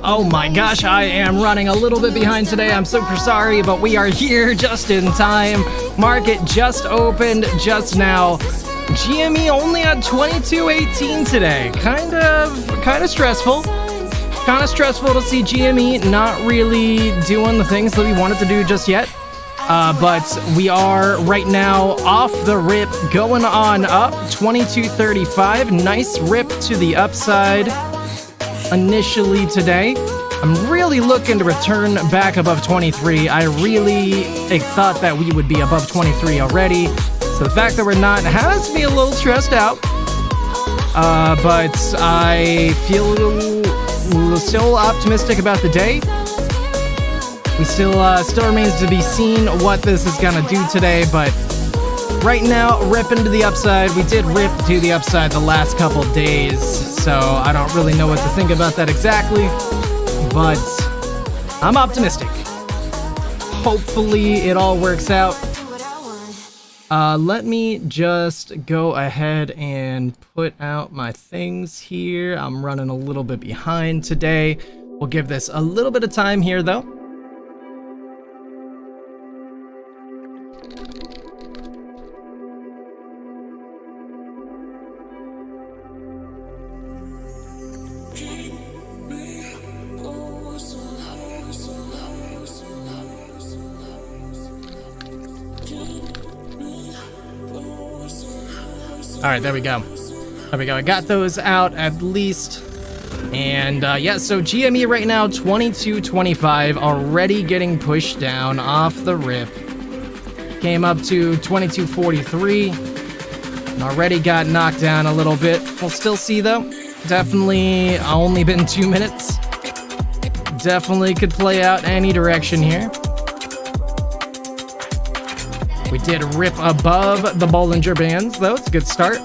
Oh my gosh, I am running a little bit behind today. I'm super sorry, but we are here just in time. Market just opened just now. GME only at 22.18 today. Kind of stressful. Kind of stressful to see GME not really doing the things that we wanted to do just yet. But we are right now off the rip, going on up, 22.35. Nice rip to the upside initially today. I'm really looking to return back above 23. I really thought that we would be above 23 already. So the fact that we're not has me a little stressed out. But I feel still optimistic about the day. We still remains to be seen what this is gonna do today, but right now, ripping to the upside. We did rip to the upside the last couple days, so I don't really know what to think about that exactly, but I'm optimistic. Hopefully it all works out. Let me just go ahead and put out my things here. I'm running a little bit behind today. We'll give this a little bit of time here, though. All right, there we go. There we go. I got those out at least. And yeah, so GME right now, 22.25, already getting pushed down off the rip. Came up to 22.43 and already got knocked down a little bit. We'll still see though. Definitely only been 2 minutes. Definitely could play out any direction here. We did rip above the Bollinger Bands, though. It's a good start.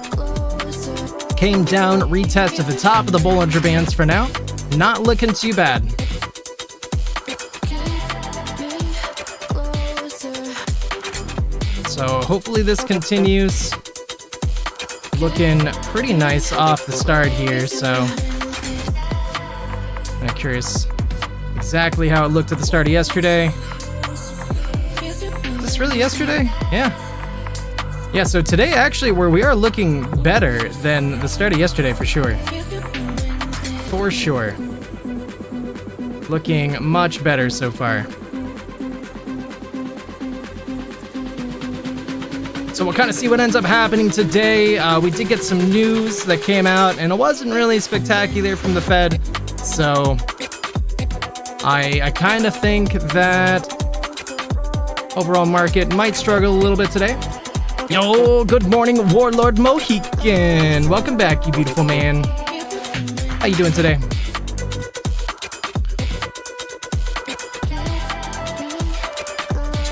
Came down, retest at the top of the Bollinger Bands for now. Not looking too bad. So hopefully this continues. Looking pretty nice off the start here, so I'm curious exactly how it looked at the start of yesterday. Really yesterday? Yeah, so today actually we are looking better than the start of yesterday for sure. For sure. Looking much better so far. So we'll kind of see what ends up happening today. We did get some news that came out and it wasn't really spectacular from the Fed. So I kind of think that overall market might struggle a little bit today. Yo, good morning, Warlord Mohican. Welcome back, you beautiful man. How you doing today?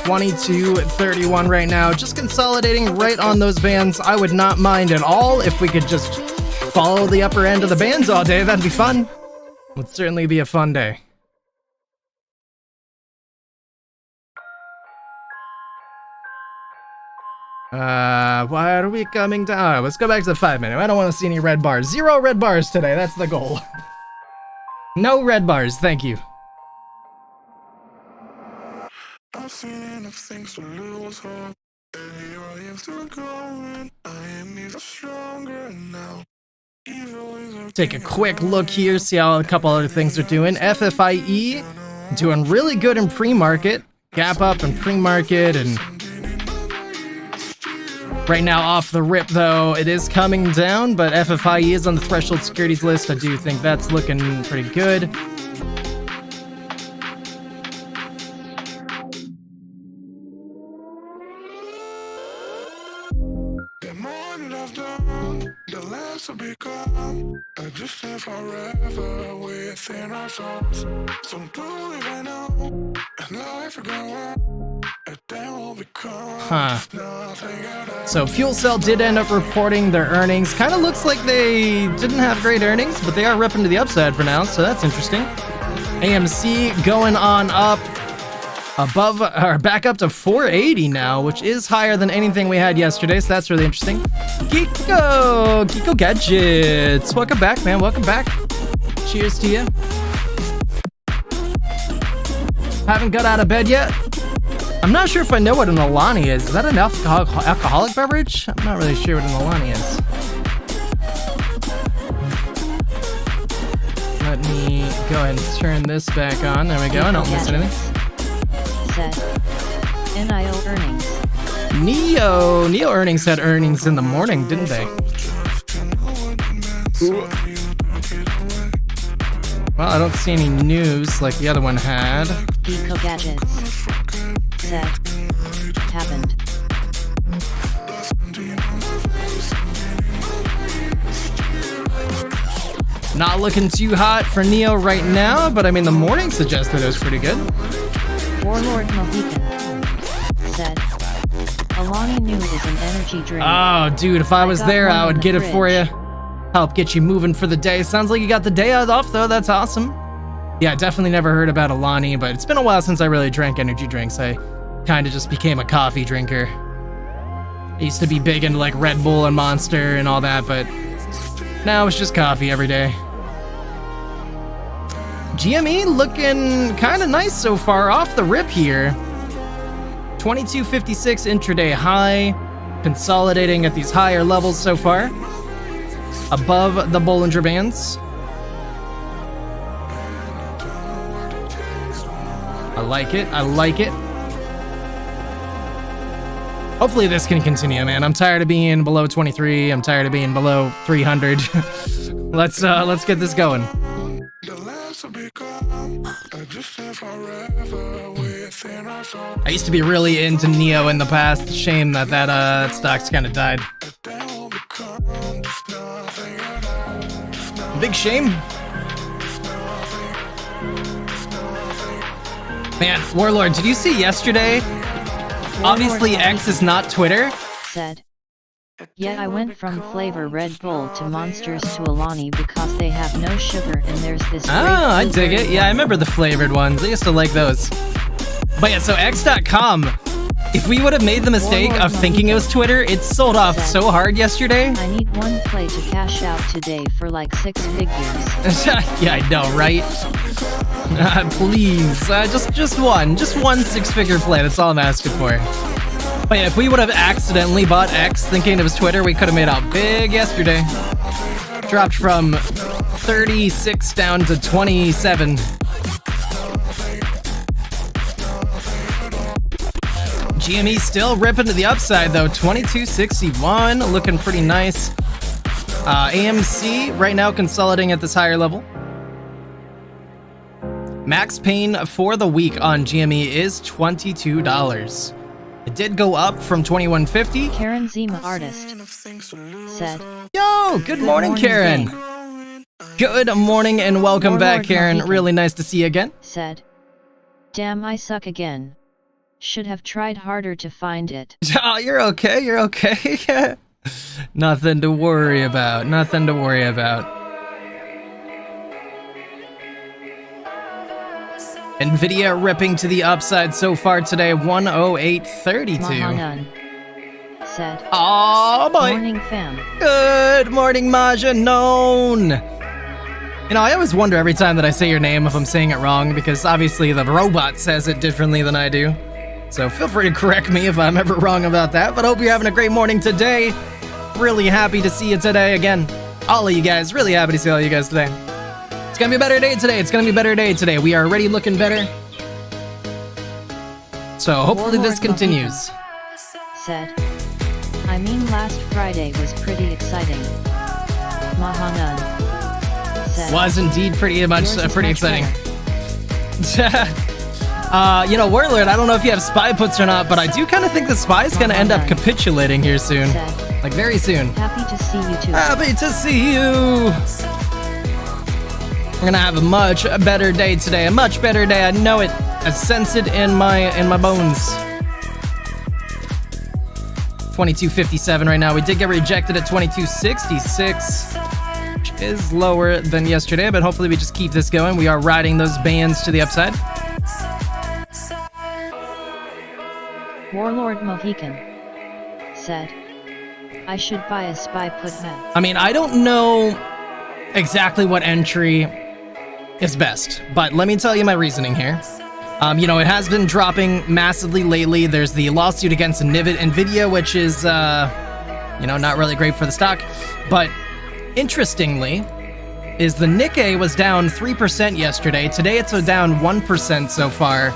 $22.31 right now. Just consolidating right on those bands. I would not mind at all if we could just follow the upper end of the bands all day. That'd be fun. Would certainly be a fun day. Why are we coming down? All right, let's go back to the 5 minute. I don't want to see any red bars. 0 red bars today. That's the goal. No red bars. Thank you. I've seen enough things to lose hope. Take a quick look here, see how a couple other things are doing. FFIE doing really good in pre-market. Gap up in pre-market, and right now off the rip though, it is coming down, but FFIE is on the threshold securities list. I do think that's looking pretty good. Huh. So Fuel Cell did end up reporting their earnings. Kind of looks like they didn't have great earnings, but they are ripping to the upside for now, so that's interesting. AMC going on up. above or back up to 480 now, which is higher than anything we had yesterday, so that's really interesting. Kiko Gadgets, welcome back, man. Welcome back. Cheers to you. Haven't got out of bed yet. I'm not sure if I know what an Alani is. Is that an alcoholic beverage? I'm not really sure what an Alani is. Let me go ahead and turn this back on. There we go. I don't miss anything. NIO earnings. Neo earnings had earnings in the morning, didn't they? Ooh. Well, I don't see any news like the other one had. Eco gadgets. Said. Happened. Not looking too hot for Neo right now, but I mean the morning suggested it was pretty good. Warlord Mohican said, Alani New is an energy drink. Oh, dude, if I was there, I would get it for you. Help get you moving for the day. Sounds like you got the day off, though. That's awesome. Yeah, definitely never heard about Alani, but it's been a while since I really drank energy drinks. I kind of just became a coffee drinker. I used to be big into like Red Bull and Monster and all that, but now it's just coffee every day. GME looking kind of nice so far off the rip here. 2256 intraday high, consolidating at these higher levels so far, above the Bollinger Bands. I like it. I like it. Hopefully this can continue, man. I'm tired of being below 23. I'm tired of being below 300. Let's get this going. I used to be really into Neo in the past. Shame that stock's kind of died. Big shame. Man, Warlord, did you see yesterday? Obviously, X is not Twitter. Said. Yeah, I went from flavor Red Bull to Monsters to Alani because they have no sugar and there's this. Oh, I dig it. Yeah, I remember the flavored ones. I used to like those. But yeah, so X.com, if we would have made the mistake of thinking it was Twitter, it sold off so hard yesterday. I need one play to cash out today for like 6 figures. Yeah, I know, right? Please, just one 6-figure play. That's all I'm asking for. But yeah, if we would have accidentally bought X thinking it was Twitter, we could have made out big yesterday. Dropped from 36 down to 27. GME still ripping to the upside though, 2261, looking pretty nice. AMC right now consolidating at this higher level. Max pain for the week on GME is $22. It did go up from $21.50. Karen Zima artist said, Yo, good morning, Karen. Good morning and welcome back, Karen. Really nice to see you again. Said, damn, I suck again. Should have tried harder to find it. Oh, you're okay. You're okay. Nothing to worry about. Nothing to worry about. Nvidia ripping to the upside so far today, 108.32. Mahanan said, oh boy. Morning fam. Good morning, Majanon. You know, I always wonder every time that I say your name if I'm saying it wrong, because obviously the robot says it differently than I do. So feel free to correct me if I'm ever wrong about that, but hope you're having a great morning today. Really happy to see you today again. All of you guys, really happy to see all you guys today. It's gonna be a better day today. It's gonna be a better day today. We are already looking better. So hopefully this continues. Said, I mean last Friday was pretty exciting. Mahanan said, was indeed pretty exciting. You know, Warlord, I don't know if you have spy puts or not, but I do kind of think the spy's gonna end up capitulating here soon. Said, like very soon. Happy to see you too. Happy to see you. We're gonna have a much better day today. A much better day. I know it. I sense it in my bones. 2257 right now. We did get rejected at 2266, which is lower than yesterday, but hopefully we just keep this going. We are riding those bands to the upside. Warlord Mohican said, I should buy a spy put hat. I mean, I don't know exactly what entry is best, but let me tell you my reasoning here. You know, it has been dropping massively lately. There's the lawsuit against Nvidia, which is, you know, not really great for the stock. But interestingly, is the Nikkei was down 3% yesterday. Today it's down 1% so far.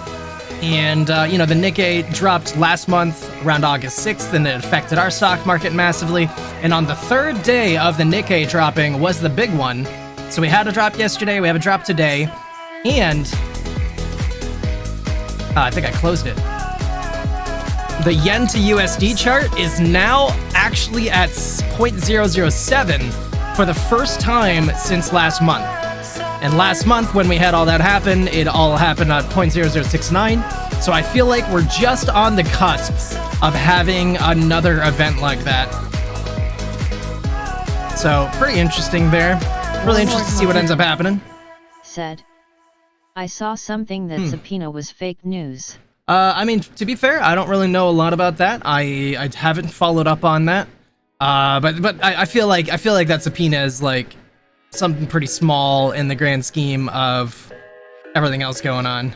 And, you know, the Nikkei dropped last month around August 6th, and it affected our stock market massively. And on the third day of the Nikkei dropping was the big one. So we had a drop yesterday, we have a drop today, and I think I closed it. The yen to USD chart is now actually at 0.007 for the first time since last month. And last month, when we had all that happen, it all happened at 0.0069. So I feel like we're just on the cusp of having another event like that. So pretty interesting there. Really interested to see what ends up happening. Said, I saw something that subpoena was fake news. I mean, to be fair, I don't really know a lot about that. I haven't followed up on that. But I feel like that subpoena is like something pretty small in the grand scheme of everything else going on.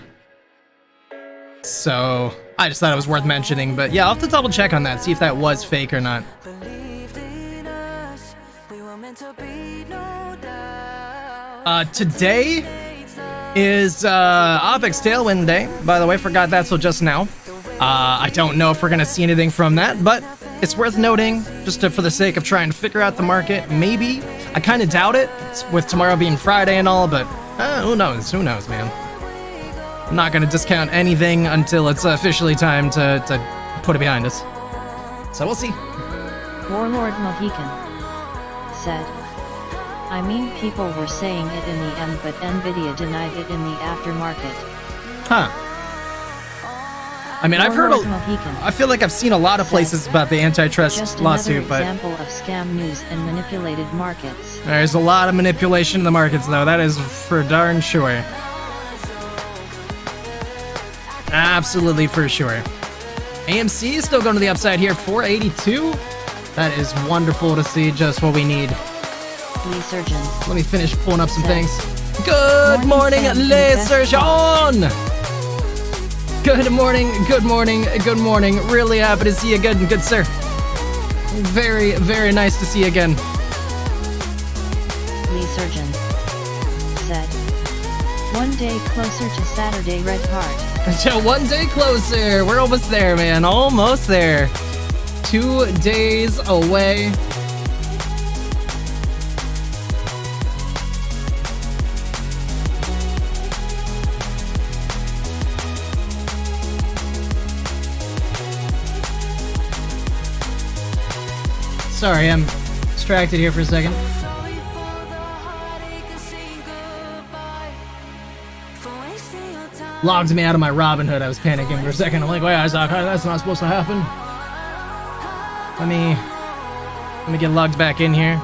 So I just thought it was worth mentioning. But yeah, I'll have to double check on that, see if that was fake or not. Today is OPEX Tailwind Day, by the way, forgot that till just now. I don't know if we're gonna see anything from that, but it's worth noting, just for the sake of trying to figure out the market. Maybe. I kind of doubt it, with tomorrow being Friday and all, but who knows, man. I'm not gonna discount anything until it's officially time to put it behind us. So we'll see. Warlord Mohican said, I mean, people were saying it in the end, but Nvidia denied it in the aftermarket. Huh. I mean, I've heard I feel like I've seen a lot of places about the antitrust lawsuit, but example of scam news and manipulated markets. There's a lot of manipulation in the markets, though. That is for darn sure. Absolutely for sure. AMC is still going to the upside here, 482. That is wonderful to see, just what we need. Lee Surgeon. Let me finish pulling up some things. Good morning, Lee Surgeon! Good morning, good morning, good morning. Really happy to see you again, good sir. Very, very nice to see you again. Lee Surgeon said, one day closer to Saturday Red Heart. One day closer. We're almost there, man. Almost there. 2 days away. Sorry, I'm distracted here for a second. Logged me out of my Robinhood. I was panicking for a second. I'm like, wait, Isaac, that's not supposed to happen. Let me get logged back in here.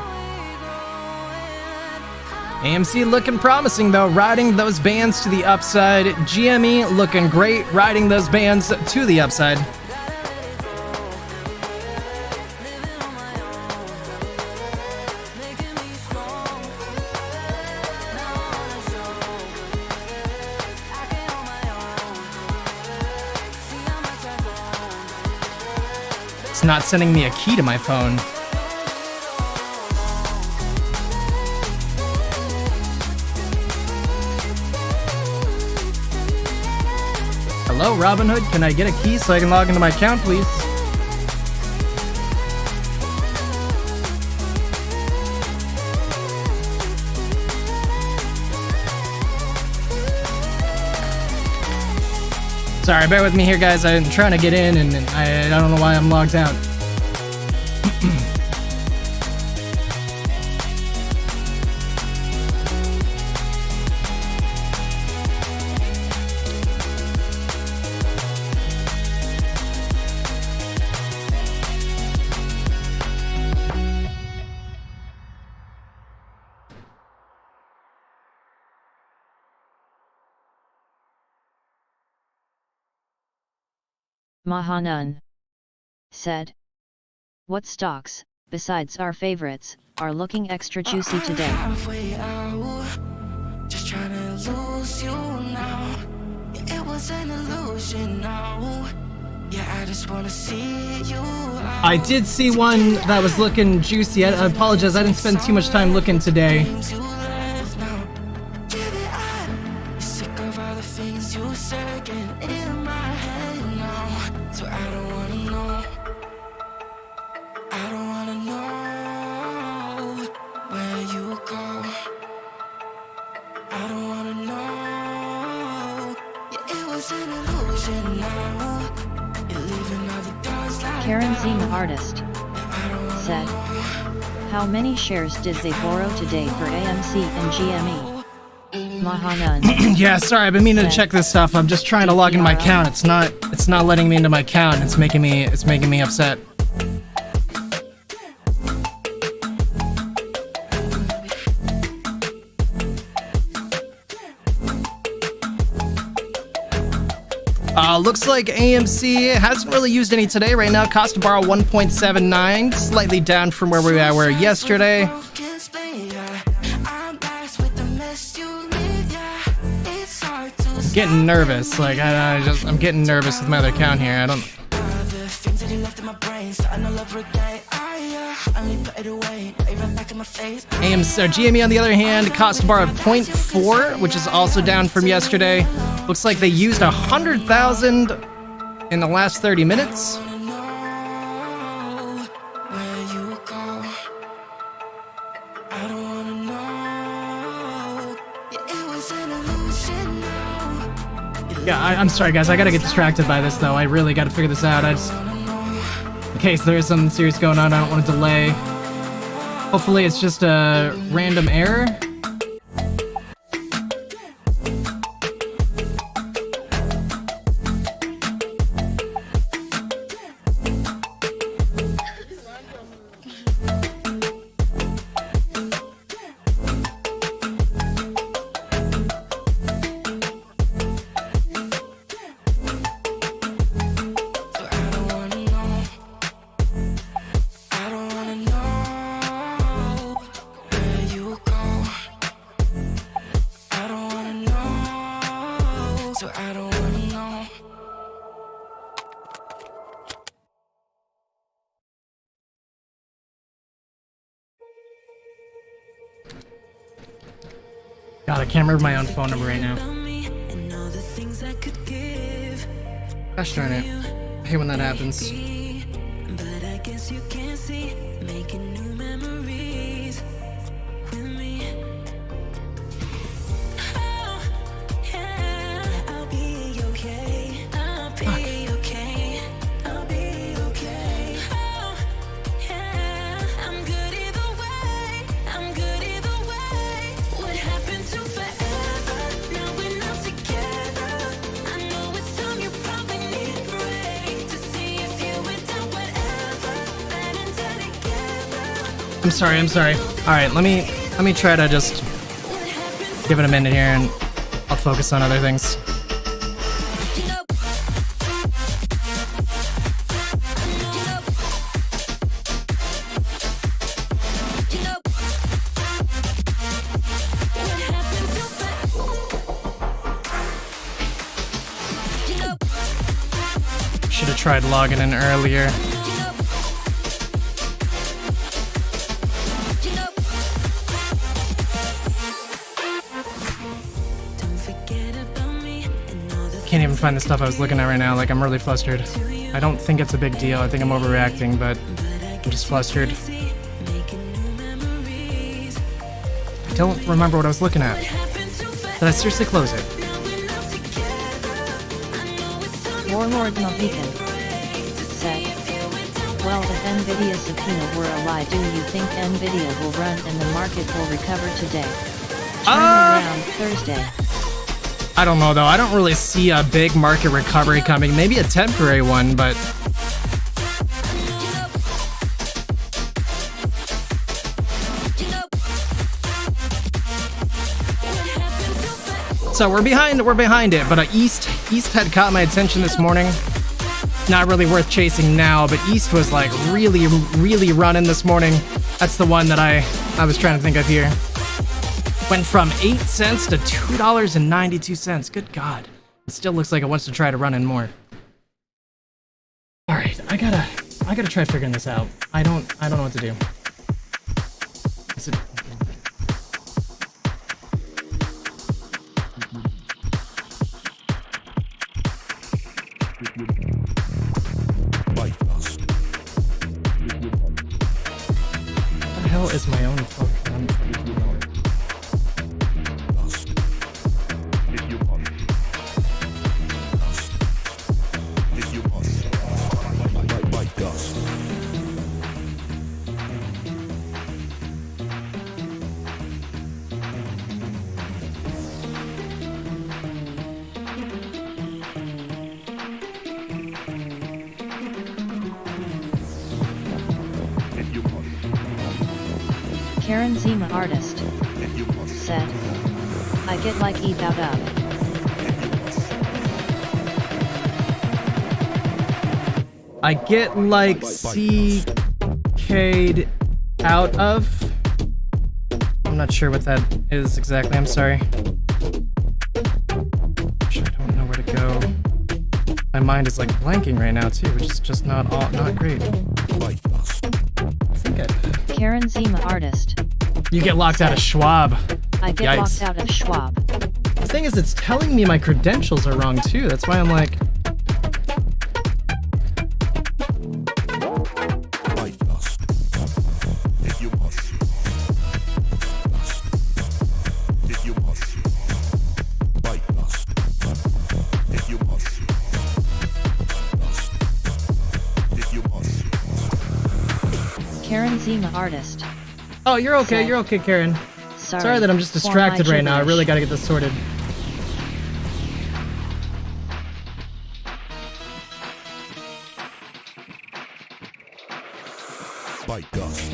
AMC looking promising, though, riding those bands to the upside. GME looking great, riding those bands to the upside. It's not sending me a key to my phone. Hello, Robinhood. Can I get a key so I can log into my account, please? Sorry, bear with me here, guys. I'm trying to get in, and I don't know why I'm logged out. Mahanun, said. What stocks, besides our favorites, are looking extra juicy today? Just trying to lose you now. Yeah, it was an illusion now. Yeah, I just wanna see you out. I did see one that was looking juicy. I apologize, I didn't spend too much time looking today. Sick of all the things you said getting in my head now. So I don't wanna know. I don't wanna know where you go. I don't wanna know. Yeah, it was an illusion now. You're leaving all the doors like Karen Zima Artist, said. How many shares did they borrow today for AMC and GME? Mahanun. Yeah, sorry, I've been meaning to check this stuff. I'm just trying to log into my account. It's not letting me into my account. It's making me upset. Looks like AMC hasn't really used any today. Right now, cost to borrow 1.79, slightly down from where we were yesterday. Getting nervous. Like I'm getting nervous with my other account here. I don't. AMC or GME on the other hand, cost to borrow 0.4, which is also down from yesterday. Looks like they used 100,000 in the last 30 minutes. Yeah, I'm sorry guys, I gotta get distracted by this though. I really gotta figure this out. In case there is something serious going on, I don't want to delay. Hopefully it's just a random error. God, I can't remember my own phone number right now. Gosh darn it. I hate when that happens. I'm sorry. Alright, let me try to just give it a minute here and I'll focus on other things. Should have tried logging in earlier. Can't even find the stuff I was looking at right now. Like, I'm really flustered. I don't think it's a big deal. I think I'm overreacting, but I'm just flustered. I don't remember what I was looking at. Did I seriously close it? Warlord Mohican said, well, if Nvidia's subpoena were a lie, do you think Nvidia will run and the market will recover today? Turning around Thursday. I don't know though. I don't really see a big market recovery coming. Maybe a temporary one, but so we're behind it. But East had caught my attention this morning. not really worth chasing now, but East was like really, really running this morning. That's the one that I was trying to think of here. Went from 8 cents to $2.92. Good God. It still looks like it wants to try to run in more. All right, I gotta try figuring this out. I don't know what to do. Is it... What the hell is my own focus? Karen Zima artist said, I get like ETH out of. I get like CK'd out of. I'm not sure what that is exactly. I'm sorry. I don't know where to go. My mind is like blanking right now too, which is just not great. I think Karen Zima artist. You get locked out of Schwab. I get Yikes. locked out of Schwab. The thing is, it's telling me my credentials are wrong too. That's why I'm like... Karen Zima artist. Oh, you're okay. Said, You're okay, Karen. Sorry that I'm just for distracted my right now. I really gibberish. gotta get this sorted. Bite dust.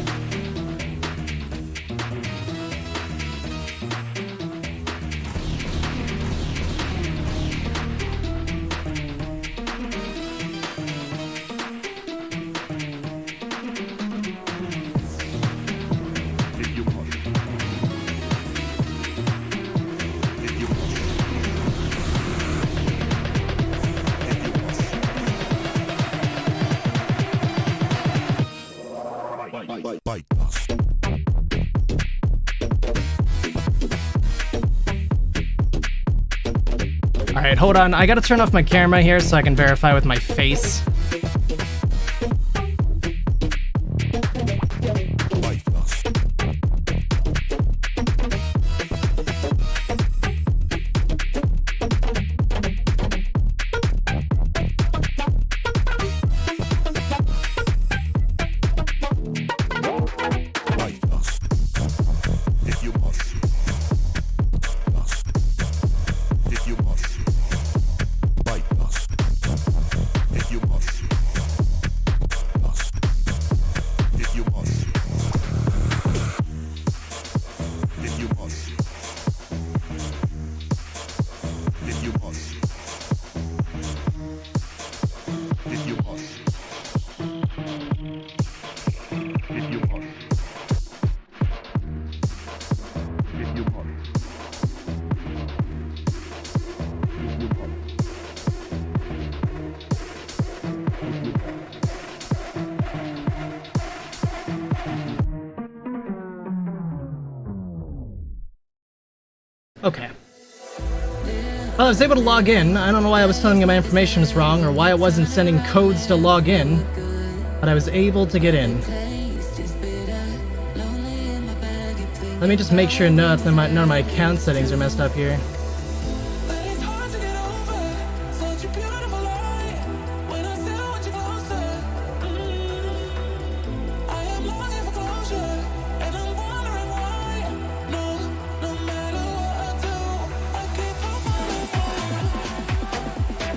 Bite dust. Alright, hold on. I gotta turn off my camera here so I can verify with my face. Bite dust. Bite dust. If you must. Dust. If you must. Bite dust. If you must. Dust. If you must. If you must. If you must. If you must. If you must. If you must. Okay. Well, I was able to log in. I don't know why I was telling you my information was wrong or why it wasn't sending codes to log in, but I was able to get in. Let me just make sure none of my account settings are messed up here.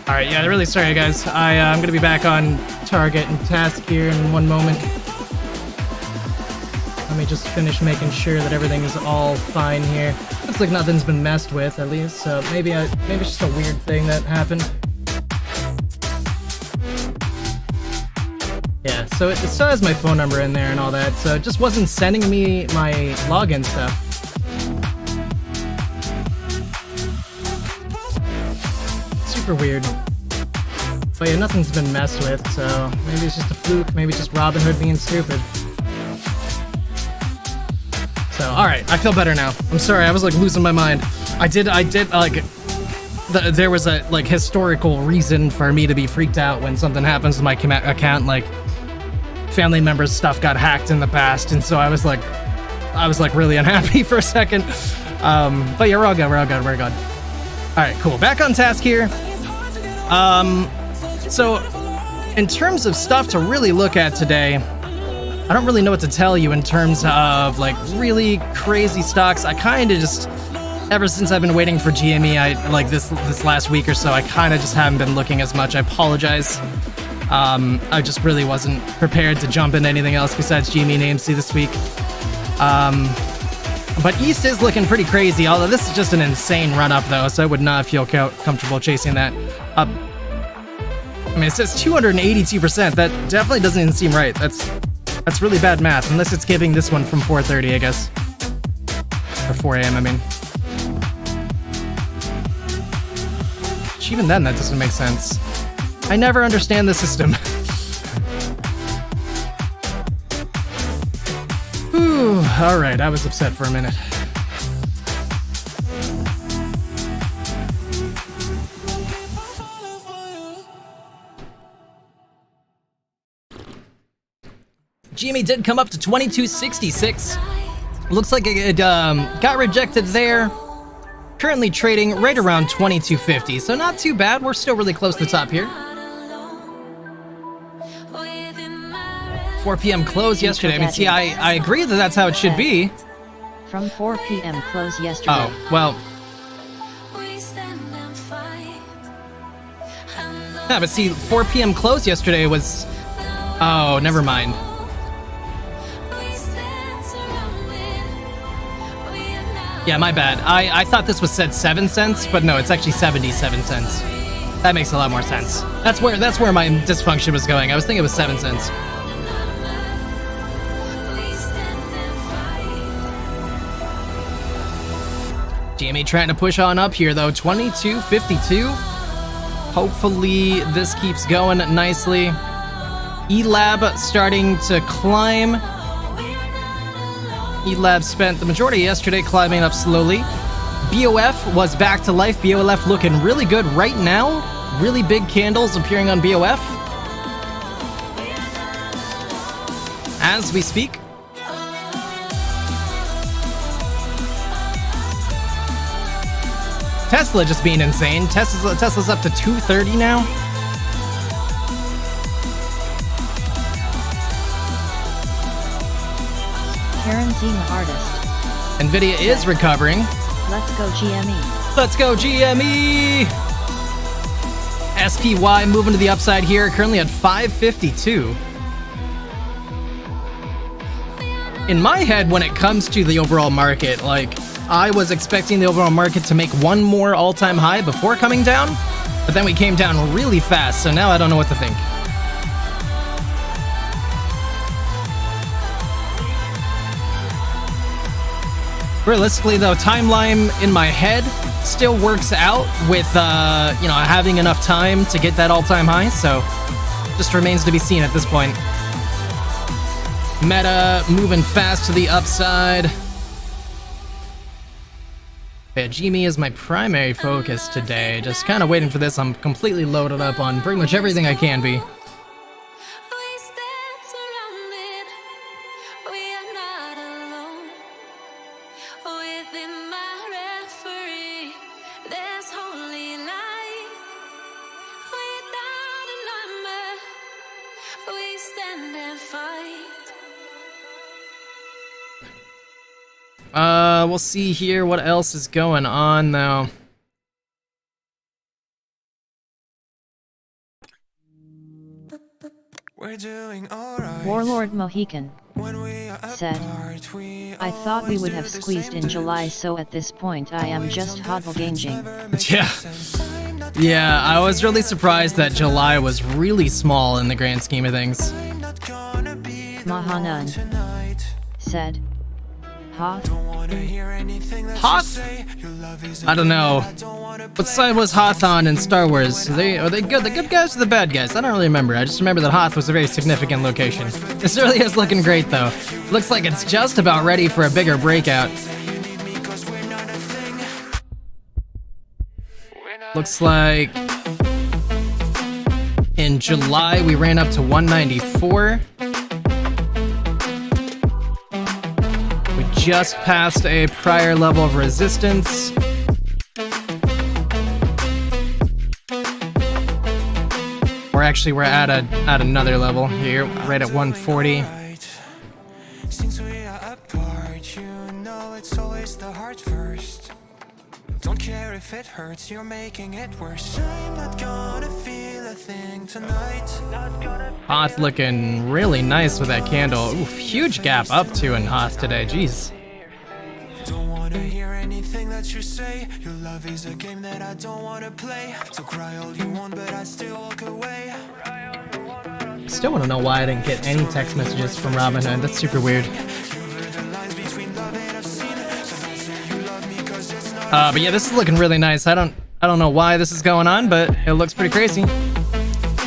Alright, yeah, really sorry guys. I'm gonna be back on target and task here in one moment. Let me just finish making sure that everything is all fine here. Looks like nothing's been messed with, at least, so maybe it's just a weird thing that happened. so it still has my phone number in there and all that, so it just wasn't sending me my login stuff. Super weird. But yeah, nothing's been messed with, so maybe it's just a fluke, maybe it's just Robinhood being stupid. So, alright, I feel better now. I'm sorry, I was like losing my mind. I did like, there was a like historical reason for me to be freaked out when something happens to my account, like family members' stuff got hacked in the past, and so I was like really unhappy for a second. But yeah, we're all good, we're good. Alright, cool. Back on task here. So, in terms of stuff to really look at today, I don't really know what to tell you in terms of, like, really crazy stocks. I kind of just, ever since I've been waiting for GME, like, this last week or so, I kind of just haven't been looking as much. I apologize. I just really wasn't prepared to jump into anything else besides GME and AMC this week. But East is looking pretty crazy, although this is just an insane run-up, though, so I would not feel comfortable chasing that up. I mean, it says 282%. That definitely doesn't even seem right. That's really bad math, unless it's giving this one from 4:30, I guess. Or 4 a.m., I mean. Which even then, that doesn't make sense. I never understand the system. Whew, alright, I was upset for a minute. GME did come up to 2266. Looks like it got rejected there. Currently trading right around 2250, so not too bad. We're still really close to the top here. 4 p.m. close yesterday. I mean, see, I agree that that's how it should be. From 4 p.m. close yesterday. Oh, well. Yeah, but see, 4 p.m. close yesterday was... Oh, never mind. Yeah, my bad. I thought this was said 7 cents, but no, it's actually 77 cents. That makes a lot more sense. That's where my dysfunction was going. I was thinking it was 7 cents. GME trying to push on up here, though. 2252. Hopefully this keeps going nicely. E-Lab starting to climb. E-Lab spent the majority of yesterday climbing up slowly. BOF was back to life. BOF looking really good right now. Really big candles appearing on BOF as we speak. Tesla just being insane. Tesla's up to 230 now. Karen's the artist. Nvidia is recovering. Let's go GME. Let's go GME! SPY moving to the upside here, currently at 552. In my head, when it comes to the overall market, like, I was expecting the overall market to make one more all-time high before coming down, but then we came down really fast, so now I don't know what to think. Realistically, though, timeline in my head still works out with, you know, having enough time to get that all-time high, so just remains to be seen at this point. Meta moving fast to the upside. Yeah, GME is my primary focus today. Just kind of waiting for this. I'm completely loaded up on pretty much everything I can be. We'll see here what else is going on, though. Warlord Mohican said, I thought we would have squeezed in July, so at this point I am just hodl gauging. Yeah, I was really surprised that July was really small in the grand scheme of things. Mahanan said, Hot? Hoth? I don't know. What side was Hoth on in Star Wars? Are they good? The good guys or the bad guys? I don't really remember. I just remember that Hoth was a very significant location. This really is looking great though. Looks like it's just about ready for a bigger breakout. Looks like in July we ran up to 194. We just passed a prior level of resistance. Or actually we're at another level here, right at 140. Since we are apart, you know it's always the heart first. Don't care if it hurts, you're making it worse. I'm not gonna feel a thing tonight. Hoth looking really nice with that candle. Oof, huge gap up to in Hoth today, jeez. Don't wanna hear anything that you say. Your love is a game that I don't wanna play. So cry all you want, but I still walk away. Still want to know why I didn't get any text messages from Robinhood. That's super weird. But yeah, this is looking really nice. I don't know why this is going on, but it looks pretty crazy.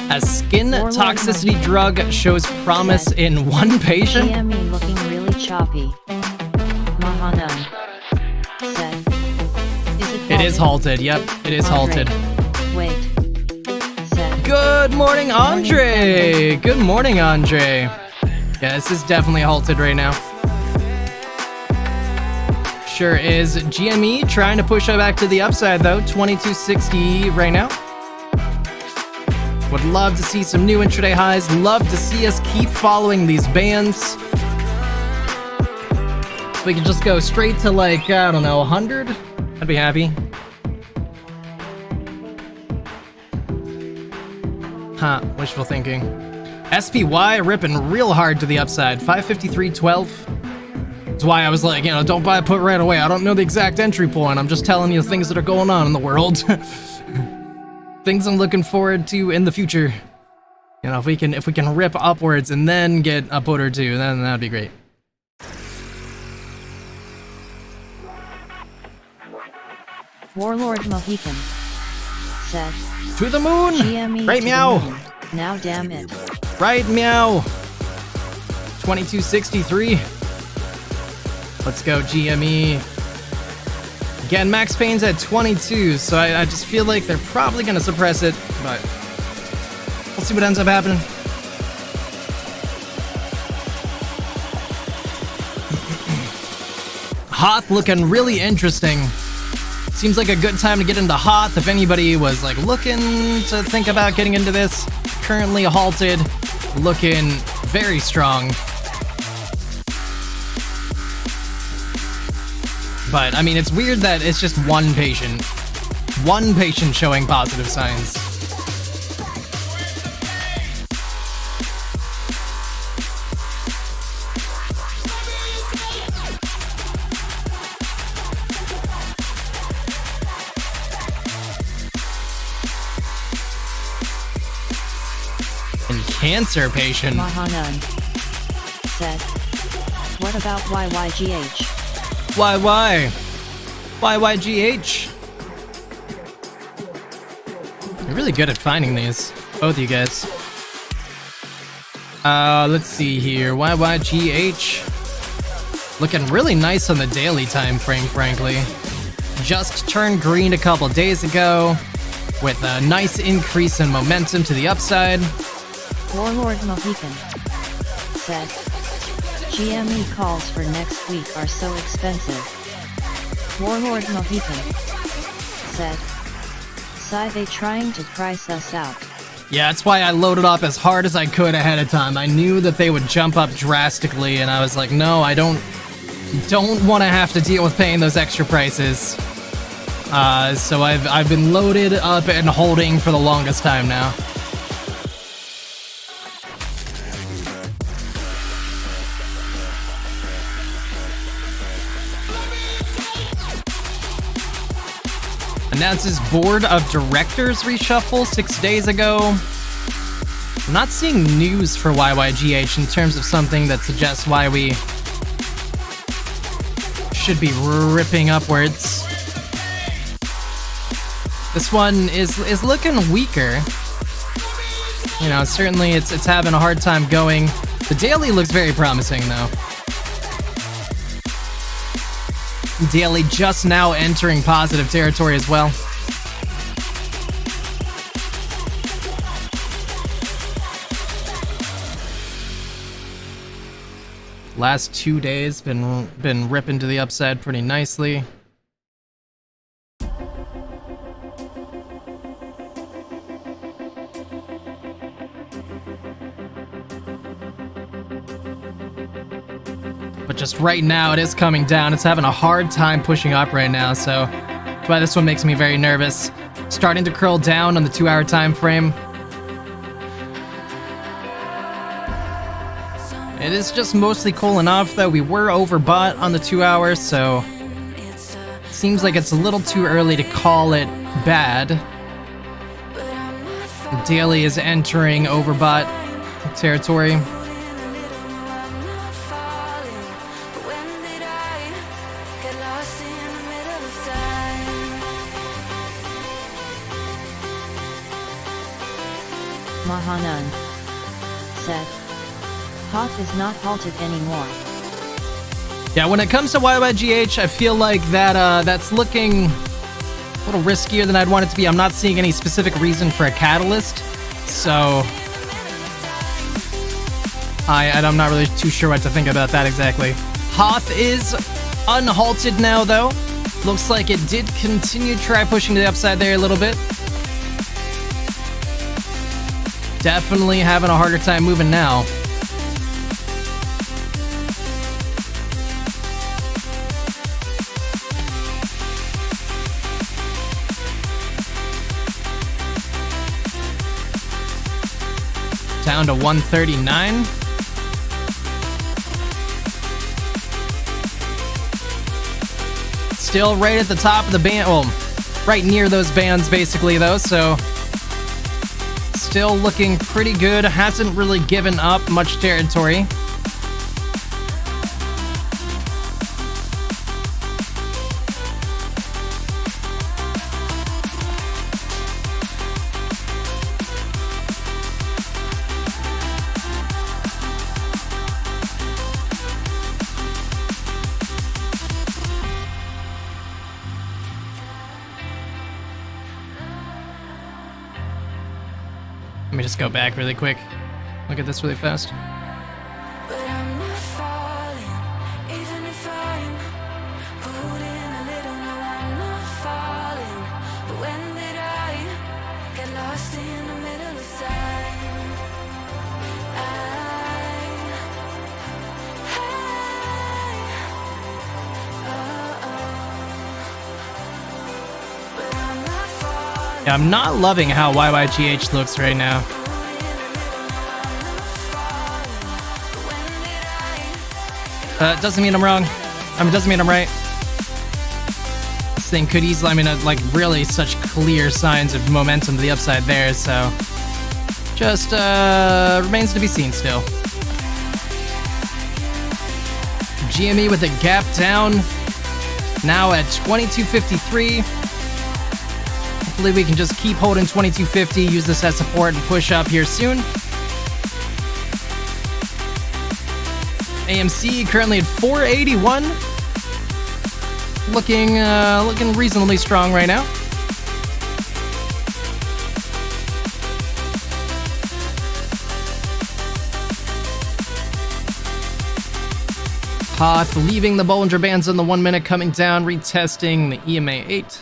A skin toxicity drug shows promise in one patient. GME looking really choppy. Mahanan said, It is halted. Yep, it is halted. Wait. Said, Good morning, Andre. Good morning, Andre. Yeah, this is definitely halted right now. Sure is. GME trying to push it back to the upside though. 2260 right now. Would love to see some new intraday highs. Love to see us keep following these bands. If we could just go straight to like, I don't know, 100, I'd be happy. Huh, wishful thinking. SPY ripping real hard to the upside. 553.12. That's why I was like, don't buy a put right away. I don't know the exact entry point. I'm just telling you things that are going on in the world. Things I'm looking forward to in the future. If we can rip upwards and then get a put or two, then that'd be great. Warlord Mohican said, To the moon! GME Right, to meow! the moon. Now damn it. Right, meow! 2263. Let's go, GME. Again, Max Payne's at 22, so I just feel like they're probably gonna suppress it, but we'll see what ends up happening. Hoth looking really interesting. Seems like a good time to get into Hoth if anybody was like looking to think about getting into this. Currently halted, looking very strong. But, I mean, it's weird that it's just one patient. One patient showing positive signs. And cancer patient. Mahanan said, what about YYGH? YYGH. You're really good at finding these, both you guys. Let's see here. YYGH. Looking really nice on the daily time frame, frankly. Just turned green a couple days ago, with a nice increase in momentum to the upside. Warlord Mohican said, GME calls for next week are so expensive. Warlord Mohican said, Sigh, they trying to price us out. Yeah, that's why I loaded up as hard as I could ahead of time. I knew that they would jump up drastically, and I was like, no, I don't want to have to deal with paying those extra prices. So I've been loaded up and holding for the longest time now. Announces board of directors reshuffle 6 days ago. I'm not seeing news for YYGH in terms of something that suggests why we should be ripping upwards. This one is looking weaker. You know, certainly it's having a hard time going. The daily looks very promising though. Daily just now entering positive territory as well. Last 2 days been ripping to the upside pretty nicely. But just right now it is coming down. It's having a hard time pushing up right now, so that's why this one makes me very nervous. Starting to curl down on the 2-hour time frame. It is just mostly cooling off though. We were overbought on the 2 hours, so seems like it's a little too early to call it bad. The daily is entering overbought territory. Mahanand said, Hoth is not halted anymore. Yeah, when it comes to YYGH, I feel like that's looking a little riskier than I'd want it to be. I'm not seeing any specific reason for a catalyst, so I'm not really too sure what to think about that exactly. Hoth is unhalted now, though. Looks like it did continue to try pushing to the upside there a little bit. Definitely having a harder time moving now. Down to 139. Still right at the top of the band, well, right near those bands basically though, so still looking pretty good. Hasn't really given up much territory. Let me just go back really quick. Look at this really fast. But I'm not falling, even if I'm pulled in a little. No, I'm not falling. But when did I get lost in the middle of time? But I'm not falling. Yeah, I'm not loving how YYGH looks right now. Doesn't mean I'm wrong. I mean, doesn't mean I'm right. This thing could easily, I mean, like really such clear signs of momentum to the upside there, so just remains to be seen still. GME with a gap down, now at 2253. Hopefully we can just keep holding 2250, use this as support and push up here soon. AMC currently at 481. Looking reasonably strong right now. Hoth leaving the Bollinger Bands in the 1 minute, coming down, retesting the EMA 8.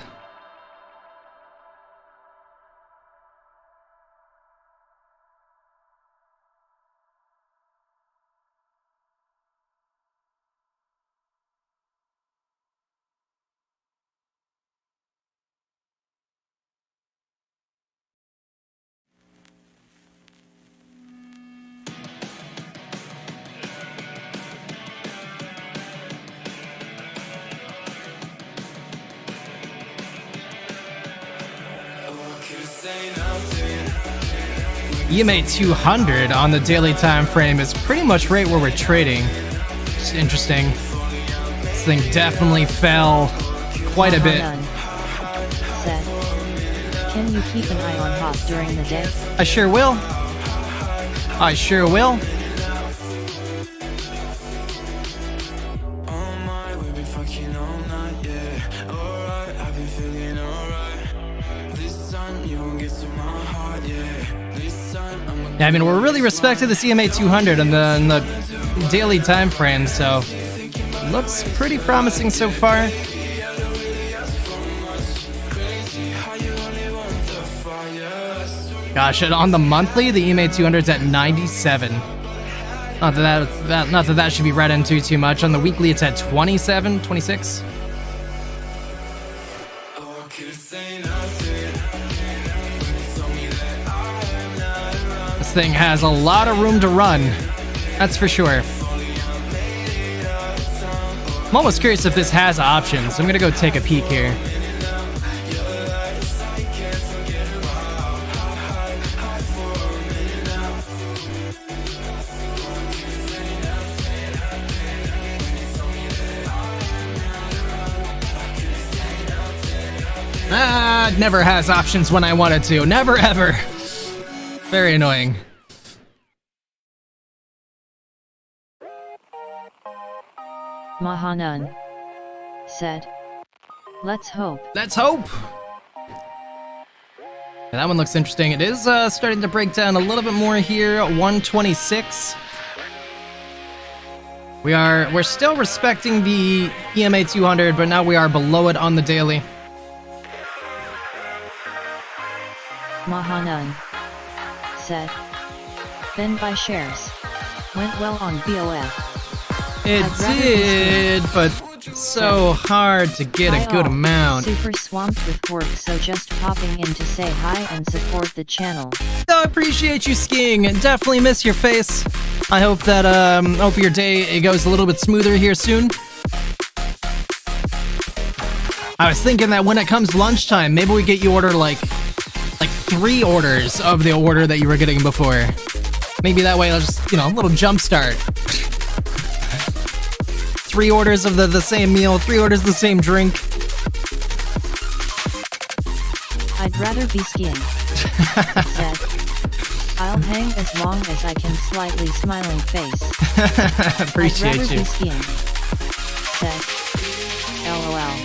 EMA 200 on the daily time frame is pretty much right where we're trading. It's interesting. This thing definitely fell quite a bit. Said, can you keep an eye on HOP during the day? I sure will. I sure will. Yeah, I mean, we're really respecting the CMA 200 in the daily time frame, so looks pretty promising so far. Gosh, and on the monthly, the EMA 200's at 97. Not that that should be read into too much. On the weekly, it's at 27, 26. This thing has a lot of room to run. That's for sure. I'm almost curious if this has options. I'm gonna go take a peek here. It never has options when I wanted to. Never ever. Very annoying. Mahanun said, let's hope. Let's hope. Yeah, that one looks interesting. It is starting to break down a little bit more here. 126. We're still respecting the EMA 200, but now we are below it on the daily. Mahanun said, Ben buy shares. Went well on BOF. It did, but so hard to get a good amount. Super swamped with work, so just popping in to say hi and support the channel. I appreciate you skiing. Definitely miss your face. I hope that hope your day it goes a little bit smoother here soon. I was thinking that when it comes lunchtime, maybe we get you order like 3 orders of the order that you were getting before. Maybe that way it'll just, a little jump start. 3 orders of the same meal, 3 orders of the same drink. I'd rather be skiing. Said, I'll hang as long as I can, slightly smiling face. Appreciate I'd rather you. be skiing. Said, LOL.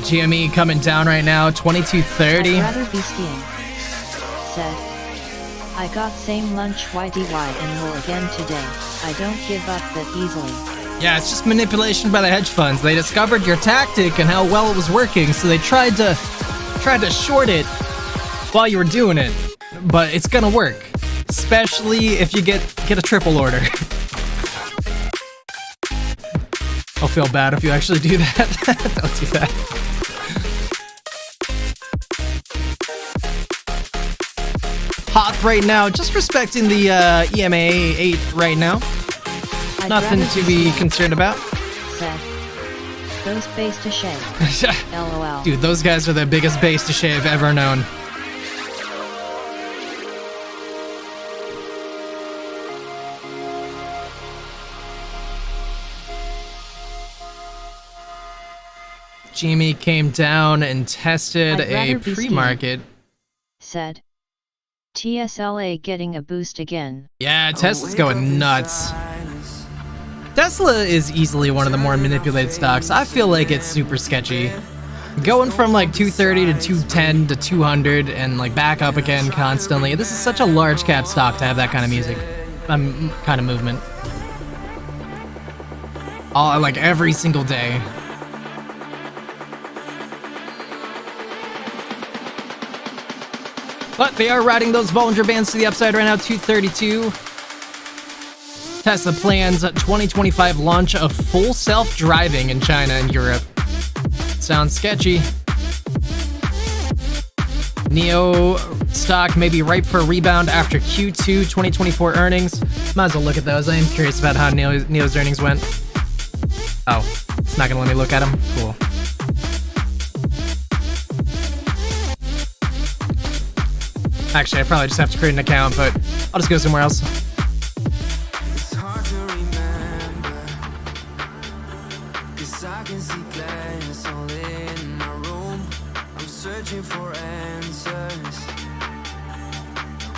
GME coming down right now, 2230. I'd rather be skiing. Said, I got same lunch YDY and will again today. I don't give up that easily. Yeah, it's just manipulation by the hedge funds. They discovered your tactic and how well it was working, so they tried to short it while you were doing it. But it's gonna work, especially if you get a triple order. I'll feel bad if you actually do that. Don't do that. Hot right now, just respecting the EMA 8 right now. I'd Nothing rather to be concerned about. Said, those base to shave. LOL. Dude, those guys are the biggest base to shave ever known. GME came down and tested I'd a rather be pre-market. Said, TSLA getting a boost again. Yeah, Tesla's going nuts. Tesla is easily one of the more manipulated stocks. I feel like it's super sketchy. Going from like 230 to 210 to 200 and like back up again constantly. This is such a large cap stock to have that kind of music, kind of movement. All like every single day. But they are riding those Bollinger Bands to the upside right now, 232. Tesla plans a 2025 launch of full self-driving in China and Europe. Sounds sketchy. NIO stock may be ripe for a rebound after Q2 2024 earnings. Might as well look at those. I am curious about how NIO's earnings went. Oh, it's not gonna let me look at them? Cool. Actually, I probably just have to create an account, but I'll just go somewhere else. It's hard to remember, 'cause I can see glass all in my room. I'm searching for answers.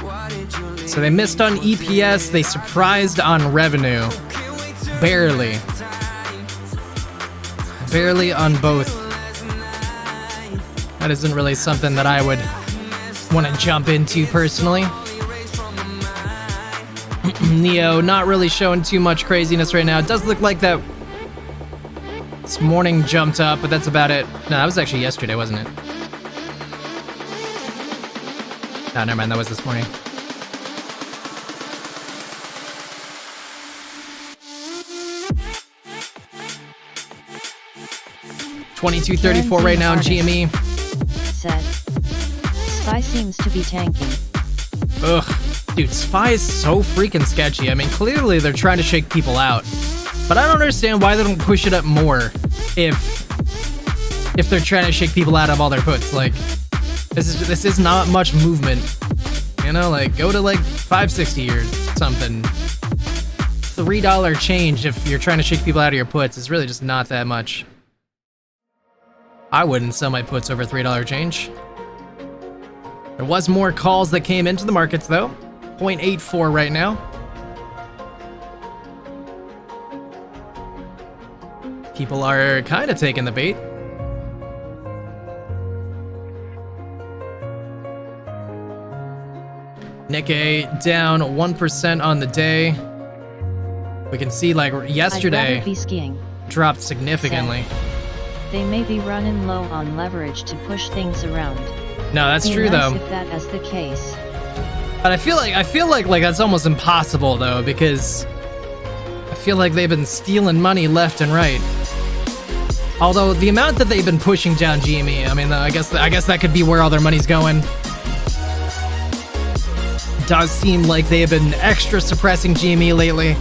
Why did you leave? So they missed on EPS, they surprised on revenue. Barely. Barely on both. That isn't really something that I would want to jump into personally. Neo not really showing too much craziness right now. It does look like that this morning jumped up, but that's about it. No, that was actually yesterday, wasn't it? No, never mind, that was this morning. $22.34 right now in GME. Said. Spy seems to be tanking. Ugh. Dude, Spy is so freaking sketchy. I mean, clearly they're trying to shake people out. But I don't understand why they don't push it up more if they're trying to shake people out of all their puts. Like, this is not much movement. You know, like, go to like 560 or something. $3 change if you're trying to shake people out of your puts is really just not that much. I wouldn't sell my puts over $3 change. There was more calls that came into the markets though. 0.84 right now. People are kind of taking the bait. Nikkei down 1% on the day. We can see like yesterday I'd rather be skiing. dropped significantly. They may be running low on leverage to push things around. No, that's Be true nice though. If that is the case. But I feel like that's almost impossible though, because I feel like they've been stealing money left and right. Although the amount that they've been pushing down GME, I mean, I guess that could be where all their money's going. Does seem like they have been extra suppressing GME lately.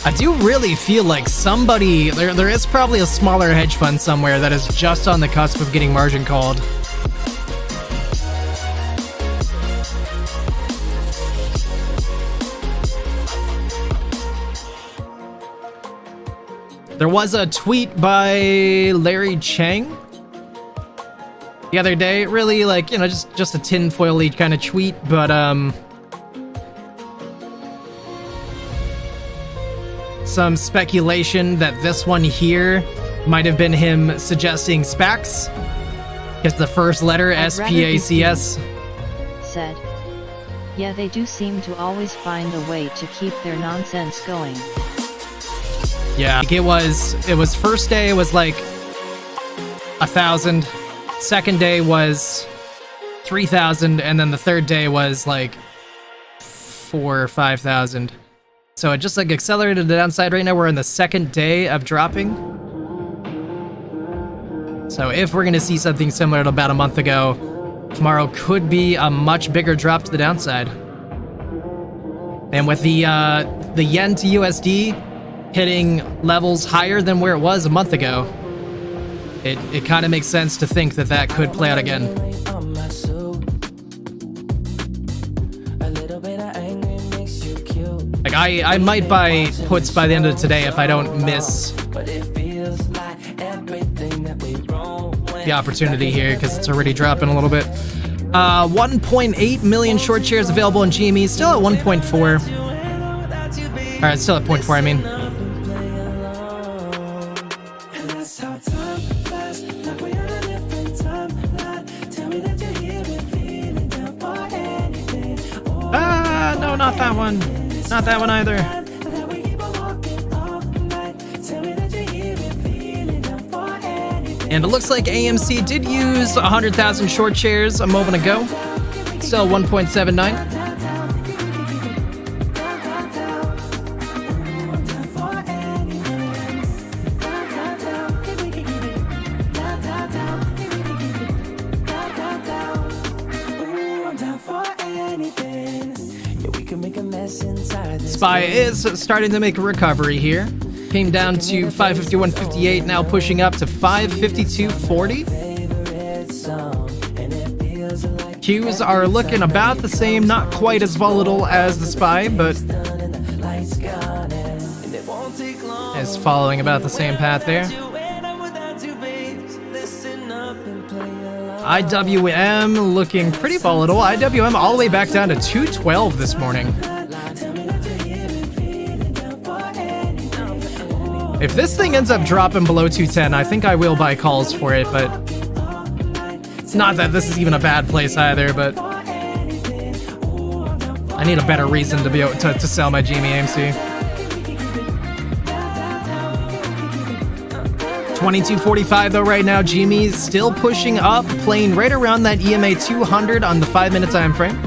I do really feel like somebody, there is probably a smaller hedge fund somewhere that is just on the cusp of getting margin called. There was a tweet by Larry Chang the other day, really like, you know, just a tinfoil-y kind of tweet, but some speculation that this one here might have been him suggesting SPACs. It's the first letter, SPACS. Said. Yeah, they do seem to always find a way to keep their nonsense going. Yeah, it was first day it was like 1,000, second day was 3,000, and then the third day was like 4,000 or 5,000. So it just like accelerated the downside. Right now we're in the second day of dropping. So if we're gonna see something similar to about a month ago, tomorrow could be a much bigger drop to the downside. And with the yen to USD hitting levels higher than where it was a month ago, it kind of makes sense to think that that could play out again. Like I might buy puts by the end of today if I don't miss the opportunity here, because it's already dropping a little bit. 1.8 million short shares available in GME, still at 1.4. All right, still at 0.4, I mean. No, not that one. Not that one either. And it looks like AMC did use 100,000 short shares a moment ago. Still 1.79. SPY is starting to make a recovery here. Came down to 551.58, now pushing up to 552.40. Qs are looking about the same, not quite as volatile as the SPY, but is following about the same path there. IWM looking pretty volatile. IWM all the way back down to 212 this morning. If this thing ends up dropping below 210, I think I will buy calls for it, but it's not that this is even a bad place either, but I need a better reason to be able to sell my GME AMC. 22.45 though right now. GME is still pushing up, playing right around that EMA 200 on the 5-minute time frame.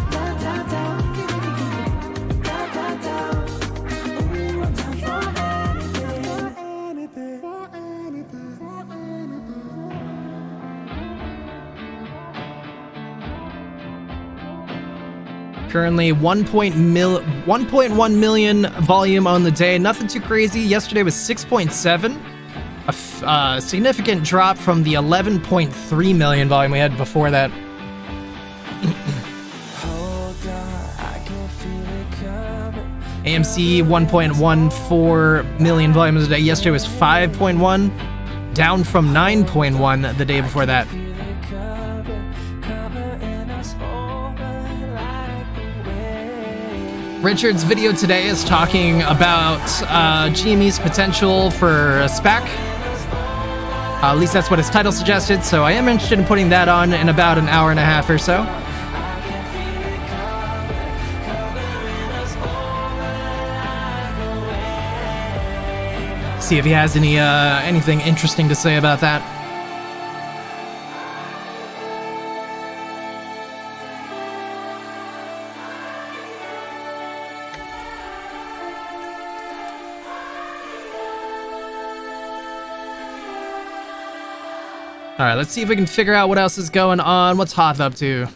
Currently 1.1 million volume on the day. Nothing too crazy. Yesterday was 6.7. A significant drop from the 11.3 million volume we had before that. AMC 1.14 million volumes a day. Yesterday was 5.1, down from 9.1 the day before that. Richard's video today is talking about GME's potential for a SPAC. At least that's what his title suggested, so I am interested in putting that on in about an hour and a half or so. See if he has anything interesting to say about that. Alright, let's see if we can figure out what else is going on. What's Hoth up to?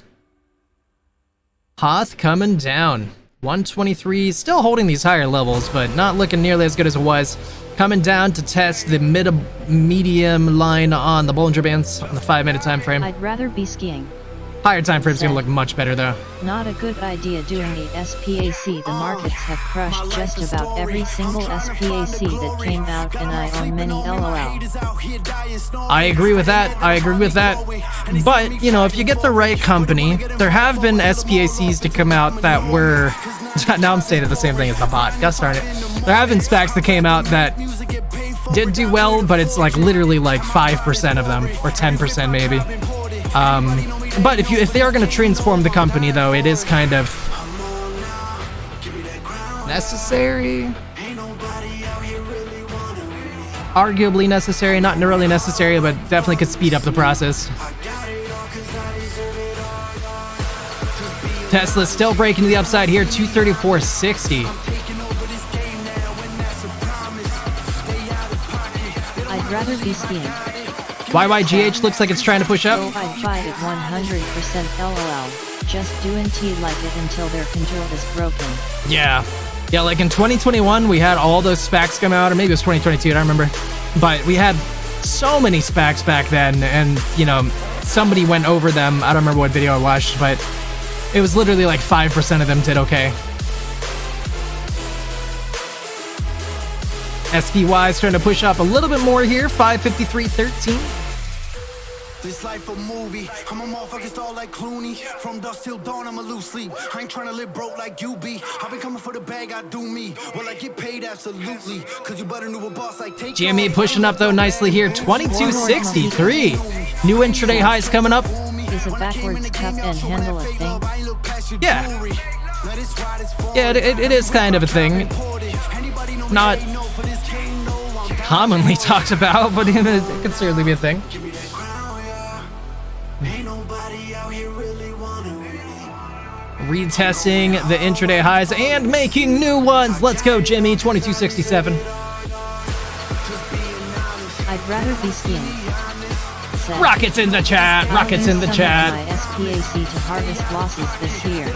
Hoth coming down. 123, still holding these higher levels, but not looking nearly as good as it was. Coming down to test the medium line on the Bollinger Bands on the 5-minute time frame. I'd rather be skiing. Higher time frame's gonna look much better though. Not a good idea doing the SPAC. The markets have crushed just about every single SPAC that came out, and I own many LOL. I agree with that. But, you know, if you get the right company, there have been SPACs to come out that were... Now I'm saying the same thing as the bot. Gosh darn it. There have been SPACs that came out that did do well, but it's like literally like 5% of them, or 10% maybe. But if they are going to transform the company, though, it is kind of necessary. Arguably necessary, not really necessary, but definitely could speed up the process. Tesla still breaking to the upside here, 234.60. I'd rather be skiing. YYGH looks like it's trying to push up. Oh, I'd buy it 100% LOL. Just do and T like it until their control is broken. Yeah, like in 2021, we had all those SPACs come out, or maybe it was 2022, I don't remember. But we had so many SPACs back then, and, you know, somebody went over them. I don't remember what video I watched, but it was literally like 5% of them did okay. SPY is trying to push up a little bit more here, 553.13. This life a movie. I'm a motherfucking star like Clooney. From dusk till dawn, I'm a loose sleep. I ain't trying to live broke like you be. I've been coming for the bag, I do me. Will I get paid? Absolutely. Cause you better know a boss like take GME pushing up though nicely here, 22.63. New intraday highs coming up. Is a backwards cup and handle a thing? Yeah, it is kind of a thing. Not commonly talked about, but it could certainly be a thing. Retesting the intraday highs and making new ones. Let's go, Jimmy. 22.67. I'd rather be skiing. Said, Rockets in the chat. Rockets in the chat. My SPAC to harvest losses this year.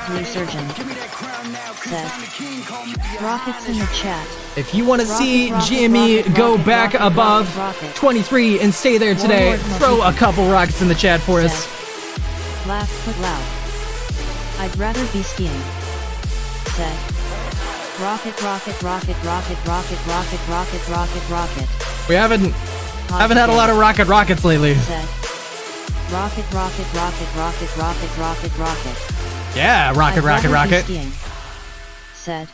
Blue Surgeon said, rockets in the chat. If you want to see GME go back above 23 and stay there today, throw a couple rockets in the chat for us. Laugh put loud. I'd rather be skiing. Said. Rocket, rocket, rocket, rocket, rocket, rocket, rocket, rocket, rocket. We haven't had a lot of rockets lately. Said. Rocket, rocket, rocket, rocket, rocket, rocket, rocket. Yeah, rocket, I'd rocket, rather be rocket. skiing. Said.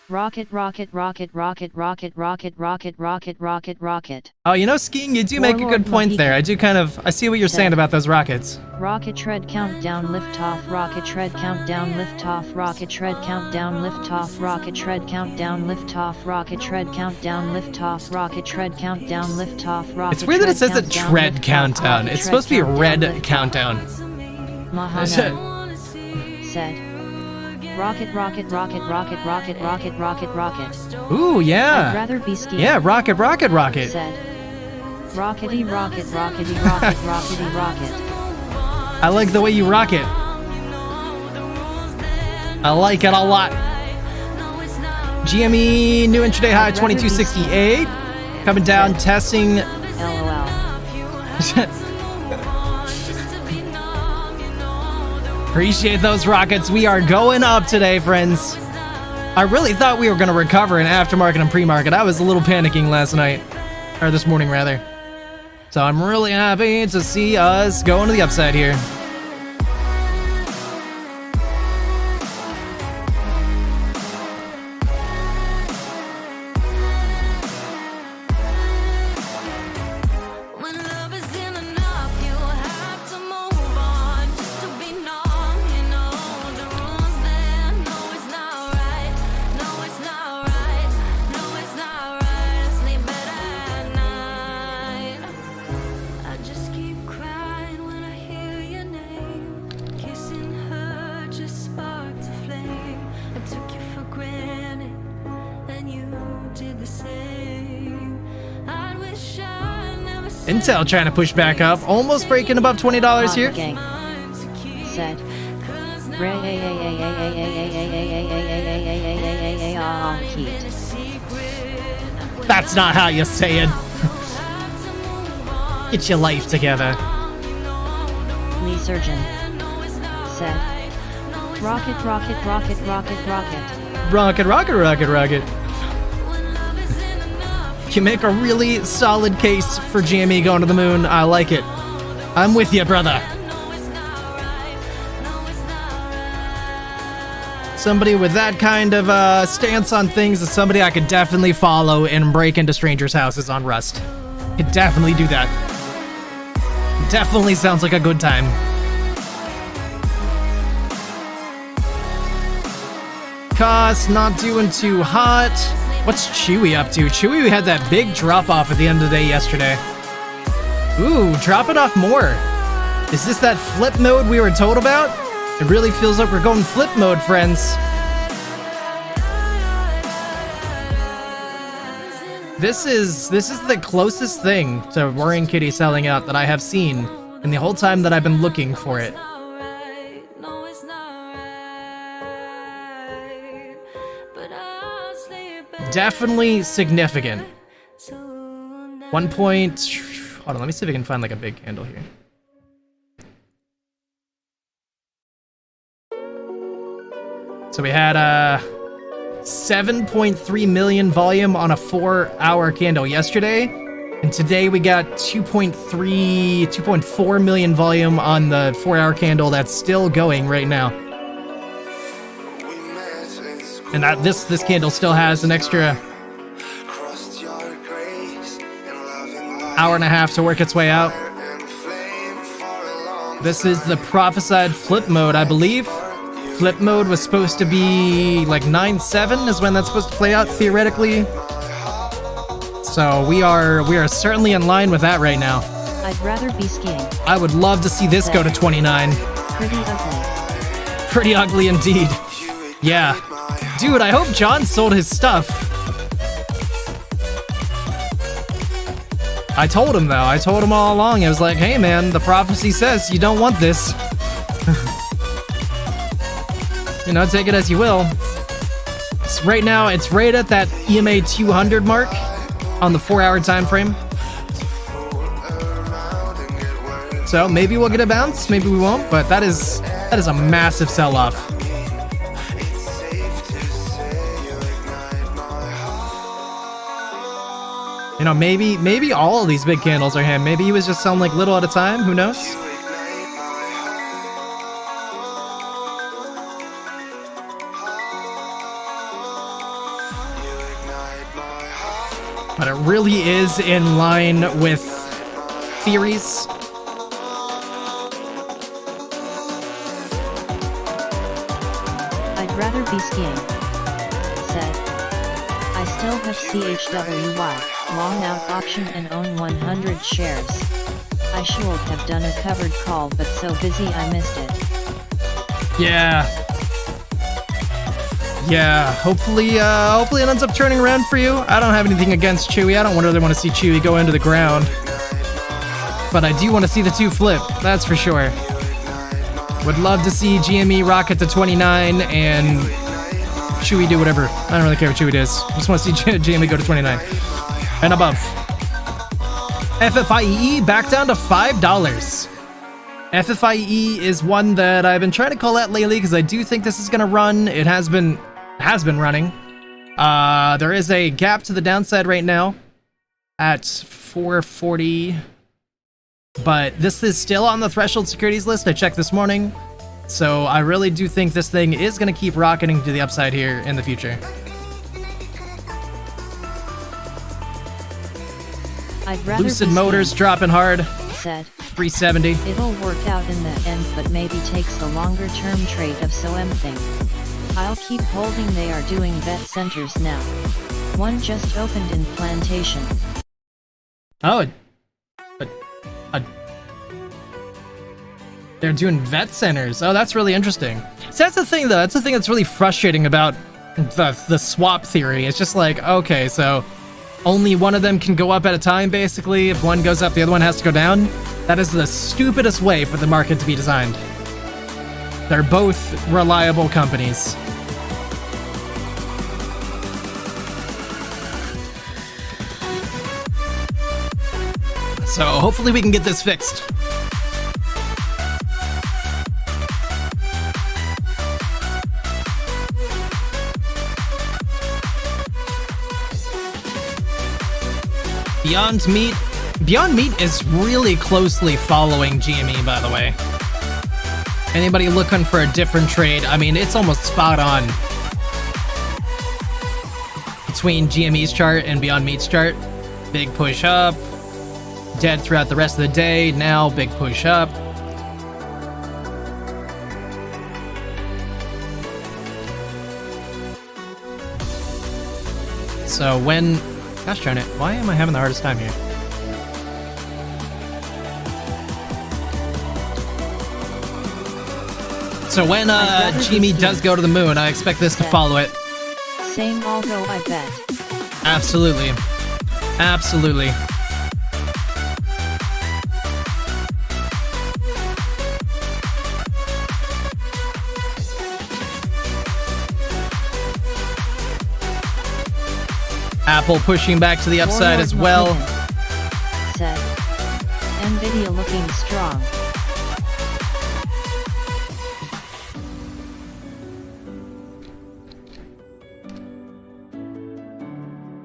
Rocket, rocket, rocket, rocket, rocket, rocket, rocket, rocket, rocket, rocket. Oh, you know, skiing, you do make a good point there. I see what you're saying about those rockets. Rocket tread countdown lift off, rocket tread countdown lift off, rocket tread countdown lift off, rocket tread countdown lift off, rocket tread countdown lift off, rocket tread countdown lift off, rocket. It's weird that it says a tread countdown. It's supposed to be a red countdown. Mahana said. Rocket, rocket, rocket, rocket, rocket, rocket, rocket, rocket. Ooh, I'd yeah. rather be skiing. Yeah, rocket, rocket, rocket. Said. Rockety, rocket, rockety, rocket, rockety, rocket. I like the way you rock it. I like it a lot. GME new intraday high 2268. Coming down, testing. LOL. Appreciate those rockets. We are going up today, friends. I really thought we were going to recover in aftermarket and pre-market. I was a little panicking last night. Or this morning, rather. So I'm really happy to see us going to the upside here. When love isn't enough, you have to move on just to be known. You know the rules there. No, it's not right. No, it's not right. No, it's not right. I sleep better at night. I just keep crying when I hear your name. Kissing her just sparked a flame. I took you for granted, and you did the same. I wish I never Intel trying to push back up. Almost breaking above $20 here. Gang. Said. Heat. That's not how you say it. Get your life together. Lee Surgeon. Said. Rocket, rocket, rocket, rocket, rocket. Rocket, rocket, rocket, rocket. You make a really solid case for GME going to the moon. I like it. I'm with you, brother. Somebody with that kind of stance on things is somebody I could definitely follow and break into strangers' houses on Rust. Could definitely do that. Definitely sounds like a good time. Cost not doing too hot. What's Chewy up to? Chewy had that big drop off at the end of the day yesterday. Ooh, dropping off more. Is this that flip mode we were told about? It really feels like we're going flip mode, friends. This is the closest thing to Worrying Kitty selling out that I have seen in the whole time that I've been looking for it. No, it's not right. But I'll sleep better Definitely significant. tonight. 1 point. Hold on, let me see if I can find like a big candle here. So we had 7.3 million volume on a 4-hour candle yesterday, and today we got 2.4 million volume on the 4-hour candle that's still going right now. And that this candle still has an extra hour and a half to work its way out. This is the prophesied flip mode, I believe. Flip mode was supposed to be like 9/7 is when that's supposed to play out theoretically. So we are certainly in line with that right now. I'd rather be skiing. I would love to see this go to 29. Pretty ugly. Pretty ugly indeed. Yeah. Dude, I hope John sold his stuff. I told him though. I told him all along. I was like, hey man, the prophecy says you don't want this. You know, take it as you will. Right now, it's right at that EMA 200 mark on the 4-hour time frame. So maybe we'll get a bounce, maybe we won't, but that is a massive sell-off. You know, maybe all of these big candles are him. Maybe he was just selling like little at a time. Who knows? But it really is in line with theories. I'd rather be skiing, said. I still have CHWY, long out option and own 100 shares. I should have done a covered call but so busy I missed it. Yeah. Yeah, hopefully it ends up turning around for you. I don't have anything against Chewy. I don't really want to see Chewy go into the ground. But I do want to see the two flip, that's for sure. Would love to see GME rocket to 29 and Chewy do whatever. I don't really care what Chewy does. Just want to see GME go to 29 and above. FFIE back down to $5. FFIE is one that I've been trying to call out lately because I do think this is going to run. It has been running. There is a gap to the downside right now at 440. But this is still on the threshold securities list. I checked this morning. So I really do think this thing is going to keep rocketing to the upside here in the future. I'd rather Lucid be Motors skiing, dropping hard. said. 370. It'll work out in the end but maybe takes the longer term trade of SOM thing. I'll keep holding. They are doing vet centers now. One just opened in Plantation. Oh, they're doing vet centers. Oh, that's really interesting. So that's the thing, though. That's the thing that's really frustrating about the swap theory. It's just like, okay, so only one of them can go up at a time, basically. If one goes up, the other one has to go down. That is the stupidest way for the market to be designed. They're both reliable companies. So hopefully we can get this fixed. Beyond Meat is really closely following GME, by the way. Anybody looking for a different trade, I mean, it's almost spot on between GME's chart and Beyond Meat's chart. Big push up, dead throughout the rest of the day, now big push up. So when... Gosh darn it, why am I having the hardest time here? So when GME does go to the moon, I expect this to follow it. Same algo, I bet. Absolutely. Absolutely. Apple pushing back to the upside as well. Said. Nvidia looking strong.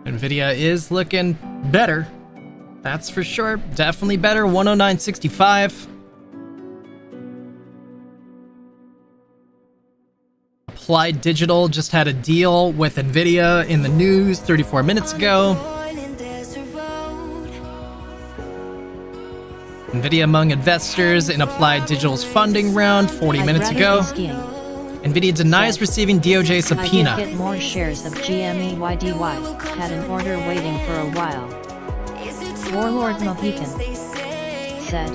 Nvidia is looking better. That's for sure. Definitely better. 109.65. Applied Digital just had a deal with Nvidia in the news 34 minutes ago. Nvidia among investors in Applied Digital's funding round 40 minutes ago. Nvidia denies receiving DOJ subpoena. I did get more shares of GME YDY. Had an order waiting for a while. Warlord Mohican said.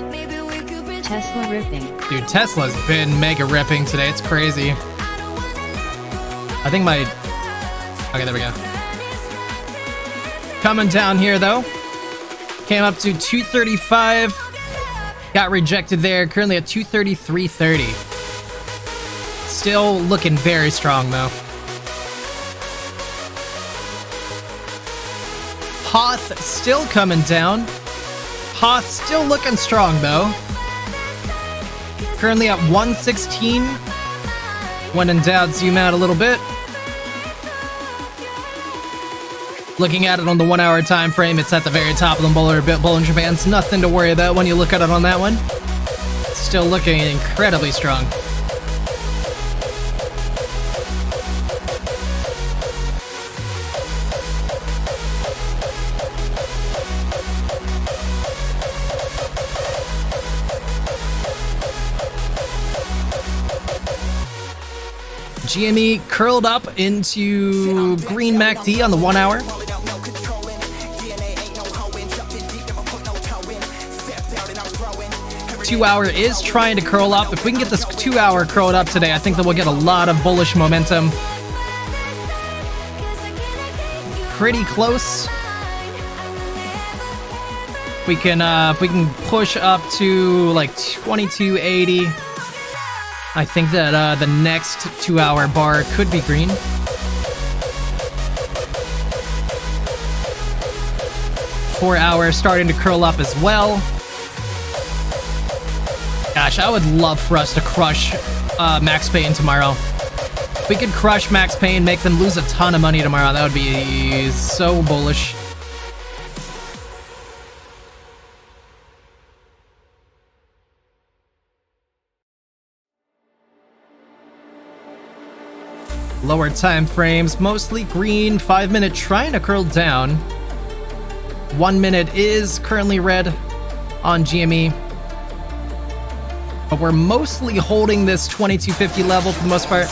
Tesla ripping. Dude, Tesla's been mega ripping today. It's crazy. I think my... Okay, there we go. Coming down here, though. Came up to 235. Got rejected there. Currently at 233.30. Still looking very strong, though. Hoth still coming down. Hoth still looking strong, though. currently at 116. When in doubt, zoom out a little bit. Looking at it on the 1 hour time frame, it's at the very top of the Bollinger Bands. Nothing to worry about when you look at it on that one. Still looking incredibly strong. GME curled up into green MACD on the 1 hour. 2 hour is trying to curl up. If we can get this 2 hour curled up today, I think that we'll get a lot of bullish momentum. Pretty close. If we can push up to like 2280. I think that the next 2 hour bar could be green. Four hour starting to curl up as well. Gosh, I would love for us to crush Max Payne tomorrow. If we could crush Max Payne, make them lose a ton of money tomorrow, that would be so bullish. Lower time frames, mostly green. 5 minute trying to curl down. 1 minute is currently red on GME. But we're mostly holding this 2250 level for the most part.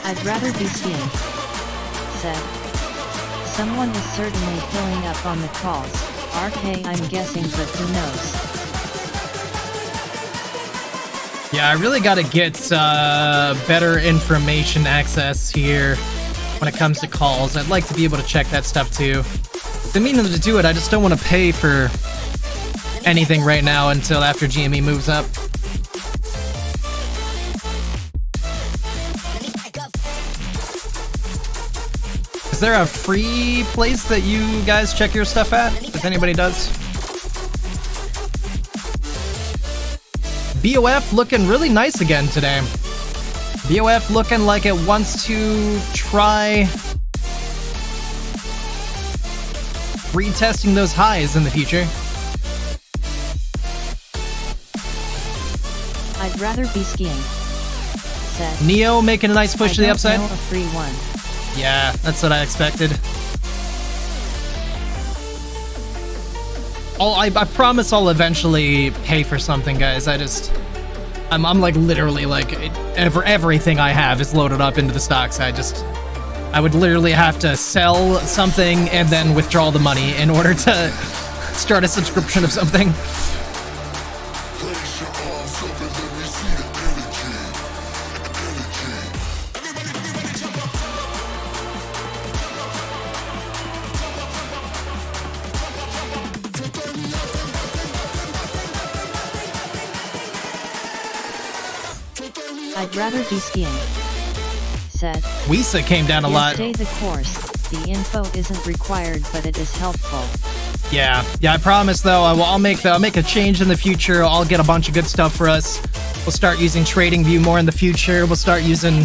I'd rather be skiing, said. Someone is certainly filling up on the calls. RK, I'm guessing, but who knows? Yeah, I really gotta get better information access here when it comes to calls. I'd like to be able to check that stuff too. The meaning to do it, I just don't want to pay for anything right now until after GME moves up. Is there a free place that you guys check your stuff at, if anybody does? BOF looking really nice again today. BOF looking like it wants to try retesting those highs in the future. I'd rather be skiing, said. Neo making a nice push to the upside. A free one. Yeah, that's what I expected. I promise I'll eventually pay for something, guys. I'm like literally like everything I have is loaded up into the stocks. I would literally have to sell something and then withdraw the money in order to start a subscription of something. I'd rather be skiing, said. Wisa came down a lot. Stay the course. The info isn't required, but it is helpful. Yeah, I promise though, I'll make a change in the future. I'll get a bunch of good stuff for us. We'll start using TradingView more in the future. We'll start using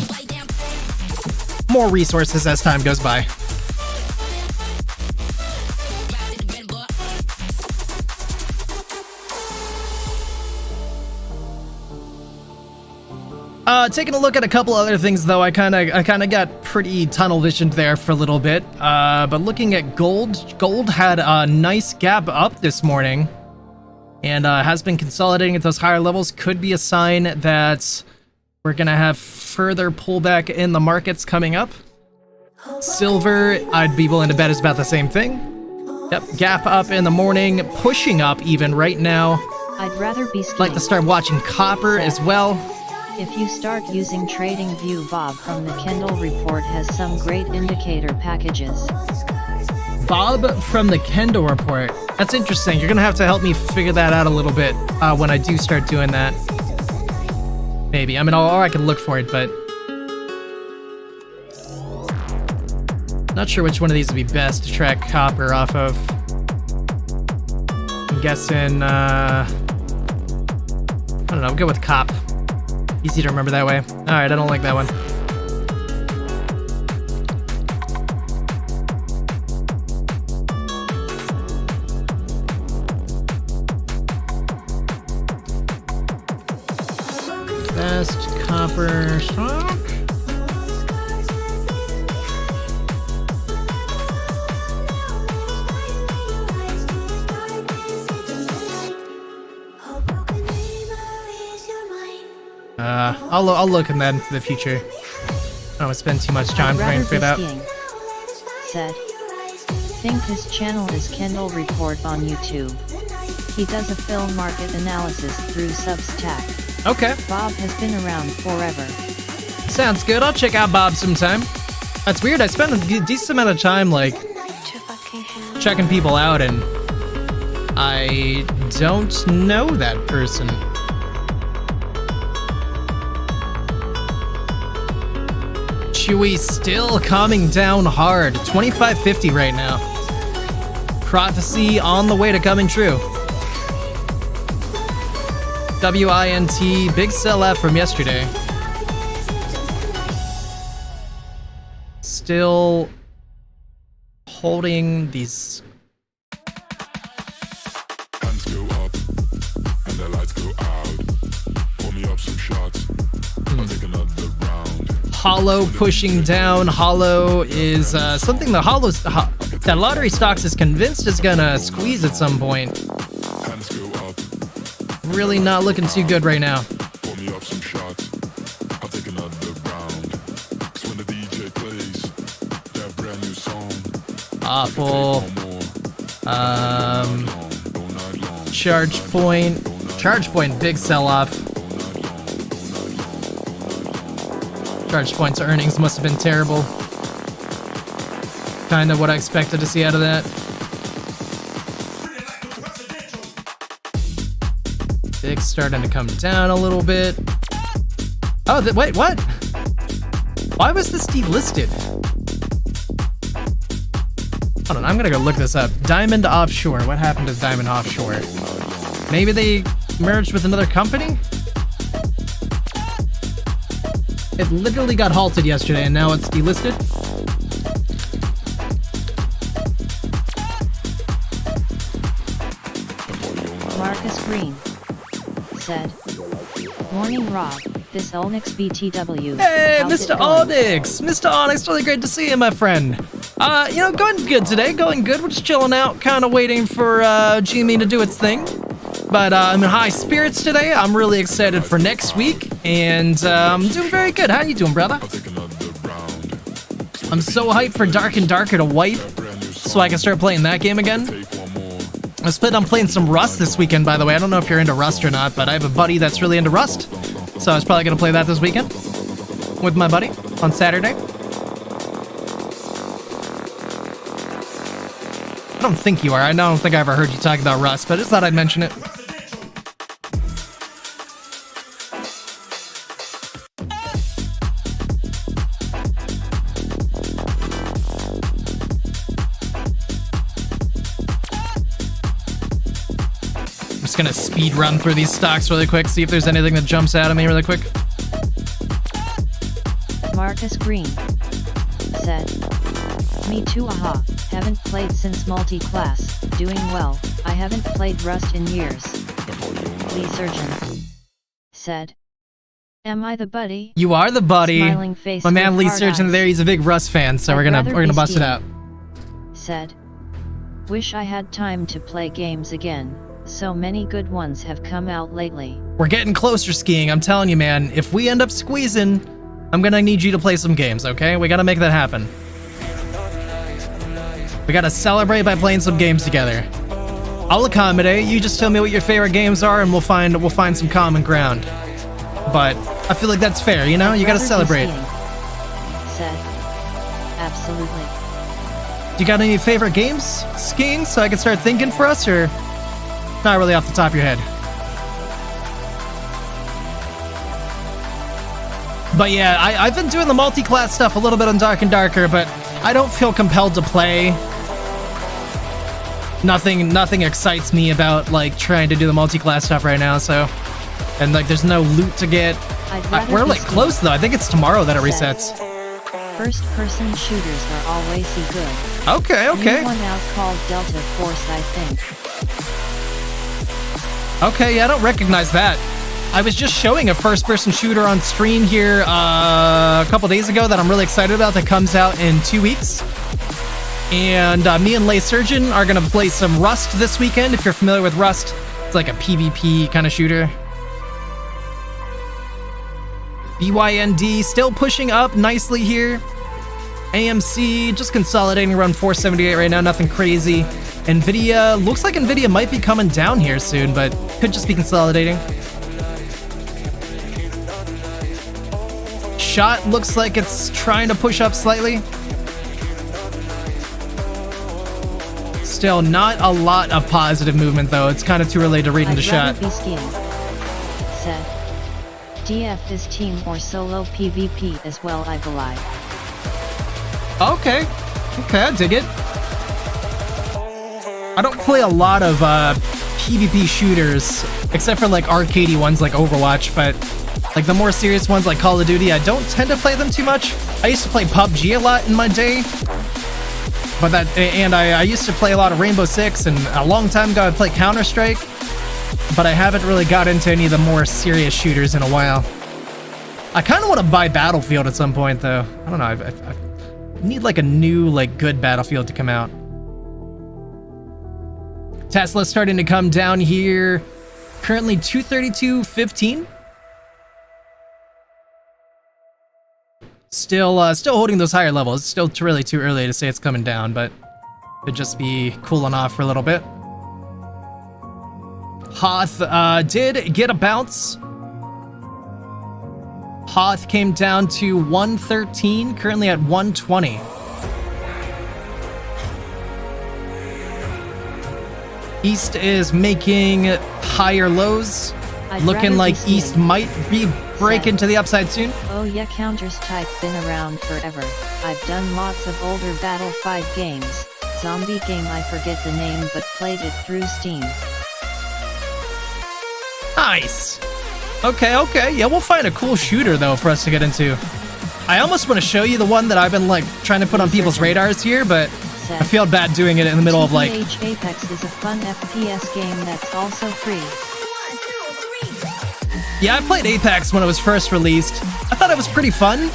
more resources as time goes by. Taking a look at a couple other things though, I kind of got pretty tunnel visioned there for a little bit. But looking at gold had a nice gap up this morning, and has been consolidating at those higher levels. Could be a sign that we're gonna have further pullback in the markets coming up. Silver, I'd be willing to bet is about the same thing. Yep, gap up in the morning, pushing up even right now. I'd rather be skiing. Like to start watching copper as well. If you start using TradingView, Bob from the Kendall report has some great indicator packages. Bob from the Kendall report. That's interesting. You're gonna have to help me figure that out a little bit when I do start doing that. Maybe. I mean, or I could look for it, but Not sure which one of these would be best to track copper off of. I'm guessing, I don't know, go with cop. Easy to remember that way. Alright, I don't like that one. Best copper stock. I'll look in that into the future. I don't want to spend too much time trying to figure it out. Said, think his channel is Kendall Report on YouTube. He does a film market analysis through Substack. Okay. Bob has been around forever. Sounds good. I'll check out Bob sometime. That's weird. I spend a decent amount of time, like, checking people out, and I don't know that person. Chewy still coming down hard. 2550 right now. Prophecy on the way to coming true. WINT, big sell out from yesterday. Still holding these. Hands go up and the lights go out. Pour me up some shots. I'll take another round. Hollow pushing down. Hollow is something that lottery stocks is convinced is gonna squeeze at some point. Hands go up. Really not looking too good right now. Pour me up some shots. I'll take another round. 'Cause when the DJ plays that brand new song, Awful. Charge point, big sell off. Charge point's earnings must have been terrible. Kind of what I expected to see out of that. Big starting to come down a little bit. Oh, wait, what? Why was this delisted? Hold on, I'm gonna go look this up. Diamond Offshore. What happened to Diamond Offshore? Maybe they merged with another company? It literally got halted yesterday and now it's delisted? Marcus Green said, Morning Rob, this Onyx BTW. Hey, how's Mr. it going?" Onyx! Mr. Onyx, really great to see you, my friend. Going good today, going good. We're just chilling out, kind of waiting for GME to do its thing. But I'm in high spirits today. I'm really excited for next week, and I'm doing very good. How you doing, brother? I'll take another round. I'm so hyped for Dark and Darker to wipe, so I can start playing that game again. Take one more. I was planning on playing some Rust this weekend, by the way. I don't know if you're into Rust or not, but I have a buddy that's really into Rust, so I was probably going to play that this weekend with my buddy on Saturday. I don't think you are. I don't think I ever heard you talk about Rust, but I just thought I'd mention it. I'm just gonna speed run through these stocks really quick, see if there's anything that jumps out at me really quick. Marcus Green said, Me too, aha, haven't played since multi-class, doing well, I haven't played Rust in years. Lee Surgeon said, Am I the buddy? You are the buddy. Smiling face My man with Lee hard Surgeon eyes. there, he's a big Rust fan, so I'd we're rather gonna be bust it skiing. out. Said, Wish I had time to play games again, so many good ones have come out lately. We're getting closer, skiing. I'm telling you, man. If we end up squeezing, I'm gonna need you to play some games, okay? We gotta make that happen. We gotta celebrate by playing some games together. I'll accommodate. You just tell me what your favorite games are, and we'll find some common ground. But I feel like that's fair, you know? You gotta Rather be celebrate. skiing. Said, Absolutely. Do you got any favorite games skiing so I can start thinking for us, or not really off the top of your head? But yeah, I've been doing the multi-class stuff a little bit on Dark and Darker, but I don't feel compelled to play. Nothing excites me about like trying to do the multi-class stuff right now, so and like there's no loot to get. We're like close though. I think it's tomorrow that it resets. First person shooters are always good. Okay. New one out called Delta Force, I think. Okay, yeah, I don't recognize that. I was just showing a first person shooter on stream here a couple days ago that I'm really excited about that comes out in 2 weeks. And me and Lay Surgeon are going to play some Rust this weekend. If you're familiar with Rust, it's like a PvP kind of shooter. BYND still pushing up nicely here. AMC just consolidating around 478 right now, nothing crazy. Nvidia, looks like Nvidia might be coming down here soon, but could just be consolidating. Shot looks like it's trying to push up slightly. Still not a lot of positive movement though. It's kind of too early to read into Shot. Be skiing. Said. DF is team or solo PvP as well, I believe. Okay, I dig it. I don't play a lot of PvP shooters, except for like arcadey ones like Overwatch, but like the more serious ones like Call of Duty, I don't tend to play them too much. I used to play PUBG a lot in my day, but I used to play a lot of Rainbow Six, and a long time ago I played Counter-Strike, but I haven't really got into any of the more serious shooters in a while. I kind of want to buy Battlefield at some point though. I don't know, I need like a new, like good Battlefield to come out. Tesla's starting to come down here. Currently 232.15. Still holding those higher levels. It's still really too early to say it's coming down, but could just be cooling off for a little bit. Hoth did get a bounce. Hoth came down to 113, currently at 120. East is making higher lows. Looking like East might be breaking to the upside soon. Oh yeah, Counter-Strike been around forever. I've done lots of older Battlefield games. Zombie game, I forget the name, but played it through Steam. Nice. Okay. Yeah, we'll find a cool shooter though for us to get into. I almost want to show you the one that I've been like trying to put on people's radars here, but I feel bad doing it in the middle of like... Apex is a fun FPS game that's also free. Yeah, I played Apex when it was first released. I thought it was pretty fun,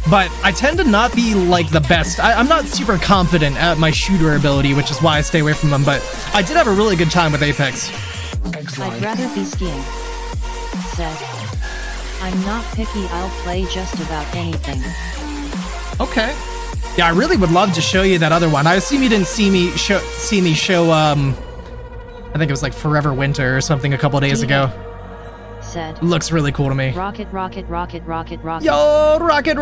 but I tend to not be like the best. I'm not super confident at my shooter ability, which is why I stay away from them, but I did have a really good time with Apex. I'd rather be skiing. Said. I'm not picky, I'll play just about anything. Okay. Yeah, I really would love to show you that other one. I assume you didn't see me show I think it was like Forever Winter or something a couple days ago. Said. Looks really cool to me. Rocket. Yo, rocket.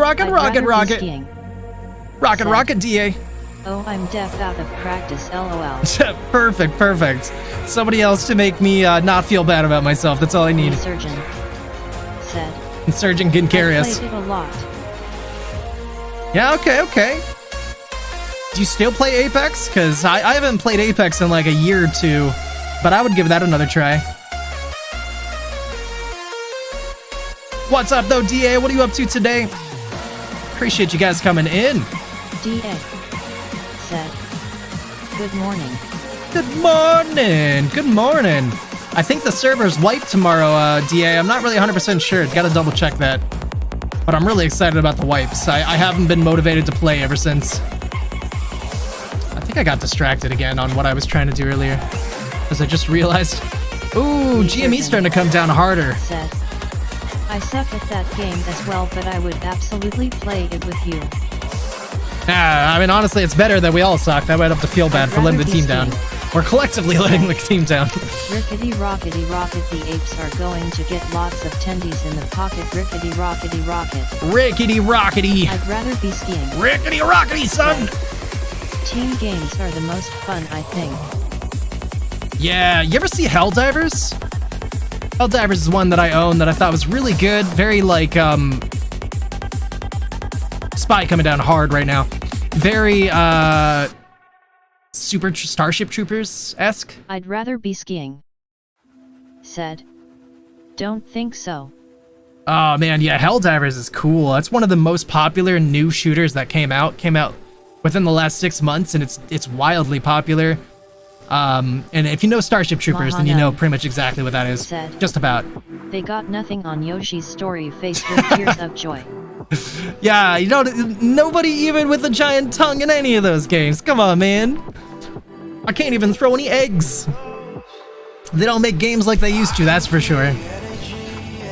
Rocket, DA. Oh, I'm deaf out of practice, lol. Perfect. Somebody else to make me not feel bad about myself. That's all I need. Surgeon. Said. Surgeon can carry us. I played it a lot. Yeah, okay. Do you still play Apex? Because I haven't played Apex in like a year or two, but I would give that another try. What's up though, DA? What are you up to today? Appreciate you guys coming in. DA said, good morning. Good morning. I think the server's wiped tomorrow, DA. I'm not really 100% sure. Gotta double check that. But I'm really excited about the wipes. I haven't been motivated to play ever since. I think I got distracted again on what I was trying to do earlier. Because I just realized... Ooh, GME's starting to come down harder. Said, I suck at that game as well, but I would absolutely play it with you. I mean, honestly, it's better that we all suck. That way I don't have to feel bad for letting the team down. We're collectively letting the team down. Rickety rockety rocket, the apes are going to get lots of tendies in the pocket. Rickety rockety rocket. Rickety rockety. I'd rather be skiing. Rickety rockety, son! Team games are the most fun, I think. Yeah, you ever see Helldivers? Helldivers is one that I own that I thought was really good. Very like, Spy coming down hard right now. very Starship Troopers-esque. I'd rather be skiing. Said. Don't think so. Oh man, yeah, Helldivers is cool. That's one of the most popular new shooters that came out within the last 6 months, and it's wildly popular. And if you know Starship Troopers, then you know pretty much exactly what that is. Said, just about. They got nothing on Yoshi's story face with tears of joy. Yeah, you know, nobody even with a giant tongue in any of those games. Come on, man. I can't even throw any eggs. They don't make games like they used to, that's for sure.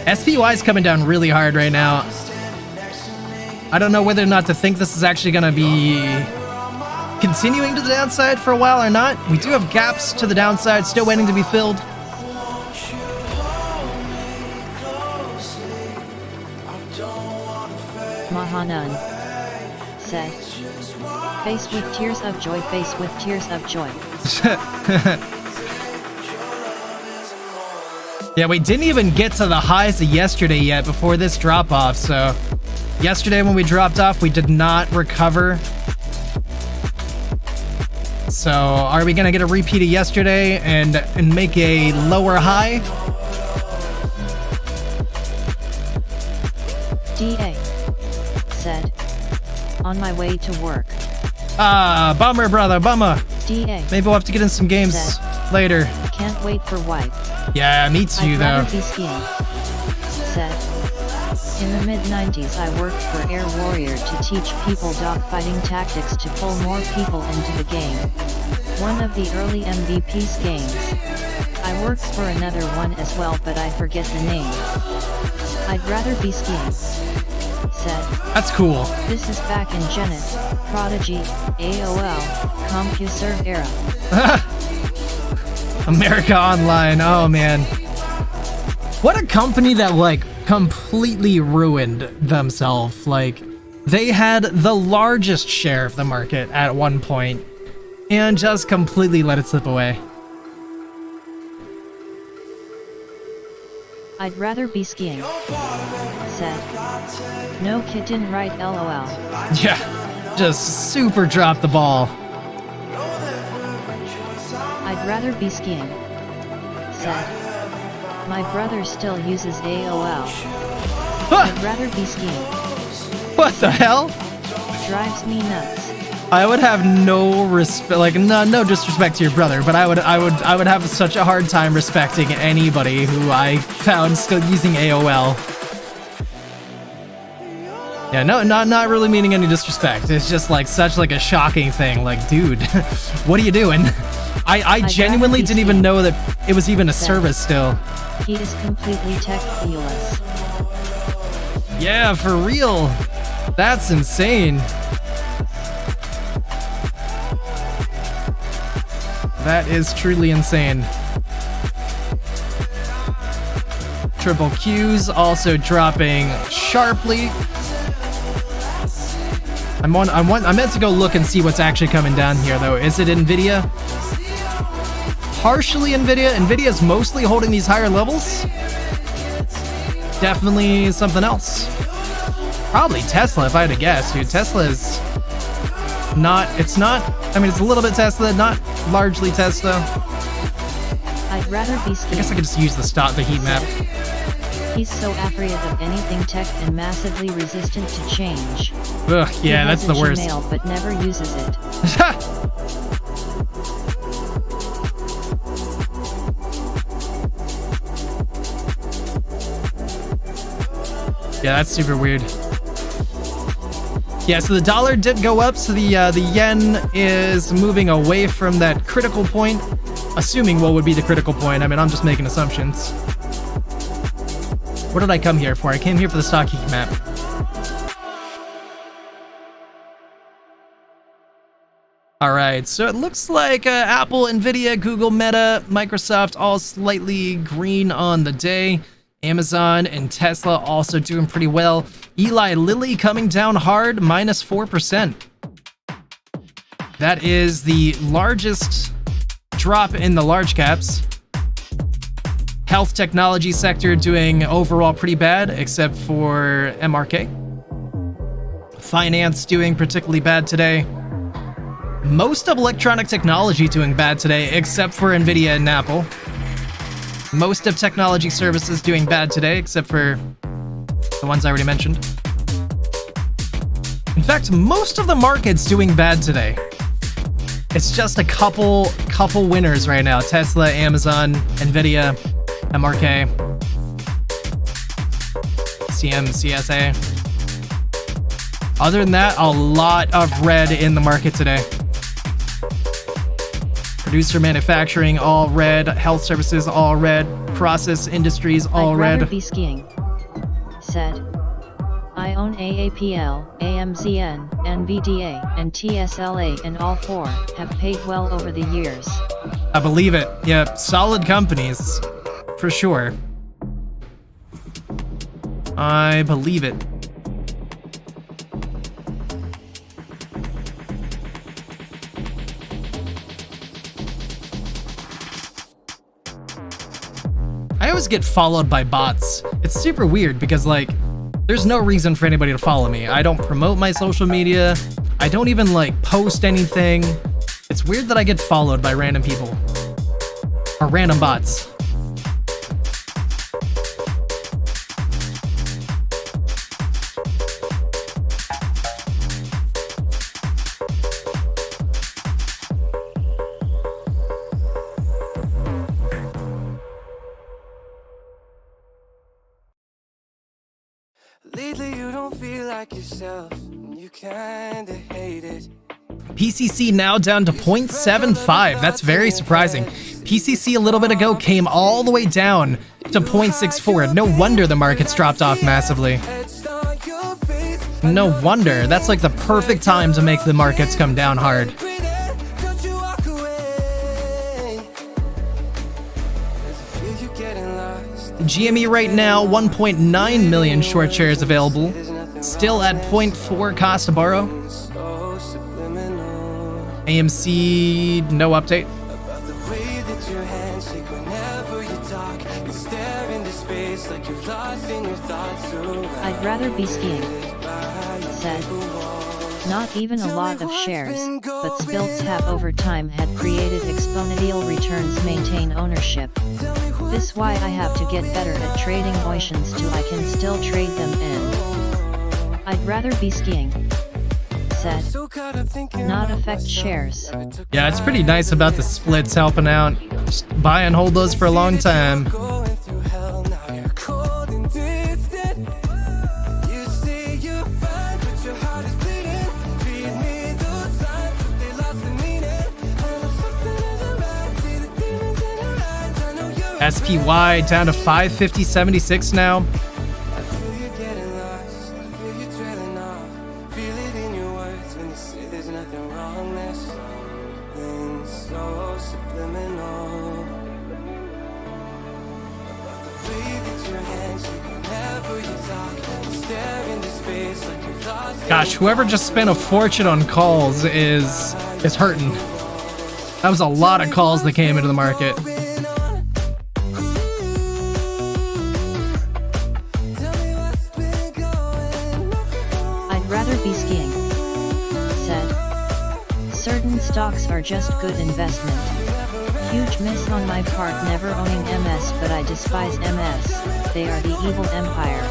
SPY's coming down really hard right now. I don't know whether or not to think this is actually going to be continuing to the downside for a while or not. We do have gaps to the downside still waiting to be filled. Mahanan said, face with tears of joy, face with tears of joy. Yeah, we didn't even get to the highs of yesterday yet before this drop off, so yesterday when we dropped off, we did not recover. So are we gonna get a repeat of yesterday and make a lower high? DA said, on my way to work. Ah, bummer, brother, bummer. DA. Maybe we'll have to get in some games later. Can't wait for wipe. Yeah, me too, I'd though. rather be skiing. Said, in the mid-90s I worked for Air Warrior to teach people dogfighting tactics to pull more people into the game. One of the early MVP's games. I worked for another one as well, but I forget the name. I'd rather be skiing. Said. That's cool. This is back in Genet, Prodigy, AOL, CompuServe era. America Online, oh man. What a company that like completely ruined themselves. Like they had the largest share of the market at one point and just completely let it slip away. I'd rather be skiing. Said. No kid didn't write LOL. Yeah, just super dropped the ball. I'd rather be skiing. Said. My brother still uses AOL. I'd rather be skiing. What the hell? Drives me nuts. I would have no respect, like no disrespect to your brother, but I would have such a hard time respecting anybody who I found still using AOL. Yeah, no, not really meaning any disrespect. It's just like such like a shocking thing. Like, dude, what are you doing? I genuinely didn't even know that it was even a service still. He is completely tech-clueless. Yeah, for real. That's insane. That is truly insane. Triple Q's also dropping sharply. I meant to go look and see what's actually coming down here though. Is it Nvidia? Partially Nvidia. Nvidia's mostly holding these higher levels. Definitely something else. Probably Tesla if I had to guess, dude. Tesla is not, I mean, it's a little bit Tesla, not largely Tesla. I'd rather be skiing. I guess I could just use the heat map. He's so afraid of anything tech and massively resistant to change. Ugh, yeah, that's the worst. He has a Gmail but never uses it. Yeah, that's super weird. Yeah, so the dollar did go up, so the yen is moving away from that critical point, assuming what would be the critical point. I mean, I'm just making assumptions. What did I come here for? I came here for the stock heat map. All right, so it looks like Apple, Nvidia, Google, Meta, Microsoft all slightly green on the day. Amazon and Tesla also doing pretty well. Eli Lilly coming down hard, -4%. That is the largest drop in the large caps. Health technology sector doing overall pretty bad, except for MRK. Finance doing particularly bad today. Most of electronic technology doing bad today, except for Nvidia and Apple. Most of technology services doing bad today, except for the ones I already mentioned. In fact, most of the market's doing bad today. It's just a couple winners right now. Tesla, Amazon, Nvidia, MRK, CMCSA. Other than that, a lot of red in the market today. Producer manufacturing, all red. Health services, all red. Process industries, all I'd red. rather be skiing. Said. I own AAPL, AMZN, NVDA, and TSLA, and all four have paid well over the years. I believe it. Yeah, solid companies. For sure. I believe it. I always get followed by bots. It's super weird because, like, there's no reason for anybody to follow me. I don't promote my social media. I don't even, like, post anything. It's weird that I get followed by random people. Or random bots. Lately you don't feel like yourself, you kinda hate it. PCC now down to 0.75. That's very surprising. PCC a little bit ago came all the way down to 0.64. No wonder the market's dropped off massively. No wonder. That's like the perfect time to make the markets come down hard. GME right now, 1.9 million short shares available. Still at 0.4 cost to borrow. AMC, no update. I'd rather be skiing. Said. Not even a lot of shares, but spilts have over time had created exponential returns maintain ownership. This why I have to get better at trading options till I can still trade them in. I'd rather be skiing. Said. Not affect shares. Yeah, it's pretty nice about the splits helping out. Just buy and hold those for a long time. SPY down to 550.76 now. Gosh, whoever just spent a fortune on calls is hurting. That was a lot of calls that came into the market. Be skiing. Said. Certain stocks are just good investment. Huge miss on my part never owning MS, but I despise MS. They are the evil empire.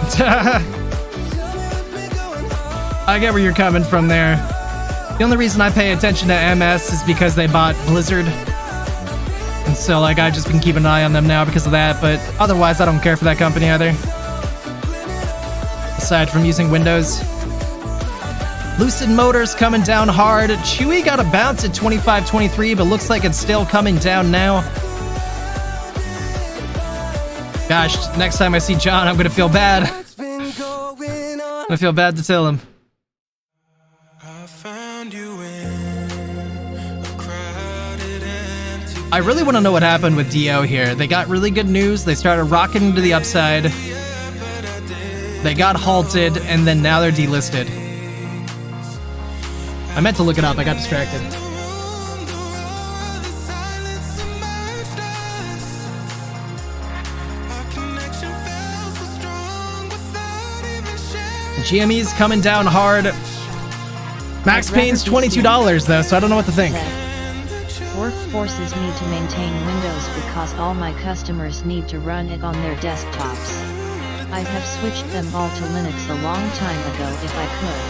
I get where you're coming from there. The only reason I pay attention to MS is because they bought Blizzard. And so, like, I've just been keeping an eye on them now because of that, but otherwise I don't care for that company either. Aside from using Windows. Lucid Motors coming down hard. Chewy got a bounce at 25.23, but looks like it's still coming down now. Gosh, next time I see John, I'm gonna feel bad. I'm gonna feel bad to tell him. I really want to know what happened with DO here. They got really good news. They started rocketing to the upside. They got halted, and then now they're delisted. I meant to look it up, I got distracted. GME's coming down hard. Max I'd rather Payne's be $22 though, so I don't know what to think. said, work forces me to maintain Windows because all my customers need to run it on their desktops. I'd have switched them all to Linux a long time ago if I could.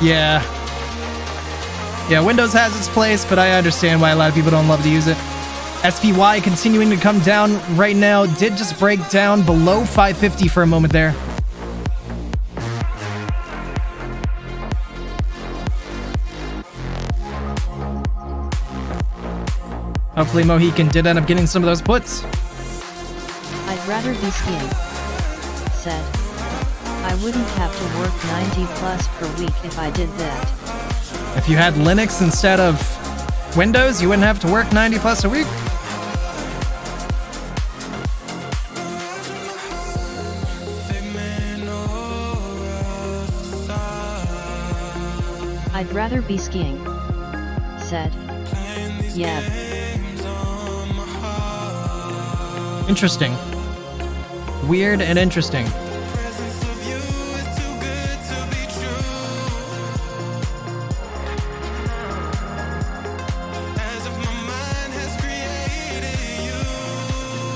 Yeah. Yeah, Windows has its place, but I understand why a lot of people don't love to use it. SPY continuing to come down right now. Did just break down below 550 for a moment there. Hopefully Mohican did end up getting some of those puts. I'd rather be skiing. Said, I wouldn't have to work 90 plus per week if I did that. If you had Linux instead of Windows, you wouldn't have to work 90 plus a week. I'd rather be skiing. Said, yeah. Interesting. Weird and interesting.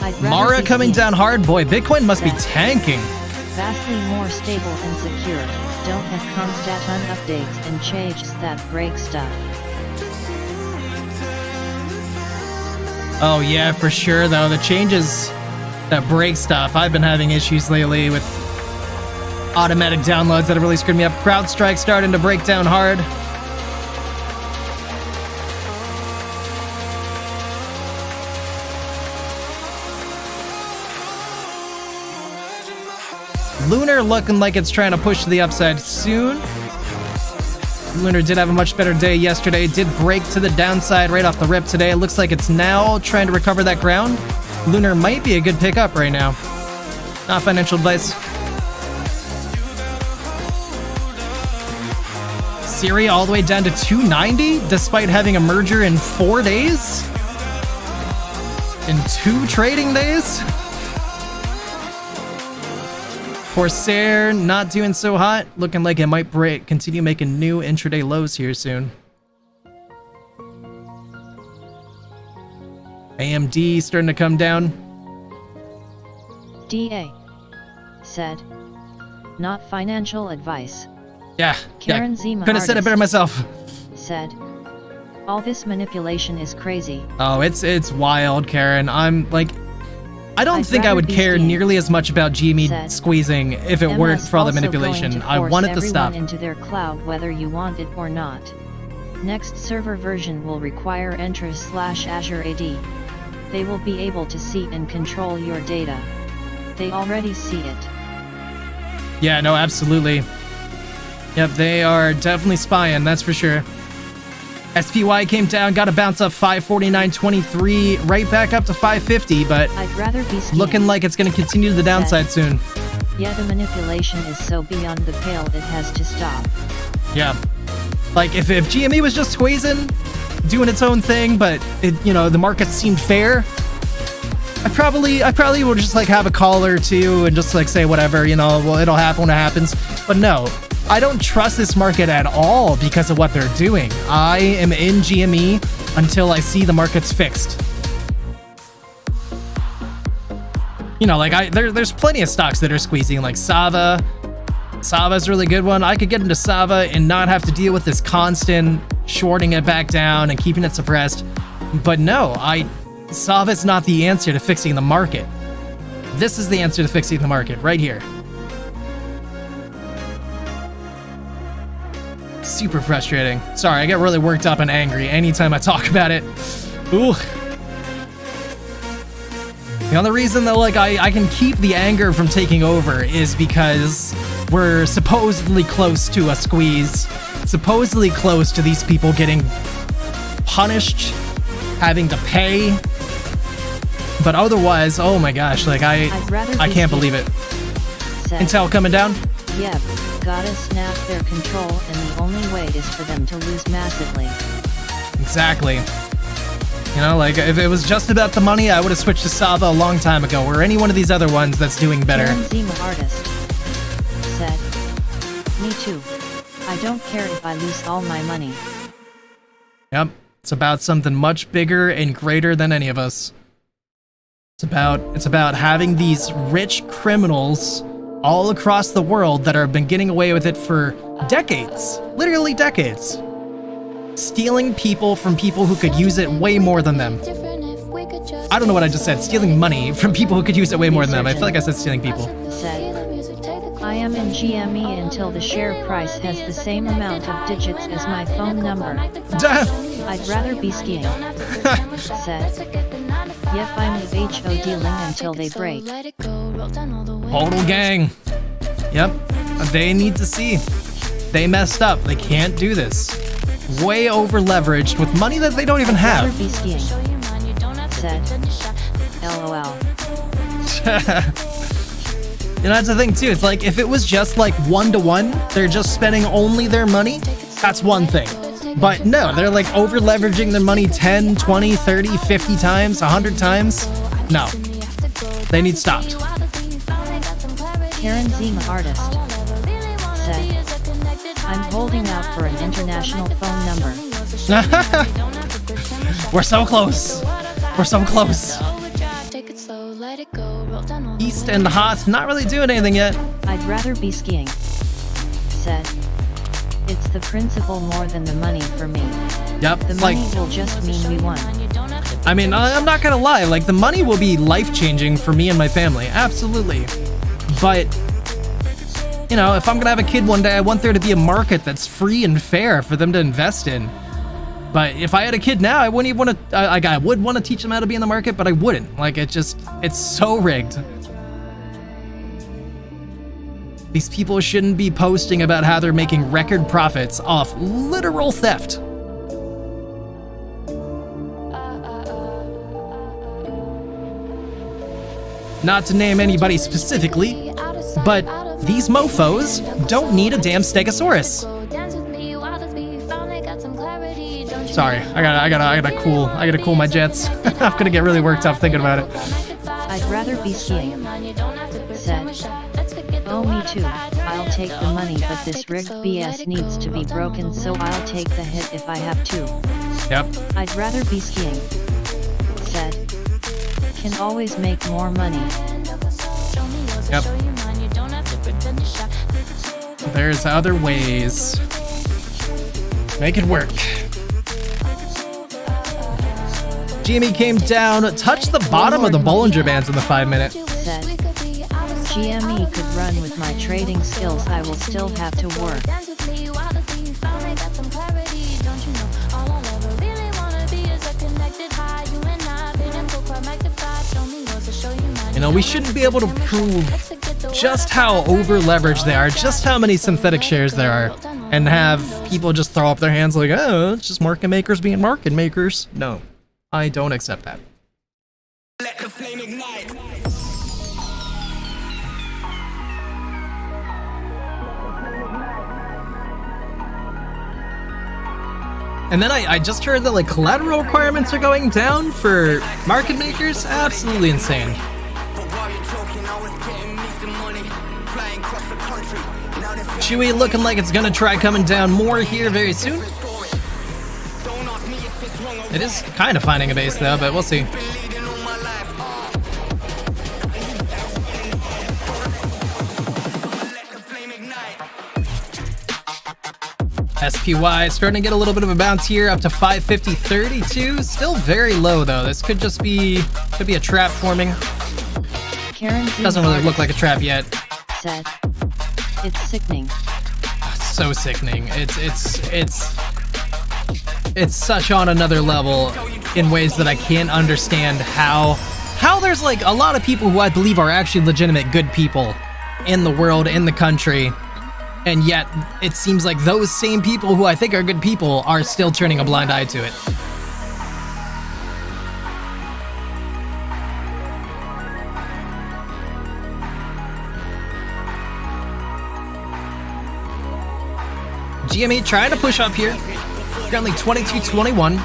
I'd rather Mara be coming skiing. down hard. Boy, Bitcoin must be tanking. Vastly more stable and secure. Don't have constant updates and changes that break stuff. Oh yeah, for sure though. The changes that break stuff. I've been having issues lately with automatic downloads that have really screwed me up. CrowdStrike starting to break down hard. Lunar looking like it's trying to push to the upside soon. Lunar did have a much better day yesterday. Did break to the downside right off the rip today. It looks like it's now trying to recover that ground. Lunar might be a good pickup right now. Not financial advice. Syria all the way down to 290 despite having a merger in 4 days? In 2 trading days? Corsair not doing so hot, looking like it might break, continue making new intraday lows here soon. AMD starting to come down. DA. Said, not financial advice. Yeah, Karen Zima couldn't have said it better myself. Said, all this manipulation is crazy. Oh, it's wild, Karen. I'm like, I don't I'd think I rather would be care skiing. nearly as much about GME Said, squeezing if it weren't MS for all the also manipulation. going to I force want it to everyone stop. into their cloud whether you want it or not. Next server version will require Entra/Azure AD. They will be able to see and control your data. They already see it. Yeah, no, absolutely. Yep, they are definitely spying, that's for sure. SPY came down, got a bounce up 549.23, right back up to 550, but I'd rather be skiing. looking like it's going to continue to the downside soon. Yeah, the manipulation is so beyond the pale it has to stop. Yeah. Like, if GME was just squeezing, doing its own thing, but, the market seemed fair, I probably would just, have a call or two and just, say whatever, well, it'll happen when it happens. But no. I don't trust this market at all because of what they're doing. I am in GME until I see the market's fixed. There's plenty of stocks that are squeezing, like Sava. Sava's a really good one. I could get into Sava and not have to deal with this constant shorting it back down and keeping it suppressed. But no, Sava's not the answer to fixing the market. This is the answer to fixing the market, right here. Super frustrating. Sorry, I get really worked up and angry anytime I talk about it. Ooh. The only reason that I can keep the anger from taking over is because we're supposedly close to a squeeze, supposedly close to these people getting punished, having to pay. But otherwise, oh my gosh, I can't believe it. Said, Intel coming down. Yep, gotta snap their control, and the only way is for them to lose massively. Exactly. You know, like if it was just about the money, I would have switched to Sava a long time ago, or any one of these other ones that's doing better. Zima artist said, "Me too. I don't care if I lose all my money." Yep, it's about something much bigger and greater than any of us. It's about having these rich criminals all across the world that have been getting away with it for decades, literally decades. Stealing people from people who could use it way more than them. I don't know what I just said. Stealing money from people who could use it way more than them. I feel like I said stealing people. Said, "I am in GME until the share price has the same amount of digits as my phone number. I'd rather be skiing." Said, "Yep, I'm with HO dealing until they break." Total gang. Yep, they need to see. They messed up. They can't do this. Way over leveraged with money that they don't even have. I'd rather be skiing. Said, "LOL." You know, that's the thing too. It's like if it was just like 1-to-1, they're just spending only their money, that's one thing. But no, they're like over leveraging their money 10, 20, 30, 50 times, 100 times. No, they need stopped. Karen Zima artist said, "I'm holding out for an international phone number." We're so close. We're so close. East and Hoth not really doing anything yet. "I'd rather be skiing." Said, "It's the principle more than the money for me. Yep, The like, money will just mean we won." I mean, I'm not gonna lie, like the money will be life-changing for me and my family, absolutely. But, you know, if I'm gonna have a kid one day, I want there to be a market that's free and fair for them to invest in. But if I had a kid now, I wouldn't even want to, I would want to teach them how to be in the market, but I wouldn't. Like, it's so rigged. These people shouldn't be posting about how they're making record profits off literal theft. Not to name anybody specifically, but these mofos don't need a damn Stegosaurus. Sorry, I gotta cool my jets. I'm gonna get really worked up thinking about it. "I'd rather be skiing." Said, "Oh, me too. I'll take the money, but this rigged BS needs to be broken, so I'll take the hit if I have to." Yep. "I'd rather be skiing." Said, "Can always make more money." Yep. There's other ways. Make it work. GME came down, touched the bottom of the Bollinger Bands in the 5-minute. Said, "GME could run with my trading skills, I will still have to work." You know, we shouldn't be able to prove just how over leveraged they are, just how many synthetic shares there are, and have people just throw up their hands like, oh, it's just market makers being market makers. No, I don't accept that. Let the flame ignite. And then I just heard that like collateral requirements are going down for market makers. Absolutely insane. Chewy looking like it's gonna try coming down more here very soon. It is kind of finding a base though, but we'll see. SPY starting to get a little bit of a bounce here, up to 550.32. Still very low though. This could just be a trap forming. Karen Doesn't really look like a trap yet. Said, "It's sickening." So sickening. It's such on another level in ways that I can't understand how there's like a lot of people who I believe are actually legitimate good people in the world, in the country, and yet it seems like those same people who I think are good people are still turning a blind eye to it. GME trying to push up here. Currently 22.21.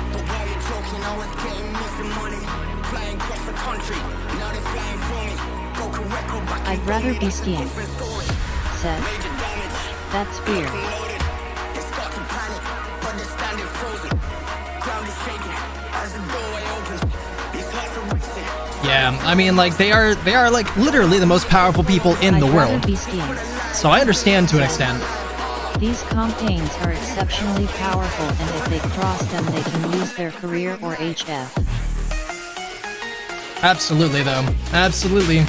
I'd rather be skiing. Said. That's weird. Yeah, I mean, like they are like literally the most powerful people in the I'd world. rather be skiing. So I understand to an extent. These campaigns are exceptionally powerful, and if they cross them, they can lose their career or HF. Absolutely, though. Absolutely.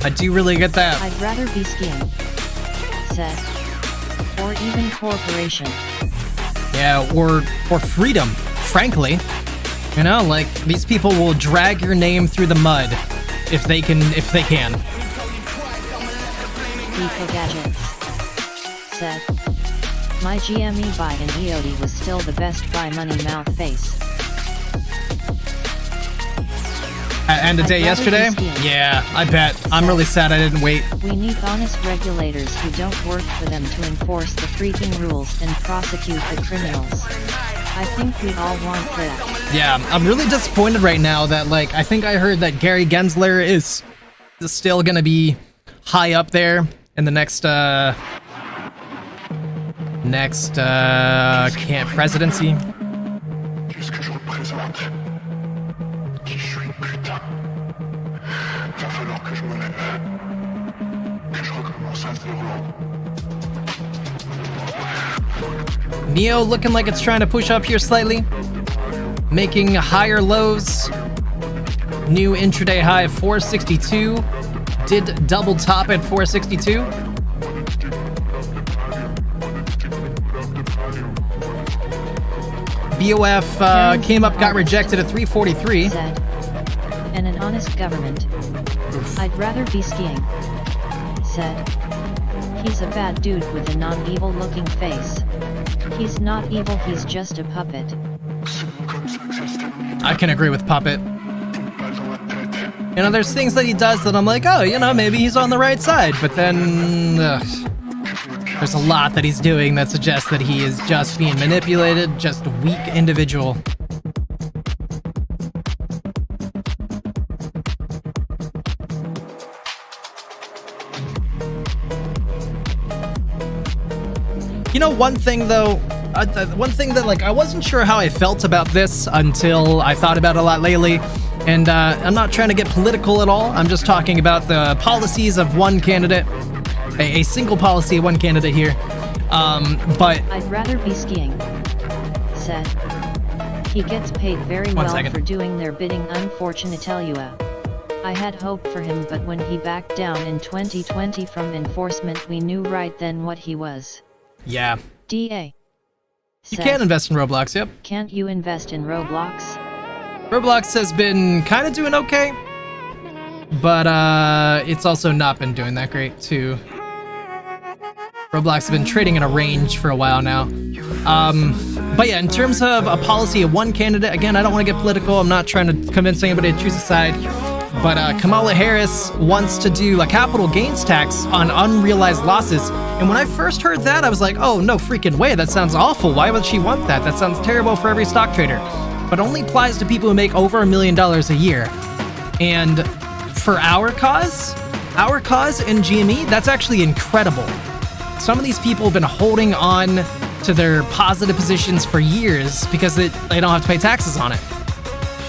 I do really get that. I'd rather be skiing. Said. Or even corporation. Yeah, or freedom, frankly. You know, like these people will drag your name through the mud if they can. Eco Gadgets. Said. My GME buy in EOD was still the best buy, money mouth face. And the day yesterday? Yeah, I bet. I'm really sad I didn't wait. We need honest regulators who don't work for them to enforce the freaking rules and prosecute the criminals. I think we all want that. Yeah, I'm really disappointed right now that, like, I think I heard that Gary Gensler is still gonna be high up there in the next presidency. Qu'est-ce que je représente? Qui je suis, putain? Va falloir que je me lève. Que je recommence à zéro. Neo looking like it's trying to push up here slightly, making higher lows. New intraday high of 462. Did double top at 462. BOF came up, got rejected at 343. Said. And an honest government. I'd rather be skiing. Said. He's a bad dude with a non-evil looking face. He's not evil, he's just a puppet. I can agree with Puppet. You know, there's things that he does that I'm like, oh, you know, maybe he's on the right side. But then, there's a lot that he's doing that suggests that he is just being manipulated, just a weak individual. You know, one thing though, one thing that like I wasn't sure how I felt about this until I thought about it a lot lately, and I'm not trying to get political at all. I'm just talking about the policies of one candidate, a single policy of one candidate here. But I'd rather be skiing. Said. He gets paid very well for doing their bidding, unfortunately. I had hope for him, but when he backed down in 2020 from enforcement, we knew right then what he was. Yeah. DA. You can invest in Roblox, yep. Can't you invest in Roblox? Roblox has been kind of doing okay, but it's also not been doing that great too. Roblox has been trading in a range for a while now. But yeah, in terms of a policy of one candidate, again, I don't want to get political. I'm not trying to convince anybody to choose a side. But Kamala Harris wants to do a capital gains tax on unrealized losses. And when I first heard that, I was like, oh, no freaking way. That sounds awful. Why would she want that? That sounds terrible for every stock trader. But only applies to people who make over $1 million a year. And for our cause in GME, that's actually incredible. Some of these people have been holding on to their positive positions for years because they don't have to pay taxes on it.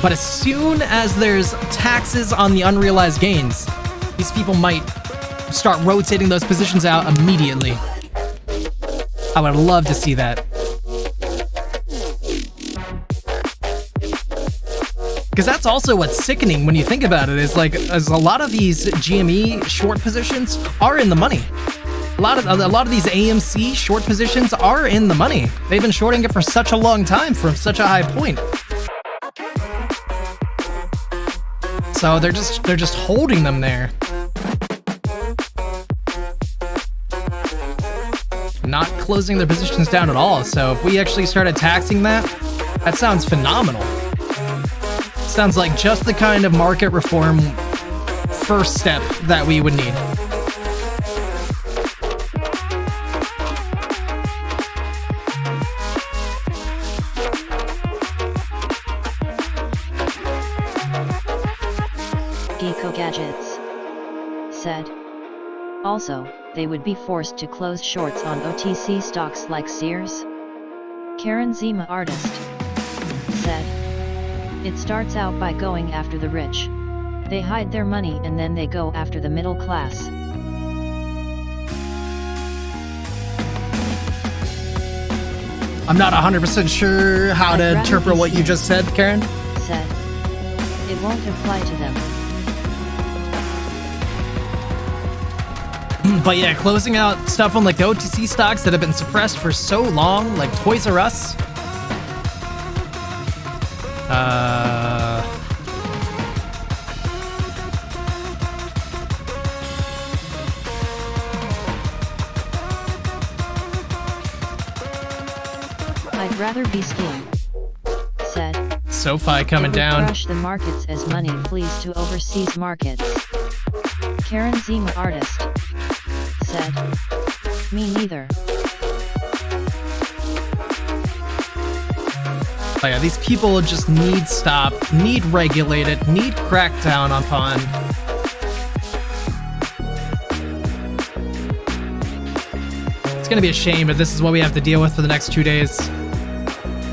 But as soon as there's taxes on the unrealized gains, these people might start rotating those positions out immediately. I would love to see that. Because that's also what's sickening when you think about it, is like, as a lot of these GME short positions are in the money. A lot of these AMC short positions are in the money. They've been shorting it for such a long time from such a high point. So they're just holding them there. Not closing their positions down at all. So if we actually started taxing that sounds phenomenal. Sounds like just the kind of market reform first step that we would need. Geeko Gadgets said. Also, they would be forced to close shorts on OTC stocks like Sears. Karen Zima Artist said. It starts out by going after the rich. They hide their money and then they go after the middle class. I'm not 100% sure how to interpret what you just said, Karen. Said. It won't apply to them. But yeah, closing out stuff on like the OTC stocks that have been suppressed for so long, like Toys R Us. I'd rather be skiing. Said. SoFi coming down. Crush the markets as money flees to overseas markets. Karen Zima Artist said. Me neither. Oh yeah, these people just need stopped, need regulated, need crackdown upon. It's gonna be a shame, but this is what we have to deal with for the next 2 days.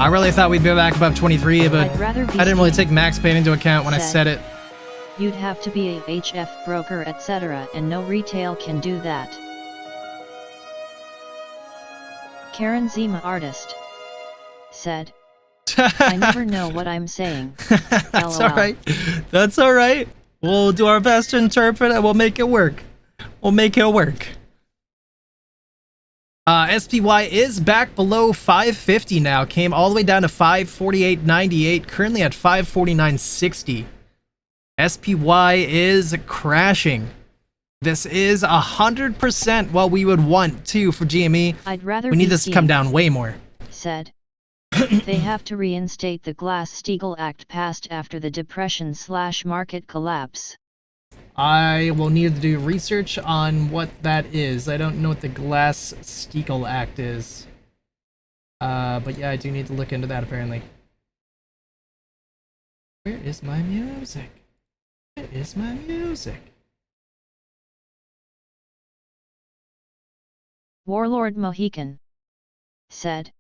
I really thought we'd be back above 23, but I didn't really take max pain into account when I said it. You'd have to be a HF broker, etc., and no retail can do that. Karen Zima Artist said. I never know what I'm saying. That's alright. That's alright. We'll do our best to interpret it. We'll make it work. We'll make it work. SPY is back below 550 now. Came all the way down to 548.98. Currently at 549.60. SPY is crashing. This is 100% what we would want too for GME. I'd rather we need this to come down way more. Said. They have to reinstate the Glass-Steagall Act passed after the depression/market collapse. I will need to do research on what that is. I don't know what the Glass-Steagall Act is. But yeah, I do need to look into that apparently. Where is my music? Where is my music? Warlord Mohican said.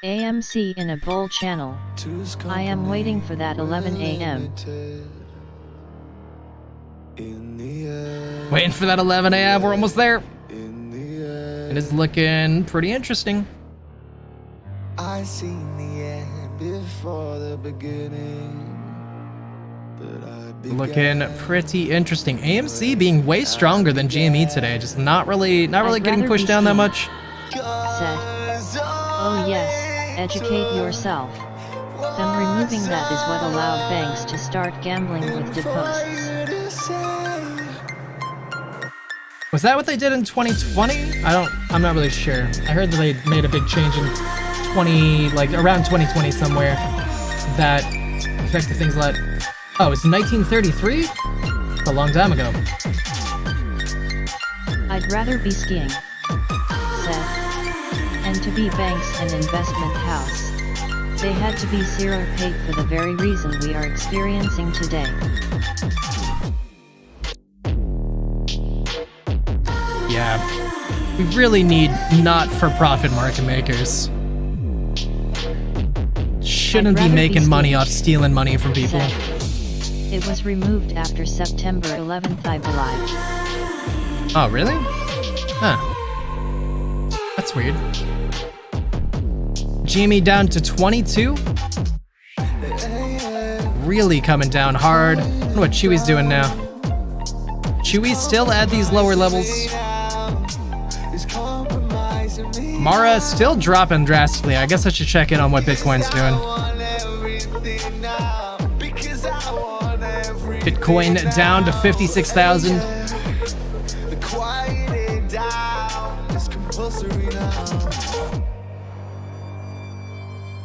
AMC in a bull channel. I am waiting for that 11 a.m. Waiting for that 11 a.m. We're almost there. It is looking pretty interesting. I seen the end before the beginning. Looking pretty interesting. AMC being way stronger than GME today. Just not really getting pushed down that much. Said. Oh yes. Educate yourself. Them removing that is what allowed banks to start gambling with deposits. Was that what they did in 2020? I'm not really sure. I heard that they made a big change in around 2020 somewhere that affected things like, oh, it's 1933? It's a long time ago. I'd rather be skiing. Said. And to be banks and investment house. They had to be zero paid for the very reason we are experiencing today. Yeah, we really need not-for-profit market makers. Shouldn't be making money off stealing money from people. It was removed after September 11th, I believe. Oh, really? Huh. That's weird. GME down to 22. Really coming down hard. I wonder what Chewy's doing now. Chewy's still at these lower levels. Mara still dropping drastically. I guess I should check in on what Bitcoin's doing. Bitcoin down to 56,000.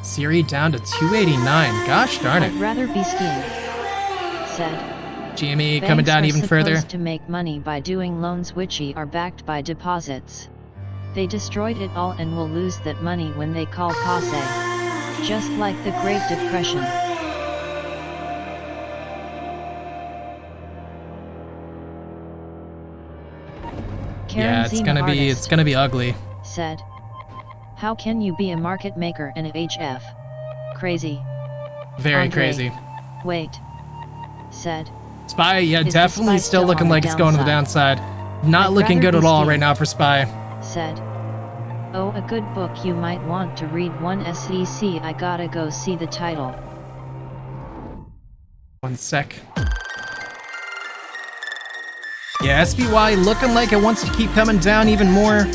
Siri down to 289. Gosh darn it. I'd rather be skiing. Said. GME coming down even further. Supposed to make money by doing loans which are backed by deposits. They destroyed it all and will lose that money when they call passe. Just like the Great Depression. Yeah, it's gonna be ugly. Said, "How can you be a market maker and a HF? Crazy." Very Andre, crazy. "Wait." Said, Spy, yeah, "Is the definitely Spy still looking on like the it's going to the downside. Not I'd looking rather good be at all Steve." right now for Spy. Said, "Oh, a good book you might want to read. One SEC. I gotta go see the title." 1 sec. Yeah, SPY looking like it wants to keep coming down even more.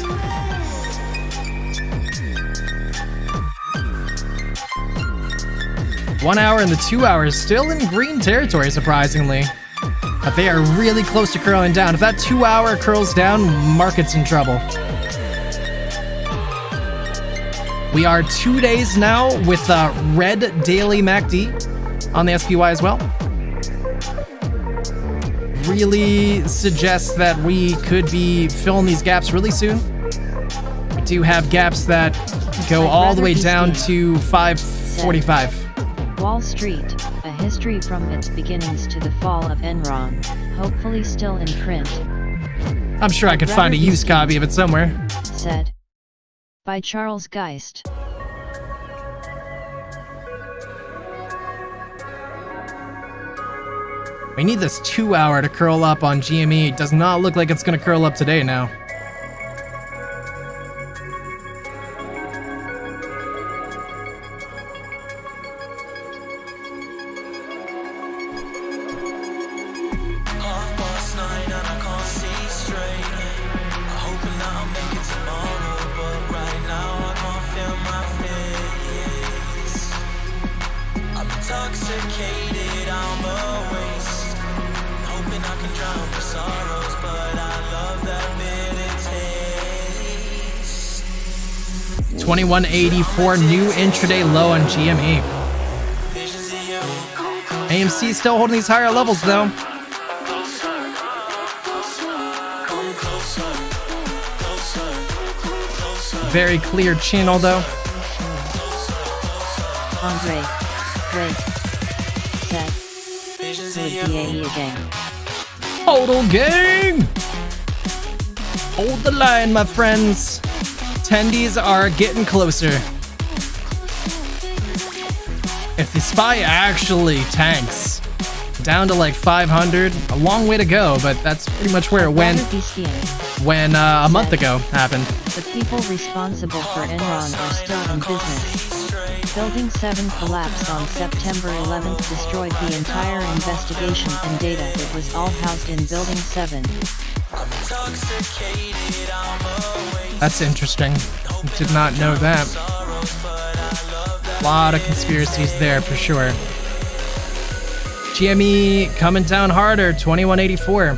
One hour and the 2 hours still in green territory, surprisingly. But they are really close to curling down. If that 2 hour curls down, market's in trouble. We are 2 days now with red daily MACD on the SPY as well. Really suggests that we could be filling these gaps really soon. We do have gaps that go all the way down to 545. Wall Street, a history from its beginnings to the fall of Enron, hopefully still in print. I'm sure I could find a used copy of it somewhere. Said, by Charles Geist. We need this 2 hour to curl up on GME. It does not look like it's gonna curl up today now. Intoxicated, I'm a waste. Hoping I can drown my sorrows, but I love that bitter taste. 2184 new intraday low on GME. AMC still holding these higher levels though. Very clear channel though. Andre, wait. Said, good BAE again. Total gang! Hold the line, my friends. Tendies are getting closer. If the SPY actually tanks down to like 500, a long way to go, but that's pretty much where it went when a month ago happened. The people responsible for Enron are still in business. Building 7 collapsed on September 11th, destroyed the entire investigation and data. It was all housed in Building 7. That's interesting. Did not know that. A lot of conspiracies there for sure. GME coming down harder, 2184.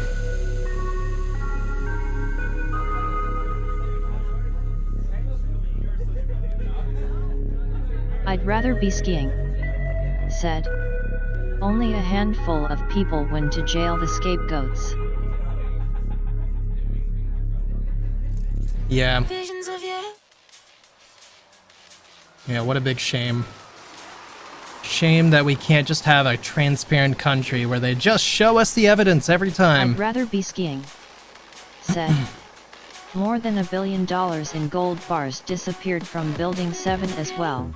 I'd rather be skiing. Said, only a handful of people went to jail, the scapegoats. Yeah. Yeah, what a big shame. Shame that we can't just have a transparent country where they just show us the evidence every time. I'd rather be skiing. Said, more than $1 billion in gold bars disappeared from Building 7 as well.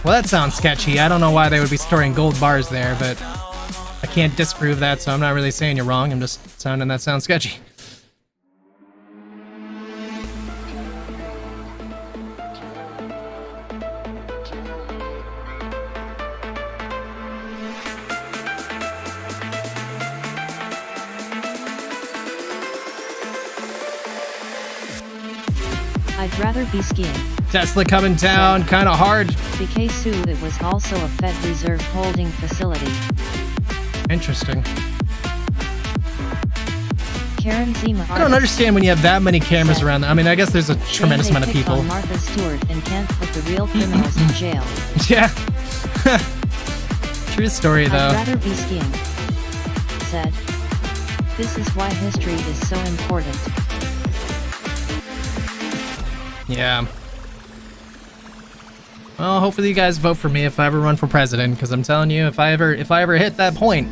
Well, that sounds sketchy. I don't know why they would be storing gold bars there, but I can't disprove that, so I'm not really saying you're wrong. I'm just sounding that sounds sketchy. I'd rather be skiing. Tesla coming down kind of hard. Because it was also a Fed Reserve holding facility. Interesting. Karen Zima, I don't understand when you have that many cameras around. I mean, I guess there's a tremendous amount of people. On Martha Stewart and can't put the real criminals in jail. Yeah. True story, though. I'd rather be skiing. Said, this is why history is so important. Yeah. Well, hopefully you guys vote for me if I ever run for president, because I'm telling you, if I ever hit that point,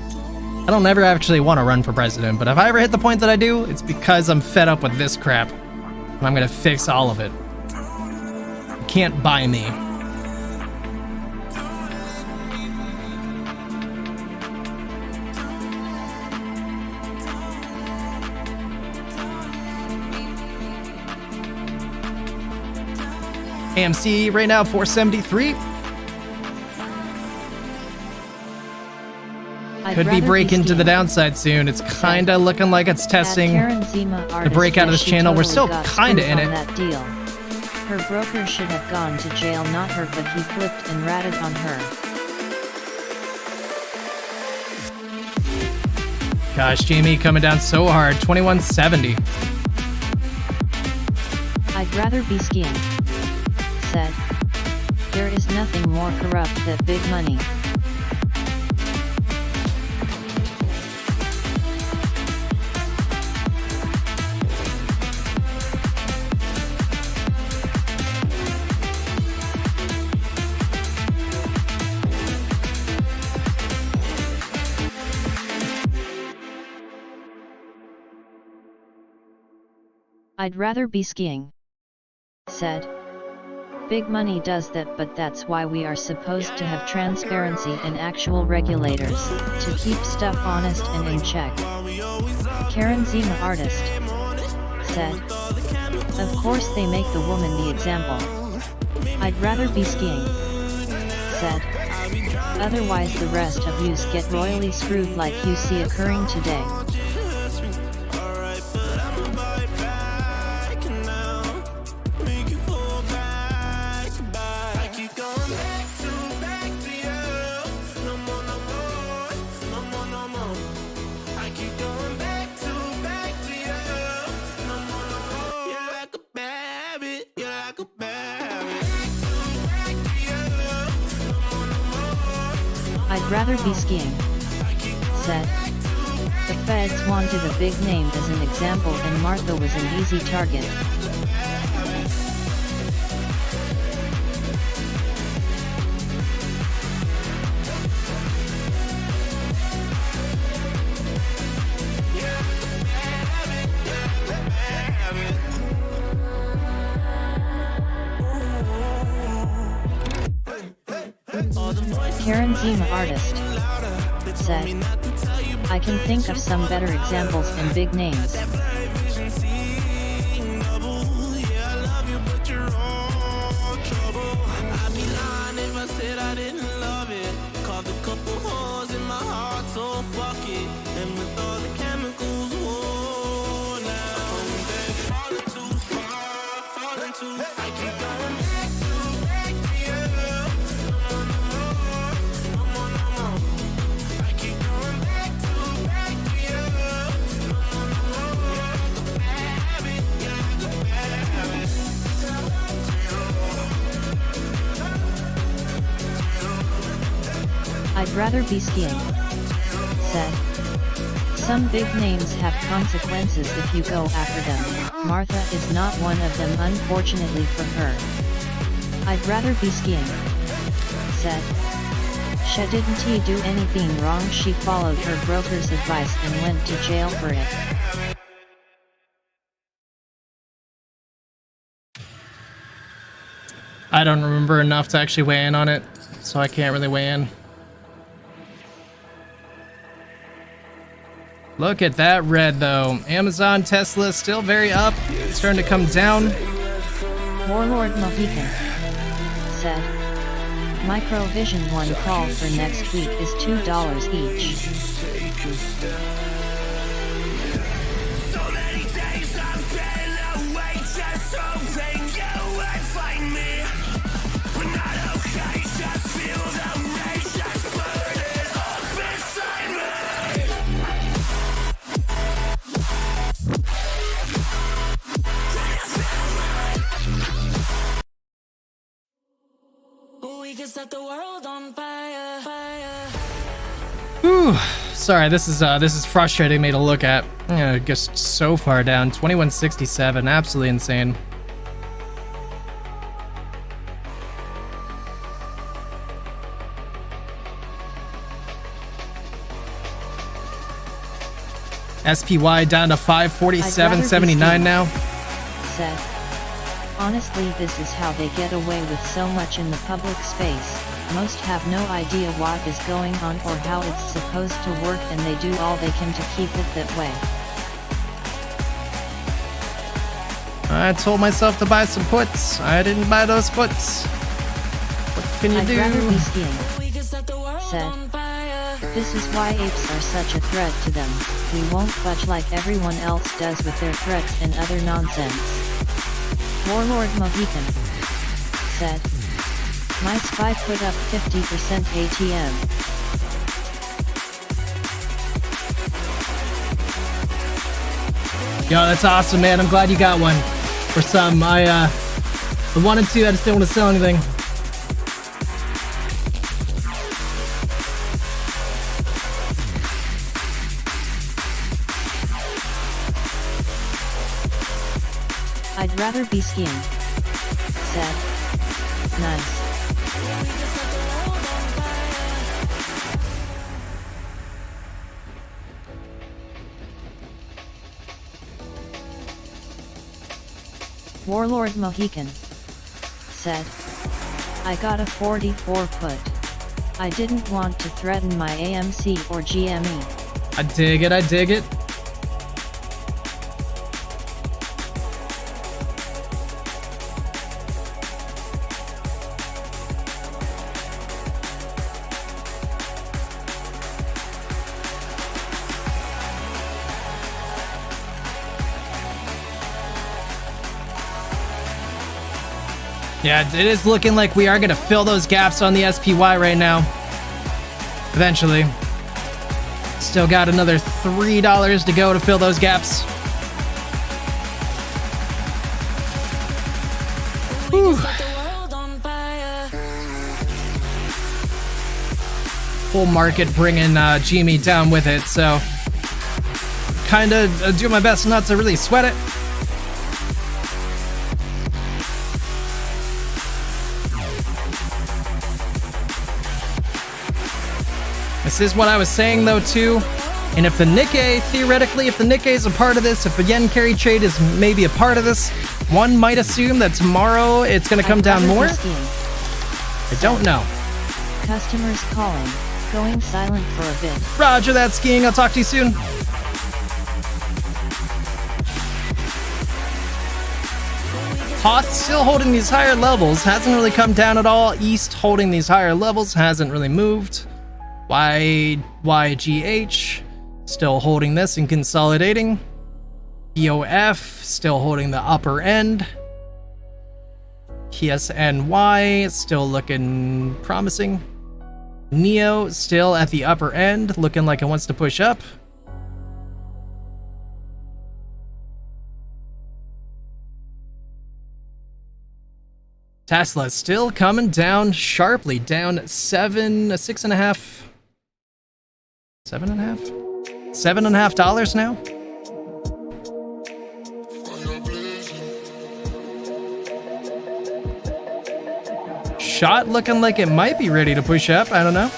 I don't ever actually want to run for president, but if I ever hit the point that I do, it's because I'm fed up with this crap. And I'm gonna fix all of it. You can't buy me. AMC right now, 473. Could be breaking to the downside soon. It's kinda looking like it's testing the break out of this channel. We're still kinda in it. That deal. Her broker should have gone to jail, not her, but he flipped and ratted on her. Gosh, GME coming down so hard. 2170. I'd rather be skiing. Said. There is nothing more corrupt than big money. I'd rather be skiing. Said. Big money does that, but that's why we are supposed to have transparency and actual regulators, to keep stuff honest and in check. Karen Zima, artist. Said. Of course they make the woman the example. I'd rather be skiing. Said. Otherwise the rest of yous get royally screwed like you see occurring today. I'd rather be skiing. Said. The feds wanted a big name as an example, and Martha was an easy target. Karen Zima, artist. Said. I can think of some better examples and big names. I'd rather be skiing. Said. Some big names have consequences if you go after them. Martha is not one of them, unfortunately for her. I'd rather be skiing. Said. She didn't do anything wrong, she followed her broker's advice and went to jail for it. I don't remember enough to actually weigh in on it, so I can't really weigh in. Look at that red though. Amazon, Tesla still very up. It's starting to come down. Warlord Mohican. Said. Microvision one call for next week is $2 each. So many days I've been away, just hoping you would find me. We're not okay, just feel the rage that's burning up inside me. We can set the world on fire, fire. Whew. Sorry, this is frustrating me to look at. Just so far down. 2167, absolutely insane. SPY down to 547.79 now. Said. Honestly, this is how they get away with so much in the public space. Most have no idea what is going on or how it's supposed to work, and they do all they can to keep it that way. I told myself to buy some puts. I didn't buy those puts. What can you I'd do? rather be skiing. Said. This is why apes are such a threat to them. We won't budge like everyone else does with their threats and other nonsense. Warlord Mohican said. My SPY put up 50% ATM. Yo, that's awesome, man. I'm glad you got one. For some, I wanted to, I just didn't want to sell anything. I'd rather be skiing. Said. Nice. Warlord Mohican said. I got a 44 put. I didn't want to threaten my AMC or GME. I dig it, I dig it. Yeah, it is looking like we are going to fill those gaps on the SPY right now. Eventually. Still got another $3 to go to fill those gaps. Whew. Full market bringing GME down with it, so kind of do my best not to really sweat it. This is what I was saying though too, and if the Nikkei, theoretically, if the Nikkei is a part of this, if the yen carry trade is maybe a part of this, one might assume that tomorrow it's going to come down more. I don't know. Customers calling, going silent for a bit. Roger that, skiing. I'll talk to you soon. Hoth still holding these higher levels, hasn't really come down at all. East holding these higher levels, hasn't really moved. YGH still holding this and consolidating. EOF still holding the upper end. PSNY still looking promising. NEO still at the upper end, looking like it wants to push up. Tesla still coming down sharply, down $7.5 now. Shot looking like it might be ready to push up. I don't know.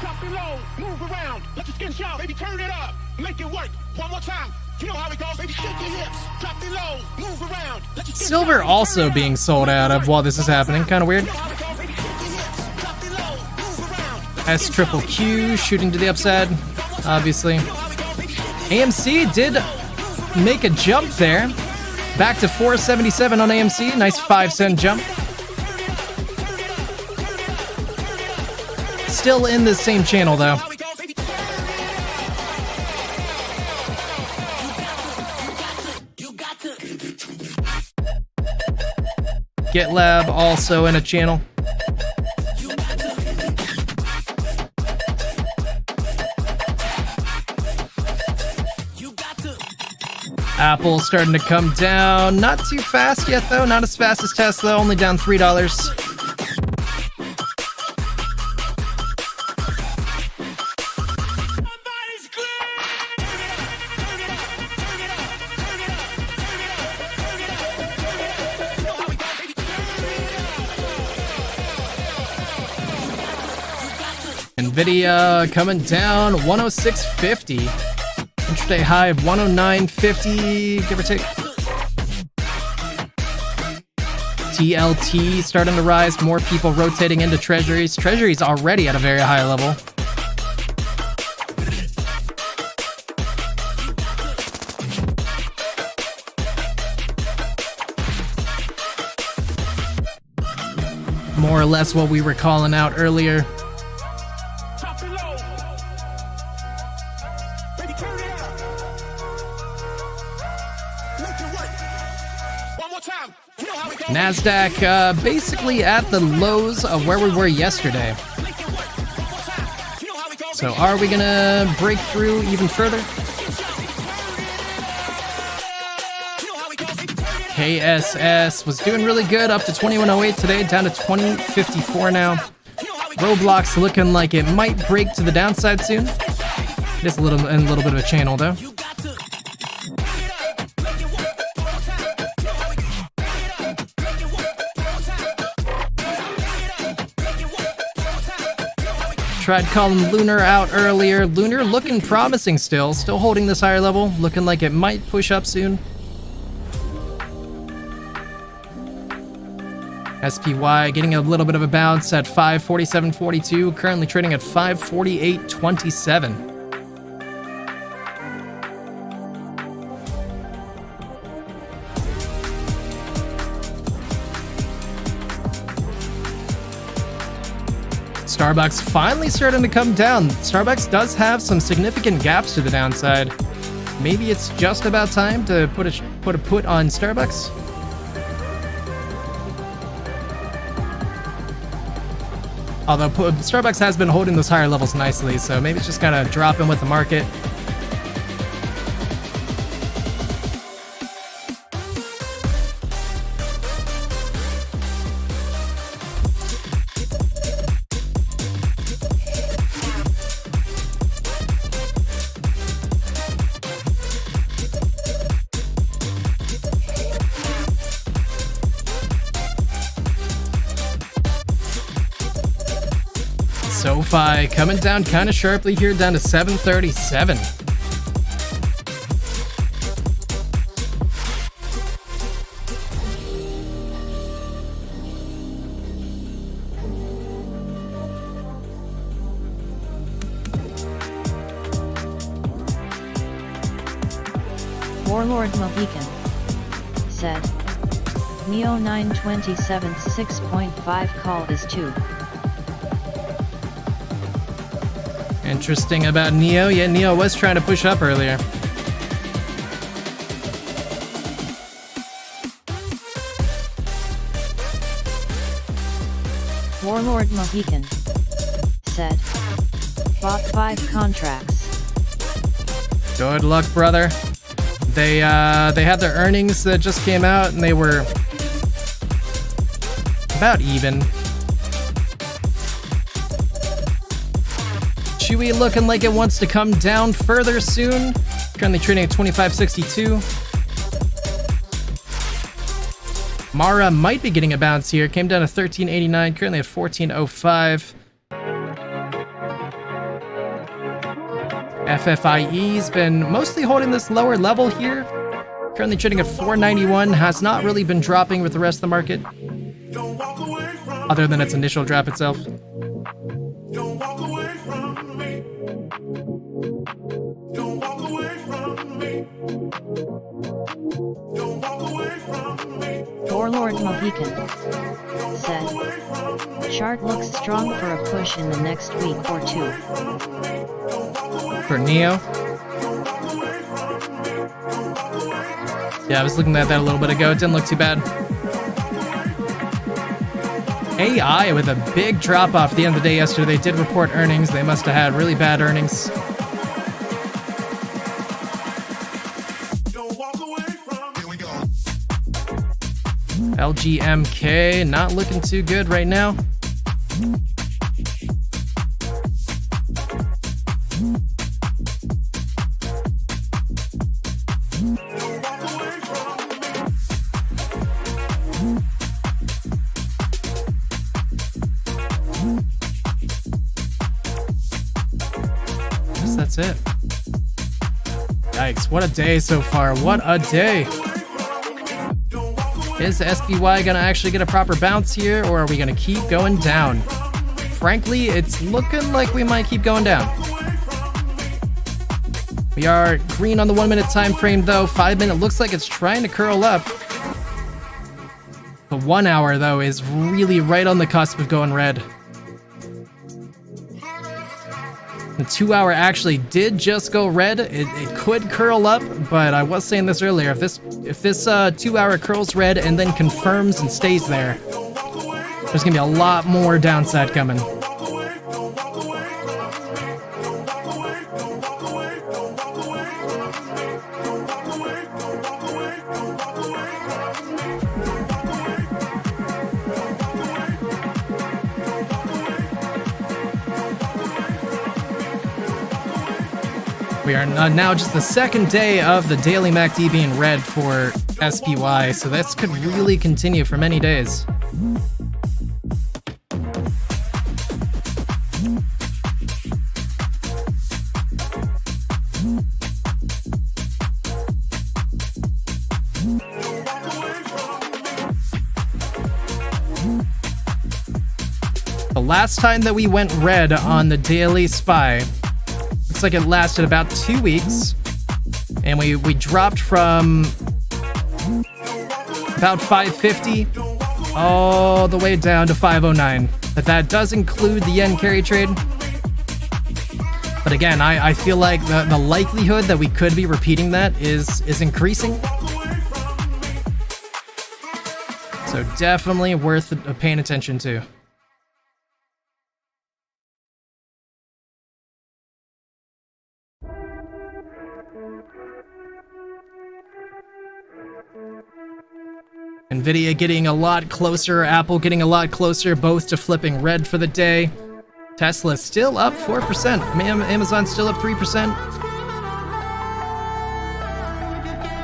Drop below, move around, let your skin shout, baby, turn it up, make it work. One more time, you know how it goes, baby, shake your hips. Drop below, move around, let your skin Silver shout, also being sold out of while this is happening. Kind of weird. S triple Q shooting to the upside, obviously. AMC did make a jump there. Back to 477 on AMC. Nice 5-cent jump. Still in the same channel though. GitLab also in a channel. Apple starting to come down. Not too fast yet though. Not as fast as Tesla. Only down $3. Nvidia coming down 106.50. Intraday high of 109.50, give or take. TLT starting to rise, more people rotating into treasuries. Treasuries already at a very high level. More or less what we were calling out earlier. NASDAQ basically at the lows of where we were yesterday. So are we gonna break through even further? KSS was doing really good, up to 2108 today, down to 2054 now. Roblox looking like it might break to the downside soon. Just a little bit of a channel though. Tried calling Lunar out earlier. Lunar looking promising still holding this higher level, looking like it might push up soon. SPY getting a little bit of a bounce at 547.42, currently trading at 548.27. Starbucks finally starting to come down. Starbucks does have some significant gaps to the downside. Maybe it's just about time to put a put on Starbucks. Although Starbucks has been holding those higher levels nicely, so maybe it's just kind of dropping with the market. SoFi coming down kind of sharply here, down to 737. Warlord Mohican said, Neo 927's 6.5 call is 2. Interesting about Neo. Yeah, Neo was trying to push up earlier. Warlord Mohican said, bought 5 contracts. Good luck, brother. They had their earnings that just came out and they were about even. Chewy looking like it wants to come down further soon. Currently trading at 25.62. Mara might be getting a bounce here. Came down to 13.89, currently at 14.05. FFIE's been mostly holding this lower level here. Currently trading at 4.91, has not really been dropping with the rest of the market, other than its initial drop itself. Warlord Mohican said, chart looks strong for a push in the next week or 2. For Neo? Yeah, I was looking at that a little bit ago. It didn't look too bad. AI with a big drop off at the end of the day yesterday. They did report earnings. They must have had really bad earnings. LGMK not looking too good right now. Guess that's it. Yikes, what a day so far. What a day. Is SPY gonna actually get a proper bounce here, or are we gonna keep going down? Frankly, it's looking like we might keep going down. We are green on the 1 minute time frame though. 5 minute looks like it's trying to curl up. The 1 hour though is really right on the cusp of going red. The 2 hour actually did just go red. It could curl up, but I was saying this earlier. If this 2 hour curls red and then confirms and stays there, there's gonna be a lot more downside coming. We are now just the second day of the daily MACD being red for SPY, so this could really continue for many days. The last time that we went red on the daily SPY, looks like it lasted about 2 weeks, and we dropped from about 550 all the way down to 509. But that does include the yen carry trade. But again, I feel like the likelihood that we could be repeating that is increasing. So definitely worth paying attention to. Nvidia getting a lot closer, Apple getting a lot closer, both to flipping red for the day. Tesla's still up 4%. Amazon's still up 3%.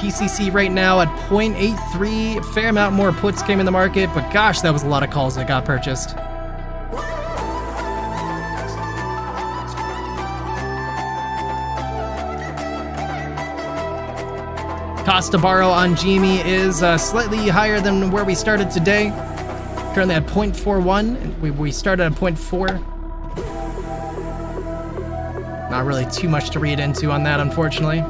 PCC right now at 0.83. Fair amount more puts came in the market, but gosh, that was a lot of calls that got purchased. Cost to borrow on GME is slightly higher than where we started today. Currently at 0.41. We started at 0.4. Not really too much to read into on that, unfortunately.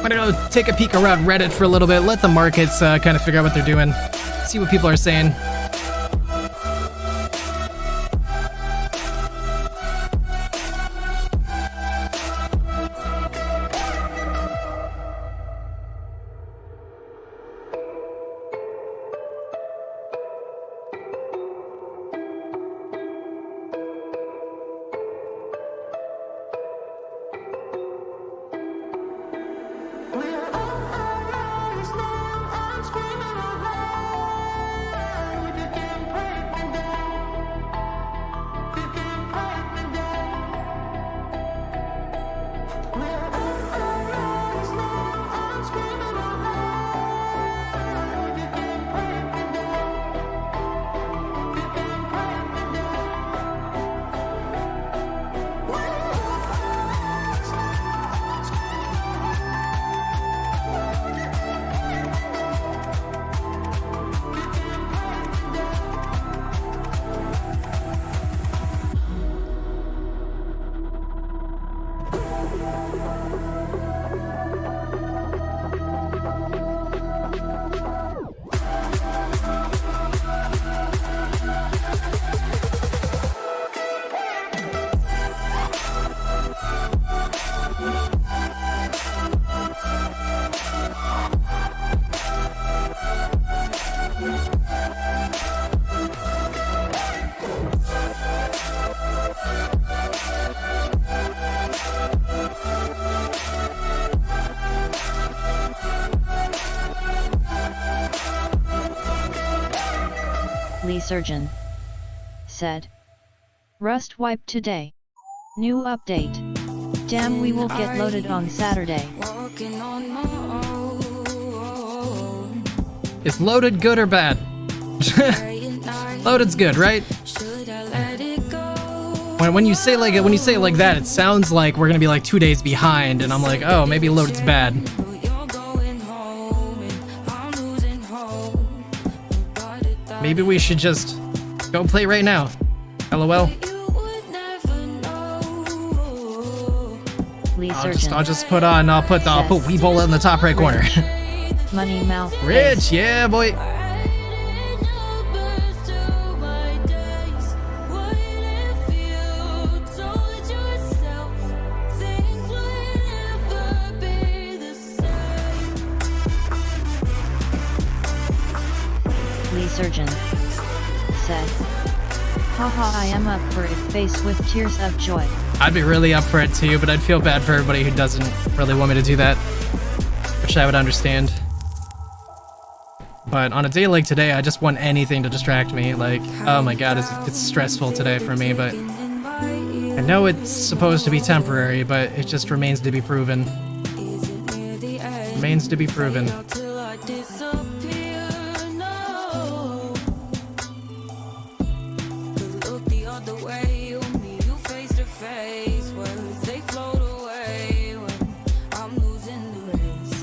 I'm gonna go take a peek around Reddit for a little bit, let the markets kind of figure out what they're doing, see what people are saying. Lee Surgeon said. Rust wiped today. New update. Damn, we will get loaded on Saturday. Is loaded good or bad? Loaded's good, right? When you say like it like that, it sounds like we're gonna be like 2 days behind, and I'm like, oh, maybe loaded's bad. Maybe we should just go play right now. LOL. I'll just put on. I'll put Weebola in the top right corner. Money mouth. Rich, yeah, boy. Surgeon said, haha, I am up for it, face with tears of joy. I'd be really up for it too, but I'd feel bad for everybody who doesn't really want me to do that, which I would understand. But on a day like today, I just want anything to distract me. Like, oh my god, it's stressful today for me, but I know it's supposed to be temporary, but it just remains to be proven. Remains to be proven.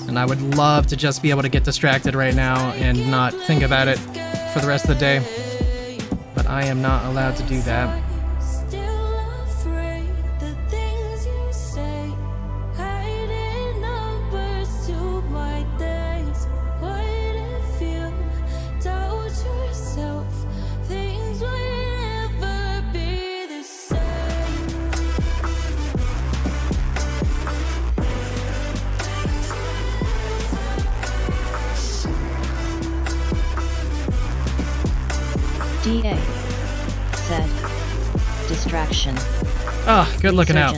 And I would love to just be able to get distracted right now and not think about it for the rest of the day. But I am not allowed to do that. DA said, distraction. Oh, good looking out.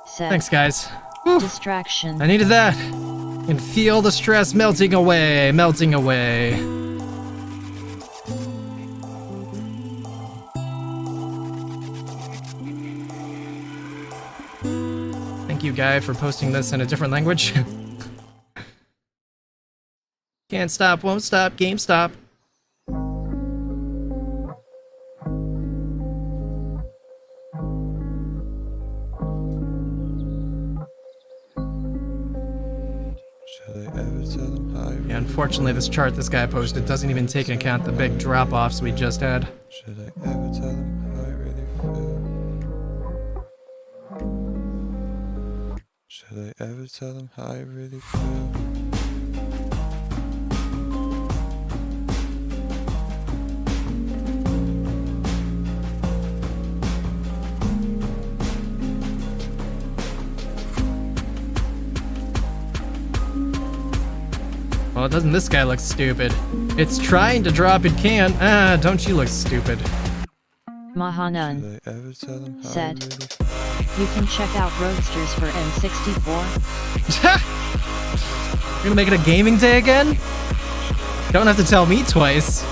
Said, thanks, guys. Distraction. I needed that. And feel the stress melting away, melting away. Thank you, Guy, for posting this in a different language. Can't stop, won't stop, GameStop. Yeah, unfortunately, this chart this guy posted doesn't even take into account the big drop-offs we just had. Should I ever tell them how I really feel? Should I ever tell them how I really feel? Well, doesn't this guy look stupid? It's trying to drop, it can't. Ah, don't you look stupid. Mahanun said, you can check out Roadsters for N64. You're gonna make it a gaming day again? Don't have to tell me twice.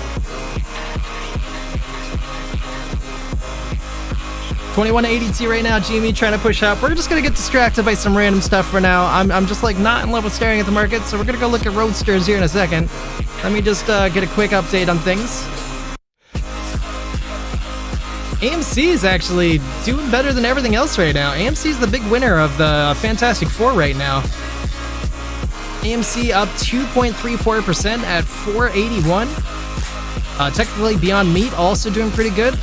2180T right now, GME trying to push up. We're just gonna get distracted by some random stuff for now. I'm just like not in love with staring at the market, so we're gonna go look at Roadsters here in a second. Let me just get a quick update on things. AMC is actually doing better than everything else right now. AMC is the big winner of the Fantastic Four right now. AMC up 2.34% at 481. Technically Beyond Meat also doing pretty good.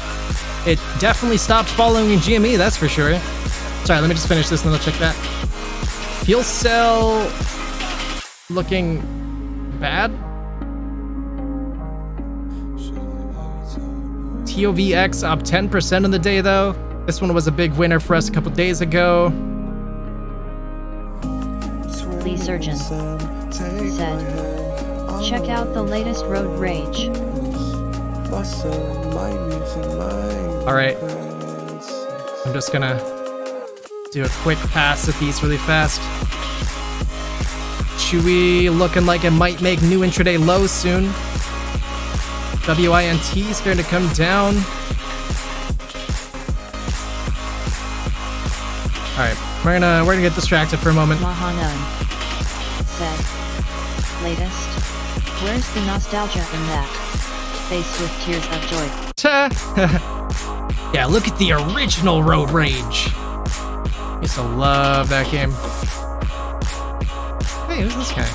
It definitely stopped following in GME, that's for sure. Sorry, let me just finish this and then I'll check that. Fuel Cell looking bad. TOVX up 10% on the day though. This one was a big winner for us a couple days ago. Lee Surgeon said, check out the latest Road Rage. Alright. I'm just gonna do a quick pass at these really fast. Chewy looking like it might make new intraday lows soon. WINT starting to come down. Alright, we're gonna get distracted for a moment. Mahanan said, latest. Where's the nostalgia in that? Face with tears of joy. Yeah, look at the original Road Rage. Used to love that game. Hey, who's this guy?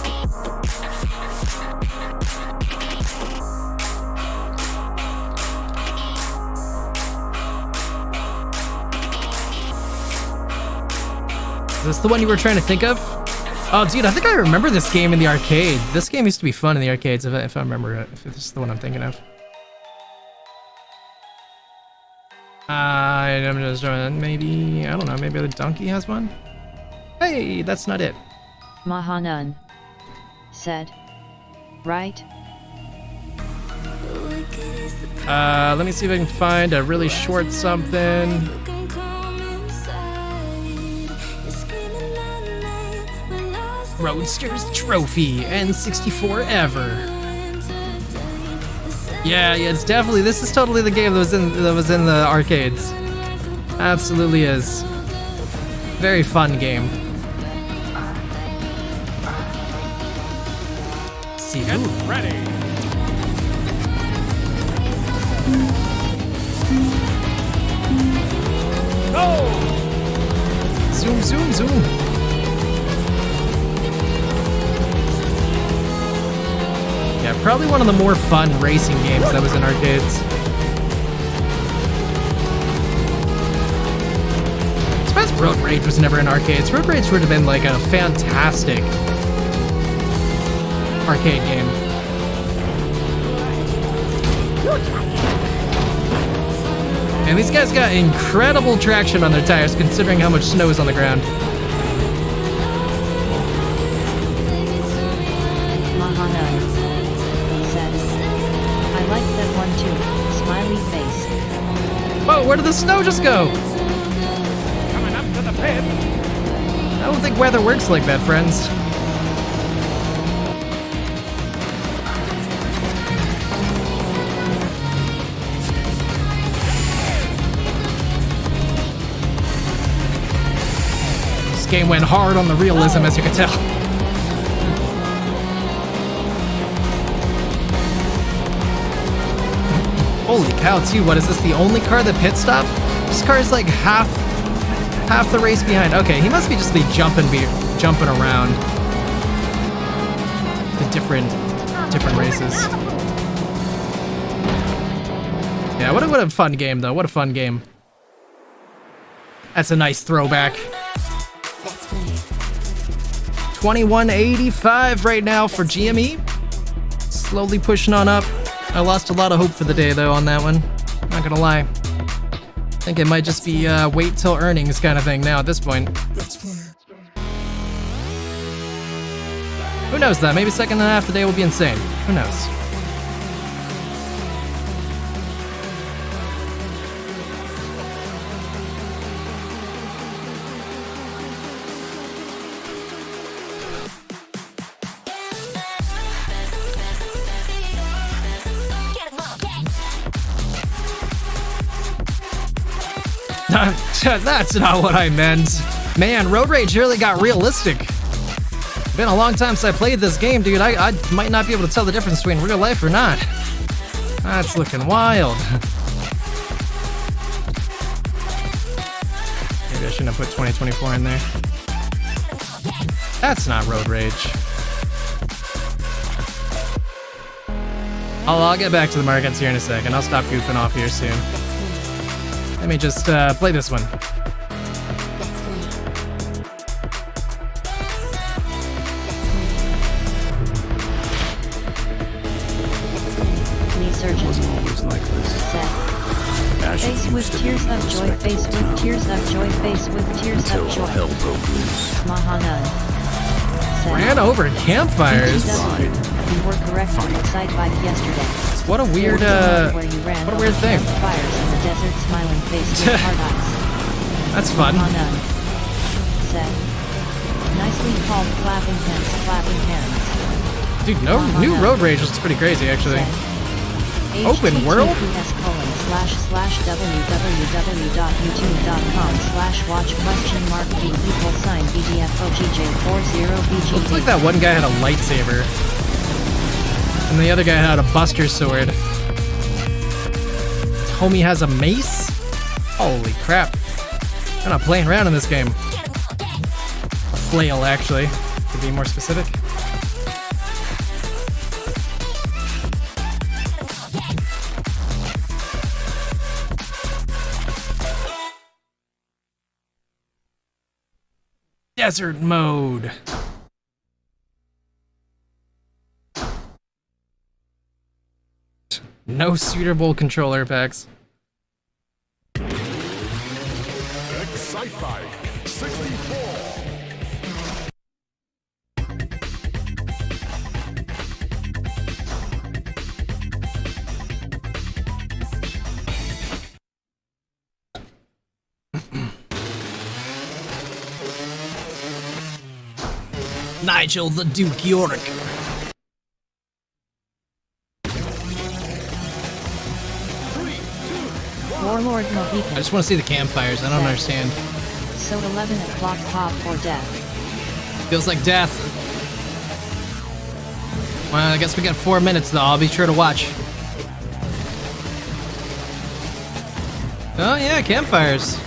Is this the one you were trying to think of? Oh, dude, I think I remember this game in the arcade. This game used to be fun in the arcades, if I remember it, if this is the one I'm thinking of. I'm just maybe, I don't know, maybe the donkey has one? Hey, that's not it. Mahanan said, right? Let me see if I can find a really short something. Roadster's Trophy, N64 ever. Yeah, it's definitely, this is totally the game that was in the arcades. Absolutely is. Very fun game. See, Get ready. Go! zoom, zoom, zoom. Yeah, probably one of the more fun racing games that was in arcades. I suppose Road Rage was never in arcades. Road Rage would have been like a fantastic arcade game. And these guys got incredible traction on their tires considering how much snow is on the ground. I like that one too. Smiley face. Whoa, where did the snow just go? Coming up to the pit. I don't think weather works like that, friends. This game went hard on the realism, as you can tell. Holy cow, too. What is this? The only car that pit stop? This car is like half the race behind. Okay, he must be just jumping around the different races. Yeah, what a fun game though. What a fun game. That's a nice throwback. 2185 right now for GME. Slowly pushing on up. I lost a lot of hope for the day, though, on that one. Not gonna lie. I think it might just be wait till earnings kind of thing now at this point. Who knows, though? Maybe second half of the day will be insane. Who knows? That's not what I meant. Man, Road Rage really got realistic. Been a long time since I played this game, dude. I might not be able to tell the difference between real life or not. That's looking wild. Maybe I shouldn't have put 2024 in there. That's not Road Rage. I'll get back to the markets here in a second. I'll stop goofing off here soon. Let me just play this one. Resurgent said, face with tears of joy, face with tears of joy, face with tears of joy. Mahanan said, Ran over campfires. You were correct on the side bike yesterday. What a weird, Where you ran what a weird thing. fires in the desert, smiling face with hard eyes. That's fun. Mahanan said, nicely called, clapping hands. Dude, new Road Rage was pretty crazy, actually. Open world? www.youtube.com/watch?b=BDFOGJ40BG. Looks like that one guy had a lightsaber. And the other guy had a buster sword. Homie has a mace? Holy crap. I'm not playing around in this game. A flail, actually, to be more specific. Desert mode. No suitable controller packs. Sci-Fi 64. Nigel the Duke York. Warlord I Mohican. just want to see the campfires. I don't understand. So 11 o'clock pop or death. Feels like death. Well, I guess we got 4 minutes though. I'll be sure to watch. Oh yeah, campfires.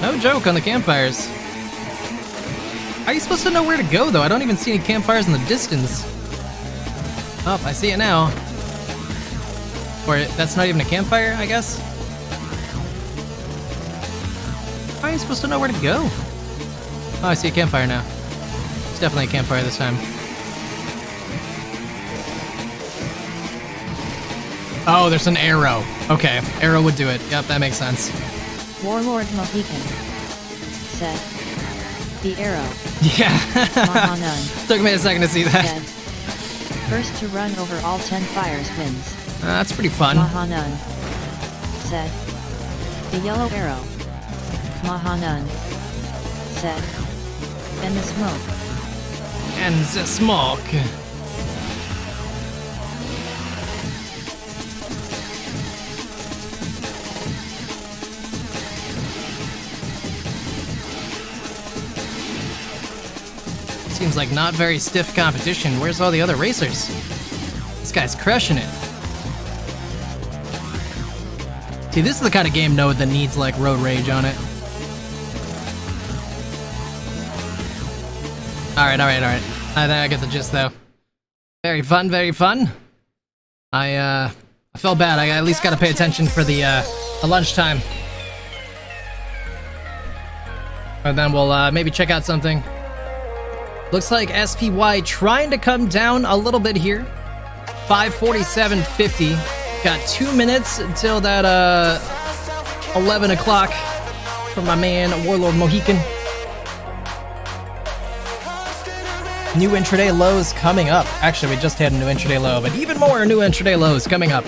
No joke on the campfires. How are you supposed to know where to go though? I don't even see any campfires in the distance. Oh, I see it now. Or that's not even a campfire, I guess? How are you supposed to know where to go? Oh, I see a campfire now. It's definitely a campfire this time. Oh, there's an arrow. Okay, arrow would do it. Yep, that makes sense. Warlord Mohican said, "The arrow." Yeah. Mahanan. Took me a second to see that. Dead. First to run over all 10 fires wins. That's pretty fun. Mahanan said, "The yellow arrow." Mahanan said, "And the smoke." And the smoke. Seems like not very stiff competition. Where's all the other racers? This guy's crushing it. See, this is the kind of game node that needs like road rage on it. Alright. I get the gist though. Very fun, very fun. I felt bad. I at least gotta pay attention for the lunchtime. And then we'll maybe check out something. Looks like SPY trying to come down a little bit here. 5:47.50. Got 2 minutes until that 11 o'clock from my man Warlord Mohican. New intraday lows coming up. Actually, we just had a new intraday low, but even more new intraday lows coming up.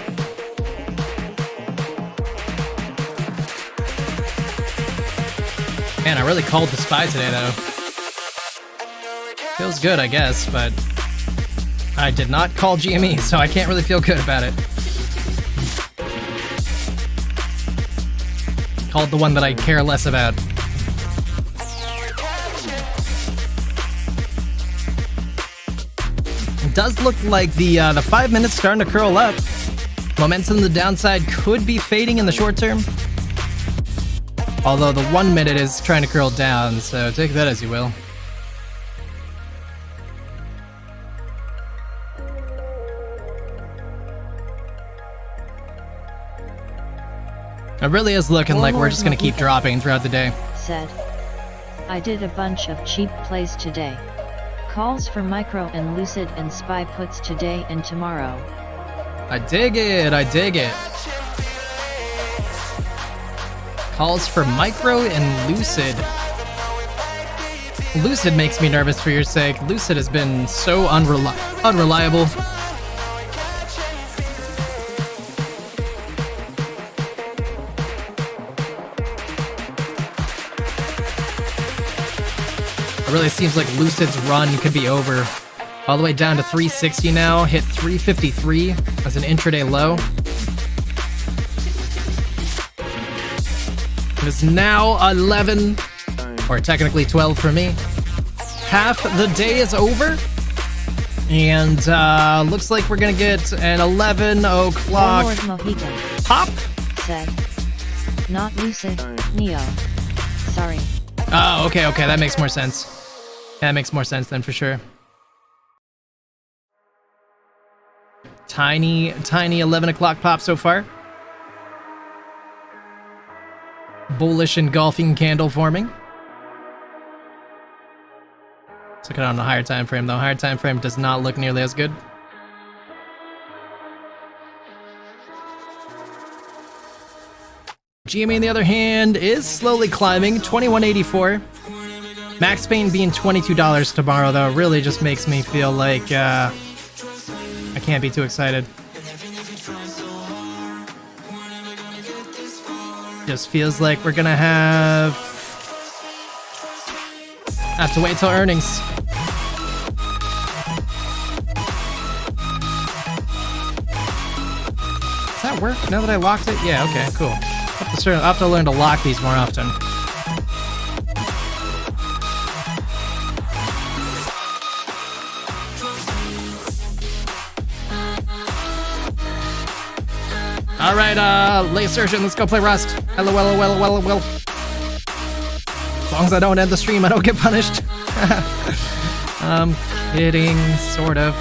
Man, I really called the SPY today, though. Feels good, I guess, but I did not call GME, so I can't really feel good about it. Called the one that I care less about. It does look like the 5 minutes starting to curl up. Momentum on the downside could be fading in the short term. Although the 1 minute is trying to curl down, so take that as you will. It really is looking like we're just gonna keep dropping throughout the day. Said, "I did a bunch of cheap plays today. Calls for micro and lucid and SPY puts today and tomorrow." I dig it, I dig it. Calls for micro and lucid. Lucid makes me nervous for your sake. Lucid has been so unreliable. It really seems like Lucid's run could be over. All the way down to 360 now, hit 353 as an intraday low. is now 11, or technically 12 for me. Half the day is over, and looks like we're gonna get an 11 o'clock Warlord Mohican pop. said, not Lucid, Neo. Sorry. Oh, okay, that makes more sense. That makes more sense then for sure. Tiny 11 o'clock pop so far. Bullish engulfing candle forming. Let's look at it on the higher time frame though. Higher time frame does not look nearly as good. GME on the other hand is slowly climbing, 2184. Max Pain being $22 tomorrow though really just makes me feel like I can't be too excited. Just feels like we're gonna have to wait till earnings. Does that work now that I locked it? Yeah, okay, cool. I'll have to learn to lock these more often. Alright, late surgeon, let's go play Rust. Hello. As long as I don't end the stream, I don't get punished. I'm kidding, sort of.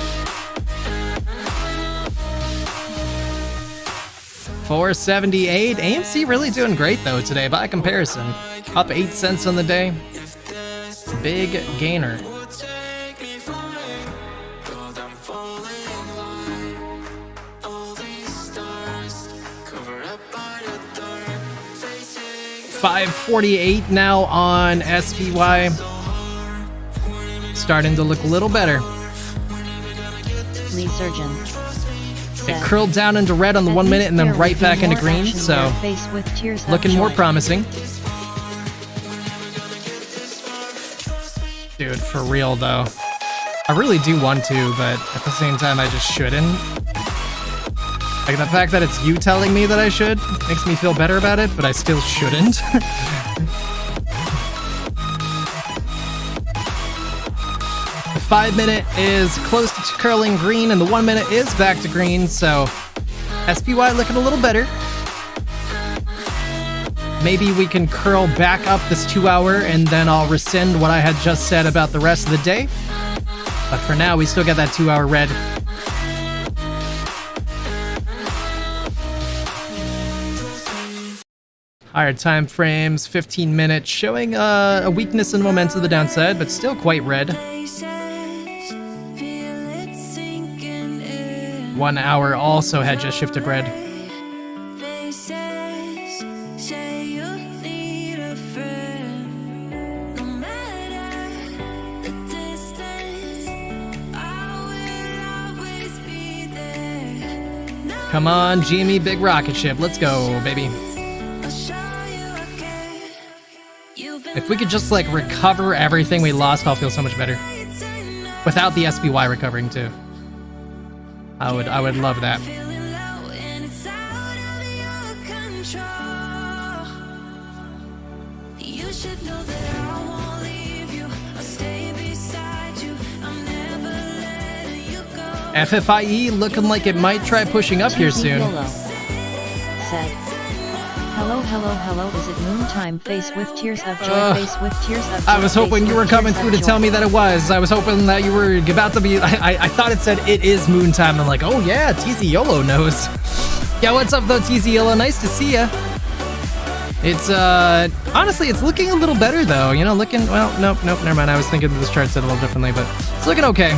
478. AMC really doing great though today by comparison. Up 8 cents on the day. Big gainer. $5.48 now on SPY. Starting to look a little better. Lee Surgeon. It curled down into red on the 1 minute and then right back into green, so looking more promising. Dude, for real though. I really do want to, but at the same time I just shouldn't. Like, the fact that it's you telling me that I should makes me feel better about it, but I still shouldn't. The 5 minute is close to curling green, and the 1 minute is back to green, so SPY looking a little better. Maybe we can curl back up this 2 hour, and then I'll rescind what I had just said about the rest of the day. But for now, we still get that 2 hour red. Higher time frames, 15 minutes, showing a weakness in momentum to the downside, but still quite red. 1 hour also had just shifted red. Come on, GME big rocket ship, let's go, baby. If we could just, like, recover everything we lost, I'll feel so much better. Without the SPY recovering, too. I would love that. FFIE looking like it might try pushing up here soon. Said, hello, is it moon time? Face with tears of joy, face with tears of joy. I was hoping you were coming through to tell me that it was. I was hoping that you were about to be... I thought it said it is moon time. I'm like, oh yeah, TZ YOLO knows. Yeah, what's up though, TZ YOLO? Nice to see ya. It's, honestly, it's looking a little better though. You know, looking... Well, nope, never mind. I was thinking this chart said a little differently, but it's looking okay.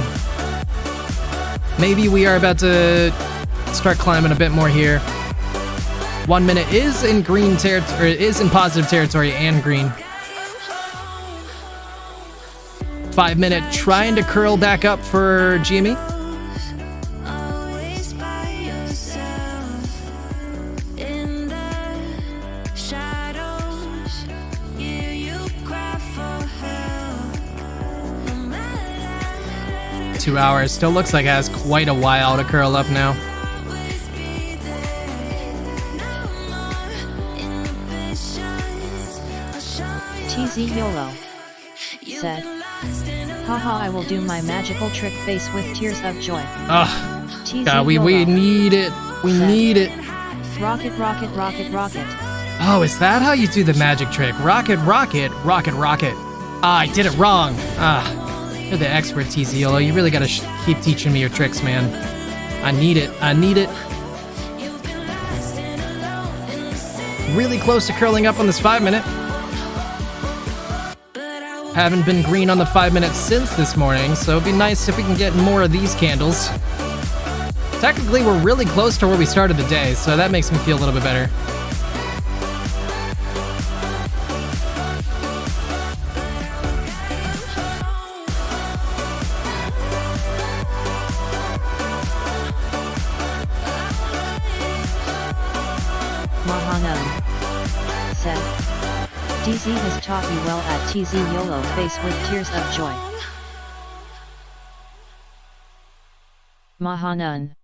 Maybe we are about to start climbing a bit more here. 1 minute is in green territory, or is in positive territory and green. 5 minute trying to curl back up for GME. Two hours still looks like it has quite a while to curl up now. TZ YOLO said, haha, I will do my magical trick face with tears of joy. Ugh. TZ God, we YOLO need it. We said, need it. rocket, rocket, rocket, rocket. Oh, is that how you do the magic trick? Rocket, rocket, rocket, rocket. Ah, I did it wrong. Ah, you're the expert, TZ YOLO. You really gotta keep teaching me your tricks, man. I need it. I need it. Really close to curling up on this 5-minute. Haven't been green on the 5 minutes since this morning, so it'd be nice if we can get more of these candles. Technically, we're really close to where we started the day, so that makes me feel a little bit better. Mahana said, DZ has taught you well at TZ YOLO face with tears of joy. Mahanan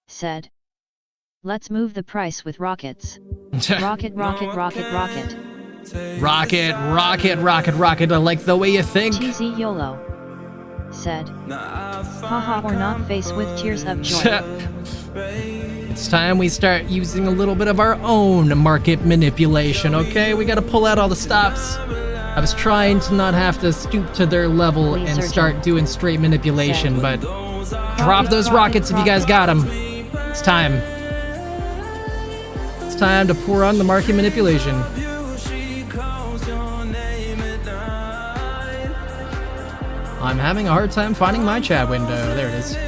said, let's move the price with rockets. Rocket, rocket, rocket, rocket. Rocket, rocket, rocket, rocket. I like the way you think. TZ YOLO said, haha, or not face with tears of joy. It's time we start using a little bit of our own market manipulation, okay? We gotta pull out all the stops. I was trying to not have to stoop to their level and start doing straight manipulation, but drop those rockets if you guys got them. It's time. It's time to pour on the market manipulation. I'm having a hard time finding my chat window. There it is.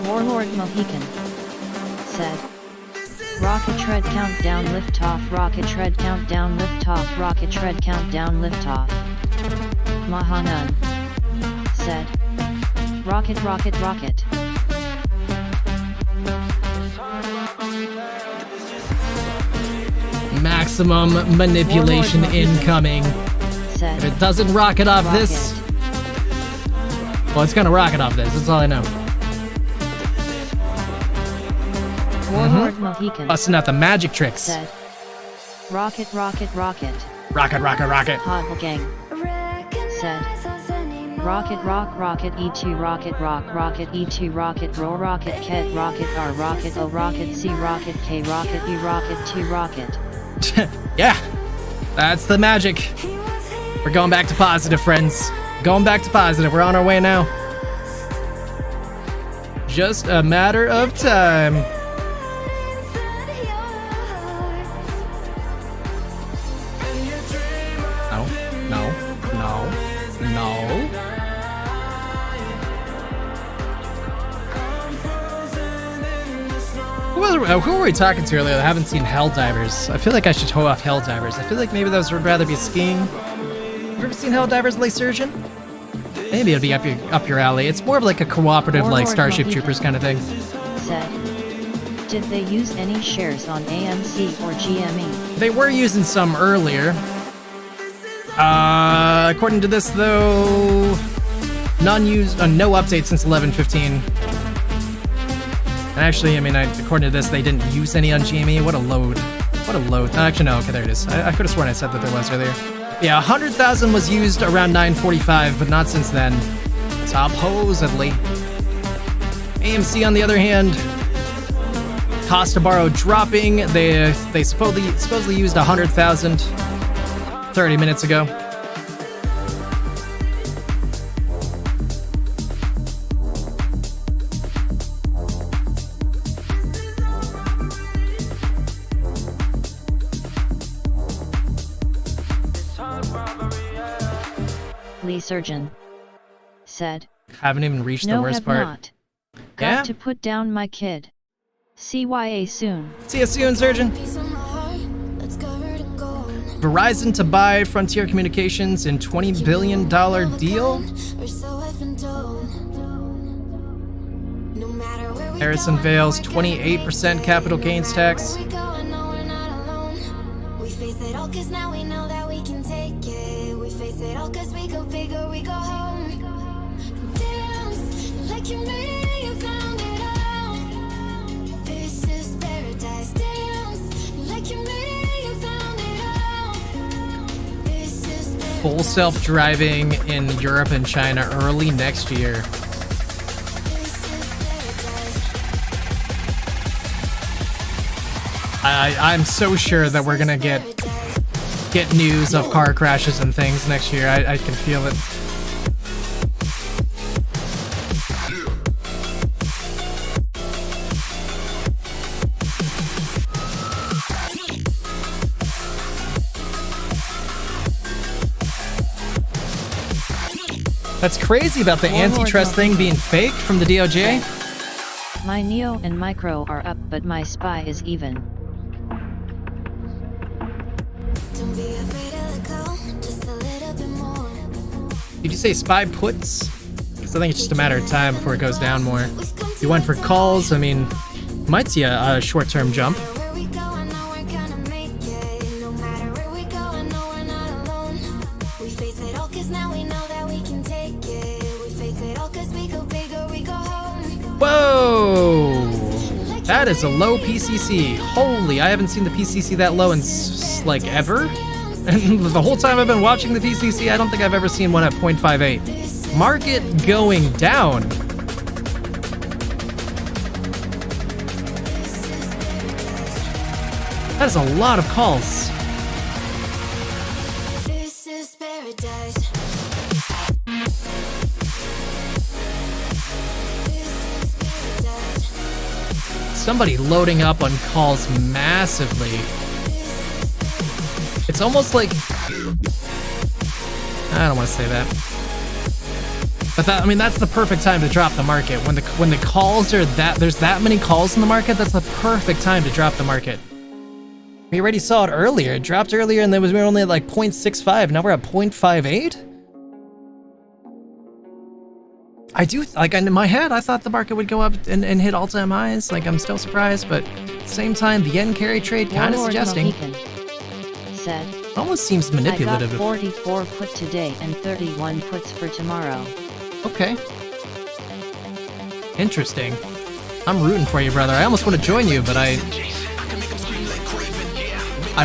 Warlord Mohican said, rocket tread countdown liftoff, rocket tread countdown liftoff, rocket tread countdown liftoff. Mahanan said, rocket, rocket, rocket. Maximum manipulation incoming. Said, If it doesn't rocket off this, well, it's gonna rocket off this. That's all I know. Warlord Mohican Busting out the magic tricks. said, rocket, rocket, rocket. Rocket, rocket, rocket. Hodl Gang said, rocket, rock, rocket, E2, rocket, rock, rocket, E2, rocket, roll, rocket, ket, rocket, R, rocket, O, rocket, C, rocket, K, rocket, U, rocket, 2, rocket. Yeah, that's the magic. We're going back to positive, friends. Going back to positive. We're on our way now. Just a matter of time. No, no, no, no. Who were we talking to earlier that haven't seen Helldivers? I feel like I should toe off Helldivers. I feel like maybe those would rather be skiing. You ever seen Helldivers, Lay Surgeon? Maybe it'll be up your alley. It's more of like a cooperative, like Starship Troopers kind of thing. Said, did they use any shares on AMC or GME? They were using some earlier. According to this, though, no update since 11.15. And actually, I mean, according to this, they didn't use any on GME. What a load. What a load. Actually, no. Okay, there it is. I could have sworn I said that there was earlier. Yeah, 100,000 was used around 9:45, but not since then. Supposedly. AMC, on the other hand, cost to borrow dropping. They supposedly used 100,000 30 minutes ago. Lee Surgeon said, Haven't even reached the no, worst have part. not. Yeah? Got to put down my kid. CYA soon. See you soon, Surgeon. Verizon to buy Frontier Communications in $20 billion deal? Harrison Vale's 28% capital gains tax. all cause now we know that we can take it. We face it all cause we go big or we go home. Dance like you made it, you found it all. This is paradise. Dance like you made it, you found it all. This is paradise. Full self-driving in Europe and China early next year. I'm so sure that we're gonna get news of car crashes and things next year. I can feel it. That's crazy about the antitrust thing being fake from the DOJ. My Neo and Micro are up, but my SPY is even. Don't be afraid to let go, just a little bit more. Did you say SPY puts? Because I think it's just a matter of time before it goes down more. If you went for calls, I mean, might see a short-term jump. Where we go, I know we're gonna make it. No matter where we go, I know we're not alone. We face it all cause now we know that we can take it. We face it all cause we go big or we go home. Whoa! That is a low PCC. Holy, I haven't seen the PCC that low in like ever. And the whole time I've been watching the PCC, I don't think I've ever seen one at 0.58. Market going down. That is a lot of calls. This is paradise. Somebody loading up on calls massively. It's almost like, I don't want to say that, but that, I mean, that's the perfect time to drop the market. When the calls are there's that many calls in the market, that's the perfect time to drop the market. We already saw it earlier. It dropped earlier, and we were only at like 0.65. Now we're at 0.58. I do, like, in my head, I thought the market would go up and hit all-time highs. Like, I'm still surprised, but at the same time, the yen carry trade kind of suggesting. Said, almost seems manipulative. I got 44 put today and 31 puts for tomorrow. Okay. Interesting. I'm rooting for you, brother. I almost want to join you, but I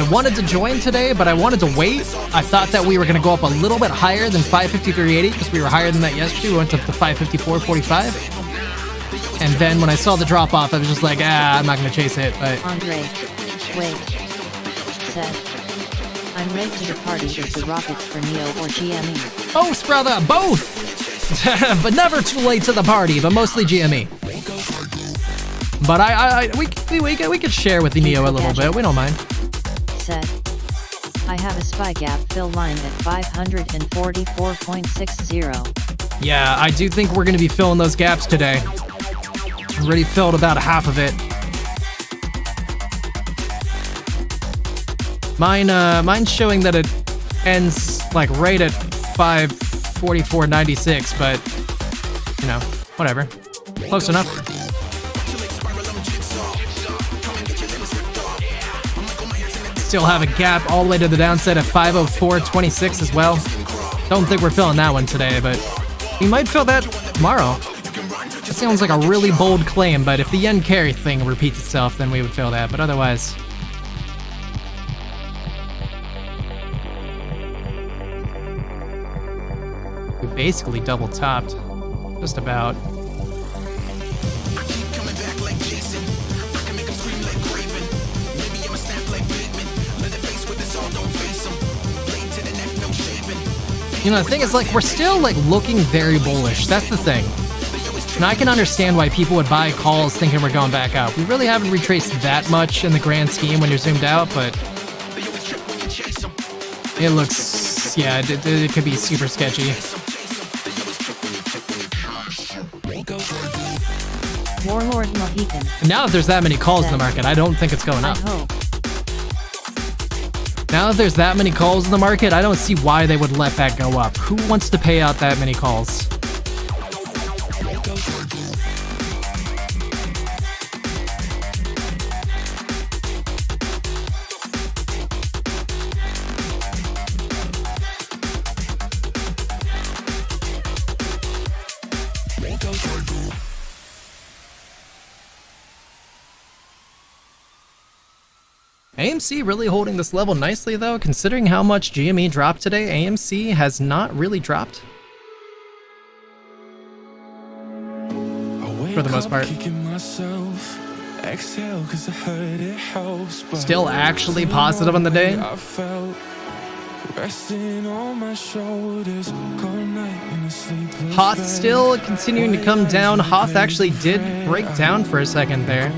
wanted to join today, but I wanted to wait. I thought that we were going to go up a little bit higher than 553.80 because we were higher than that yesterday. We went up to 554.45. And then when I saw the drop off, I was just like, I'm not going to chase it. But Andre, wait, said, I'm late to the party with the rockets for Neo or GME. Both, brother, both! But never too late to the party, but mostly GME. But we could share with the Neo a little bit. We don't mind. Said, I have a SPY gap fill line at 544.60. Yeah, I do think we're going to be filling those gaps today. Already filled about half of it. Mine's showing that it ends like right at 544.96, but you know, whatever. Close enough. Still have a gap all the way to the downside at 504.26 as well. Don't think we're filling that one today, but we might fill that tomorrow. It sounds like a really bold claim, but if the yen carry thing repeats itself, then we would fill that, but otherwise... we basically double topped. Just about. You know, the thing is, like, we're still, like, looking very bullish. That's the thing. And I can understand why people would buy calls thinking we're going back up. We really haven't retraced that much in the grand scheme when you're zoomed out, but it looks, yeah, it could be super sketchy. Warlord Mohican. Now that there's that many calls in the market, I don't think it's going up. I hope. Now that there's that many calls in the market, I don't see why they would let that go up. Who wants to pay out that many calls? AMC really holding this level nicely though, considering how much GME dropped today. AMC has not really dropped. For the most part. Still actually positive on the day. Hoth still continuing to come down. Hoth actually did break down for a second there.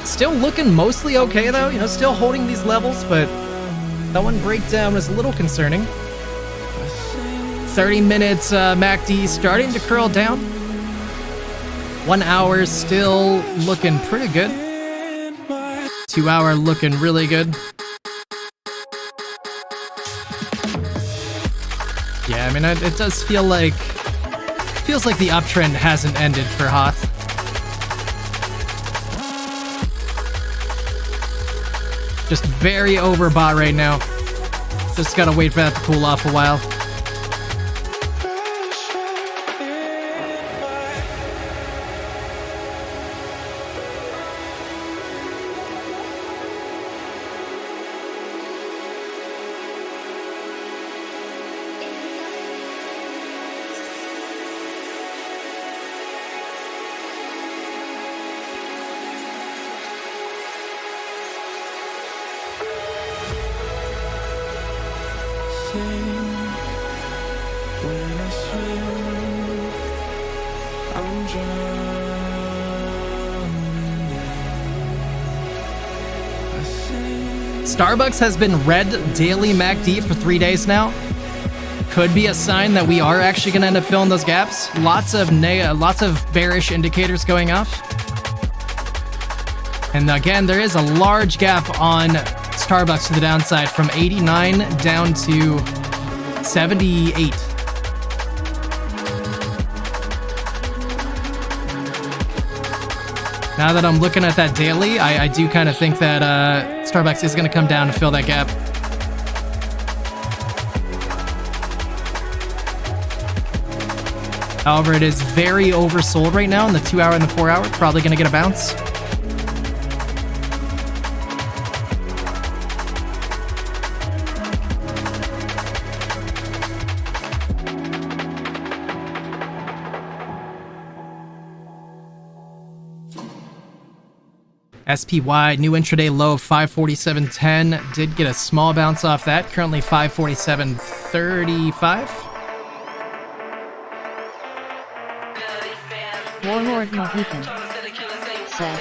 Still looking mostly okay though, you know, still holding these levels, but that one breakdown was a little concerning. 30 minutes MACD starting to curl down. 1 hour still looking pretty good. 2 hour looking really good. Yeah, I mean, it does feels like the uptrend hasn't ended for Hoth. Just very overbought right now. Just gotta wait for that to cool off a while. Starbucks has been red daily MACD for 3 days now. Could be a sign that we are actually going to end up filling those gaps. Lots of bearish indicators going off. And again, there is a large gap on Starbucks to the downside from 89 down to 78. Now that I'm looking at that daily, I do kind of think that Starbucks is going to come down to fill that gap. However, it is very oversold right now in the 2 hour and the 4 hour. Probably going to get a bounce. SPY, new intraday low of 547.10. Did get a small bounce off that. Currently 547.35. Warlord Mohican said,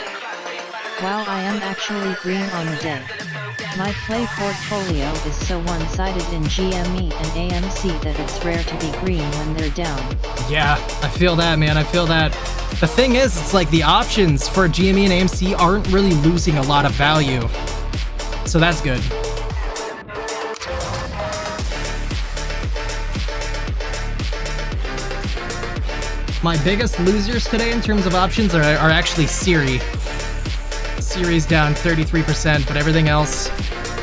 "Wow, I am actually green on the day. My play portfolio is so one-sided in GME and AMC that it's rare to be green when they're down." Yeah, I feel that, man. I feel that. The thing is, it's like the options for GME and AMC aren't really losing a lot of value. So that's good. My biggest losers today in terms of options are actually Siri. Siri's down 33%, but everything else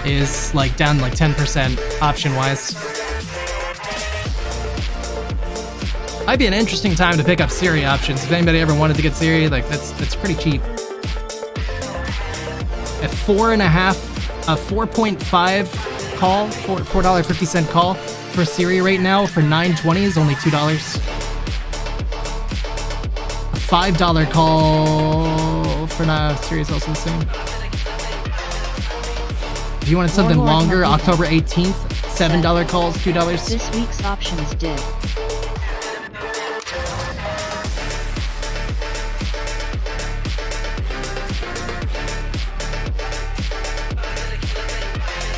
is like down like 10% option-wise. Might be an interesting time to pick up Siri options. If anybody ever wanted to get Siri, like that's pretty cheap. At 4.5 call, $4.50 call for Siri right now for 920 is only $2. A $5 call for now, Siri is also the same. If you wanted something longer, October 18th, $7 calls, $2. This week's options did.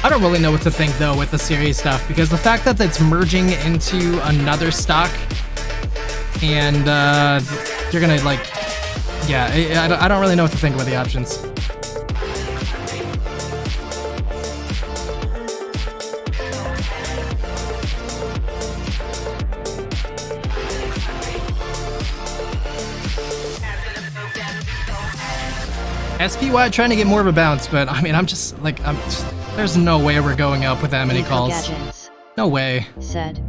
I don't really know what to think though with the Siri stuff, because the fact that it's merging into another stock and you're gonna like, yeah, I don't really know what to think about the options. SPY trying to get more of a bounce, but I mean, there's no way we're going up with that many calls. No way. Said,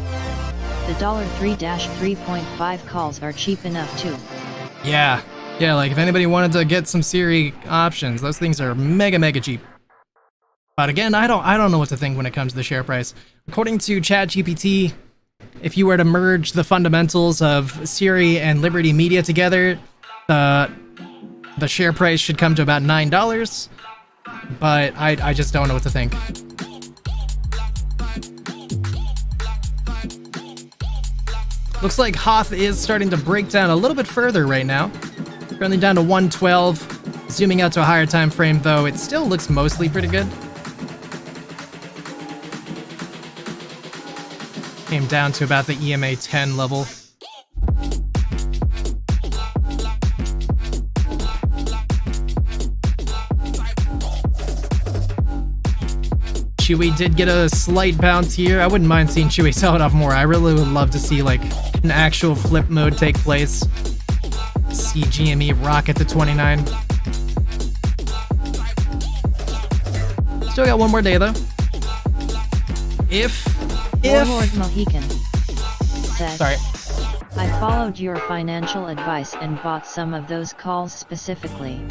The $3-3.5 calls are cheap enough too. Yeah, like if anybody wanted to get some Siri options, those things are mega cheap. But again, I don't know what to think when it comes to the share price. According to ChatGPT, if you were to merge the fundamentals of Siri and Liberty Media together, the share price should come to about $9. But I just don't know what to think. Looks like Hoth is starting to break down a little bit further right now. Currently down to 112. Zooming out to a higher time frame, though, it still looks mostly pretty good. Came down to about the EMA 10 level. Chewy did get a slight bounce here. I wouldn't mind seeing Chewy sell it off more. I really would love to see like an actual flip mode take place. See GME rocket to 29. Still got one more day though. If Warlord Mohican said, sorry. I followed your financial advice and bought some of those calls specifically.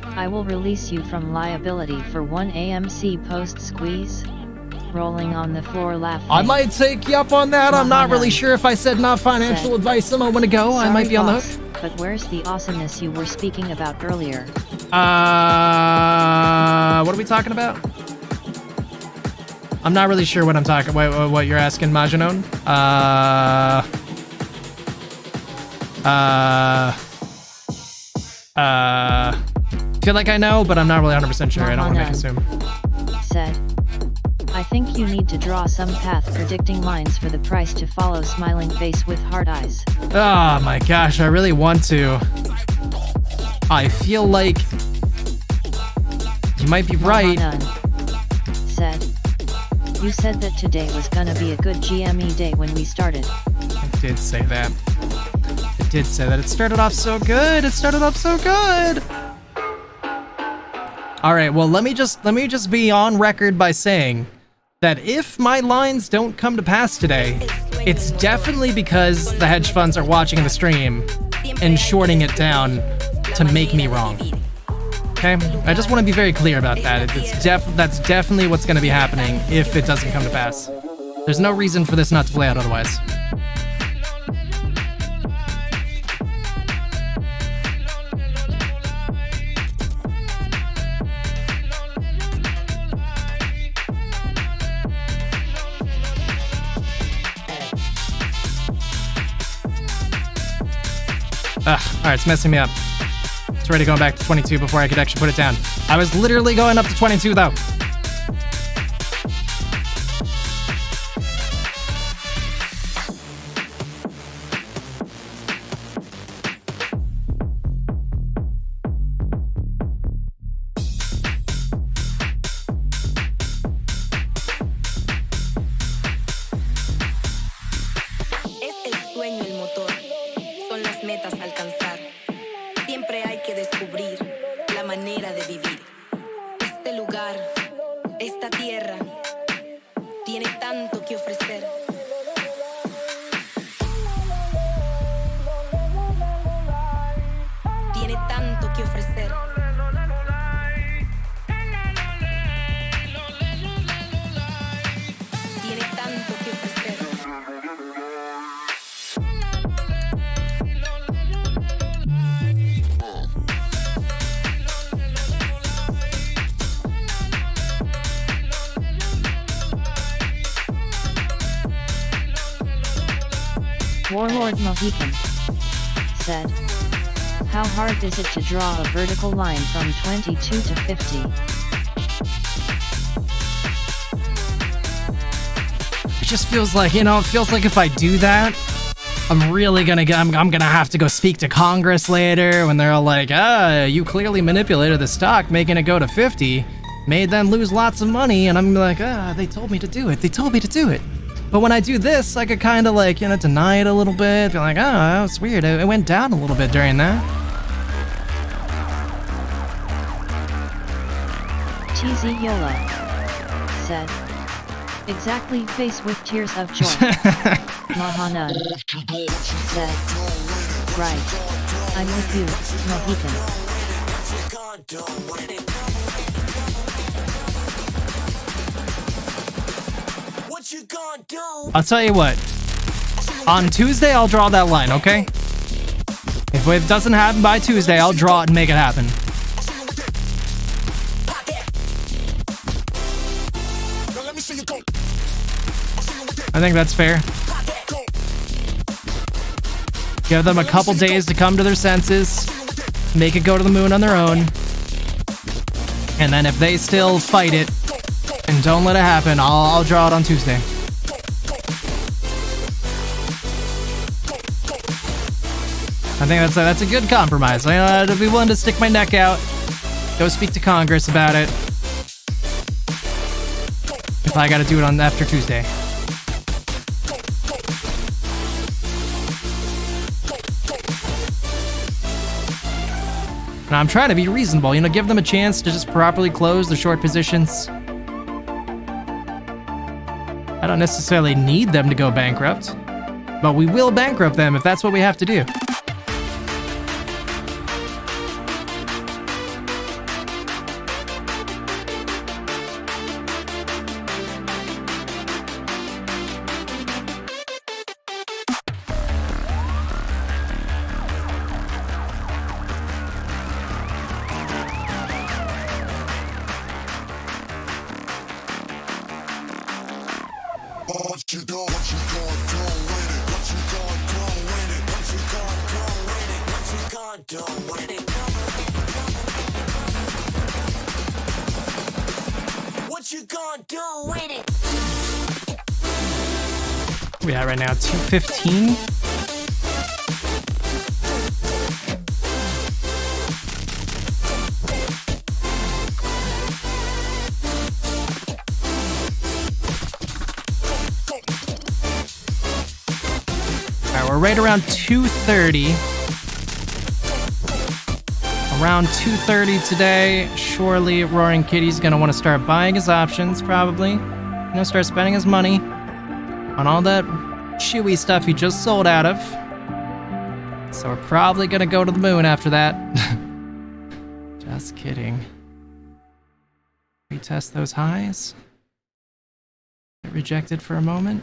I will release you from liability for one AMC post squeeze. Rolling on the floor laughing. I might take you up on that. I'm not really sure if I said not financial advice a moment ago. I might be on the hook. But where's the awesomeness you were speaking about earlier? What are we talking about? I'm not really sure what I'm talking. What you're asking, Majanon? Feel like I know, but I'm not really 100% sure. I don't want to make assume. Said, I think you need to draw some path predicting lines for the price to follow smiling face with hard eyes. Oh my gosh, I really want to. I feel like you might be right. Said, you said that today was gonna be a good GME day when we started. I did say that. It did say that. It started off so good. All right, well, let me just be on record by saying that if my lines don't come to pass today, it's definitely because the hedge funds are watching the stream and shorting it down to make me wrong. Okay? I just want to be very clear about that. That's definitely what's going to be happening if it doesn't come to pass. There's no reason for this not to play out otherwise. Alright, it's messing me up. It's already going back to 22 before I could actually put it down. I was literally going up to 22 though. Warlord Mohican said, how hard is it to draw a vertical line from 22 to 50? It just feels like, it feels like if I do that, I'm really gonna I'm gonna have to go speak to Congress later when they're all like, you clearly manipulated the stock, making it go to 50, made them lose lots of money, and I'm like, they told me to do it. But when I do this, I could kind of like, deny it a little bit, be like, that was weird, it went down a little bit during that. TZ Yola said, Exactly, face with tears of joy. Mahanun said, right. I'm with you, Mohican. I'll tell you what. On Tuesday, I'll draw that line, okay? If it doesn't happen by Tuesday, I'll draw it and make it happen. I think that's fair. Give them a couple days to come to their senses, make it go to the moon on their own, and then if they still fight it and don't let it happen, I'll draw it on Tuesday. I think that's a good compromise. I'd be willing to stick my neck out, go speak to Congress about it, if I gotta do it on after Tuesday. And I'm trying to be reasonable, give them a chance to just properly close their short positions. I don't necessarily need them to go bankrupt, but we will bankrupt them if that's what we have to do. We at right now 215. Alright, we're right around 230. Around 230 today. Surely Roaring Kitty's gonna want to start buying his options, probably. Gonna start spending his money on all that chewy stuff he just sold out of. So we're probably gonna go to the moon after that. Just kidding. Retest those highs. Get rejected for a moment.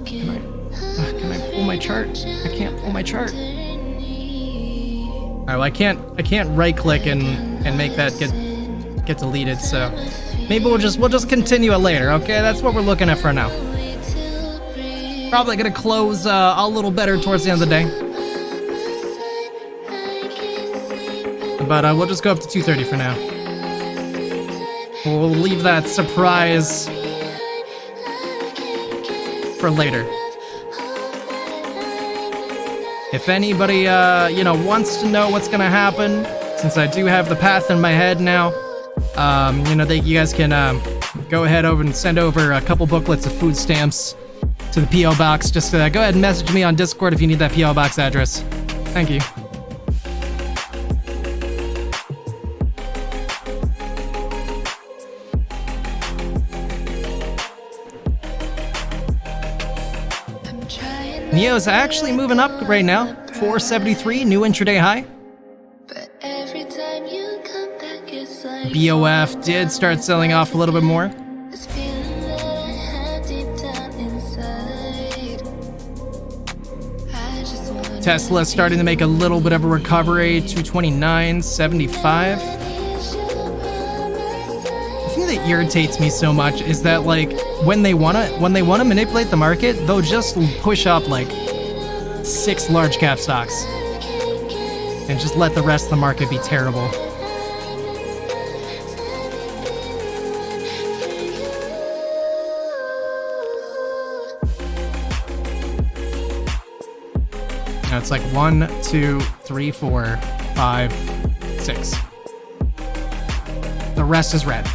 Can I pull my chart? I can't pull my chart. Alright, well I can't right click and make that get deleted, so maybe we'll just continue it later, okay? That's what we're looking at for now. Probably gonna close a little better towards the end of the day. But we'll just go up to 230 for now. We'll leave that surprise for later. If anybody, wants to know what's gonna happen, since I do have the path in my head now, you guys can go ahead over and send over a couple booklets of food stamps to the P.O. Box. Just go ahead and message me on Discord if you need that P.O. Box address. Thank you. Neo's actually moving up right now. 473, new intraday high. BOF did start selling off a little bit more. Tesla starting to make a little bit of a recovery. 229.75. The thing that irritates me so much is that, like, when they wanna manipulate the market, they'll just push up like 6 large cap stocks and just let the rest of the market be terrible. Now it's like 1, 2, 3, 4, 5, 6. The rest is red.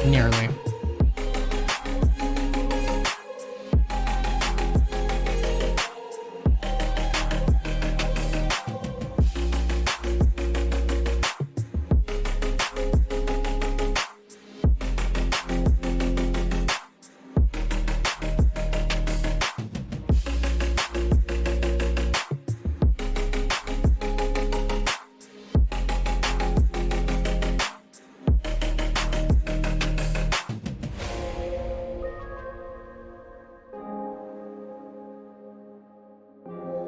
Nearly.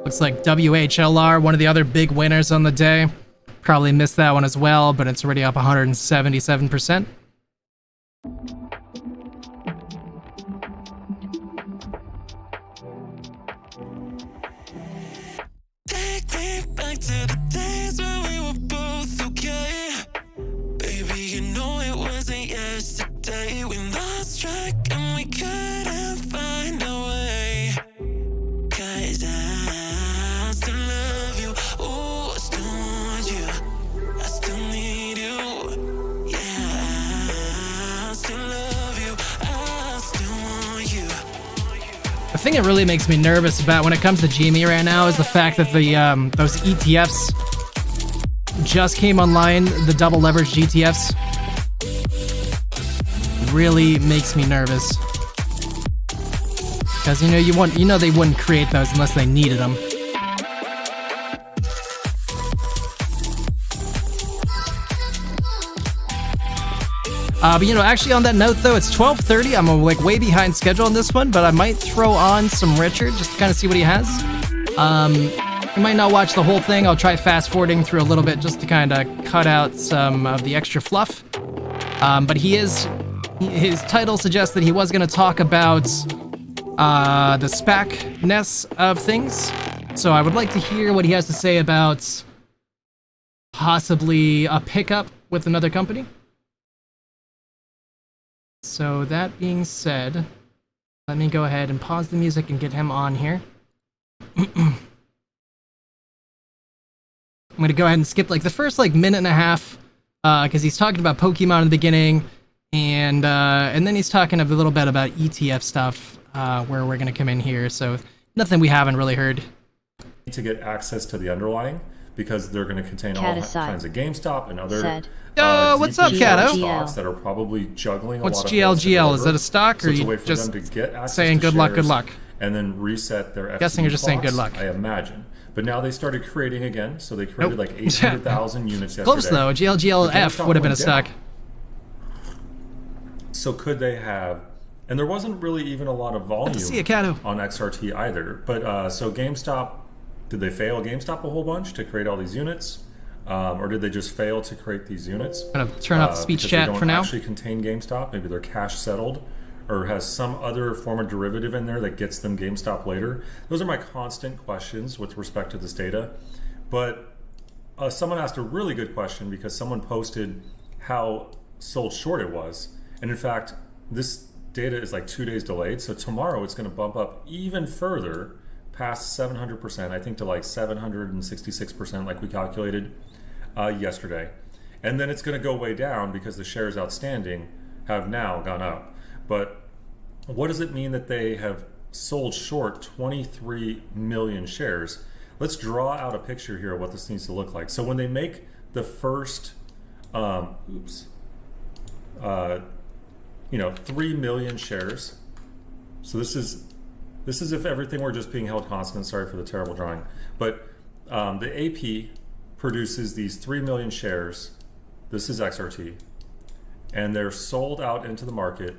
Looks like WHLR, one of the other big winners on the day. Probably missed that one as well, but it's already up 177%. Take me back to the days when we were both okay. Baby, you know it wasn't yesterday. We lost track and we couldn't find a way. 'Cause I still love you. Ooh, I still want you. I still need you. Yeah, I still love you. I still want you. The thing that really makes me nervous about when it comes to GME right now is the fact that the those ETFs just came online. The double leveraged ETFs really makes me nervous because you know they wouldn't create those unless they needed them. But actually on that note though, it's 12:30. I'm like way behind schedule on this one, but I might throw on some Richard just to kind of see what he has. I might not watch the whole thing. I'll try fast forwarding through a little bit just to kind of cut out some of the extra fluff. But his title suggests that he was going to talk about the SPAC-ness of things. So I would like to hear what he has to say about possibly a pickup with another company. So that being said, let me go ahead and pause the music and get him on here. I'm going to go ahead and skip like the first like minute and a half because he's talking about Pokemon in the beginning, and then he's talking a little bit about ETF stuff where we're going to come in here. So nothing we haven't really heard. To get access to the underlying because they're going to contain all kinds of GameStop and other what's up, Kato? stocks that are probably juggling What's a lot GLGL? of Is that a stock, so or it's a you way for just them to get access saying to good luck, good shares luck? and then reset their FTE Guessing you're just saying good clocks, luck. I imagine. But now they started creating again, so they created like 800,000 units yesterday. Close though. GLGLF would have been a stock. So could they have? And there wasn't really even a lot of volume See you, Kato. on XRT either. But so GameStop, did they fail GameStop a whole bunch to create all these units? Or did they just fail to create these units? I'm gonna turn off the speech because chat they don't for now. actually contain GameStop. Maybe they're cash settled or has some other form of derivative in there that gets them GameStop later. Those are my constant questions with respect to this data. But someone asked a really good question because someone posted how sold short it was. And in fact, this data is like 2 days delayed. So tomorrow it's going to bump up even further past 700%, I think to like 766% like we calculated yesterday. And then it's going to go way down because the shares outstanding have now gone up. But what does it mean that they have sold short 23 million shares? Let's draw out a picture here of what this needs to look like. So when they make the first, 3 million shares. So this is if everything were just being held constant. Sorry for the terrible drawing. But the AP produces these 3 million shares. This is XRT. And they're sold out into the market.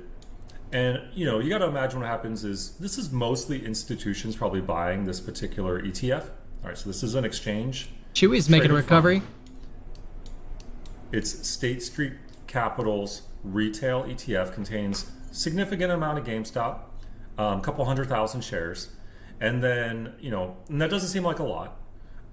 And, you got to imagine what happens is this is mostly institutions probably buying this particular ETF. All right, so this is an exchange. Chewy's making a recovery. It's State Street Capital's retail ETF, contains significant amount of GameStop, a couple 100,000 shares. And then, and that doesn't seem like a lot.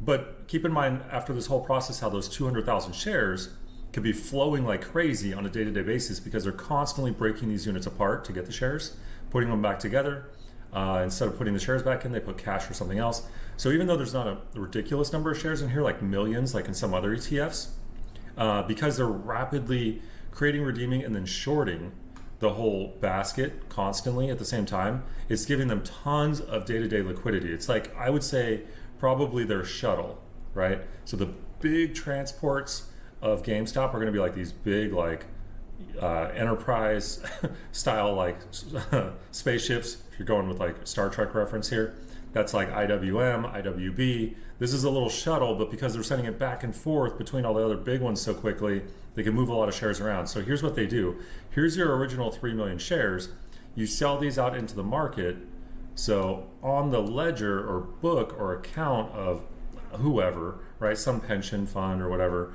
But keep in mind, after this whole process, how those 200,000 shares could be flowing like crazy on a day-to-day basis because they're constantly breaking these units apart to get the shares, putting them back together. Instead of putting the shares back in, they put cash or something else. So even though there's not a ridiculous number of shares in here, like millions, like in some other ETFs, because they're rapidly creating, redeeming, and then shorting the whole basket constantly at the same time, it's giving them tons of day-to-day liquidity. It's like, I would say, probably their shuttle, right? So the big transports of GameStop are going to be like these big, like enterprise style, like spaceships. If you're going with like Star Trek reference here, that's like IWM, IWB. This is a little shuttle, but because they're sending it back and forth between all the other big ones so quickly, they can move a lot of shares around. So here's what they do. Here's your original 3 million shares. You sell these out into the market. So on the ledger or book or account of whoever, right, some pension fund or whatever,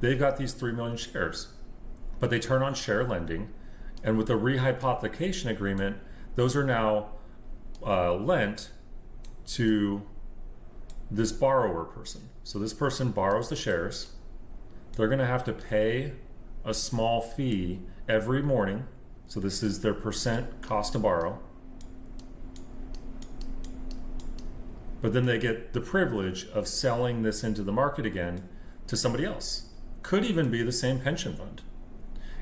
they've got these 3 million shares, but they turn on share lending, and with the rehypothecation agreement, those are now lent to this borrower person. So this person borrows the shares. They're going to have to pay a small fee every morning. So this is their percent cost to borrow. But then they get the privilege of selling this into the market again to somebody else. Could even be the same pension fund.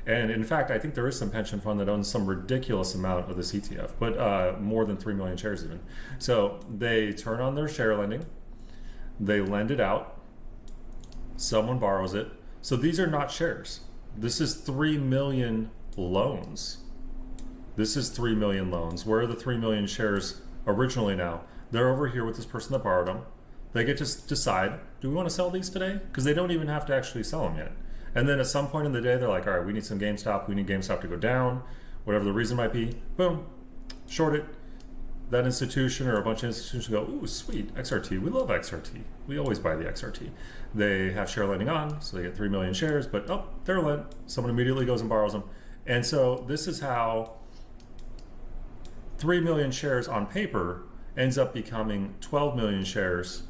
And in fact, I think there is some pension fund that owns some ridiculous amount of this ETF, but more than 3 million shares even. So they turn on their share lending, they lend it out, someone borrows it. So these are not shares. This is 3 million loans. This is 3 million loans. Where are the 3 million shares originally now? They're over here with this person that borrowed them. They get to decide, do we want to sell these today? Because they don't even have to actually sell them yet. And then at some point in the day, they're like, all right, we need some GameStop. We need GameStop to go down, whatever the reason might be. Boom, short it. That institution or a bunch of institutions go, ooh, sweet, XRT. We love XRT. We always buy the XRT. They have share lending on, so they get 3 million shares, but oh, they're lent. Someone immediately goes and borrows them. And so this is how 3 million shares on paper ends up becoming 12 million shares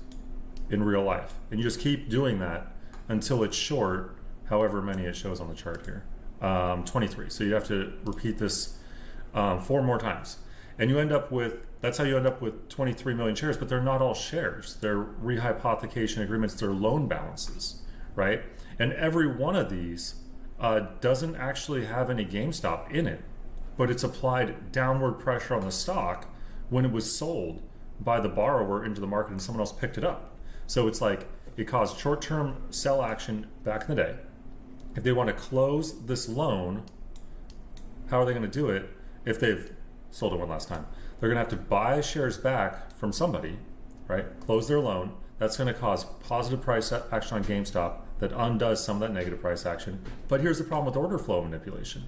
in real life. And you just keep doing that until it's short, however many it shows on the chart here, 23. So you have to repeat this 4 more times. And you end up with, that's how you end up with 23 million shares, but they're not all shares. They're rehypothecation agreements, they're loan balances, right? And every one of these doesn't actually have any GameStop in it, but it's applied downward pressure on the stock when it was sold by the borrower into the market and someone else picked it up. So it's like it caused short-term sell action back in the day. If they want to close this loan, how are they going to do it if they've sold it one last time? They're going to have to buy shares back from somebody, right? Close their loan. That's going to cause positive price action on GameStop that undoes some of that negative price action. But here's the problem with order flow manipulation.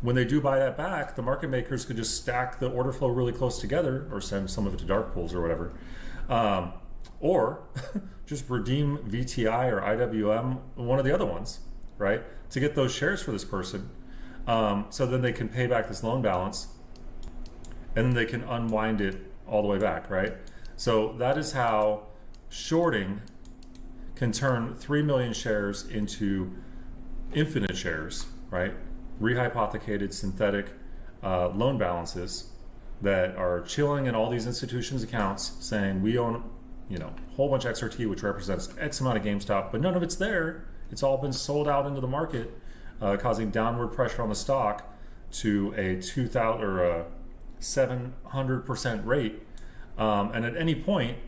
When they do buy that back, the market makers could just stack the order flow really close together or send some of it to dark pools or whatever. Or just redeem VTI or IWM, one of the other ones, right? To get those shares for this person. So then they can pay back this loan balance and then they can unwind it all the way back, right? So that is how shorting can turn 3 million shares into infinite shares, right? Rehypothecated synthetic loan balances that are chilling in all these institutions' accounts saying we own, a whole bunch of XRT, which represents X amount of GameStop, but none of it's there. It's all been sold out into the market, causing downward pressure on the stock to a 2,000 or a 700% rate. And at any point,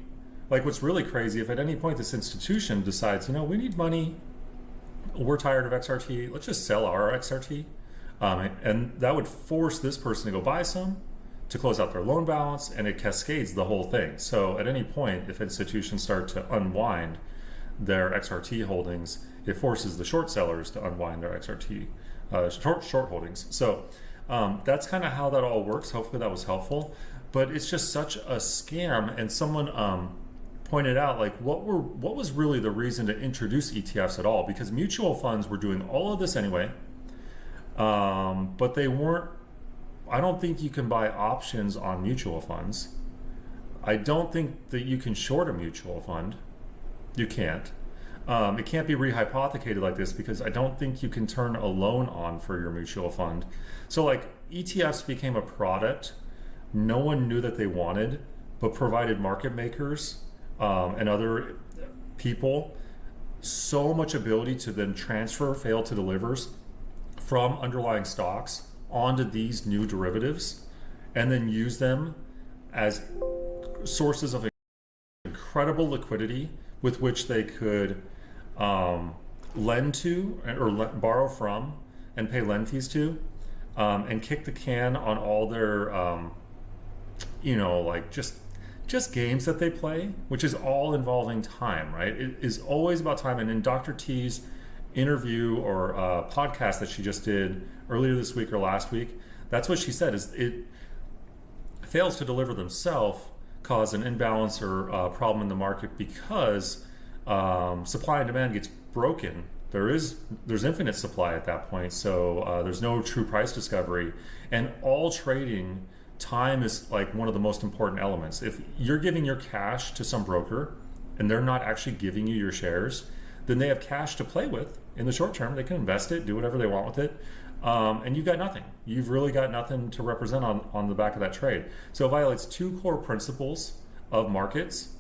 like what's really crazy, if at any point this institution decides, we need money, we're tired of XRT, let's just sell our XRT. And that would force this person to go buy some to close out their loan balance, and it cascades the whole thing. So at any point, if institutions start to unwind their XRT holdings, it forces the short sellers to unwind their XRT short holdings. So that's kind of how that all works. Hopefully that was helpful. But it's just such a scam. And someone pointed out, like, what was really the reason to introduce ETFs at all? Because mutual funds were doing all of this anyway, but they weren't. I don't think you can buy options on mutual funds. I don't think that you can short a mutual fund. You can't. It can't be rehypothecated like this because I don't think you can turn a loan on for your mutual fund. So like ETFs became a product no one knew that they wanted, but provided market makers and other people so much ability to then transfer fail to delivers from underlying stocks onto these new derivatives and then use them as sources of incredible liquidity with which they could lend to or borrow from and pay lend fees to, and kick the can on all their like just games that they play, which is all involving time, right? It is always about time. And in Dr. T's interview or podcast that she just did earlier this week or last week, that's what she said, is fails to deliver themselves cause an imbalance or problem in the market because supply and demand gets broken. There's infinite supply at that point, so there's no true price discovery. And all trading, time is like one of the most important elements. If you're giving your cash to some broker and they're not actually giving you your shares, then they have cash to play with in the short term. They can invest it, do whatever they want with it, and you've got nothing. You've really got nothing to represent on the back of that trade. So it violates two core principles of markets,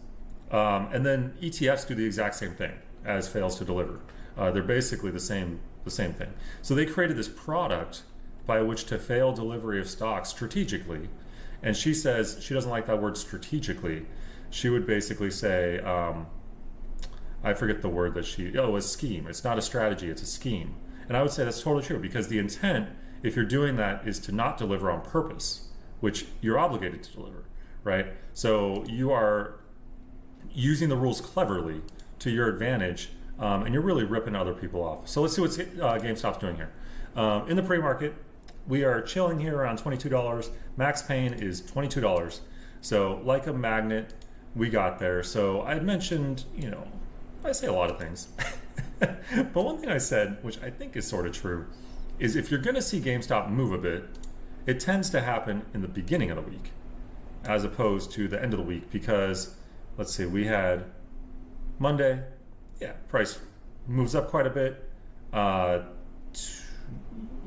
and then ETFs do the exact same thing as fails to deliver. They're basically the same thing. So they created this product by which to fail delivery of stocks strategically, and she says she doesn't like that word strategically. She would basically say, I forget the word that a scheme. It's not a strategy, it's a scheme. And I would say that's totally true, because the intent, if you're doing that, is to not deliver on purpose, which you're obligated to deliver, right? So you are using the rules cleverly to your advantage, and you're really ripping other people off. So let's see what GameStop's doing here. In the pre-market, we are chilling here around $22. Max pain is $22. So like a magnet, we got there. So I mentioned, I say a lot of things. But one thing I said, which I think is sort of true, is if you're going to see GameStop move a bit, it tends to happen in the beginning of the week as opposed to the end of the week, because let's see, we had Monday, price moves up quite a bit.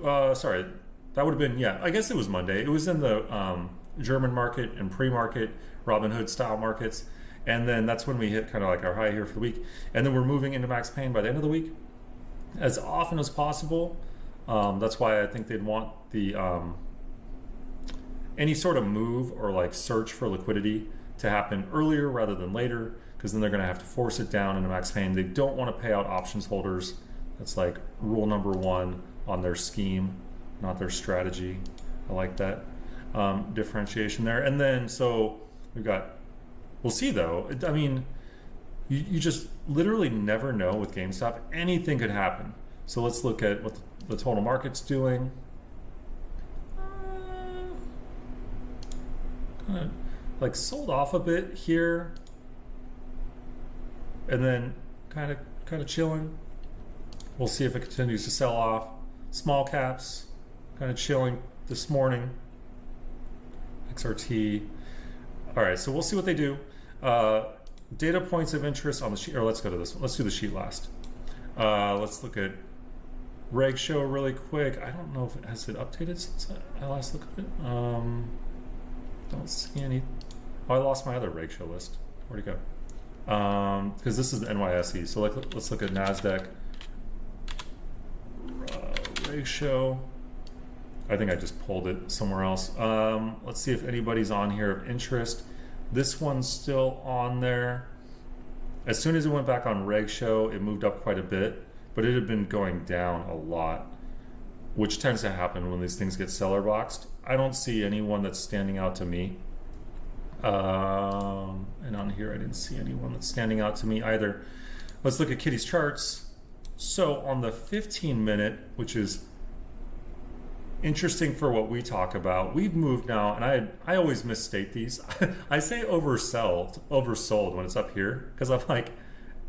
Sorry, that would have been, I guess it was Monday. It was in the German market and pre-market, Robinhood style markets. And then that's when we hit kind of like our high here for the week. And then we're moving into max pain by the end of the week as often as possible. That's why I think they'd want the any sort of move or like search for liquidity to happen earlier rather than later, because then they're going to have to force it down into max pain. They don't want to pay out options holders. That's like rule number one on their scheme, not their strategy. I like that differentiation there. And then so we'll see though. I mean, you just literally never know with GameStop. Anything could happen. So let's look at what the total market's doing. Kind of like sold off a bit here, and then kind of chilling. We'll see if it continues to sell off. Small caps kind of chilling this morning. XRT. All right, so we'll see what they do. Data points of interest on the sheet, or let's go to this one. Let's do the sheet last. Let's look at Reg Show really quick. I don't know if it has updated since I last looked at it. Don't see any. Oh, I lost my other Reg Show list. Where'd it go? Because this is the NYSE. So let's look at NASDAQ. Reg Show. I think I just pulled it somewhere else. Let's see if anybody's on here of interest. This one's still on there. As soon as it went back on Reg Show, it moved up quite a bit, but it had been going down a lot, which tends to happen when these things get seller boxed. I don't see anyone that's standing out to me. And on here, I didn't see anyone that's standing out to me either. Let's look at Kitty's charts. So on the 15-minute, which is interesting for what we talk about, we've moved now, and I always misstate these. I say oversold when it's up here, because I'm like,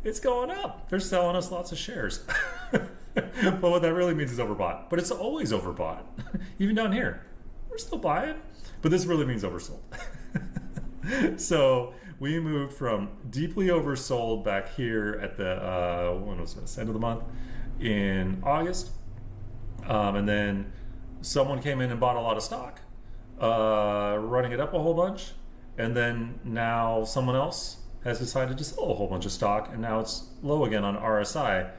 it's going up. They're selling us lots of shares. But what that really means is overbought. But it's always overbought. Even down here, we're still buying. But this really means oversold. So we moved from deeply oversold back here at the, when was this, end of the month? In August. And then someone came in and bought a lot of stock, running it up a whole bunch. And then now someone else has decided to sell a whole bunch of stock, and now it's low again on RSI.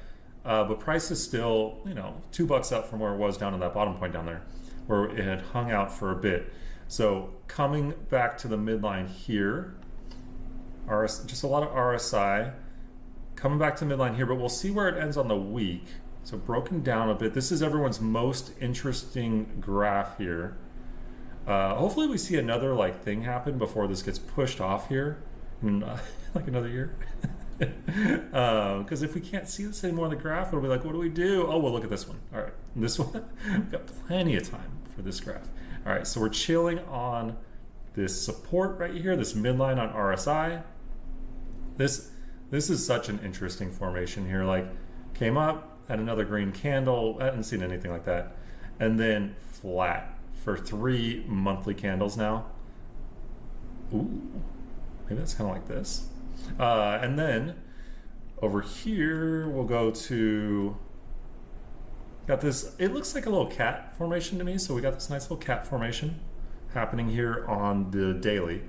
But price is still, $2 up from where it was down in that bottom point down there, where it had hung out for a bit. So coming back to the midline here, just a lot of RSI coming back to midline here, but we'll see where it ends on the week. So broken down a bit. This is everyone's most interesting graph here. Hopefully we see another thing happen before this gets pushed off here in like another year. Because if we can't see this anymore on the graph, it'll be like, what do we do? Oh, we'll look at this one. All right, this one, we've got plenty of time for this graph. All right, so we're chilling on this support right here, this midline on RSI. This is such an interesting formation here. Like, came up, had another green candle. I hadn't seen anything like that. And then flat for 3 monthly candles now. Ooh, maybe that's kind of like this. And then over here, we'll go to, got this, it looks like a little cat formation to me. So we got this nice little cat formation happening here on the daily.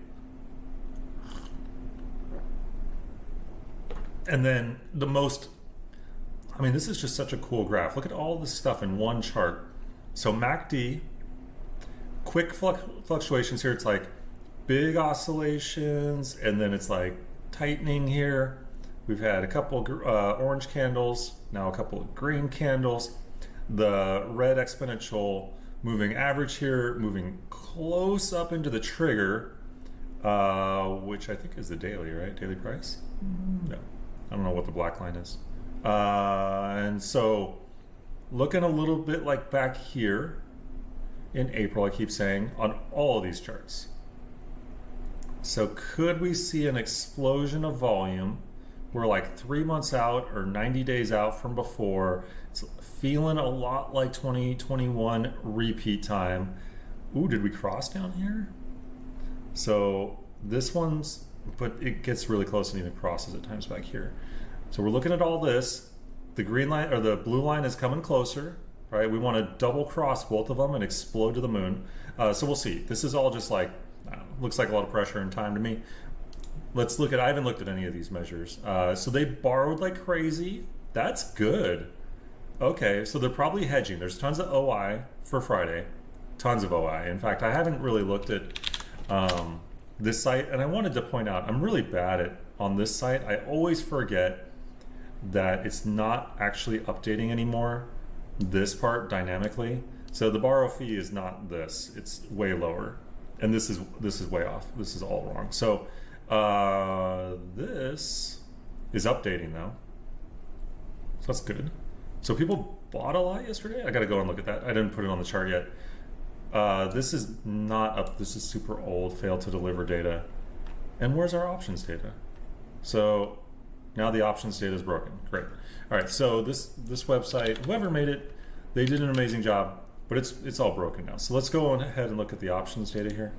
And then the most, I mean, this is just such a cool graph. Look at all this stuff in one chart. So MACD, quick fluctuations here. It's like big oscillations, and then it's like tightening here. We've had a couple orange candles, now a couple of green candles. The red exponential moving average here, moving close up into the trigger, which I think is the daily, right? Daily price? No, I don't know what the black line is. And so looking a little bit like back here in April, I keep saying, on all of these charts. So could we see an explosion of volume? We're like 3 months out or 90 days out from before. It's feeling a lot like 2021 repeat time. Ooh, did we cross down here? So this one's, but it gets really close and even crosses at times back here. So we're looking at all this. The green line or the blue line is coming closer, right? We want to double cross both of them and explode to the moon. So we'll see. This is all just like, I don't know, looks like a lot of pressure and time to me. Let's look at, I haven't looked at any of these measures. So they borrowed like crazy. That's good. Okay, so they're probably hedging. There's tons of OI for Friday. Tons of OI. In fact, I haven't really looked at this site, and I wanted to point out, I'm really bad at, on this site, I always forget that it's not actually updating anymore, this part dynamically. So the borrow fee is not this, it's way lower. And this is way off. This is all wrong. So this is updating though. So that's good. So people bought a lot yesterday. I got to go and look at that. I didn't put it on the chart yet. This is not up. This is super old, failed to deliver data. And where's our options data? So now the options data is broken. Great. All right. So this website, whoever made it, they did an amazing job, but it's all broken now. So let's go ahead and look at the options data here.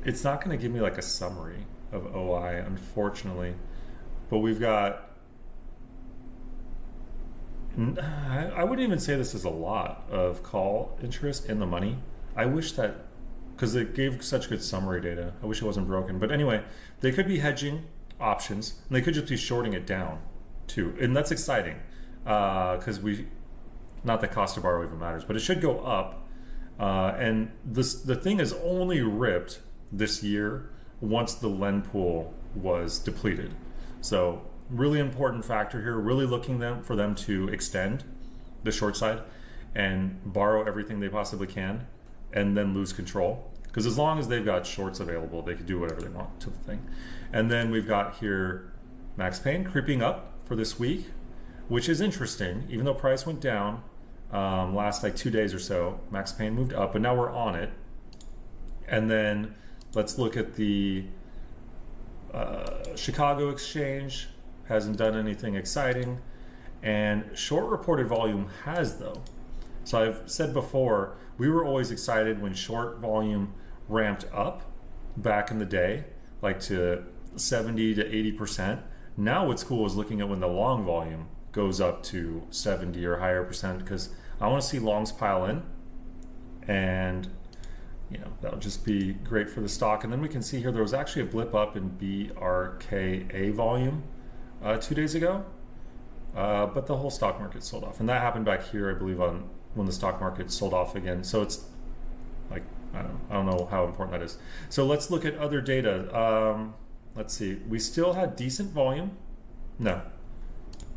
It's not going to give me like a summary of OI, unfortunately, but we've got, I wouldn't even say this is a lot of call interest in the money. I wish that, because it gave such good summary data, I wish it wasn't broken. But anyway, they could be hedging options, and they could just be shorting it down too, and that's exciting, because not that cost to borrow even matters, but it should go up. And the thing is only ripped this year once the lend pool was depleted. So really important factor here, really looking for them to extend the short side and borrow everything they possibly can and then lose control. Because as long as they've got shorts available, they can do whatever they want to the thing. And then we've got here Max Payne creeping up for this week, which is interesting. Even though price went down last like 2 days or so, Max Payne moved up, but now we're on it. And then let's look at the Chicago exchange. Hasn't done anything exciting, and short reported volume has though. So I've said before, we were always excited when short volume ramped up back in the day, like to 70 to 80%. Now what's cool is looking at when the long volume goes up to 70 or higher percent, because I want to see longs pile in, and that'll just be great for the stock. And then we can see here there was actually a blip up in BRKA volume 2 days ago, but the whole stock market sold off, and that happened back here, I believe, on when the stock market sold off again. So it's like, I don't know how important that is. So let's look at other data. Let's see, we still had decent volume. No,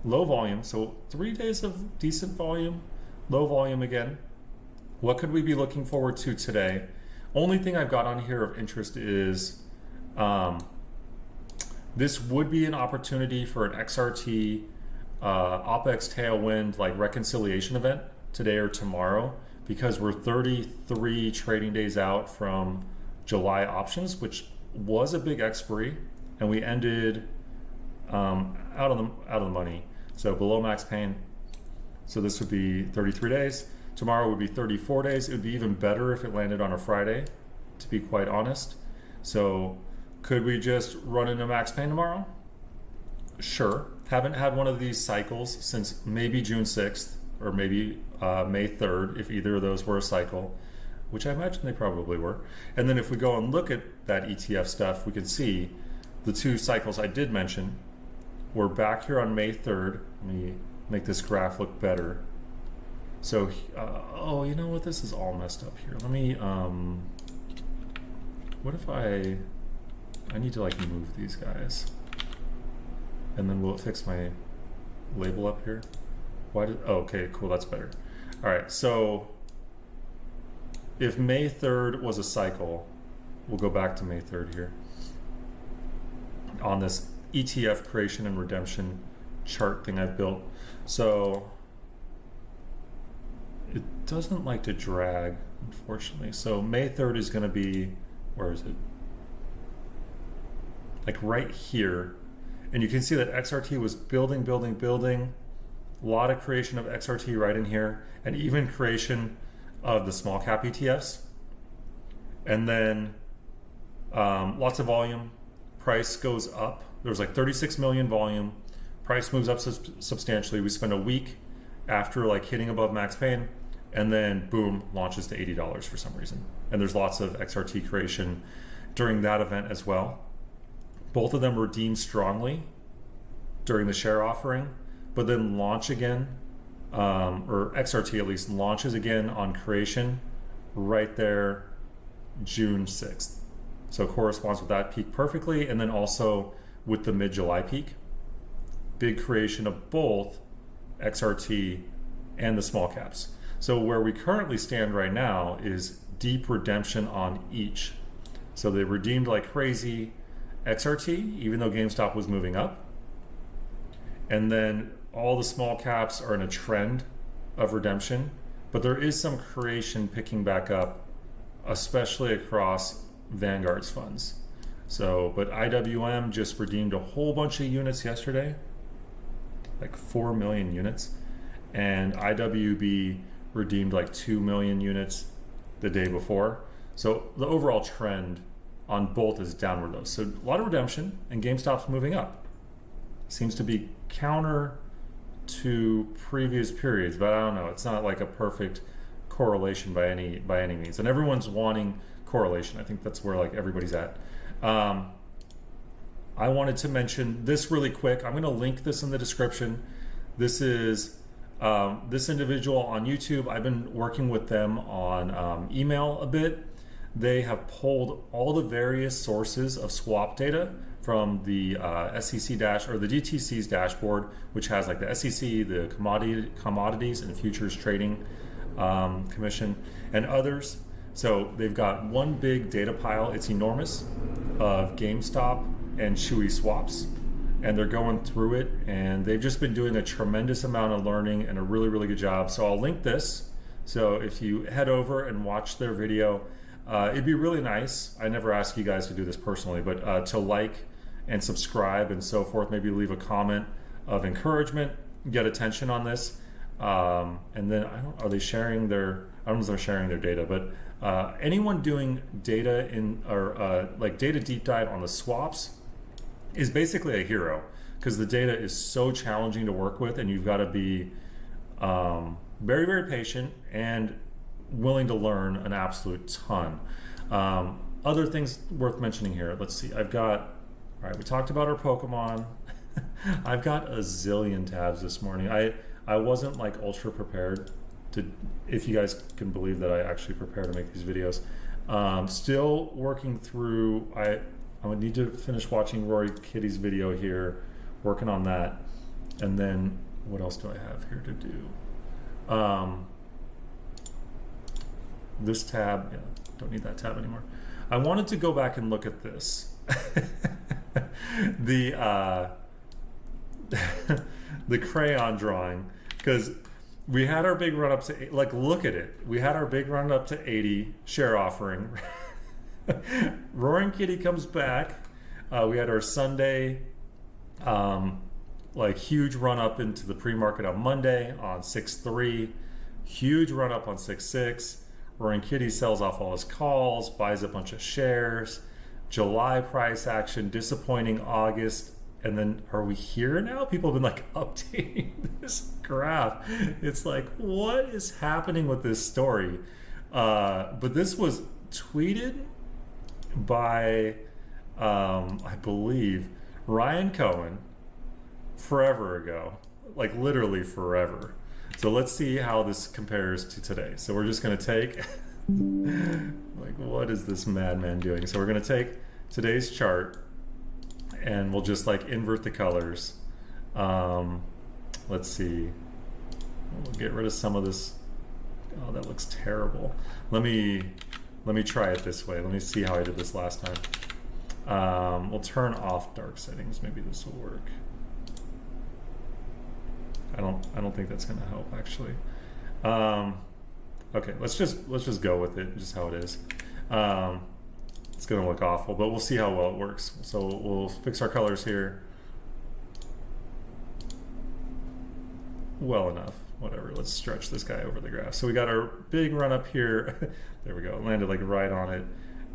low volume. So 3 days of decent volume, low volume again. What could we be looking forward to today? Only thing I've got on here of interest is this would be an opportunity for an XRT OPEX tailwind like reconciliation event today or tomorrow, because we're 33 trading days out from July options, which was a big expiry, and we ended out of the money. So below max pain. So this would be 33 days. Tomorrow would be 34 days. It would be even better if it landed on a Friday, to be quite honest. So could we just run into max pain tomorrow? Sure. Haven't had one of these cycles since maybe June 6th or maybe May 3rd, if either of those were a cycle, which I imagine they probably were. And then if we go and look at that ETF stuff, we can see the two cycles I did mention. We're back here on May 3rd. Let me make this graph look better. So, oh, you know what? This is all messed up here. Let me, what if I need to like move these guys. And then will it fix my label up here? Why did, oh, okay, cool, that's better. All right, so if May 3rd was a cycle, we'll go back to May 3rd here on this ETF creation and redemption chart thing I've built. So it doesn't like to drag, unfortunately. So May 3rd is going to be, where is it? Like right here. And you can see that XRT was building. A lot of creation of XRT right in here, and even creation of the small cap ETFs. And then lots of volume. Price goes up. There was like 36 million volume. Price moves up substantially. We spend a week after like hitting above max pain, and then boom, launches to $80 for some reason. And there's lots of XRT creation during that event as well. Both of them redeemed strongly during the share offering, but then launch again, or XRT at least launches again on creation right there, June 6th. So it corresponds with that peak perfectly, and then also with the mid-July peak. Big creation of both XRT and the small caps. So where we currently stand right now is deep redemption on each. So they redeemed like crazy XRT, even though GameStop was moving up. And then all the small caps are in a trend of redemption, but there is some creation picking back up, especially across Vanguard's funds. So, but IWM just redeemed a whole bunch of units yesterday, like 4 million units, and IWB redeemed like 2 million units the day before. So the overall trend on both is downward though. So a lot of redemption, and GameStop's moving up. Seems to be counter to previous periods, but I don't know. It's not like a perfect correlation by any means. And everyone's wanting correlation. I think that's where like everybody's at. I wanted to mention this really quick. I'm going to link this in the description. This is this individual on YouTube. I've been working with them on email a bit. They have pulled all the various sources of swap data from the SEC or the DTC's dashboard, which has like the SEC, the Commodities and Futures Trading Commission, and others. So they've got one big data pile. It's enormous, of GameStop and Chewy swaps, and they're going through it, and they've just been doing a tremendous amount of learning and a really, really good job. So I'll link this. So if you head over and watch their video, it'd be really nice. I never ask you guys to do this personally, but to like and subscribe and so forth. Maybe leave a comment of encouragement, get attention on this. And then are they sharing their? I don't know if they're sharing their data, but anyone doing data like data deep dive on the swaps is basically a hero, because the data is so challenging to work with, and you've got to be very, very patient and willing to learn an absolute ton. Other things worth mentioning here. Let's see. All right, we talked about our Pokemon. I've got a zillion tabs this morning. I wasn't like ultra prepared to, if you guys can believe that I actually prepare to make these videos. Still working through, I would need to finish watching Rory Kitty's video here, working on that. And then what else do I have here to do? This tab, yeah, don't need that tab anymore. I wanted to go back and look at this. The crayon drawing, because we had our big run up to, like, look at it. We had our big run up to 80 share offering. Roaring Kitty comes back. We had our Sunday, like, huge run up into the pre-market on Monday on 6.3. Huge run up on 6.6. Roaring Kitty sells off all his calls, buys a bunch of shares. July price action, disappointing August. And then are we here now? People have been like updating this graph. It's like, what is happening with this story? But this was tweeted by, I believe, Ryan Cohen forever ago, like literally forever. So let's see how this compares to today. So we're just going to take, like, what is this madman doing? So we're going to take today's chart and we'll just like invert the colors. Let's see. We'll get rid of some of this. Oh, that looks terrible. Let me try it this way. Let me see how I did this last time. We'll turn off dark settings. Maybe this will work. I don't think that's gonna help actually. Okay, let's just go with it, just how it is. It's gonna look awful, but we'll see how well it works. So we'll fix our colors here. Well enough, whatever. Let's stretch this guy over the graph. So we got our big run up here. There we go. It landed like right on it.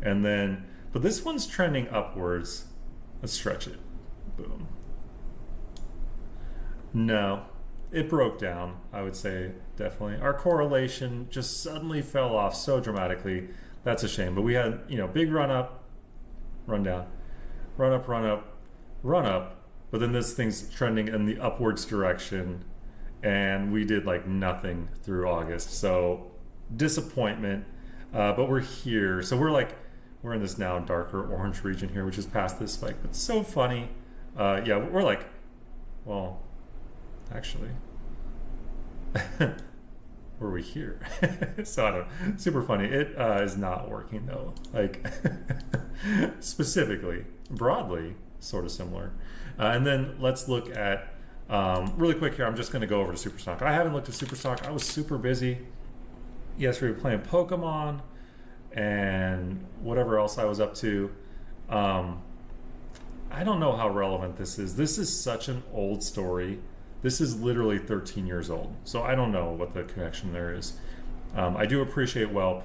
And then, but this one's trending upwards. Let's stretch it. Boom. No, it broke down, I would say, definitely. Our correlation just suddenly fell off so dramatically. That's a shame. But we had, you know, big run up, run down, run up, run up, run up. But then this thing's trending in the upwards direction. And we did like nothing through August. So disappointment, but we're here. So we're in this now darker orange region here, which is past this spike. But so funny. Yeah, we're like, well, actually, were we here? So I don't know. Super funny. It is not working though. Like specifically, broadly, sort of similar. And then let's look at really quick here. I'm just going to go over to Superstock. I haven't looked at Superstock. I was super busy. Yesterday we were playing Pokemon and whatever else I was up to. I don't know how relevant this is. This is such an old story. This is literally 13 years old. So I don't know what the connection there is. I do appreciate Whelp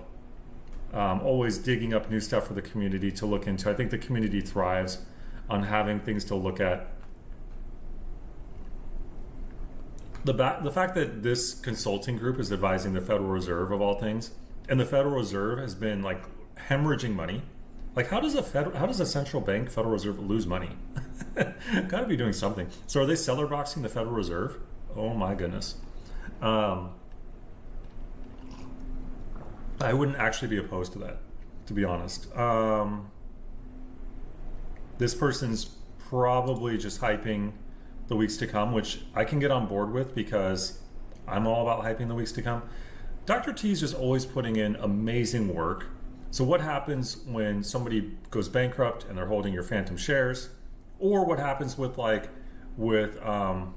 always digging up new stuff for the community to look into. I think the community thrives on having things to look at. The fact that this consulting group is advising the Federal Reserve of all things, and the Federal Reserve has been like hemorrhaging money. Like how does a central bank, Federal Reserve, lose money? Got to be doing something. So are they seller boxing the Federal Reserve? Oh my goodness. I wouldn't actually be opposed to that, to be honest. This person's probably just hyping the weeks to come, which I can get on board with because I'm all about hyping the weeks to come. Dr. T is just always putting in amazing work. So what happens when somebody goes bankrupt and they're holding your phantom shares? Or what happens with who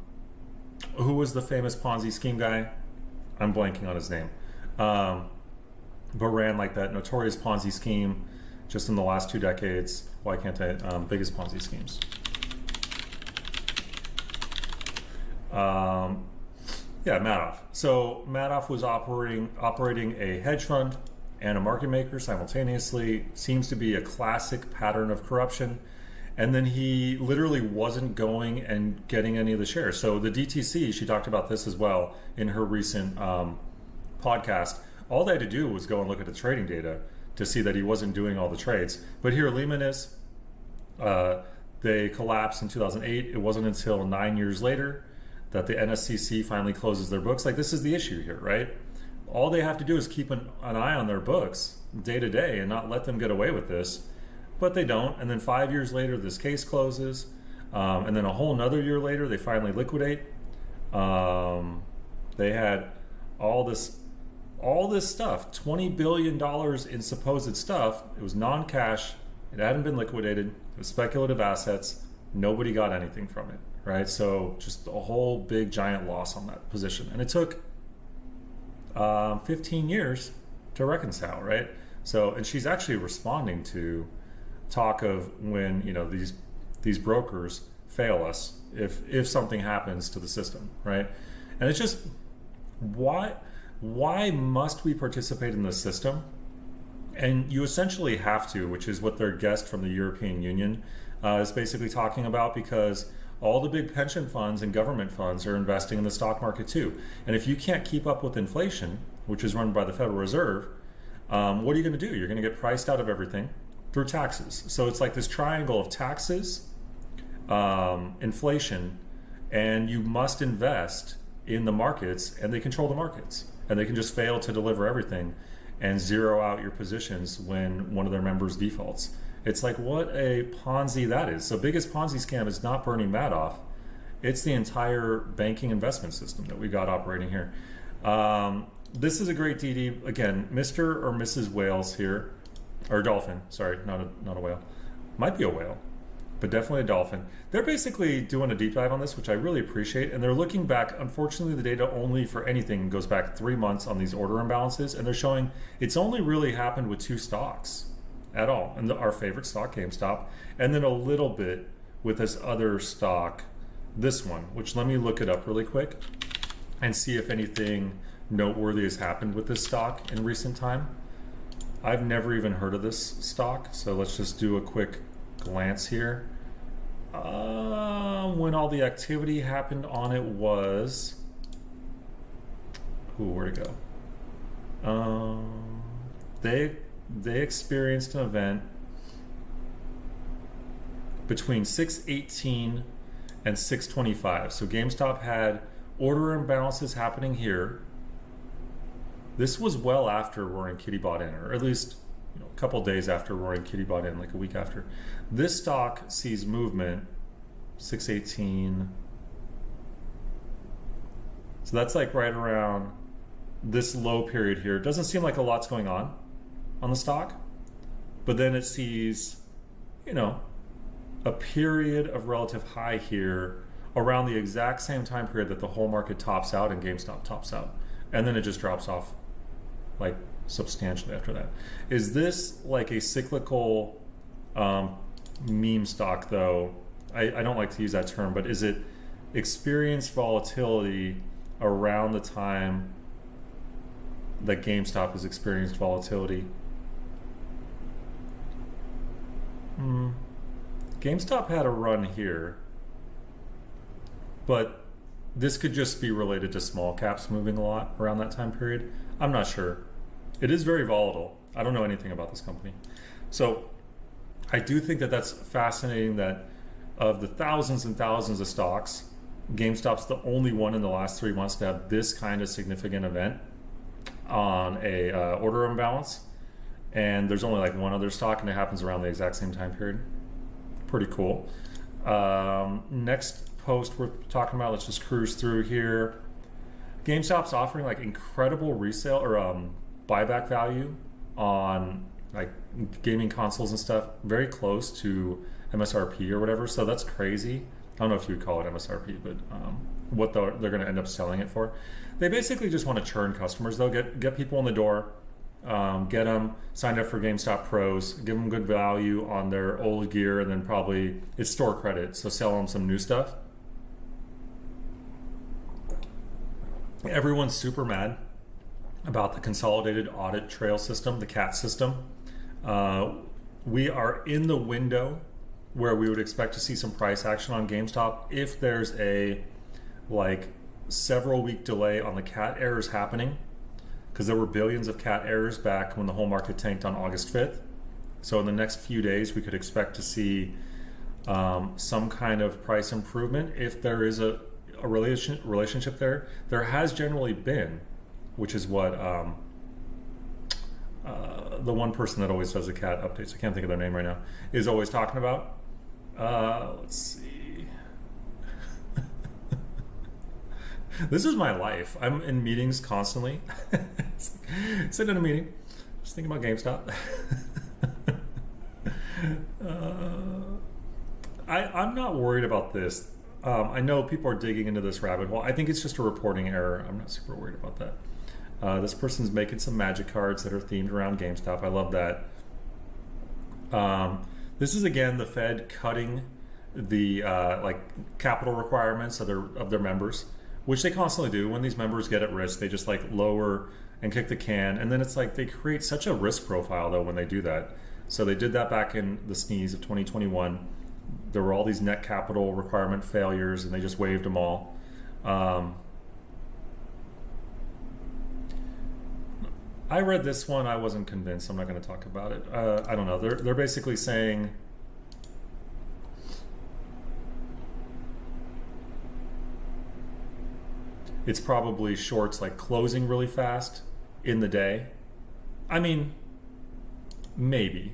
was the famous Ponzi scheme guy? I'm blanking on his name. But ran like that notorious Ponzi scheme just in the last 2 decades. Why can't I? Biggest Ponzi schemes. Yeah, Madoff. So Madoff was operating a hedge fund and a market maker simultaneously. Seems to be a classic pattern of corruption. And then he literally wasn't going and getting any of the shares. So the DTC, she talked about this as well in her recent podcast. All they had to do was go and look at the trading data to see that he wasn't doing all the trades. But here Lehman is. They collapsed in 2008. It wasn't until 9 years later that the NSCC finally closes their books. Like, this is the issue here, right? All they have to do is keep an eye on their books day to day and not let them get away with this. But they don't. And then 5 years later, this case closes. And then a whole another year later, they finally liquidate. They had all this stuff, $20 billion in supposed stuff. It was non-cash. It hadn't been liquidated. It was speculative assets. Nobody got anything from it, right? So just a whole big giant loss on that position. And it took 15 years to reconcile, right? So, and she's actually responding to talk of when, you know, these brokers fail us if something happens to the system, right? And it's just, why must we participate in the system? And you essentially have to, which is what their guest from the European Union is basically talking about, because all the big pension funds and government funds are investing in the stock market too. And if you can't keep up with inflation, which is run by the Federal Reserve, what are you going to do? You're going to get priced out of everything through taxes. So it's like this triangle of taxes, inflation, and you must invest in the markets, and they control the markets. And they can just fail to deliver everything and zero out your positions when one of their members defaults. It's like, what a Ponzi that is. So biggest Ponzi scam is not Bernie Madoff. It's the entire banking investment system that we got operating here. This is a great DD. Again, Mr. or Mrs. Whales here, or dolphin, sorry, not a whale. Might be a whale, but definitely a dolphin. They're basically doing a deep dive on this, which I really appreciate. And they're looking back. Unfortunately, the data only for anything goes back 3 months on these order imbalances. And they're showing it's only really happened with 2 stocks at all. And our favorite stock, GameStop, and then a little bit with this other stock, this one, which let me look it up really quick and see if anything noteworthy has happened with this stock in recent time. I've never even heard of this stock, so let's just do a quick glance here. When all the activity happened on it was, where'd it go? They experienced an event between 6/18 and 6/25. So GameStop had order imbalances happening here. This was well after Roaring Kitty bought in, or at least a couple days after Roaring Kitty bought in, like a week after. This stock sees movement 6/18. So that's like right around this low period here. It doesn't seem like a lot's going on the stock, but then it sees, a period of relative high here around the exact same time period that the whole market tops out and GameStop tops out. And then it just drops off like substantially after that. Is this like a cyclical meme stock though? I don't like to use that term, but is it experienced volatility around the time that GameStop has experienced volatility? GameStop had a run here, but this could just be related to small caps moving a lot around that time period. I'm not sure. It is very volatile. I don't know anything about this company. So I do think that that's fascinating that of the thousands and thousands of stocks, GameStop's the only one in the last 3 months to have this kind of significant event on a order imbalance. And there's only like one other stock, and it happens around the exact same time period. Pretty cool. Next post we're talking about, let's just cruise through here. GameStop's offering like incredible resale or buyback value on like gaming consoles and stuff, very close to MSRP or whatever. So that's crazy. I don't know if you would call it MSRP, but what they're going to end up selling it for. They basically just want to churn customers. They'll get people in the door, get them signed up for GameStop Pros, give them good value on their old gear, and then probably it's store credit, so sell them some new stuff. Everyone's super mad about the consolidated audit trail system, the CAT system. We are in the window where we would expect to see some price action on GameStop if there's a several week delay on the CAT errors happening, because there were billions of CAT errors back when the whole market tanked on August 5th. So in the next few days, we could expect to see some kind of price improvement if there is a relationship there. There has generally been, which is what the one person that always does the CAT updates, I can't think of their name right now, is always talking about. Let's see. This is my life. I'm in meetings constantly. Sitting in a meeting, just thinking about GameStop. I'm not worried about this. I know people are digging into this rabbit hole. I think it's just a reporting error. I'm not super worried about that. This person's making some magic cards that are themed around GameStop. I love that. This is again the Fed cutting the like capital requirements of their members, which they constantly do. When these members get at risk, they just like lower and kick the can, and then it's like they create such a risk profile though when they do that. So they did that back in the sneeze of 2021. There were all these net capital requirement failures, and they just waived them all. I read this one. I wasn't convinced. I'm not going to talk about it. I don't know. They're basically saying it's probably shorts like closing really fast in the day. I mean, maybe,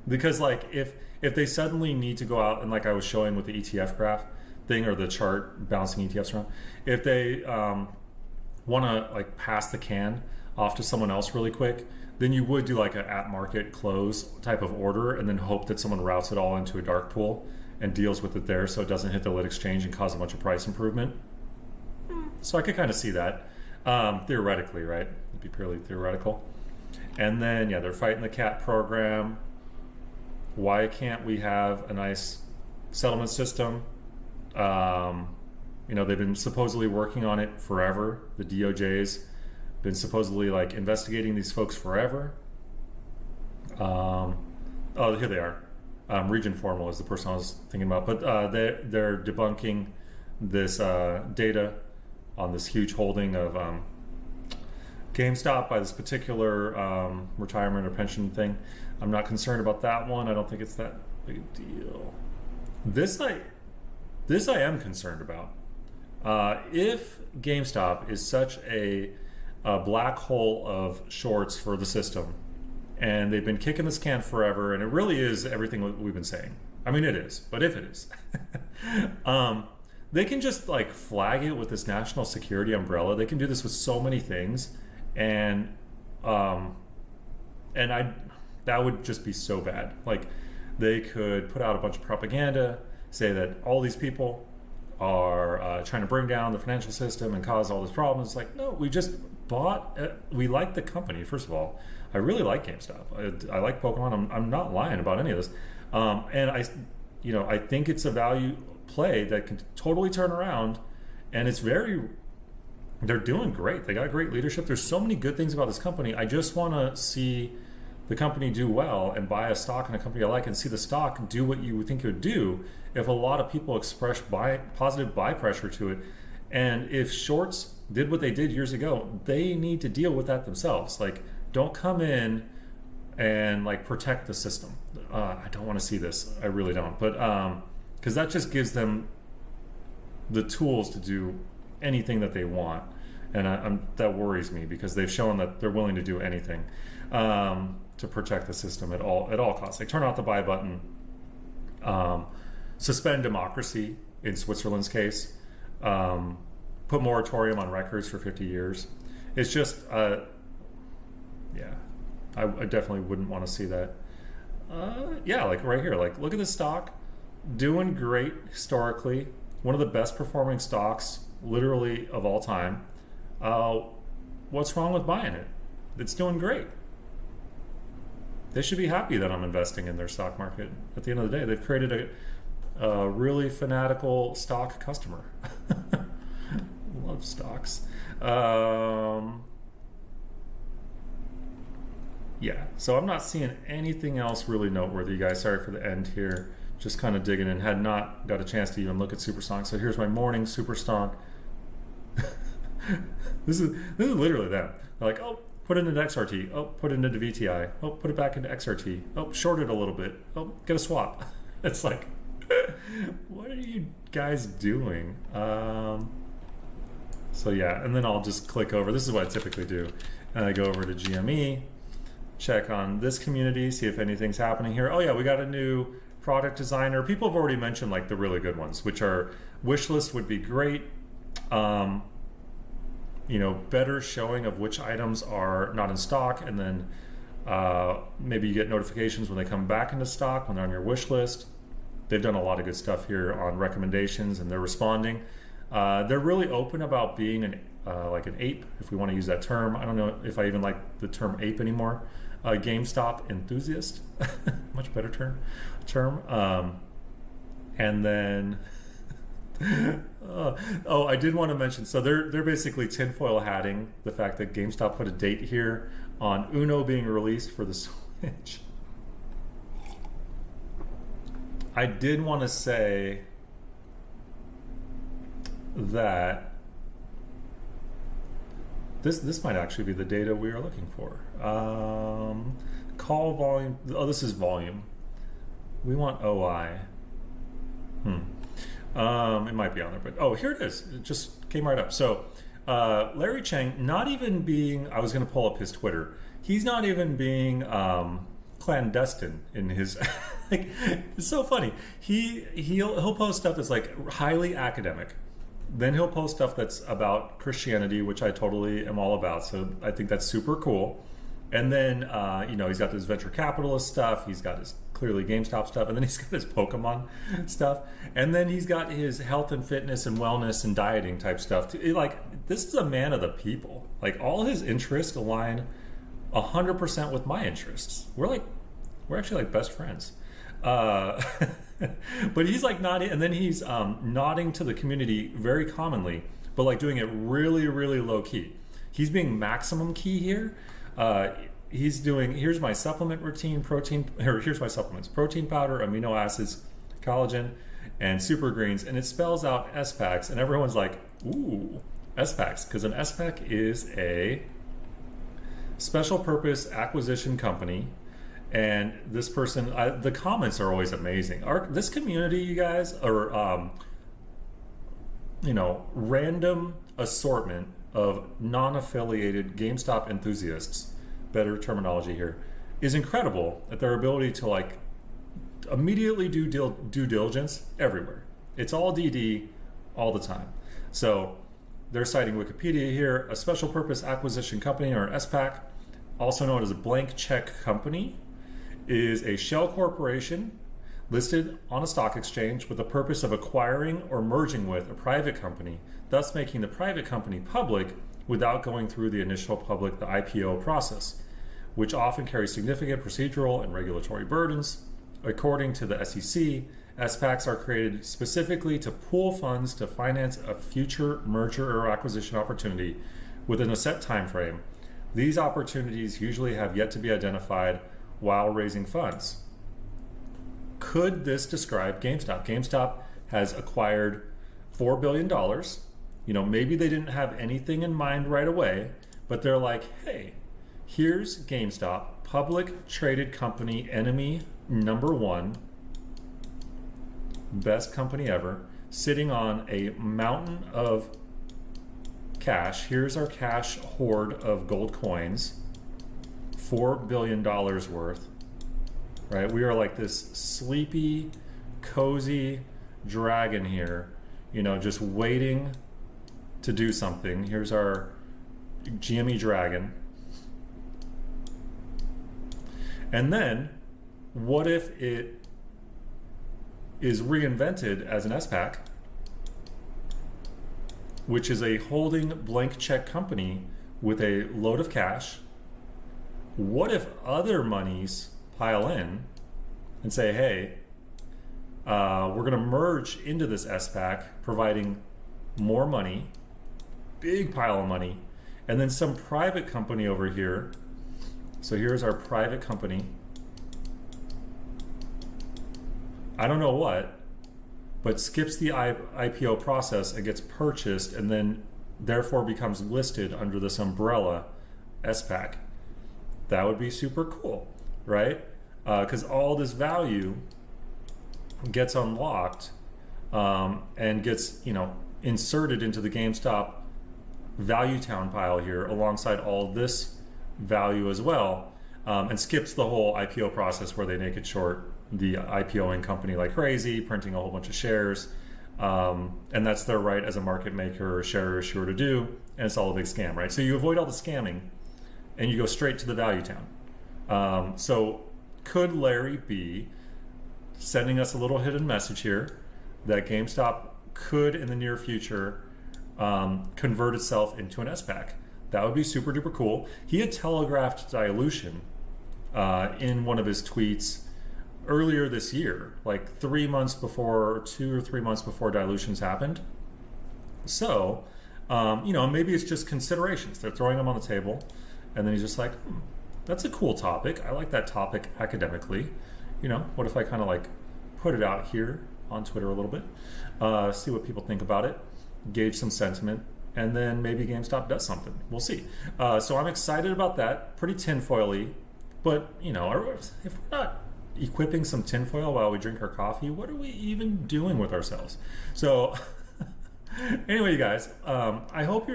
because like if they suddenly need to go out and, like I was showing with the ETF graph thing or the chart bouncing ETFs around, if they want to like pass the can off to someone else really quick, then you would do like an at market close type of order and then hope that someone routes it all into a dark pool and deals with it there so it doesn't hit the lit exchange and cause a bunch of price improvement. So I could kind of see that theoretically, right? It'd be purely theoretical. And then yeah, they're fighting the cat program. Why can't we have a nice settlement system? You know, they've been supposedly working on it forever. The DOJ's been supposedly like investigating these folks forever. Oh, here they are. Region Formal is the person I was thinking about, but they're debunking this data on this huge holding of GameStop by this particular retirement or pension thing. I'm not concerned about that one. I don't think it's that big a deal. This I am concerned about. If GameStop is such a black hole of shorts for the system, and they've been kicking this can forever, and it really is everything we've been saying. I mean, it is, but if it is, they can just like flag it with this national security umbrella. They can do this with so many things, and that would just be so bad. Like, they could put out a bunch of propaganda, say that all these people are trying to bring down the financial system and cause all this problems. It's like, no, we just bought. We like the company. First of all, I really like GameStop. I like Pokemon. I'm not lying about any of this. And I think it's a value play that can totally turn around, and they're doing great. They got great leadership. There's so many good things about this company. I just want to see the company do well and buy a stock in a company I like and see the stock do what you would think it would do if a lot of people express positive buy pressure to it. And if shorts did what they did years ago, they need to deal with that themselves. Like, don't come in and like protect the system. I don't want to see this. I really don't. But because that just gives them the tools to do anything that they want. And that worries me, because they've shown that they're willing to do anything to protect the system at all costs. Like, turn off the buy button, suspend democracy in Switzerland's case, put moratorium on records for 50 years. It's just, yeah, I definitely wouldn't want to see that. Yeah, like right here, like look at this stock, doing great historically, one of the best performing stocks literally of all time. What's wrong with buying it? It's doing great. They should be happy that I'm investing in their stock market. At the end of the day, they've created a really fanatical stock customer. Love stocks. Yeah, so I'm not seeing anything else really noteworthy, guys. Sorry for the end here. Just kind of digging in. Had not got a chance to even look at Superstonk. So here's my morning Superstonk. This is literally them. They're like, oh, put it into XRT. Oh, put it into VTI. Oh, put it back into XRT. Oh, short it a little bit. Oh, get a swap. It's like, what are you guys doing? So yeah, and then I'll just click over. This is what I typically do. And I go over to GME, check on this community, see if anything's happening here. Oh yeah, we got a new product designer. People have already mentioned like the really good ones, which are wishlist would be great. Better showing of which items are not in stock, and then maybe you get notifications when they come back into stock when they're on your wish list. They've done a lot of good stuff here on recommendations, and they're responding. They're really open about being like an ape, if we want to use that term. I don't know if I even like the term ape anymore. GameStop enthusiast, much better term. And then, I did want to mention, so they're basically tinfoil hatting the fact that GameStop put a date here on Uno being released for the Switch. I did want to say that this might actually be the data we are looking for. Call volume. Oh, this is volume. We want OI. It might be on there, but here it is. It just came right up. So Larry Chang, not even being, I was going to pull up his Twitter. He's not even being clandestine in his. Like, it's so funny. He'll post stuff that's like highly academic. Then he'll post stuff that's about Christianity, which I totally am all about. So I think that's super cool. And then, he's got this venture capitalist stuff. He's got his clearly GameStop stuff. And then he's got his Pokemon stuff. And then he's got his health and fitness and wellness and dieting type stuff. Like, this is a man of the people. Like, all his interests align 100% with my interests. We're actually like best friends. But he's like nodding, and then he's nodding to the community very commonly, but like doing it really, really low key. He's being maximum key here. He's doing, here's my supplement routine, here's my supplements, protein powder, amino acids, collagen, and super greens, and it spells out S-Packs, and everyone's like, ooh, S-Packs, because an S-Pack is a special purpose acquisition company. And this person, the comments are always amazing. This community, you guys, are, random assortment of non-affiliated GameStop enthusiasts, better terminology here, is incredible at their ability to like immediately do due diligence everywhere. It's all DD all the time. So they're citing Wikipedia here, a special purpose acquisition company, or SPAC, also known as a blank check company, is a shell corporation listed on a stock exchange with the purpose of acquiring or merging with a private company, thus making the private company public without going through the initial public, the IPO process, which often carries significant procedural and regulatory burdens. According to the SEC, SPACs are created specifically to pool funds to finance a future merger or acquisition opportunity within a set time frame. These opportunities usually have yet to be identified while raising funds. Could this describe GameStop? GameStop has acquired $4 billion. Maybe they didn't have anything in mind right away, but they're like, hey, here's GameStop, public traded company, enemy number one, best company ever, sitting on a mountain of cash. Here's our cash hoard of gold coins. $4 billion worth, right? We are like this sleepy, cozy dragon here, just waiting to do something. Here's our GME dragon. And then, what if it is reinvented as an SPAC, which is a holding blank check company with a load of cash? What if other monies pile in and say, hey, we're going to merge into this SPAC, providing more money, big pile of money, and then some private company over here. So here's our private company. I don't know what, but skips the IPO process and gets purchased and then therefore becomes listed under this umbrella SPAC. That would be super cool, right? Because all this value gets unlocked and gets, inserted into the GameStop value town pile here alongside all this value as well, and skips the whole IPO process where they naked short the IPOing company like crazy, printing a whole bunch of shares, and that's their right as a market maker or share issuer to do, and it's all a big scam, right? So you avoid all the scamming and you go straight to the value town. So could Larry be sending us a little hidden message here that GameStop could in the near future convert itself into an SPAC. That would be super duper cool. He had telegraphed dilution in one of his tweets earlier this year, like 3 months before, 2 or 3 months before dilutions happened. So, maybe it's just considerations. They're throwing them on the table, and then he's just like, that's a cool topic. I like that topic academically. What if I kind of like put it out here on Twitter a little bit, see what people think about it, gauge some sentiment, and then maybe GameStop does something. We'll see. So I'm excited about that. Pretty tinfoily, but if we're not equipping some tinfoil while we drink our coffee, what are we even doing with ourselves? So anyway, you guys, I hope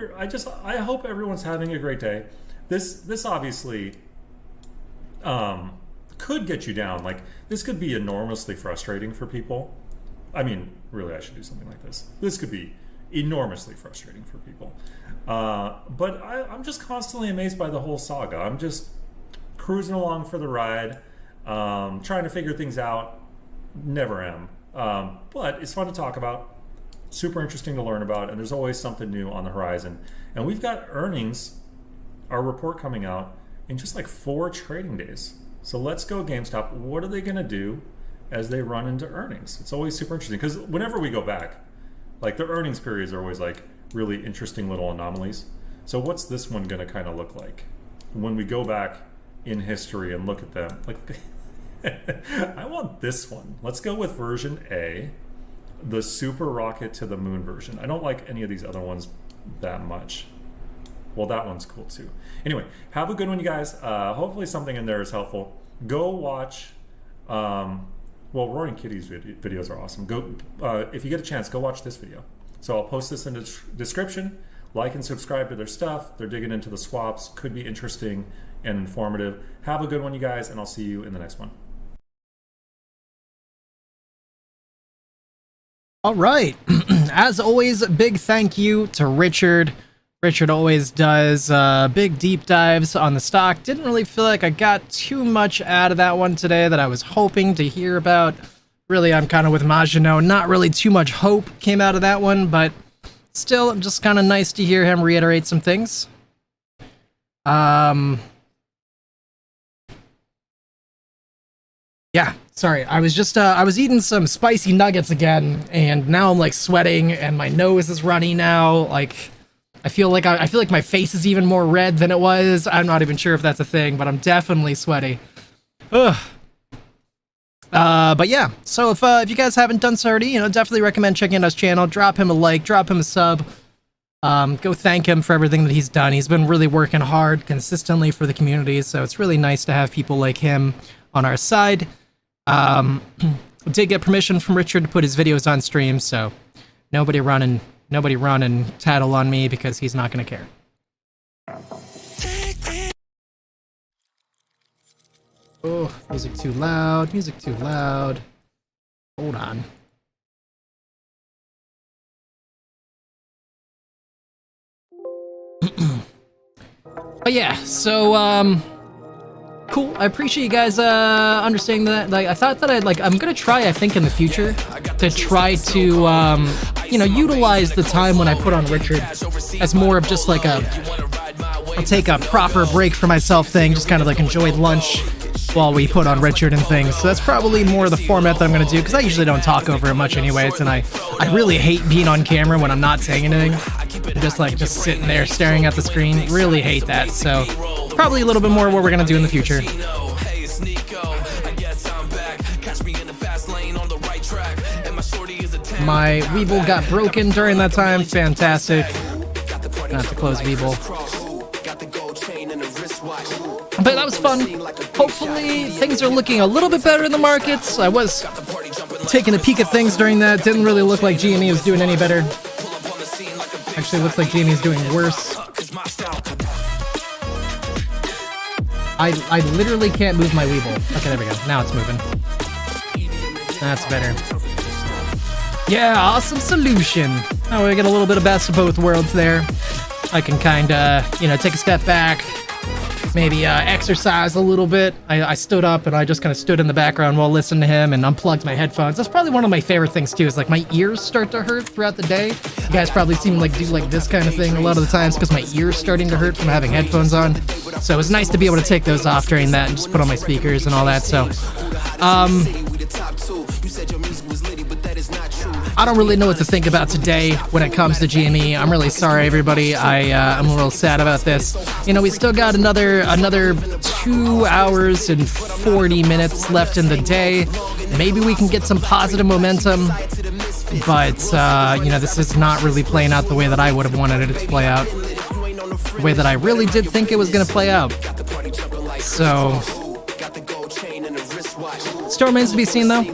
everyone's having a great day. This obviously could get you down. Like, this could be enormously frustrating for people. I mean, really, I should do something like this. This could be enormously frustrating for people. But I'm just constantly amazed by the whole saga. I'm just cruising along for the ride, trying to figure things out. Never am. But it's fun to talk about, super interesting to learn about, and there's always something new on the horizon. And we've got earnings, our report coming out in just like 4 trading days. So let's go GameStop. What are they going to do as they run into earnings? It's always super interesting because whenever we go back, like the earnings periods are always like really interesting little anomalies. So what's this one going to kind of look like when we go back in history and look at them? Like, I want this one. Let's go with version A, the super rocket to the moon version. I don't like any of these other ones that much. Well, that one's cool too. Anyway, have a good one, you guys. Hopefully something in there is helpful. Go watch, Roaring Kitty's videos are awesome. Go, if you get a chance, go watch this video. So I'll post this in the description. Like and subscribe to their stuff. They're digging into the swaps. Could be interesting and informative. Have a good one, you guys, and I'll see you in the next one. All right. As always, big thank you to Richard. Richard always does big deep dives on the stock. Didn't really feel like I got too much out of that one today that I was hoping to hear about. Really, I'm kind of with Majino. Not really too much hope came out of that one, but still just kind of nice to hear him reiterate some things. Yeah, sorry. I was just I was eating some spicy nuggets again, and now I'm like sweating, and my nose is runny now. Like, I feel like my face is even more red than it was. I'm not even sure if that's a thing, but I'm definitely sweaty. Ugh. But yeah, so if you guys haven't done so already, definitely recommend checking out his channel. Drop him a like, drop him a sub. Go thank him for everything that he's done. He's been really working hard consistently for the community, so it's really nice to have people like him on our side. Did get permission from Richard to put his videos on stream, so nobody run and tattle on me because he's not going to care. Oh, music too loud, music too loud. Hold on. But yeah, so, cool. I appreciate you guys understanding that. Like, I thought that I'm gonna try, I think, in the future to try to utilize the time when I put on Richard as more of just like I'll take a proper break for myself thing, just kind of like enjoy lunch while we put on Richard and things. So that's probably more the format that I'm gonna do, because I usually don't talk over it much anyways, and I really hate being on camera when I'm not saying anything. I'm just sitting there staring at the screen. Really hate that. So probably a little bit more what we're gonna do in the future. My Weeble got broken during that time. Fantastic. Gonna have to close Weeble. But that was fun. Hopefully things are looking a little bit better in the markets. I was taking a peek at things during that. Didn't really look like GME was doing any better. Actually looks like GME is doing worse. I literally can't move my Weeble. Okay, there we go. Now it's moving. That's better. Yeah, awesome solution. Oh, we get a little bit of best of both worlds there. I can kind of, take a step back, maybe exercise a little bit. I stood up and I just kind of stood in the background while listening to him and unplugged my headphones. That's probably one of my favorite things too, is like my ears start to hurt throughout the day. You guys probably see me like do like this kind of thing a lot of the times because my ears starting to hurt from having headphones on. So it was nice to be able to take those off during that and just put on my speakers and all that. So I don't really know what to think about today when it comes to GME. I'm really sorry, everybody. I'm a little sad about this. You know, we still got another 2 hours and 40 minutes left in the day. Maybe we can get some positive momentum, but you know, this is not really playing out the way that I would have wanted it to play out. The way that I really did think it was going to play out. So, still remains to be seen, though.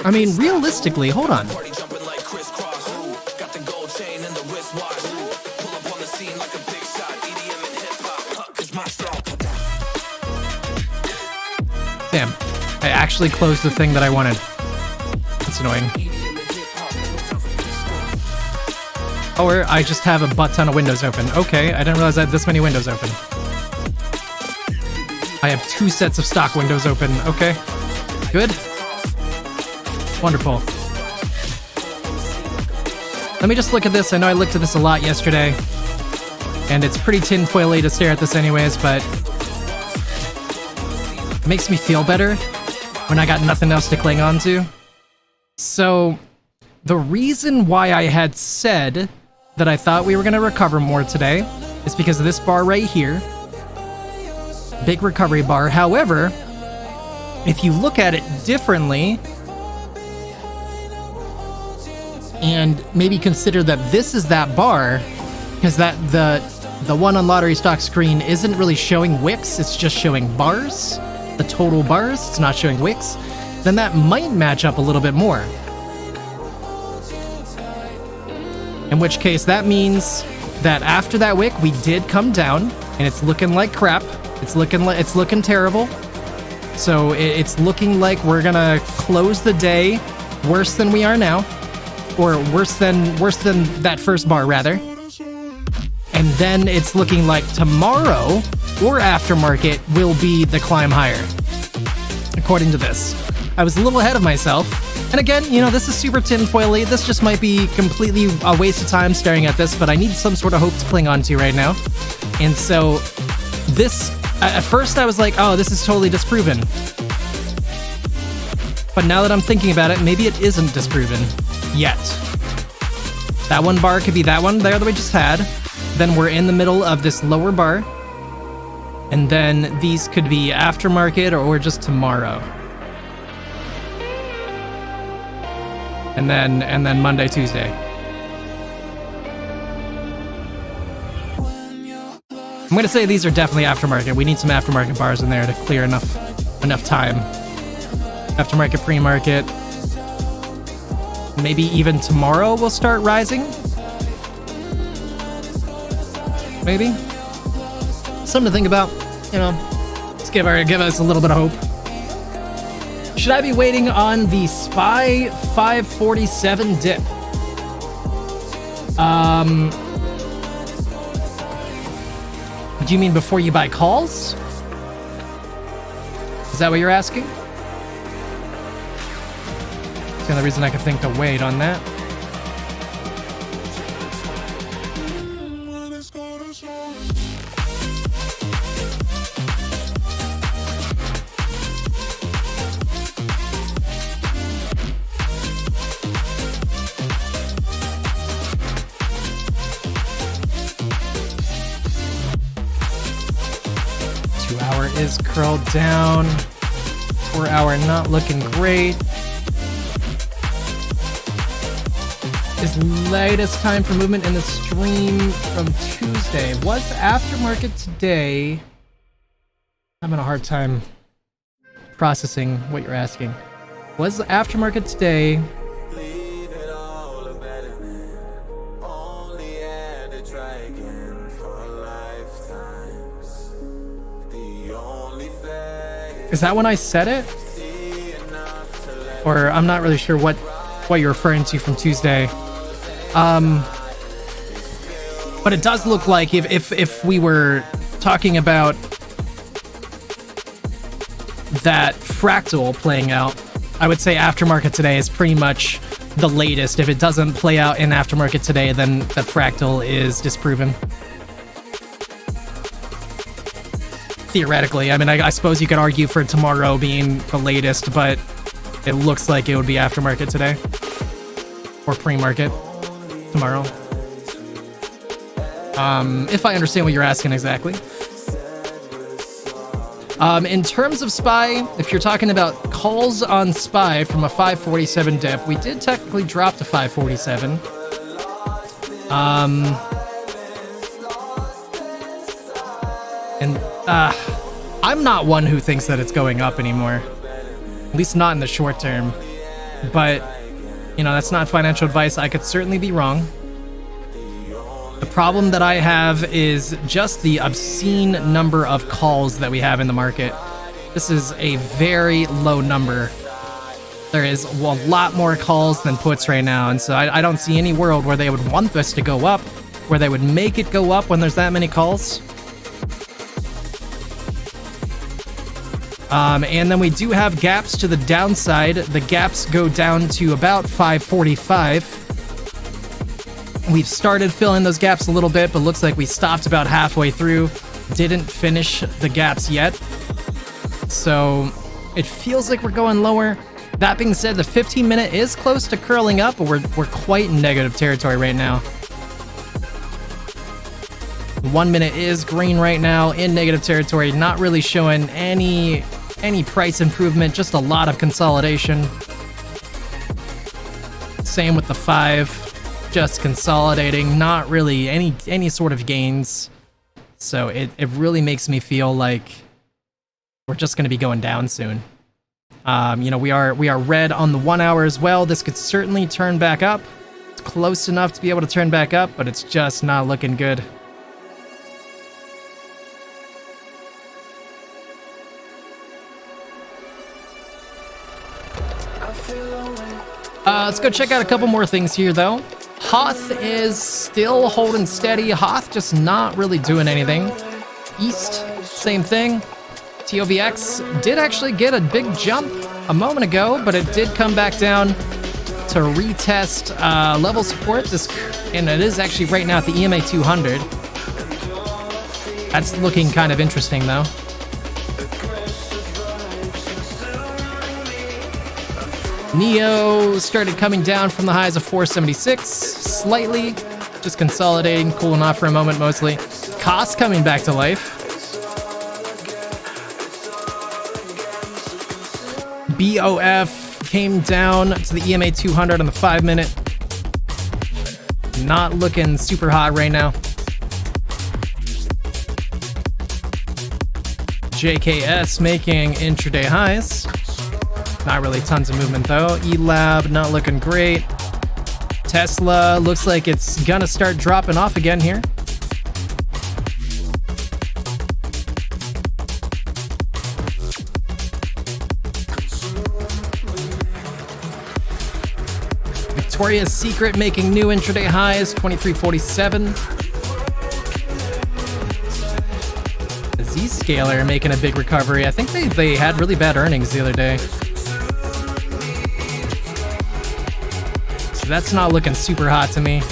I mean, realistically, hold on. Damn, I actually closed the thing that I wanted. That's annoying. Or I just have a butt ton of windows open. Okay, I didn't realize I had this many windows open. I have 2 sets of stock windows open. Okay, good. Wonderful. Let me just look at this. I know I looked at this a lot yesterday, and it's pretty tinfoily to stare at this anyways, but it makes me feel better when I got nothing else to cling on to. So, the reason why I had said that I thought we were going to recover more today is because of this bar right here. Big recovery bar. However, if you look at it differently, and maybe consider that this is that bar, because that the one on lottery stock screen isn't really showing wicks, it's just showing bars, the total bars, it's not showing wicks, then that might match up a little bit more. In which case, that means that after that wick, we did come down, and it's looking like crap. It's looking terrible. So it's looking like we're gonna close the day worse than we are now. Or worse than that first bar, rather. And then it's looking like tomorrow or aftermarket will be the climb higher, according to this. I was a little ahead of myself. And again, you know, this is super tinfoily. This just might be completely a waste of time staring at this, but I need some sort of hope to cling on to right now. And so this, at first I was like, oh, this is totally disproven. But now that I'm thinking about it, maybe it isn't disproven. Yet. That one bar could be that one there that we just had. Then we're in the middle of this lower bar. And then these could be aftermarket or just tomorrow. And then Monday, Tuesday. I'm gonna say these are definitely aftermarket. We need some aftermarket bars in there to clear enough time. Aftermarket, pre-market. Maybe even tomorrow we'll start rising? Maybe? Something to think about, you know. Let's give us a little bit of hope. Should I be waiting on the SPY 547 dip? Do you mean before you buy calls? Is that what you're asking? That's the only reason I could think to wait on that. Two-hour is curled down. 4-hour not looking great. Is latest time for movement in the stream from Tuesday. Was aftermarket today? I'm having a hard time processing what you're asking. Was aftermarket today? Is that when I said it? Or I'm not really sure what you're referring to from Tuesday. But it does look like if we were talking about that fractal playing out, I would say aftermarket today is pretty much the latest. If it doesn't play out in aftermarket today, then the fractal is disproven. Theoretically, I mean, I suppose you could argue for tomorrow being the latest, but it looks like it would be aftermarket today. Or pre-market tomorrow. If I understand what you're asking exactly. In terms of SPY, if you're talking about calls on SPY from a 547 dip, we did technically drop to 547. I'm not one who thinks that it's going up anymore. At least not in the short term. But, you know, that's not financial advice. I could certainly be wrong. The problem that I have is just the obscene number of calls that we have in the market. This is a very low number. There is a lot more calls than puts right now, and so I don't see any world where they would want this to go up, where they would make it go up when there's that many calls. And then we do have gaps to the downside. The gaps go down to about 545. We've started filling those gaps a little bit, but looks like we stopped about halfway through. Didn't finish the gaps yet. So it feels like we're going lower. That being said, the 15-minute is close to curling up, but we're quite in negative territory right now. 1 minute is green right now, in negative territory, not really showing any price improvement, just a lot of consolidation. Same with the 5. Just consolidating, not really any sort of gains. So it really makes me feel like we're just going to be going down soon. You know, we are red on the 1 hour as well. This could certainly turn back up. It's close enough to be able to turn back up, but it's just not looking good. Let's go check out a couple more things here, though. Hoth is still holding steady. Hoth just not really doing anything. East, same thing. TOVX did actually get a big jump a moment ago, but it did come back down to retest level support. And it is actually right now at the EMA 200. That's looking kind of interesting, though. Neo started coming down from the highs of 476, slightly, just consolidating, cooling off for a moment mostly. Cost coming back to life. BOF came down to the EMA 200 on the 5-minute. Not looking super hot right now. JKS making intraday highs. Not really tons of movement though. E-Lab not looking great. Tesla looks like it's gonna start dropping off again here. Victoria's Secret making new intraday highs, 2347. Zscaler making a big recovery. I think they had really bad earnings the other day. So that's not looking super hot to me.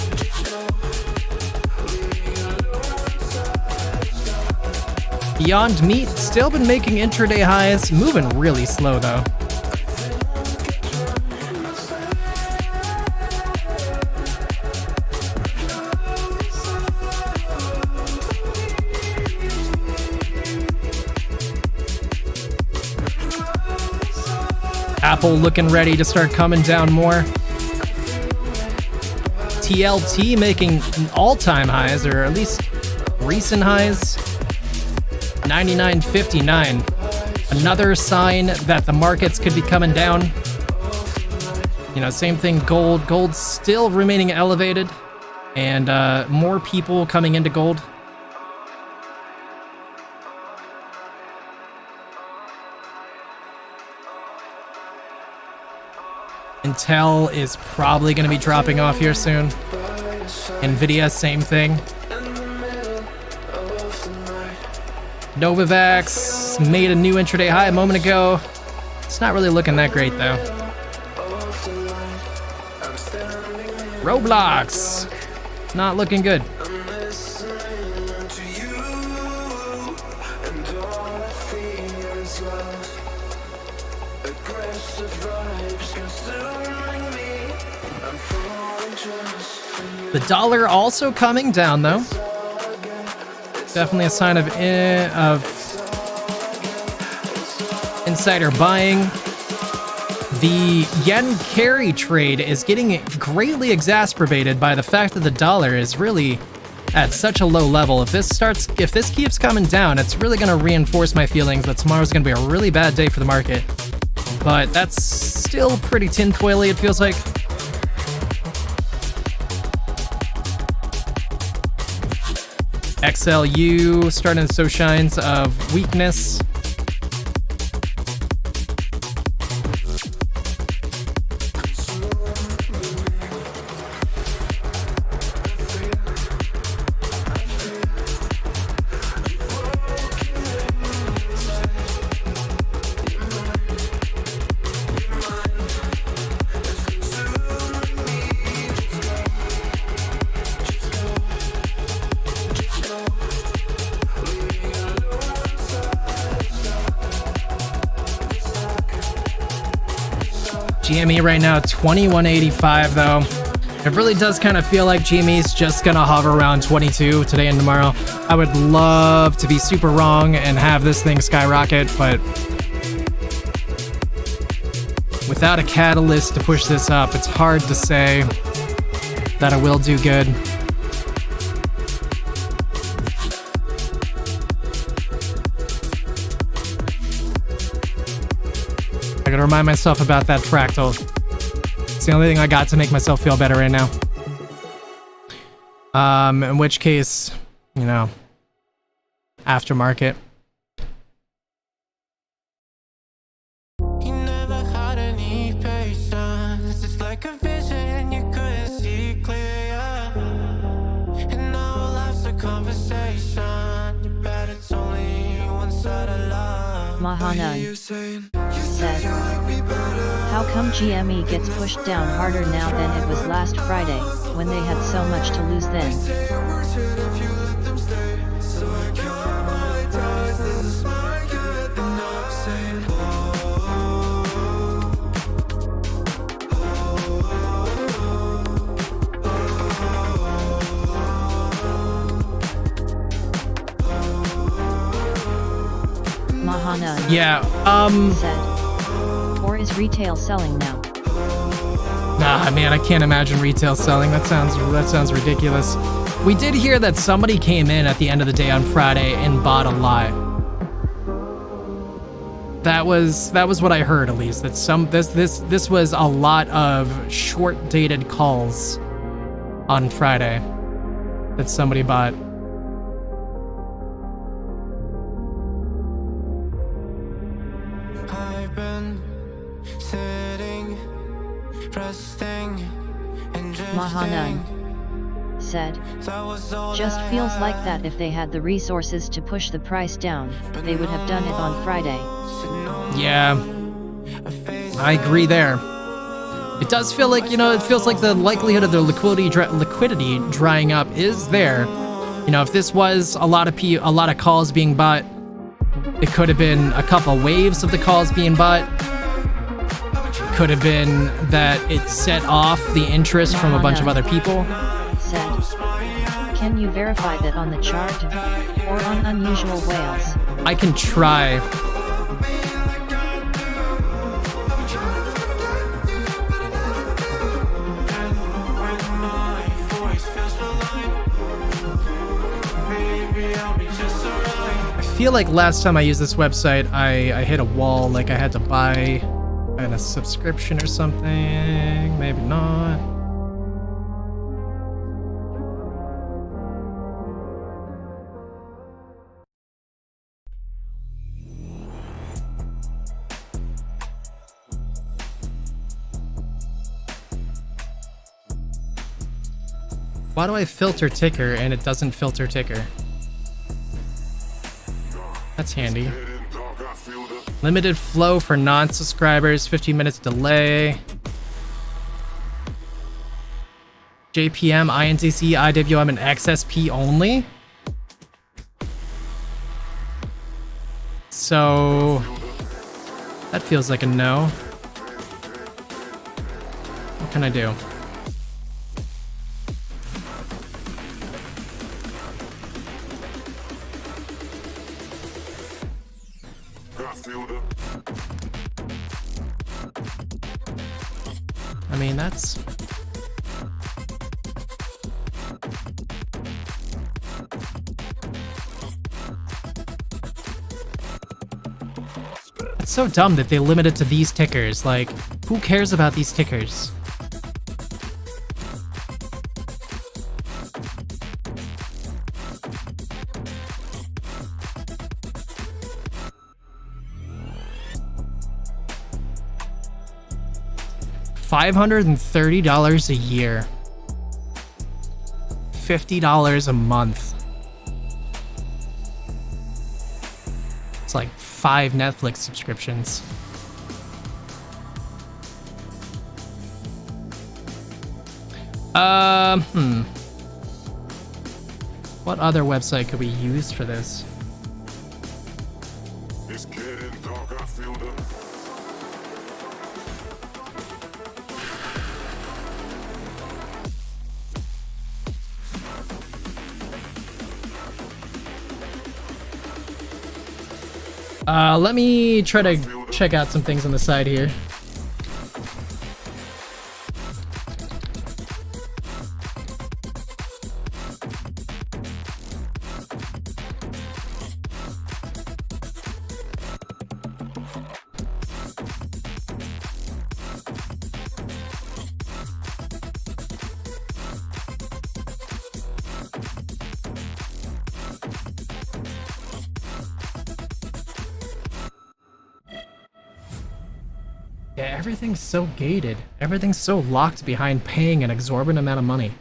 Beyond Meat still been making intraday highs, moving really slow though. Apple looking ready to start coming down more. TLT making all-time highs, or at least recent highs. 99.59. Another sign that the markets could be coming down. You know, same thing, gold. Gold's still remaining elevated, and more people coming into gold. Intel is probably going to be dropping off here soon. Nvidia, same thing. Novavax made a new intraday high a moment ago. It's not really looking that great though. Roblox, not looking good. The dollar also coming down though. Definitely a sign of insider buying. The yen carry trade is getting greatly exacerbated by the fact that the dollar is really at such a low level. If this keeps coming down, it's really going to reinforce my feelings that tomorrow's going to be a really bad day for the market. But that's still pretty tinfoily, it feels like. XLU starting to show signs of weakness. GME right now, 2185 though. It really does kind of feel like GME's just gonna hover around 22 today and tomorrow. I would love to be super wrong and have this thing skyrocket, but without a catalyst to push this up, it's hard to say that it will do good. I gotta remind myself about that fractal. It's the only thing I got to make myself feel better right now. In which case, you know, aftermarket. You never had any patience. It's like a vision you couldn't see clear. And now life's a conversation. You bet it's only one side of love. Mahanan said, how come GME gets pushed down harder now than it was last Friday, when they had so much to lose then? Mahanan. Yeah, said, or is retail selling now? Nah, man, I can't imagine retail selling. That sounds ridiculous. We did hear that somebody came in at the end of the day on Friday and bought a lot. That was what I heard, at least. That this was a lot of short-dated calls on Friday that somebody bought. I've been sitting, resting, and Mahanan said, just feels like that if they had the resources to push the price down, they would have done it on Friday. Yeah, I agree there. It does feel like, you know, it feels like the likelihood of the liquidity drying up is there. You know, if this was a lot of calls being bought, it could have been a couple waves of the calls being bought. Could have been that it set off the interest from a bunch of other people. Said, can you verify that on the chart or on unusual whales? I can try. I feel like last time I used this website, I hit a wall, like I had to buy a subscription or something. Maybe not. Why do I filter ticker and it doesn't filter ticker? That's handy. Limited flow for non-subscribers, 15 minutes delay. JPM, INTC, IWM, and XSP only. So that feels like a no. What can I do? I mean, that's... It's so dumb that they limit it to these tickers. Like, who cares about these tickers? $530 a year. $50 a month. It's like 5 Netflix subscriptions. What other website could we use for this? Let me try to check out some things on the side here. Yeah, everything's so gated. Everything's so locked behind paying an exorbitant amount of money.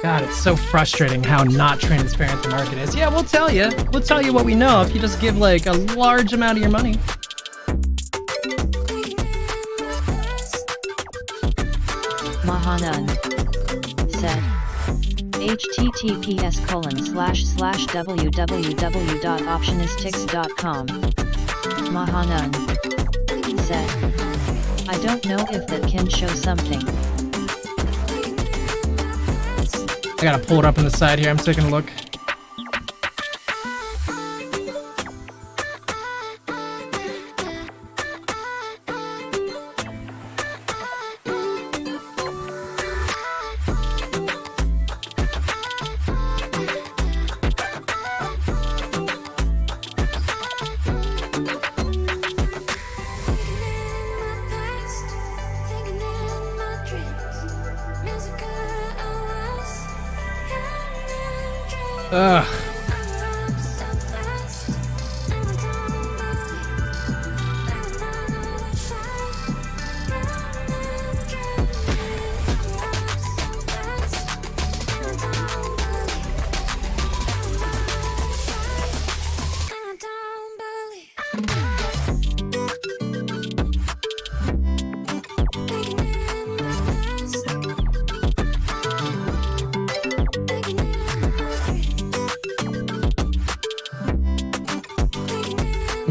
God, it's so frustrating how not transparent the market is. Yeah, we'll tell you. We'll tell you what we know if you just give like a large amount of your money. Mahanand said, https://www.optionistics.com. Mahanand said, I don't know if that can show something. I gotta pull it up on the side here. I'm taking a look. Ugh.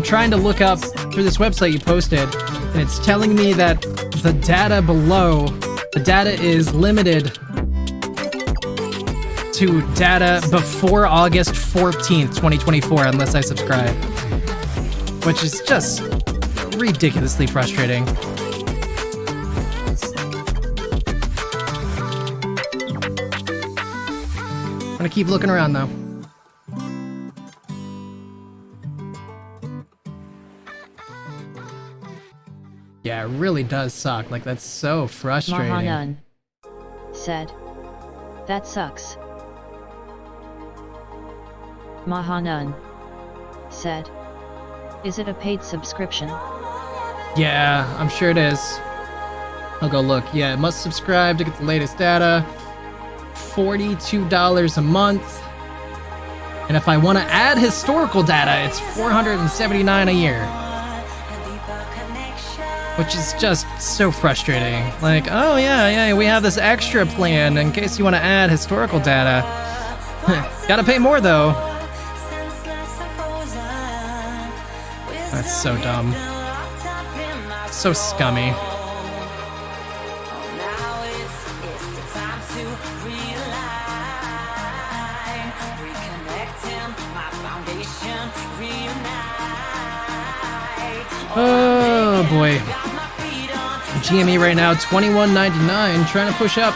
Trying to look up through this website you posted, and it's telling me that the data below, the data is limited to data before August 14th, 2024, unless I subscribe. Which is just ridiculously frustrating. I'm gonna keep looking around though. Yeah, it really does suck. Like, that's so frustrating. Mahanun said, "That sucks." Mahanun said, "Is it a paid subscription?" Yeah, I'm sure it is. I'll go look. Yeah, must subscribe to get the latest data. $42 a month. And if I want to add historical data, it's $479 a year. Which is just so frustrating. Like, oh yeah, we have this extra plan in case you want to add historical data. Gotta pay more though. That's so dumb. So scummy. Oh boy. GME right now, $21.99, trying to push up.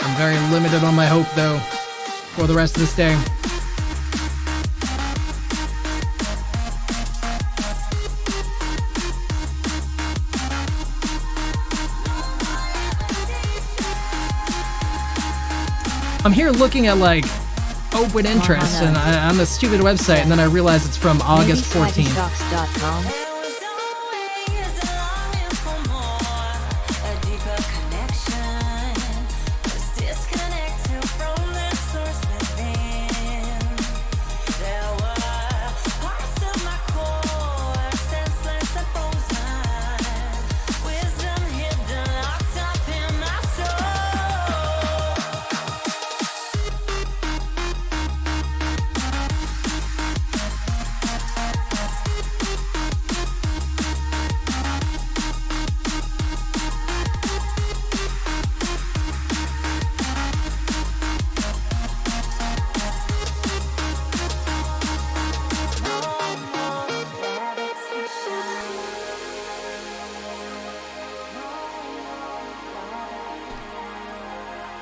I'm very limited on my hope though for the rest of this day. I'm here looking at like open interest and on the stupid website, and then I realize it's from August 14th. SwaggyStocks.com.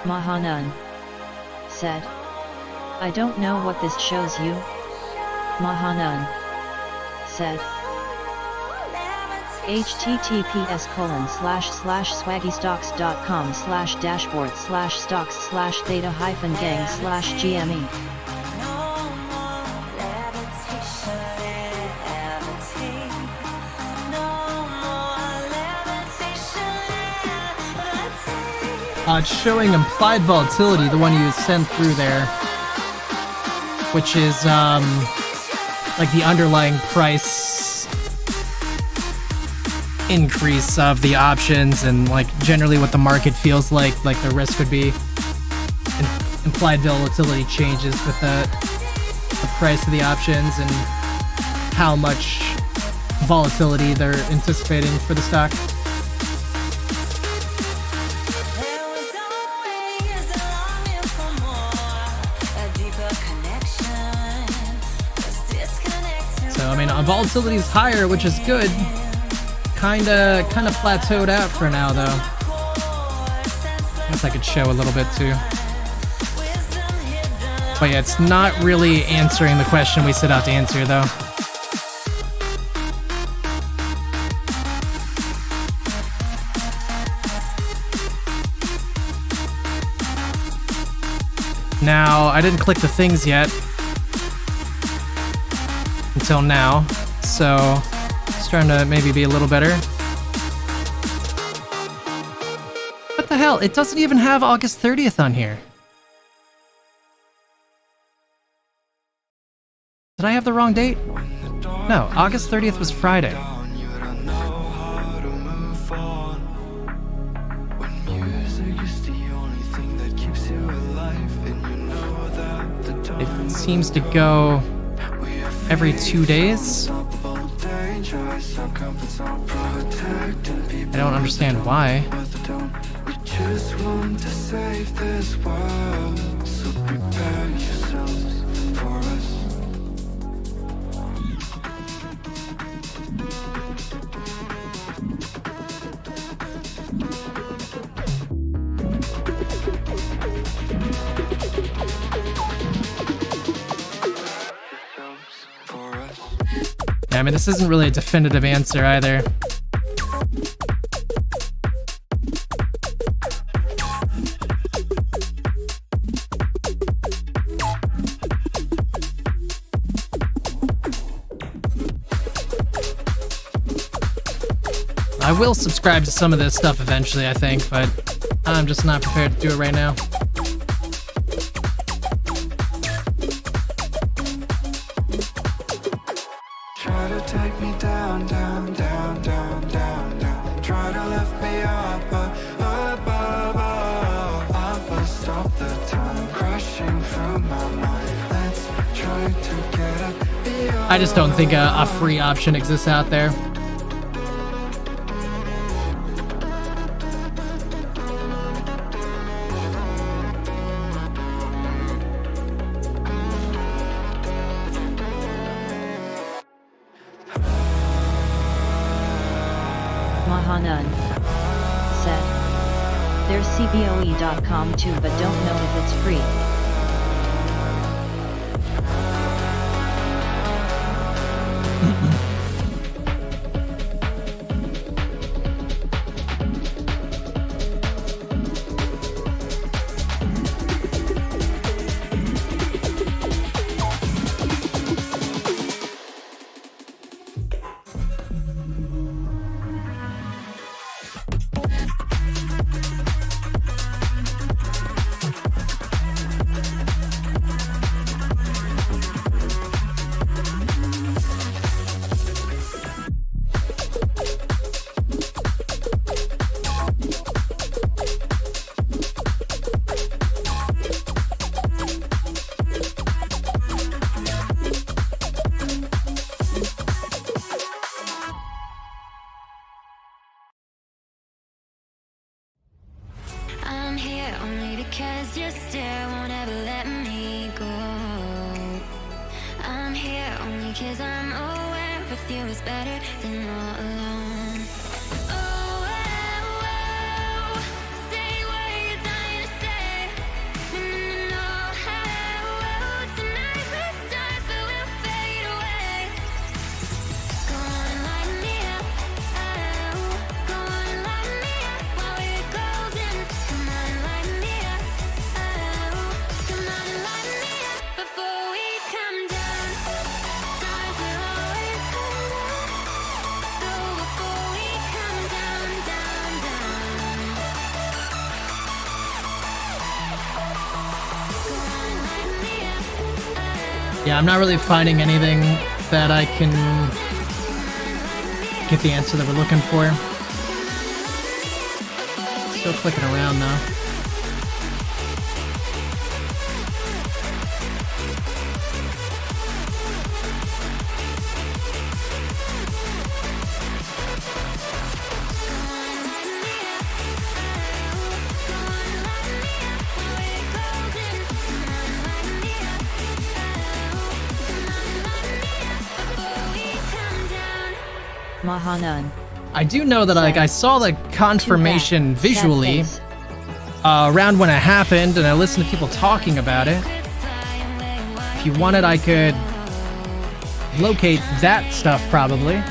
Mahanun said, "I don't know what this shows you." Mahanun said, https://swaggystocks.com/dashboard/stocks/data-gang/GME. It's showing implied volatility, the one you sent through there, which is like the underlying price increase of the options and like generally what the market feels like the risk would be. And implied volatility changes with the price of the options and how much volatility they're anticipating for the stock. So, I mean, volatility is higher, which is good. Kinda plateaued out for now, though. I guess I could show a little bit, too. But yeah, it's not really answering the question we set out to answer, though. Now, I didn't click the things yet. Until now, so it's starting to maybe be a little better. What the hell? It doesn't even have August 30th on here. Did I have the wrong date? No, August 30th was Friday. It seems to go every 2 days. I don't understand why. Yeah, I mean, this isn't really a definitive answer either. I will subscribe to some of this stuff eventually, I think, but I'm just not prepared to do it right now. Try to take me down, down, down, down, down, down. Try to lift me up, but stop the time crashing through my mind. Let's try to get up beyond. I just don't think a free option exists out there. Mahanun said. There's cboe.com too, but don't know if it's free. I'm here only because your stare won't ever let me go. I'm here only because I'm aware with you is better than all alone. Oh, oh, oh, say what you're dying to say. No, no, no, oh, tonight we're stars but we'll fade away. Go on, light me up, oh, go on, light me up while we're golden. Come on, light me up, oh, come on, light me up before we come down. Stars will always come down, so before we come down, down, down. Go on, light me up, oh. Yeah, I'm not really finding anything that I can get the answer that we're looking for. Still clicking around though. Mahanun. I do know that like I saw the confirmation visually around when it happened, and I listened to people talking about it. If you wanted, I could locate that stuff probably.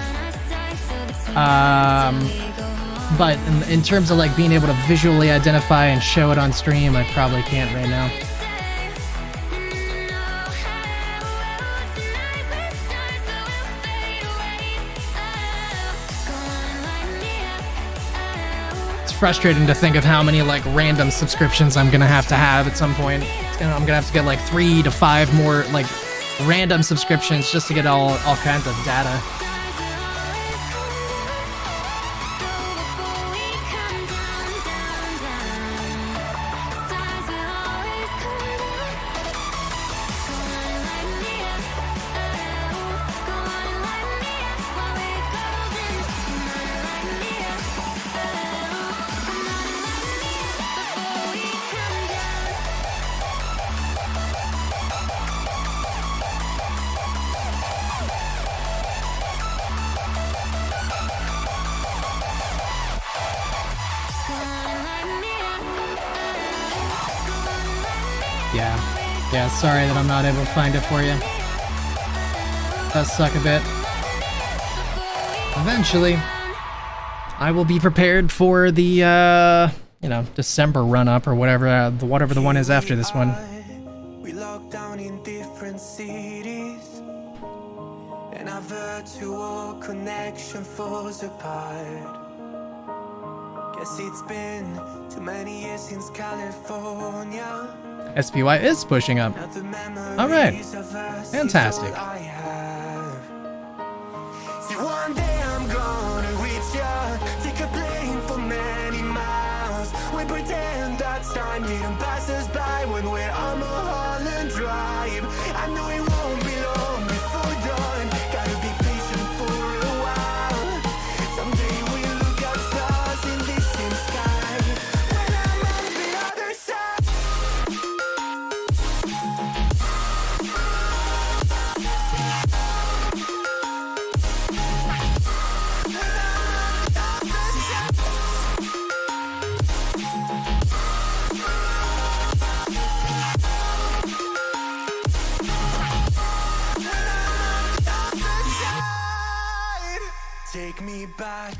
But in terms of like being able to visually identify and show it on stream, I probably can't right now. Frustrating to think of how many like random subscriptions I'm gonna have to have at some point. I'm gonna have to get like 3 to 5 more like random subscriptions just to get all kinds of data. Yeah, sorry that I'm not able to find it for you. Does suck a bit. Eventually, I will be prepared for the, you know, December run-up or whatever, whatever the one is after this one. We locked down in different cities, and our virtual connection falls apart. Guess it's been too many years since California. SPY is pushing up. All right, fantastic. See, one day I'm gonna reach ya, take a plane for many miles. We pretend that time didn't pass us by when we're on Mulholland Drive. I know it won't be long before dawn. Gotta be patient for a while. Someday we'll look at stars in this same sky. When I'm on the other side. Take me back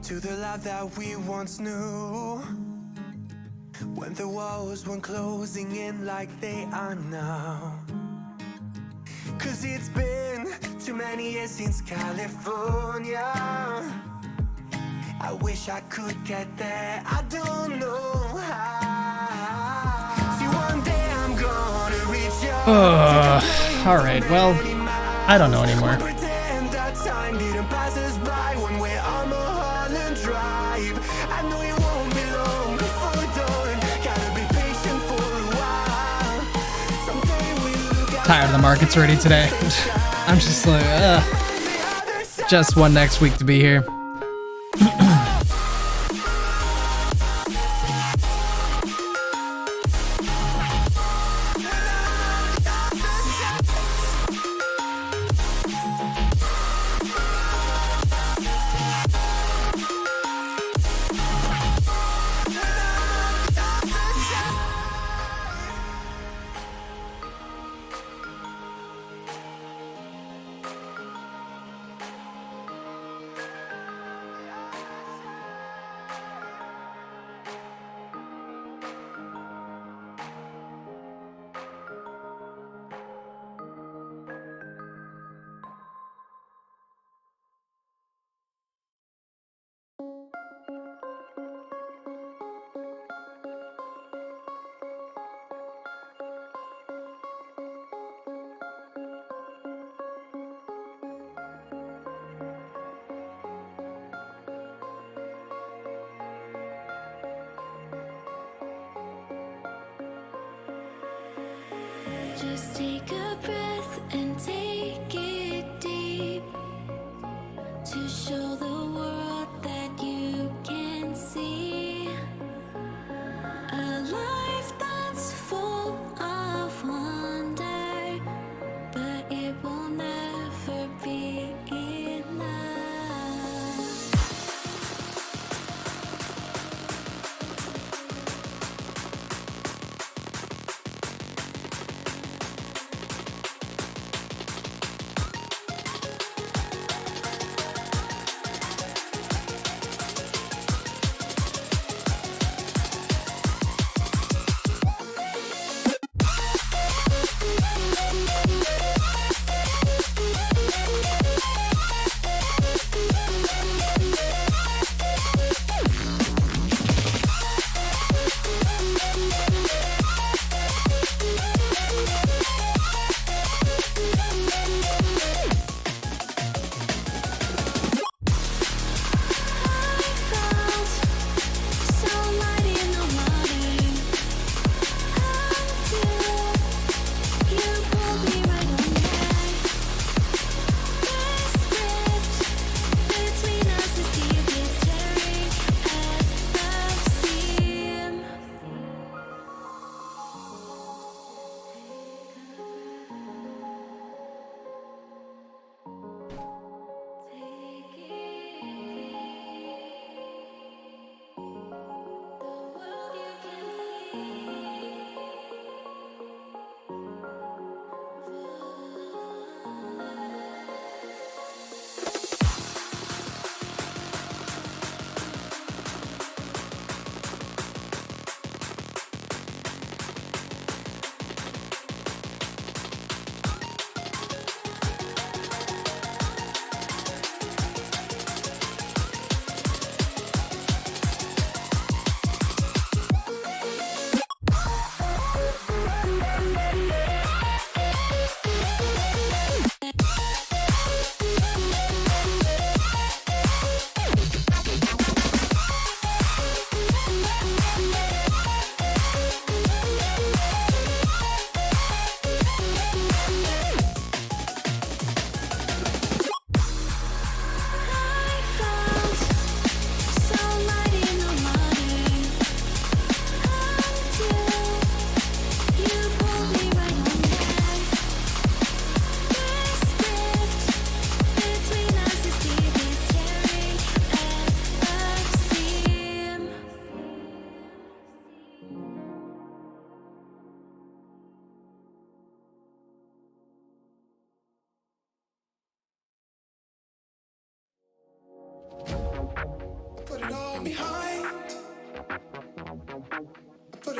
to the life that we once knew, when the walls weren't closing in like they are now. Cause it's been too many years since California. I wish I could get there, I don't know how. See, one day I'm gonna reach you. Alright, well, I don't know anymore. Pretend that time didn't pass us by when we're on Mulholland Drive. I know it won't be long before dawn. Gotta be patient for a while. Someday we'll look Tired of the markets already today. I'm just like, just one next week to be here. Just take a breath and take it deep, to show the world that you can see a life that's full of wonder, but it will never be enough.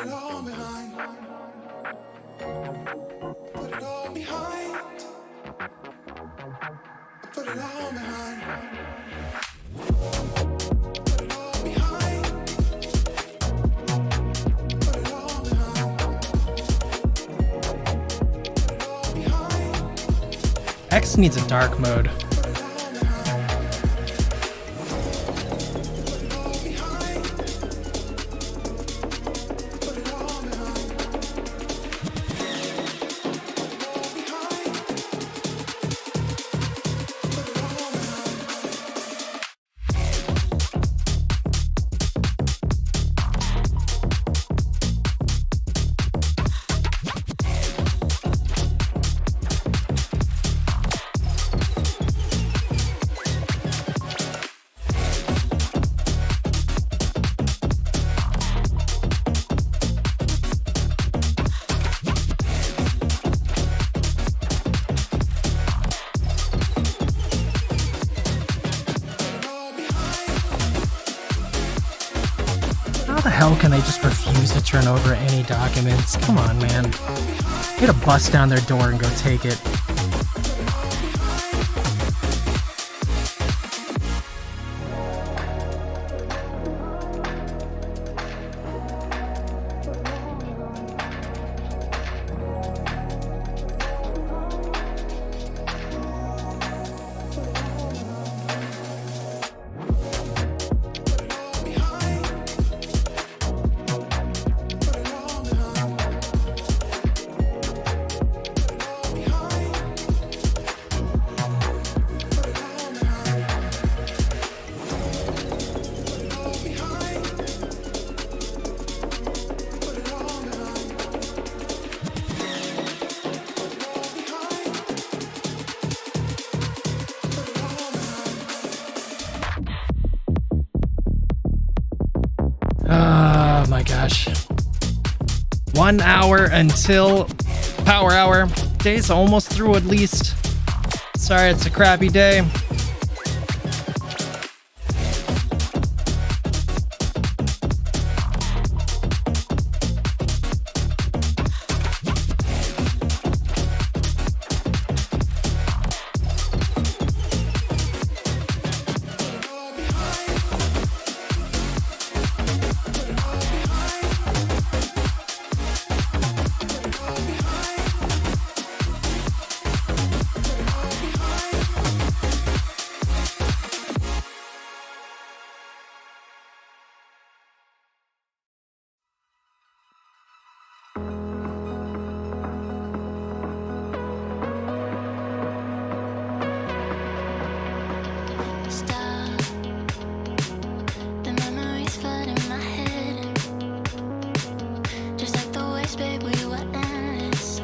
it all behind. Put it all behind. Put it all behind. Put it all behind. Put it all behind. Put it all behind. X needs a dark mode. How the hell can they just refuse to turn over any documents? Come on, man. You gotta bust down their door and go take it. Oh my gosh. 1 hour until power hour. Day's almost through at least. Sorry, it's a crappy day. Stop. The memories flood in my head. Just like the waves, babe, we were endless.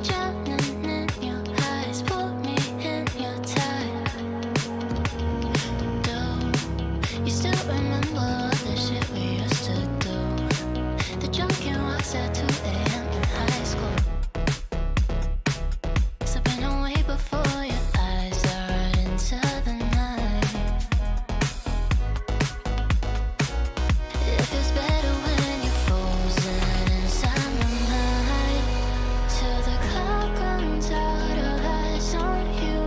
Drowning in your eyes, pull me in your tide. Do you still remember all the shit we used to do? The drunken walks at 2 a.m. in high school. Slipping away before your eyes are into the night. It feels better when you're frozen inside my mind. Till the clock runs out of eyes on you.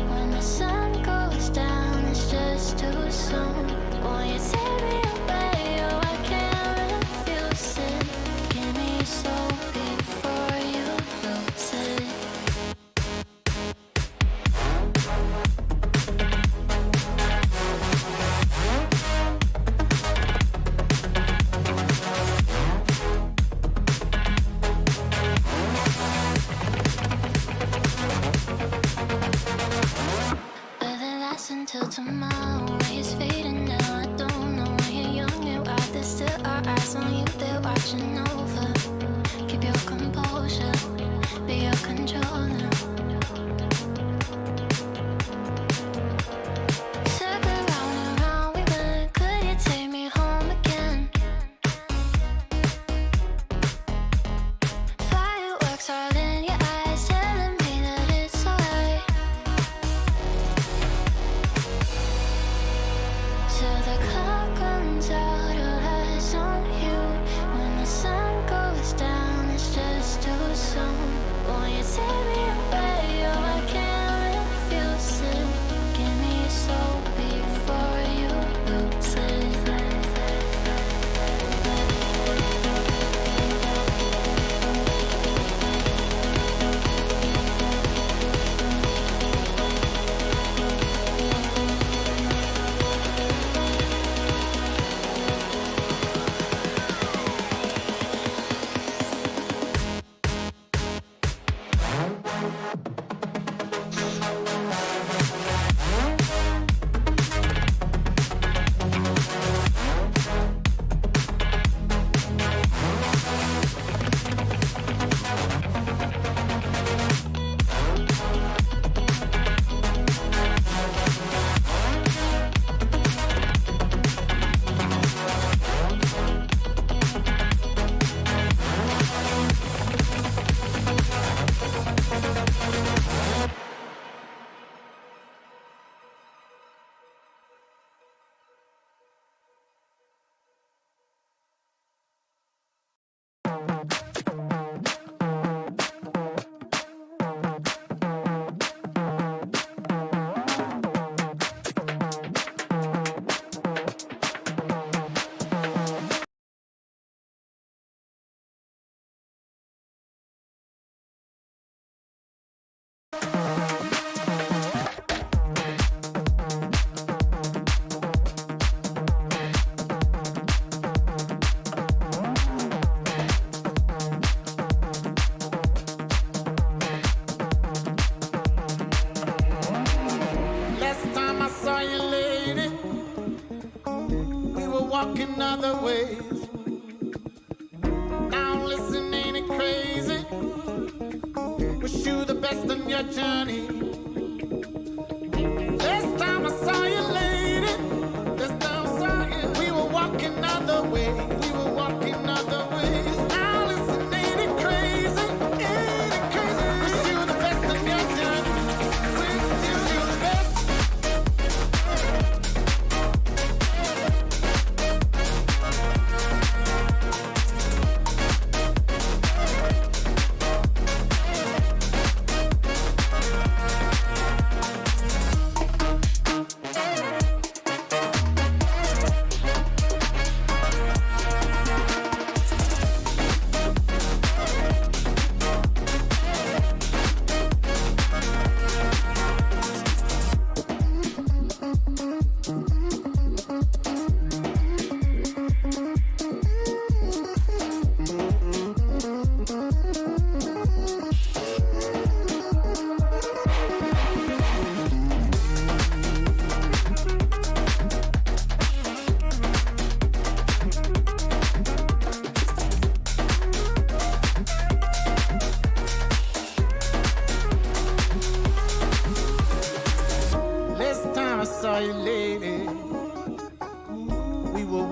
When the sun goes down, it's just too soon. Won't you take me away? Oh, I can't refuse it. Give me your soul before you lose it. Will it last until tomorrow? It's fading now, I don't know. When you're young and wild, there's still our eyes on you, they're watching over. Keep your composure, be your controller. Circle round and round we went. Could you take me home again? Fireworks all in your eyes, telling me that it's alright. Till the clock runs out of eyes on you. When the sun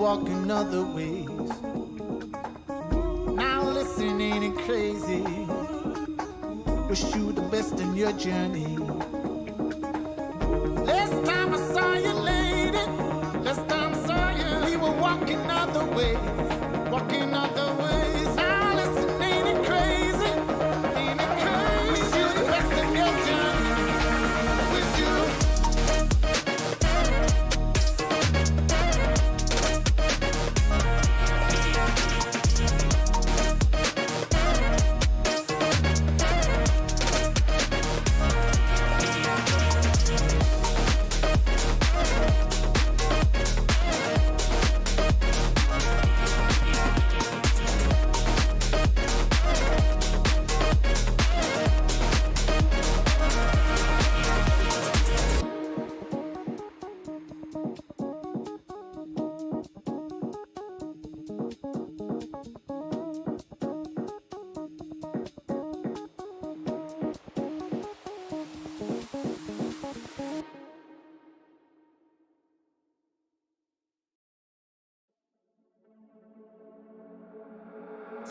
walking other ways. Now listen, ain't it crazy? Wish you the best in your journey. Last time I saw you, lady, last time I saw you, we were walking other ways, walking other ways. Now listen, ain't it crazy? Ain't it crazy? Wish you the best in your journey. Wish you.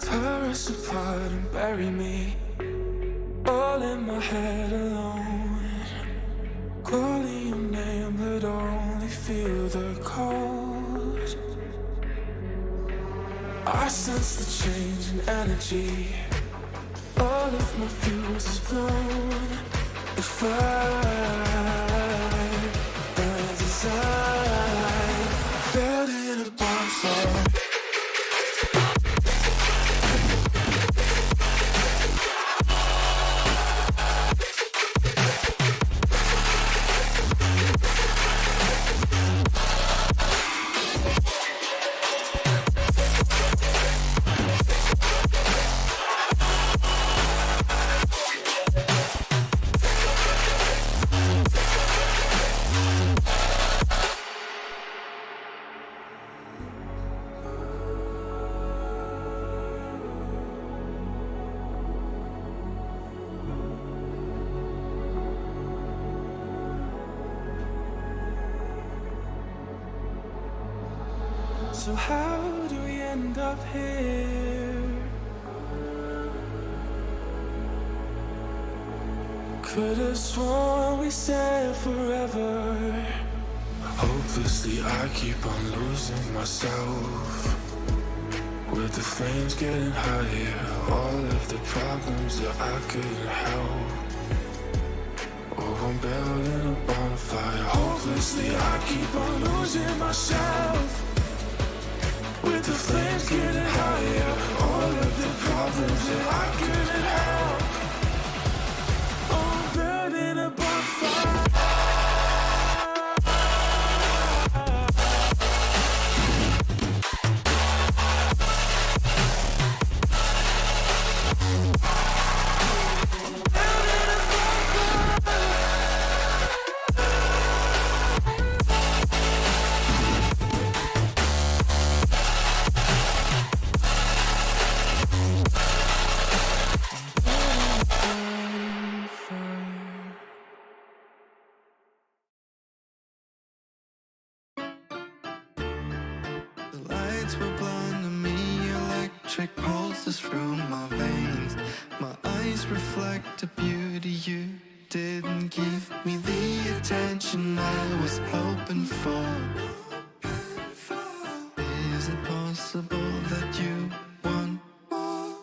Tear us apart and bury me all in my head alone, calling your name but only feel the cold. I sense the change in energy, all of my fuses blown. If as I felt in a bonfire. So how do we end up here? Could have sworn we said forever. Hopelessly I keep on losing myself, with the flames getting higher, all of the problems that I couldn't help. Oh, I'm building a bonfire. Hopelessly I keep on losing myself, with the flames getting higher, all of the problems that I couldn't help. Oh, I'm burning a bonfire. The lights were blinding me, electric pulses through my veins. My eyes reflect the beauty you didn't give me the attention I was hoping for. Is it possible that you want more?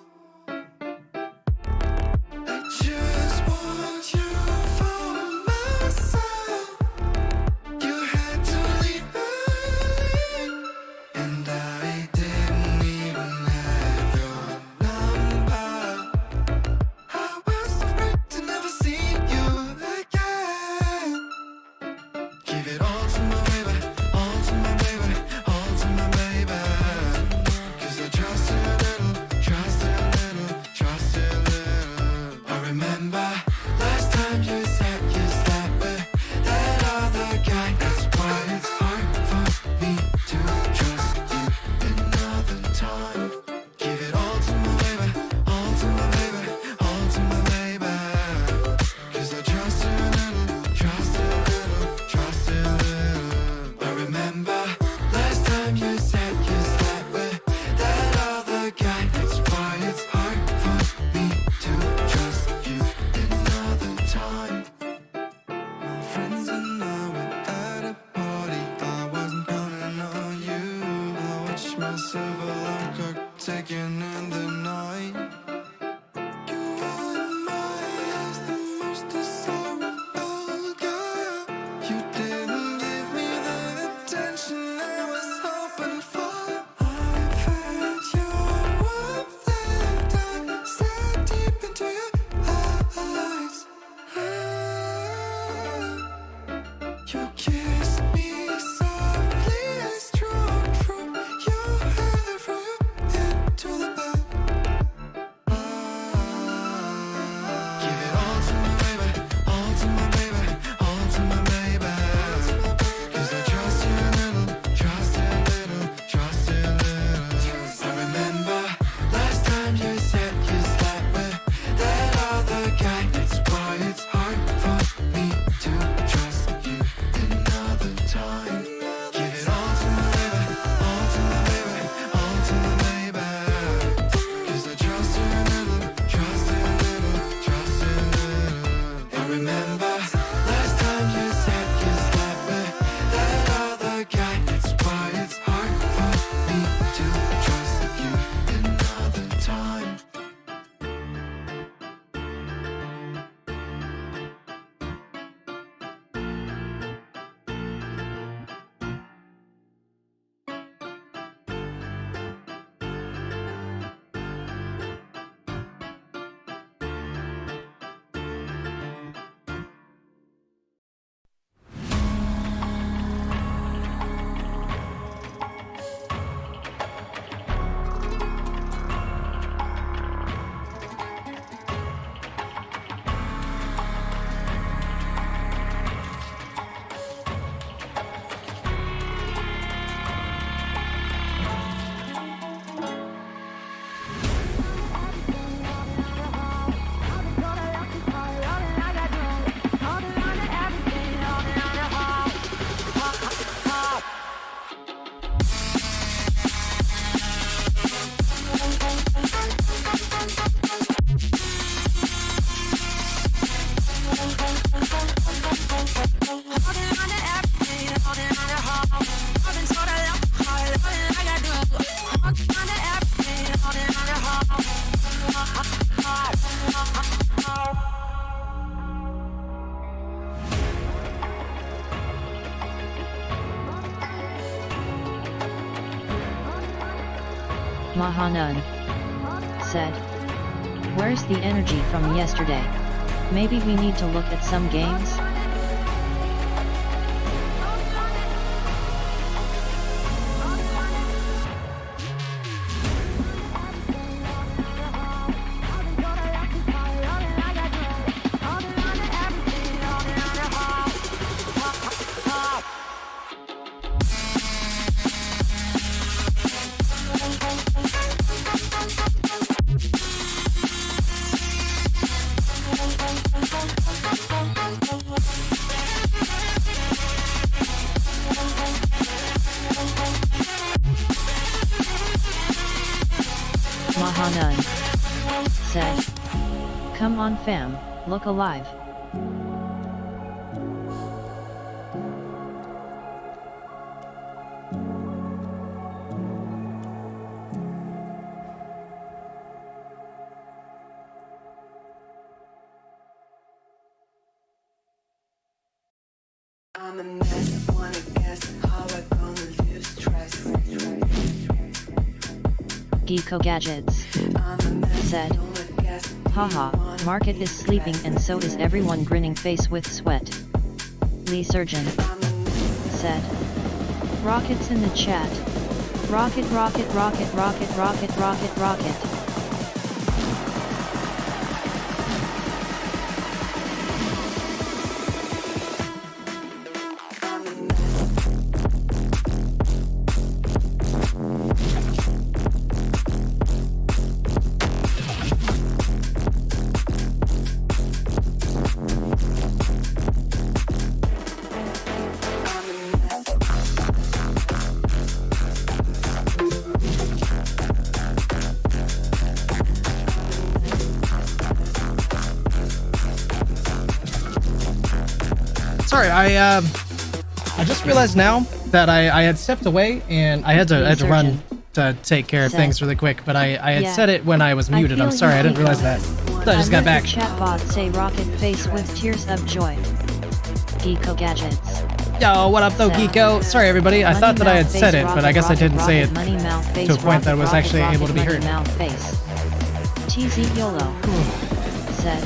I just want you for myself. You had to leave early, and I didn't even have your number. I was afraid to never see you again. Give it all to my baby, all to my baby, all to my baby. Mahanun said, "Where's the energy from yesterday? Maybe we need to look at some games?" Mahanun said, "Come on fam, look alive." I'm a mess, wanna guess how I gonna lose stress. Geeko Gadgets said, "Haha, market is sleeping and so is everyone grinning face with sweat." Lee Surgeon said, "Rockets in the chat. Rocket, rocket, rocket, rocket, rocket, rocket, rocket." Sorry, I just realized now that I had stepped away and I had to run to take care of things really quick, but I had said it when I was muted. I'm sorry, I didn't realize that. So I just got back. Chatbot say rocket face with tears of joy. Geeko Gadgets. Yo, what up though, Geeko? Sorry everybody, I thought that I had said it, but I guess I didn't say it to a point that was actually able to be heard. TZ YOLO said,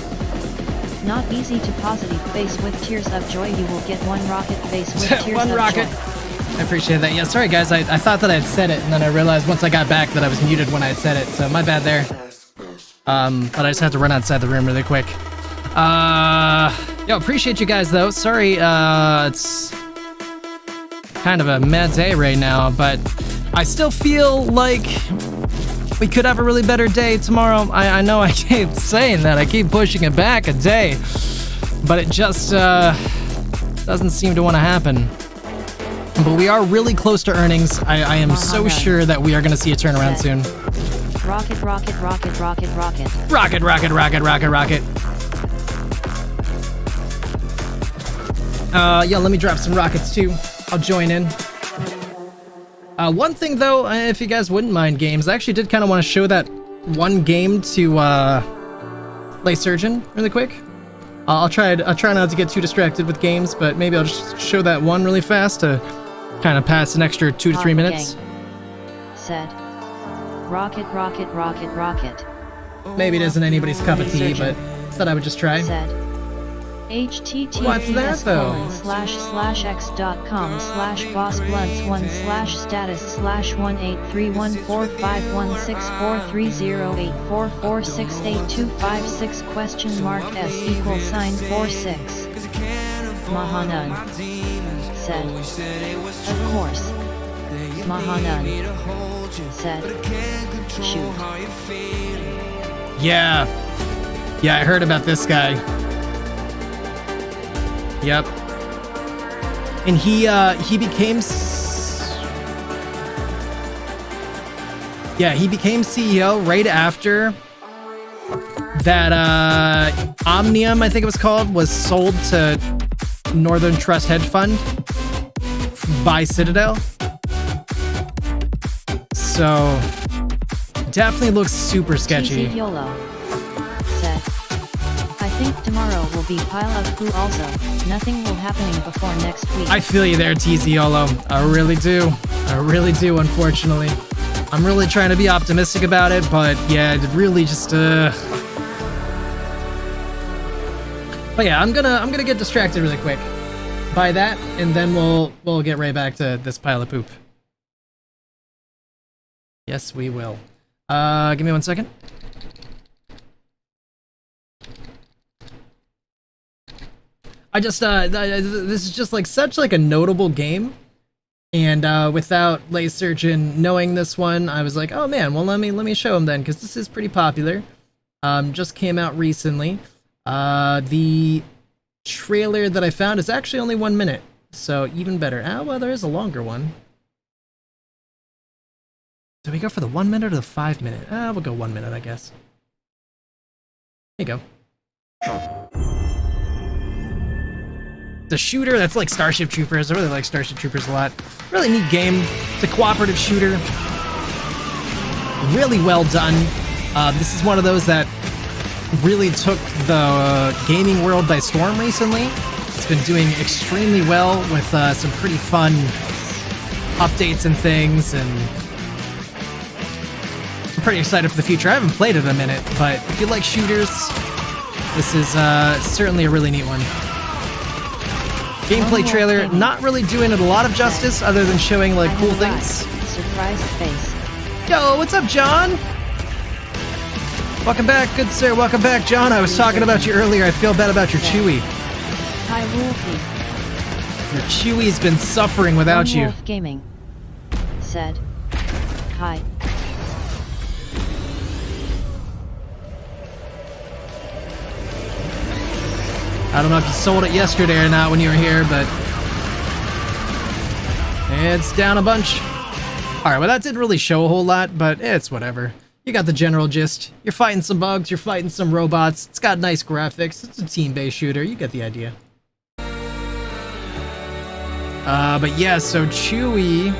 "Not easy to positive face with tears of joy. You will get one rocket face with tears One of rocket. joy." I appreciate that. Yeah, sorry guys, I thought that I had said it, and then I realized once I got back that I was muted when I had said it, so my bad there. But I just had to run outside the room really quick. Yo, appreciate you guys though. Sorry, it's kind of a mad day right now, but I still feel like we could have a really better day tomorrow. I know I keep saying that, I keep pushing it back a day, but it just doesn't seem to want to happen. But we are really close to earnings. I am so sure that we are going to see a turnaround soon. Rocket, rocket, rocket, rocket, rocket. Rocket, rocket, rocket, rocket, rocket. Yeah, let me drop some rockets too. I'll join in. One thing though, if you guys wouldn't mind games, I actually did kind of want to show that one game to Lay Surgeon really quick. I'll try not to get too distracted with games, but maybe I'll just show that one really fast to kind of pass an extra 2 to 3 minutes. Said, "Rocket, rocket, rocket, rocket." Maybe it isn't anybody's cup of tea, but thought I would just try. Said, https://x.com/bossblunts1/status/18314551646?S=$4 Mahanun said, "Of course." Mahanun said, "Shoot." Yeah, I heard about this guy. Yep. And he became CEO right after that Omnium, I think it was called, was sold to Northern Trust Hedge Fund by Citadel. So definitely looks super sketchy. TZ YOLO said, "I think tomorrow will be pile of poo also. Nothing will happening before next week." I feel you there, TZ YOLO. I really do, unfortunately. I'm really trying to be optimistic about it, but yeah, it really just But yeah, I'm gonna get distracted really quick by that, and then we'll get right back to this pile of poop. Yes, we will. Give me 1 second. I just this is just like such like a notable game, and without Lay Surgeon knowing this one, I was like, oh man, well let me show him then, because this is pretty popular. Just came out recently. The trailer that I found is actually only 1 minute, so even better. Ah, well, there is a longer one. Do we go for the 1 minute or the 5 minute? Ah, we'll go 1 minute, I guess. Here you go. The shooter, that's like Starship Troopers. I really like Starship Troopers a lot. Really neat game. It's a cooperative shooter. Really well done. This is one of those that really took the gaming world by storm recently. It's been doing extremely well with some pretty fun updates and things, and I'm pretty excited for the future. I haven't played it in a minute, but if you like shooters, this is certainly a really neat one. Gameplay trailer, not really doing it a lot of justice other than showing like cool things. Surprised face. Yo, what's up, John? Welcome back, good sir. Welcome back, John. I was talking about you earlier. I feel bad about your Chewy. Hi, Wolfie. Your Chewy's been suffering without you. Wolf Gaming said, hi. I don't know if you sold it yesterday or not when you were here, but it's down a bunch. Alright, well that didn't really show a whole lot, but it's whatever. You got the general gist. You're fighting some bugs, you're fighting some robots. It's got nice graphics. It's a team-based shooter. You get the idea. But yeah, so Chewy's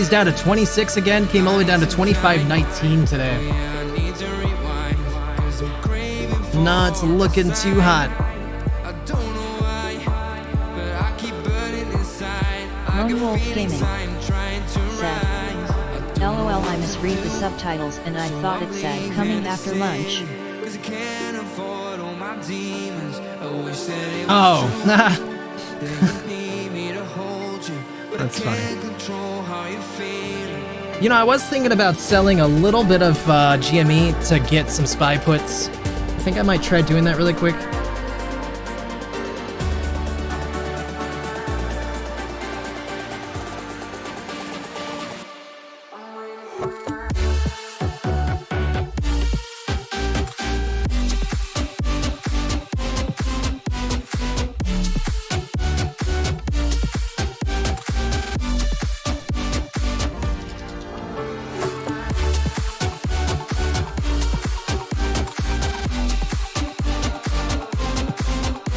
down to 26 again. Came all the way down to 25.19 today. Not looking too hot. Lone Wolf Gaming said, LOL, I misread the subtitles and I thought it said coming after lunch. Oh, that's funny. You know, I was thinking about selling a little bit of GME to get some spy puts. I think I might try doing that really quick.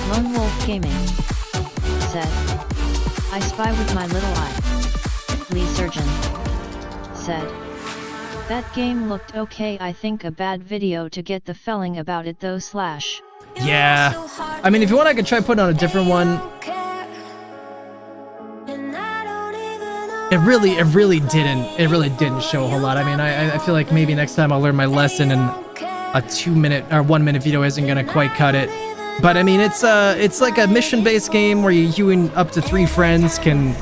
Lone Wolf Gaming said, I spy with my little eye. Lee Surgeon said, that game looked okay. I think a bad video to get the feeling about it though slash. Yeah. I mean, if you want, I could try putting on a different one. It really didn't show a whole lot. I mean, I feel like maybe next time I'll learn my lesson and a 2 minute or 1 minute video isn't gonna quite cut it. But I mean, it's like a mission-based game where you and up to 3 friends can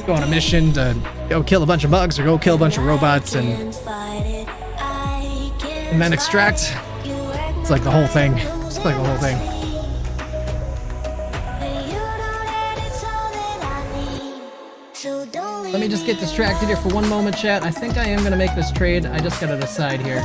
go on a mission to go kill a bunch of bugs or go kill a bunch of robots and then extract. It's like the whole thing. It's like the whole thing. Let me just get distracted here for 1 moment, chat. I think I am gonna make this trade. I just gotta decide here.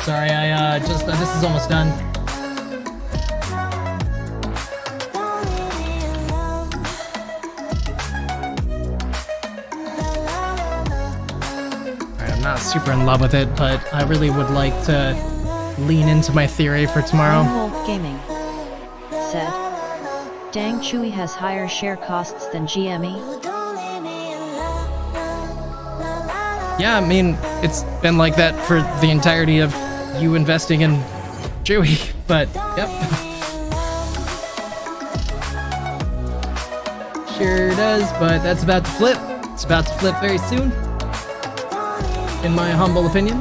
Sorry, I just this is almost done. Alright, I'm not super in love with it, but I really would like to lean into my theory for tomorrow. Wolf Gaming said, "Dang, Chewy has higher share costs than GME." Yeah, I mean, it's been like that for the entirety of you investing in Chewy, but yep. Sure does, but that's about to flip. It's about to flip very soon, in my humble opinion.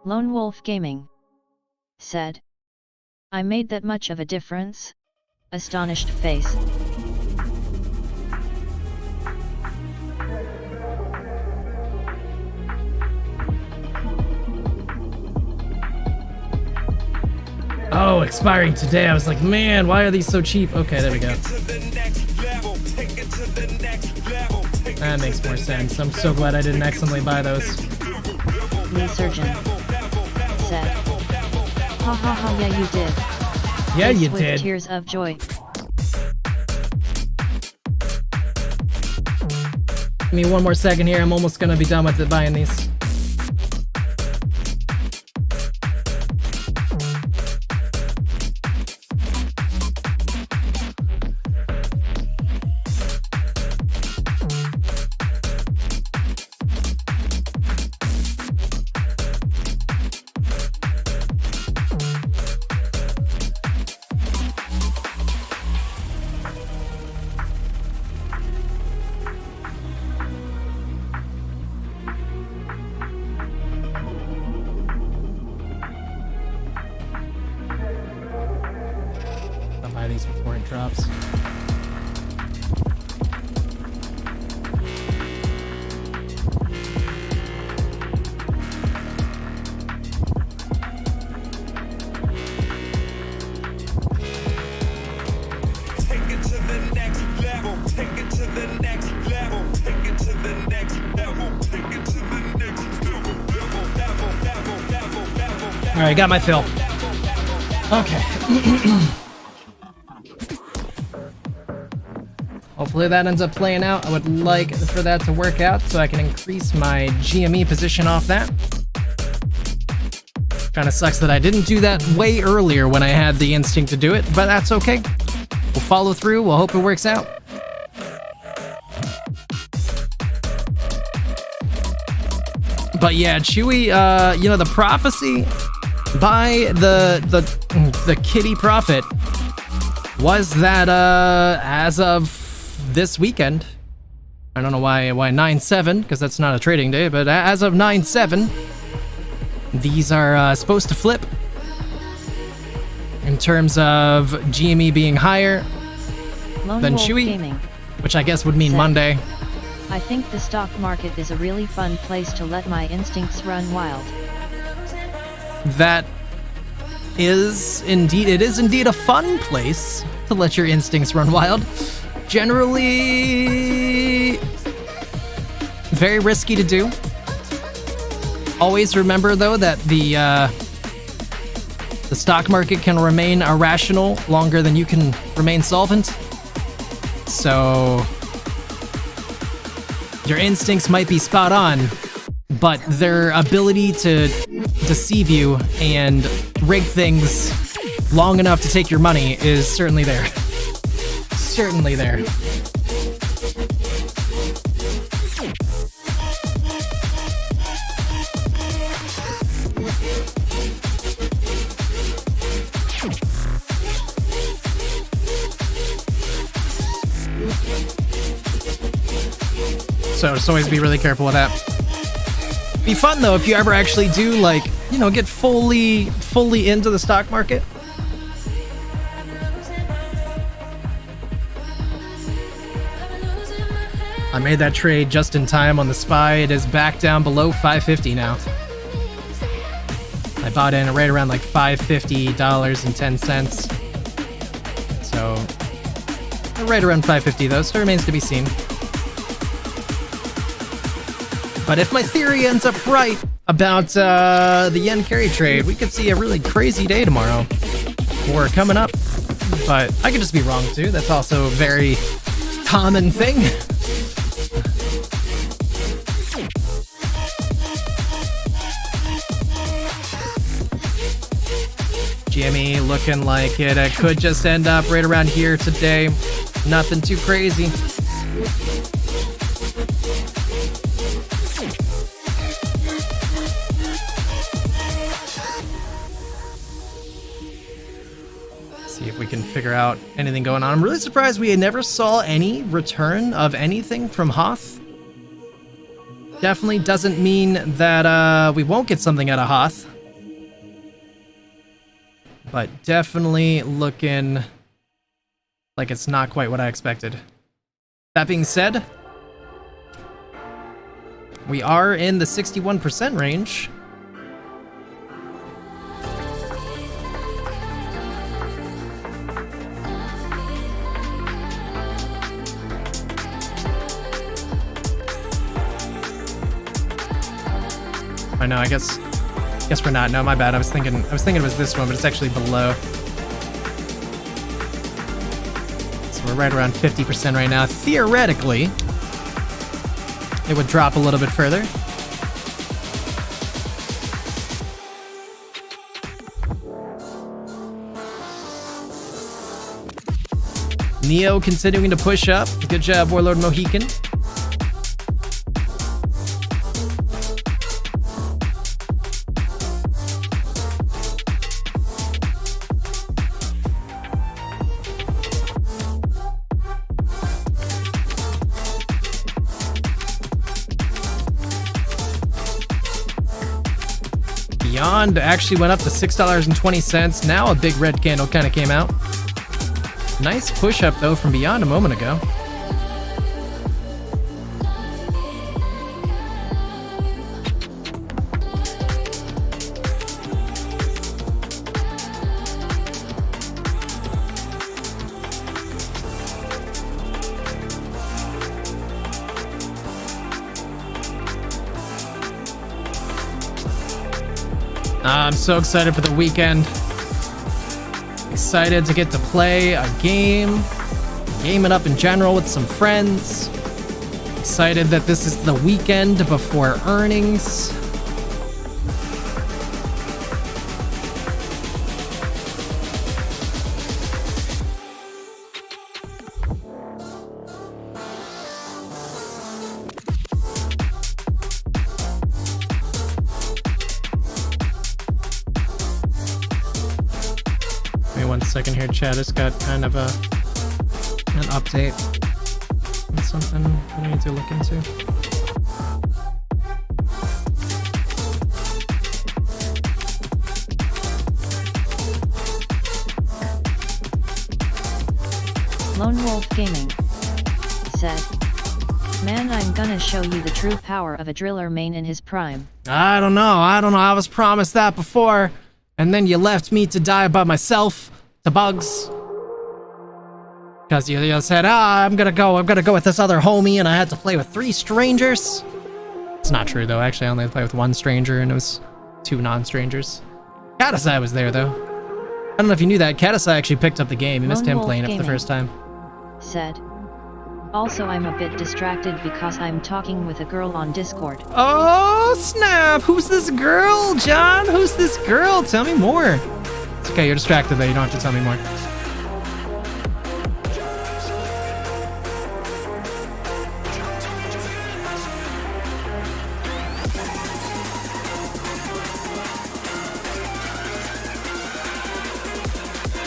Lone Wolf Gaming said, "I made that much of a difference?" Astonished face. Oh, expiring today. I was like, man, why are these so cheap? Okay, there we go. That makes more sense. I'm so glad I didn't accidentally buy those. Lee Surgeon said, "Ha ha ha, yeah you did." Yeah, Face you with did. tears of joy. Give me one more second here. I'm almost gonna be done with it buying these. I'll buy these before it drops. Alright, got my fill. Okay. Hopefully that ends up playing out. I would like for that to work out so I can increase my GME position off that. Kinda sucks that I didn't do that way earlier when I had the instinct to do it, but that's okay. We'll follow through, we'll hope it works out. But yeah, Chewy, you know, the prophecy by the kitty prophet was that as of this weekend, I don't know why 9/7, because that's not a trading day, but as of 9/7, these are supposed to flip in terms of GME being higher Lone than Wolf Chewy, Gaming which I guess would mean said, Monday. "I think the stock market is a really fun place to let my instincts run wild." That is indeed, it is indeed a fun place to let your instincts run wild. Generally very risky to do. Always remember though that the stock market can remain irrational longer than you can remain solvent. So your instincts might be spot on, but their ability to deceive you and rig things long enough to take your money is certainly there. Certainly there. So just always be really careful with that. Be fun though if you ever actually do, like, you know, get fully into the stock market. I made that trade just in time on the SPY. It is back down below 550 now. I bought in right around like $550.10. So right around 550 though, so it remains to be seen. But if my theory ends up right about the yen carry trade, we could see a really crazy day tomorrow or coming up. But I could just be wrong too. That's also a very common thing. GME looking like it could just end up right around here today. Nothing too crazy. See if we can figure out anything going on. I'm really surprised we never saw any return of anything from Hoth. Definitely doesn't mean that we won't get something out of Hoth. But definitely looking like it's not quite what I expected. That being said, we are in the 61% range. I know, I guess we're not. No, my bad. I was thinking it was this one, but it's actually below. So we're right around 50% right now. Theoretically, it would drop a little bit further. Neo continuing to push up. Good job, Warlord Mohican. Beyond actually went up to $6.20. Now a big red candle kind of came out. Nice push up though from Beyond a moment ago. I'm so excited for the weekend. Excited to get to play a game, game it up in general with some friends. Excited that this is the weekend before earnings. Second here, chat. It's got kind of an update on something we need to look into. Lone Wolf Gaming said, "Man, I'm gonna show you the true power of a driller main in his prime." I don't know. I was promised that before, and then you left me to die by myself. The bugs, because you said, I'm gonna go with this other homie, and I had to play with 3 strangers. It's not true though. Actually, I only had to play with 1 stranger, and it was 2 non-strangers. Katasai was there though. I don't know if you knew that. Katasai actually picked up the game. You missed him playing it the first time. Said, "Also, I'm a bit distracted because I'm talking with a girl on Discord." Oh snap! Who's this girl, John? Who's this girl? Tell me more. It's okay, you're distracted though, you don't have to tell me more.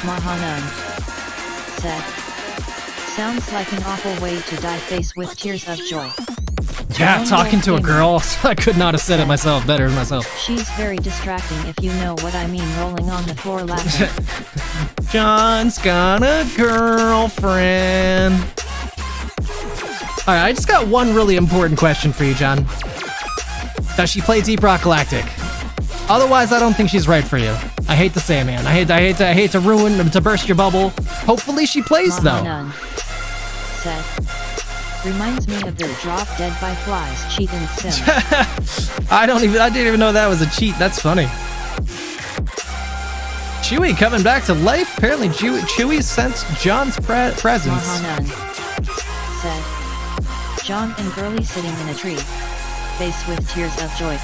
Mahanan said, "Sounds like an awful way to die face with tears of joy." Yeah, talking to a girl. I could not have said it myself better myself. She's very distracting if you know what I mean, rolling on the floor laughing. John's got a girlfriend. Alright, I just got one really important question for you, John. Does she play Deep Rock Galactic? Otherwise, I don't think she's right for you. I hate to say it, man. I hate to burst your bubble. Hopefully she plays though. Mahanun said, reminds me of your drop dead by flies cheat in Sim. I didn't even know that was a cheat. That's funny. Chewie coming back to life. Apparently Chewie sensed John's presence. Mahanun said, John and Girly sitting in a tree, face with tears of joy.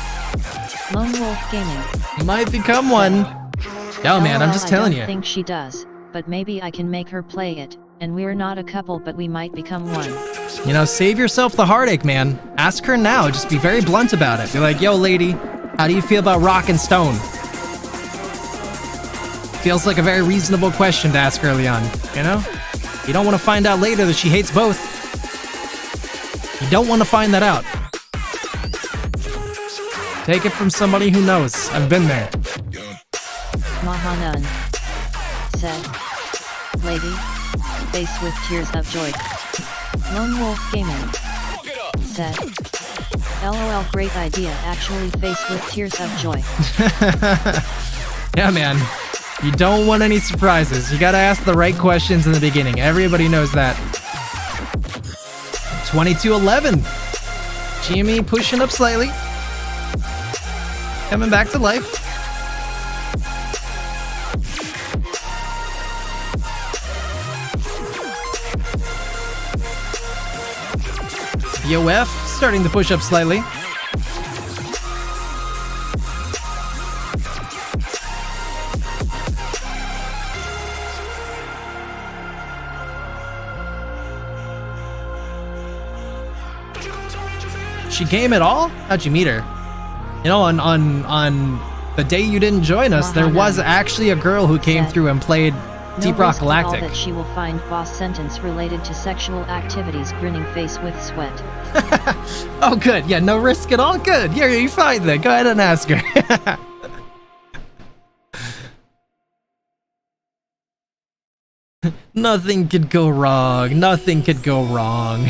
Lone Wolf Gaming might become one. Oh man, I'm just telling you. I don't think she does, but maybe I can make her play it, and we're not a couple but we might become one. You know, save yourself the heartache, man. Ask her now, just be very blunt about it. Be like, yo lady, how do you feel about rock and stone? Feels like a very reasonable question to ask early on, you know? You don't want to find out later that she hates both. You don't want to find that out. Take it from somebody who knows. I've been there. Mahanun said, lady, face with tears of joy. Lone Wolf Gaming said, LOL, great idea, actually face with tears of joy. Yeah, man. You don't want any surprises. You gotta ask the right questions in the beginning. Everybody knows that. 22-11. GME pushing up slightly. Coming back to life. YoF starting to push up slightly. She game at all? How'd you meet her? You know, on the day you didn't join us, there was actually a girl who came through and played Deep Rock Galactic. That she will find boss sentence related to sexual activities, grinning face with sweat. Oh, good. Yeah, no risk at all. Good. Yeah, you're fine then. Go ahead and ask her. Nothing could go wrong. Nothing could go wrong.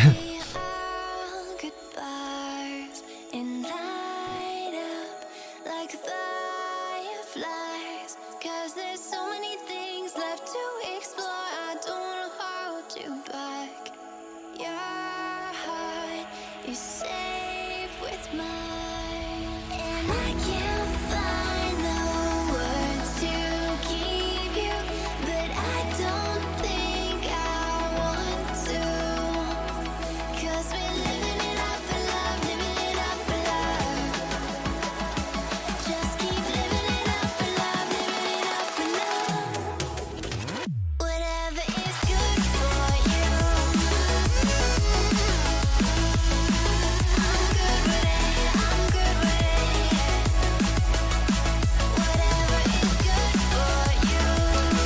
Goodbyes and light up like fireflies, 'cause there's so many things left to explore. I don't wanna hold you back. Your heart is safe with mine, and I can't find the words to keep you, but I don't think I want to, 'cause we're living it up for love, living it up for love. Just keep living it up for love, living it up for love. Whatever is good for you, I'm good with it, I'm good with it. Whatever is good for you.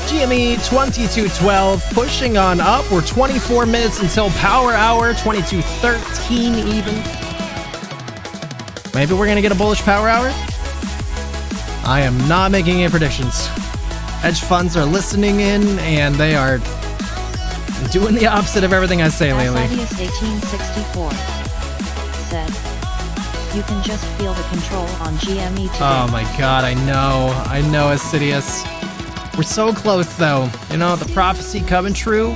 GME 2212 pushing on up. We're 24 minutes until power hour. 2213 even. Maybe we're gonna get a bullish power hour. I am not making any predictions. Hedge funds are listening in and they are doing the opposite of everything I say lately. Asidius 1864 said, you can just feel the control on GME today. Oh my god, I know, Asidius. We're so close though. You know, the prophecy coming true.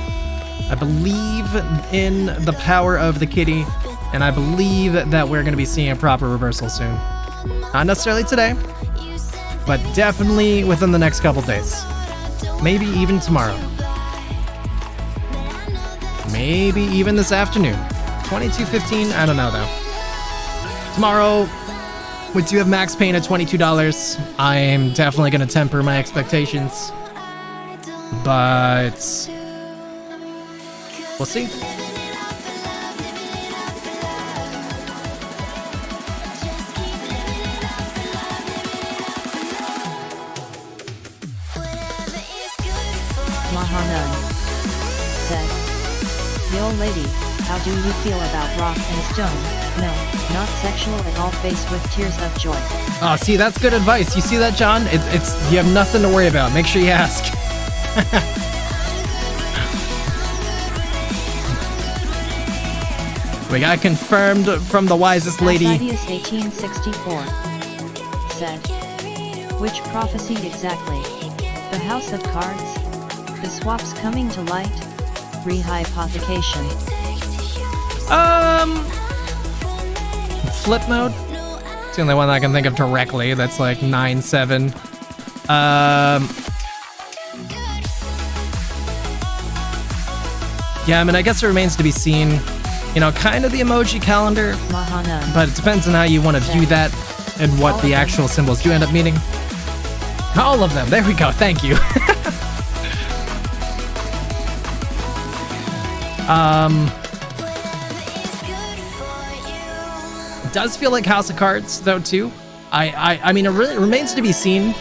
I believe in the power of the kitty, and I believe that we're gonna be seeing a proper reversal soon. Not necessarily today, but definitely within the next couple days. Maybe even tomorrow. Maybe even this afternoon. 22:15, I don't know though. Tomorrow, we do have Max Payne at $22. I am definitely going to temper my expectations, but we'll see. Mahanun said, yo lady, how do you feel about rock and stone? No, not sexual at all, face with tears of joy. Oh, see, that's good advice. You see that, John? It's you have nothing to worry about. Make sure you ask. We got confirmed from the wisest lady. Asidius 1864 said, which prophecy exactly? The House of Cards? The swap's coming to light. Rehypothecation. Flip mode? It's the only one I can think of directly. That's like 9-7. Yeah, I mean, I guess it remains to be seen. You know, kind of the emoji calendar, Mahana. but it depends on how you want to view that and what the actual symbols do end up meaning. All of them. There we go. Thank you. It does feel like House of Cards, though, too. I mean, it really remains to be seen,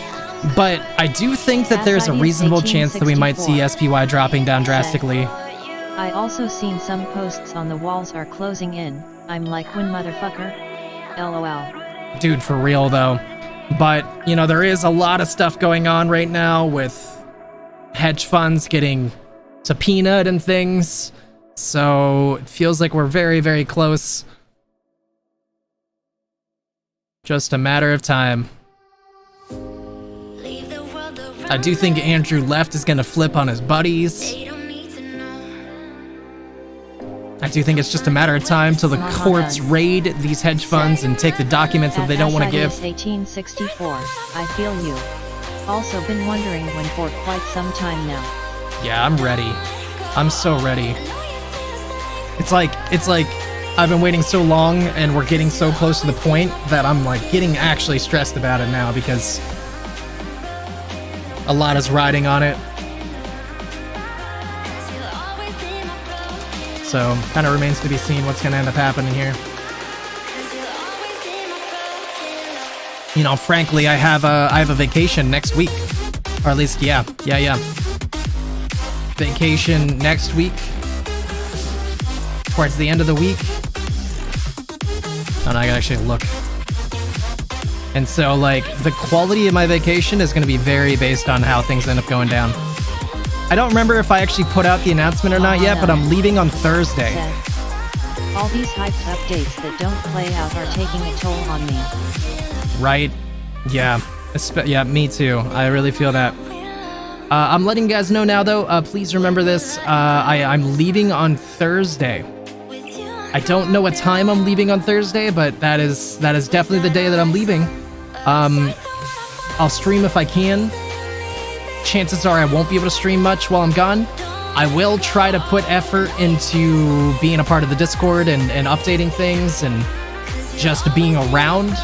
but I do think that there's a reasonable chance that we might see SPY dropping down drastically. I also seen some posts on the walls are closing in. I'm like, when motherfucker? LOL. Dude, for real, though. But, you know, there is a lot of stuff going on right now with hedge funds getting subpoenaed and things. So it feels like we're very, very close. Just a matter of time. I do think Andrew Left is going to flip on his buddies. I do think it's just a matter of time till the courts raid these hedge funds and take the documents that they don't want to give. 1864. I feel you. Also been wondering when for quite some time now. Yeah, I'm ready. I'm so ready. It's like I've been waiting so long and we're getting so close to the point that I'm like getting actually stressed about it now because a lot is riding on it. So, kind of remains to be seen what's going to end up happening here. You know, frankly, I have a vacation next week. Or at least, yeah. Vacation next week. Towards the end of the week. And I gotta actually look. And so, like, the quality of my vacation is going to be very based on how things end up going down. I don't remember if I actually put out the announcement or not yet, but I'm leaving on Thursday. All these hyped updates that don't play out are taking a toll on me. Right? Yeah. Yeah, me too. I really feel that. I'm letting you guys know now, though. Please remember this. I'm leaving on Thursday. I don't know what time I'm leaving on Thursday, but that is definitely the day that I'm leaving. I'll stream if I can. Chances are I won't be able to stream much while I'm gone. I will try to put effort into being a part of the Discord and updating things and just being around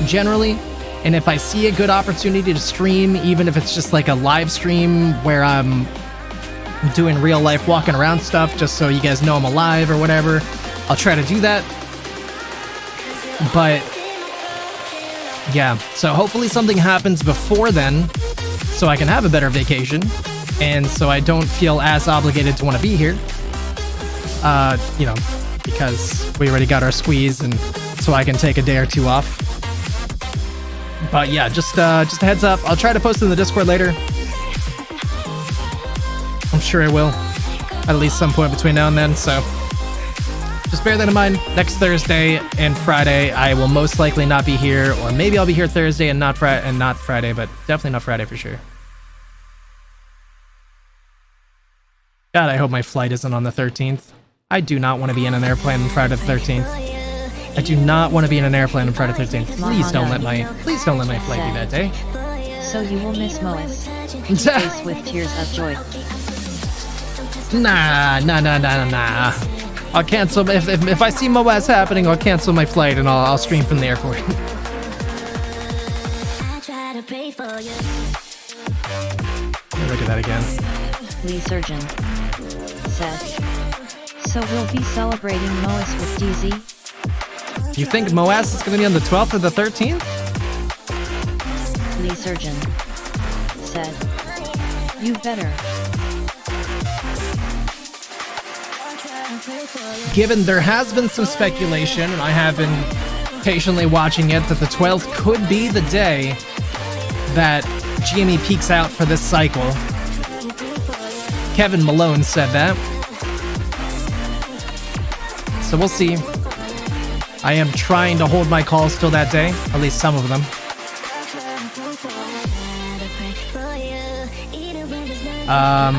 generally. And if I see a good opportunity to stream, even if it's just like a live stream where I'm doing real life walking around stuff just so you guys know I'm alive or whatever, I'll try to do that. But yeah, so hopefully something happens before then so I can have a better vacation and so I don't feel as obligated to want to be here. You know, because we already got our squeeze and so I can take a day or two off. But yeah, just a heads up. I'll try to post in the Discord later. I'm sure I will. At least some point between now and then, so just bear that in mind. Next Thursday and Friday, I will most likely not be here, or maybe I'll be here Thursday and not Friday, but definitely not Friday for sure. God, I hope my flight isn't on the 13th. I do not want to be in an airplane on Friday the 13th. I do not want to be in an airplane on Friday the 13th. Please don't let my flight be that day. So you will miss Moas. Face with tears of joy. Nah. I'll cancel if I see Moas happening. I'll cancel my flight and I'll stream from the airport. Look at that again. Lee Surgeon said. So we'll be celebrating Moas with DZ. You think Moas is going to be on the 12th or the 13th? Lee Surgeon said. You better. Given there has been some speculation, and I have been patiently watching it, that the 12th could be the day that GME peaks out for this cycle. Kevin Malone said that. So we'll see. I am trying to hold my calls till that day, at least some of them.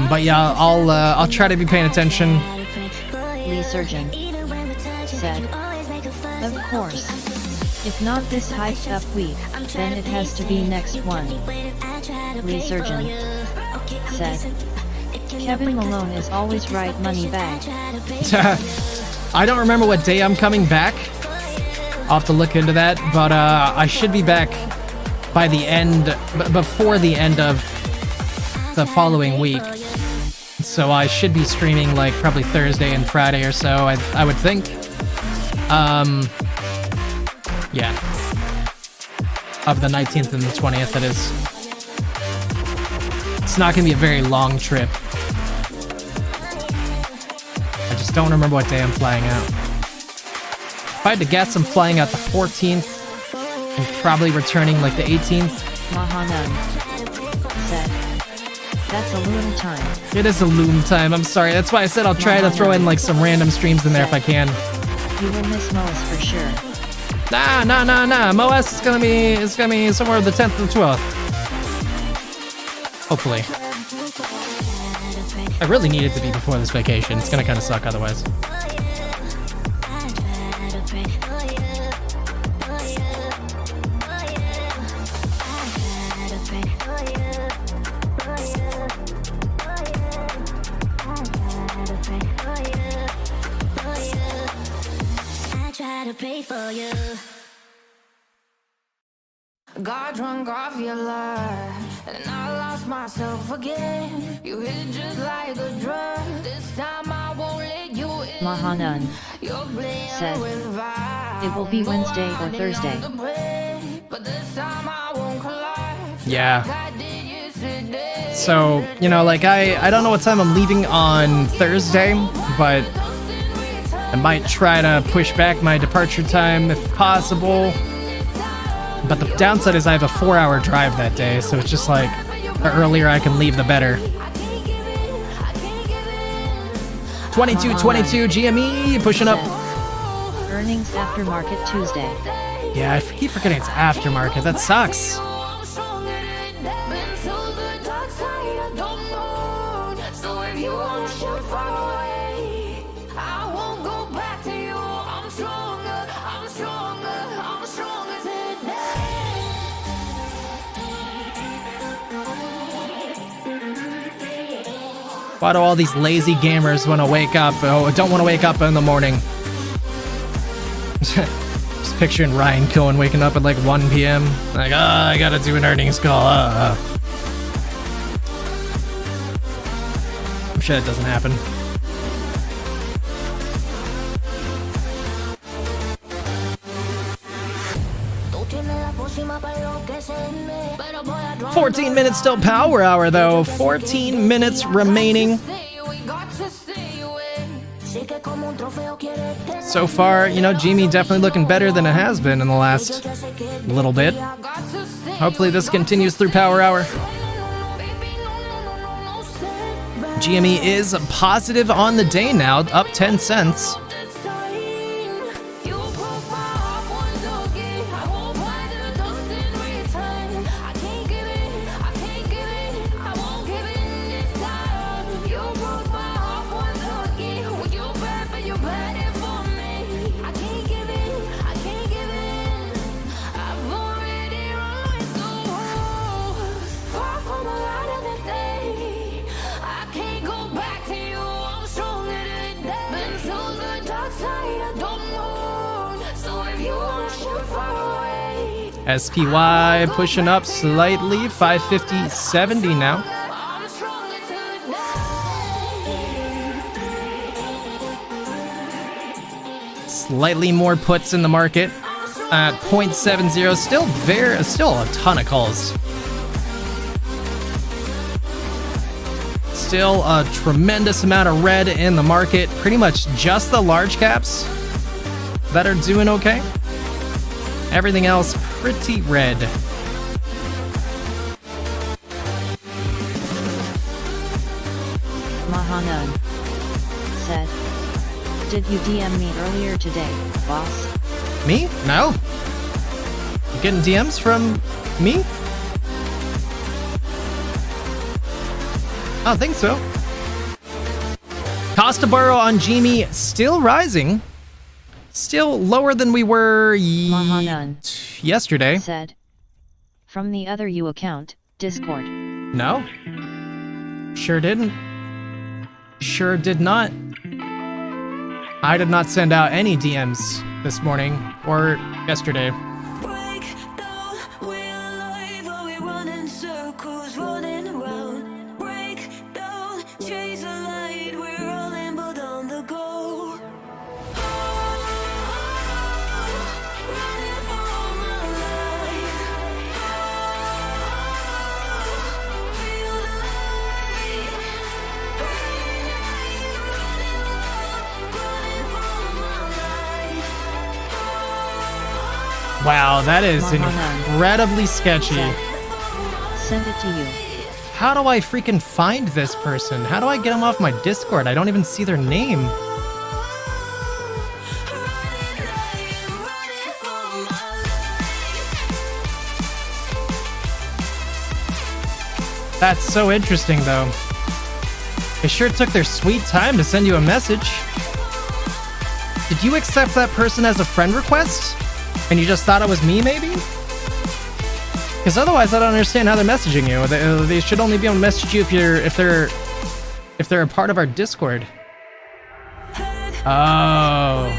But yeah, I'll try to be paying attention. Lee Surgeon said, of course. If not this hyped up week, then it has to be next one. Lee Surgeon said, Kevin Malone is always right, money bag. I don't remember what day I'm coming back. I'll have to look into that, but I should be back by the end, before the end of the following week. So I should be streaming like probably Thursday and Friday or so, I would think. Yeah. Of the 19th and the 20th, that is. It's not gonna be a very long trip. I just don't remember what day I'm flying out. If I had to guess, I'm flying out the 14th and probably returning like the 18th. Mahanan said, that's a loom time. It is a loom time, I'm sorry. That's why I said I'll try to throw in like some random streams in there if I can. You will miss Moas for sure. Nah. Moas is gonna be somewhere the 10th or 12th. Hopefully. I really need it to be before this vacation. It's gonna kind of suck otherwise. Pray for you. Got drunk off your life, and I lost myself again. You hit just like a drug. This time I won't let you in. Mahanan said, it will be Wednesday or Thursday. But this time I won't collide. Yeah. So, you know, like I don't know what time I'm leaving on Thursday, but I might try to push back my departure time if possible. But the downside is I have a 4-hour drive that day, so it's just like the earlier I can leave, the better. 2222 GME pushing up. Earnings aftermarket Tuesday. Yeah, I keep forgetting it's aftermarket. That sucks. Why do all these lazy gamers want to wake up? Oh, don't want to wake up in the morning. Just picturing Ryan Cohen waking up at like 1 p.m. Like, I gotta do an earnings call. I'm sure that doesn't happen. "14 minutes till power hour, though. 14 minutes remaining. So far, you know, GME definitely looking better than it has been in the last little bit. Hopefully this continues through power hour. GME is positive on the day now, up 10 cents. SPY pushing up slightly, 550.70 now. Slightly more puts in the market at 0.70. Still a ton of calls. Still a tremendous amount of red in the market. Pretty much just the large caps that are doing okay. Everything else pretty red. Mahanan said, did you DM me earlier today, boss? Me? No. You getting DMs from me? I don't think so. Cost to borrow on GME still rising. Still lower than we were yesterday. Said. From the other U account, Discord. No. Sure didn't. Sure did not. I did not send out any DMs this morning or yesterday. Wow, that is incredibly sketchy. Send it to you. How do I freaking find this person? How do I get them off my Discord? I don't even see their name. That's so interesting, though. They sure took their sweet time to send you a message. Did you accept that person as a friend request? And you just thought it was me, maybe? Because otherwise, I don't understand how they're messaging you. They should only be able to message you if they're a part of our Discord. Oh.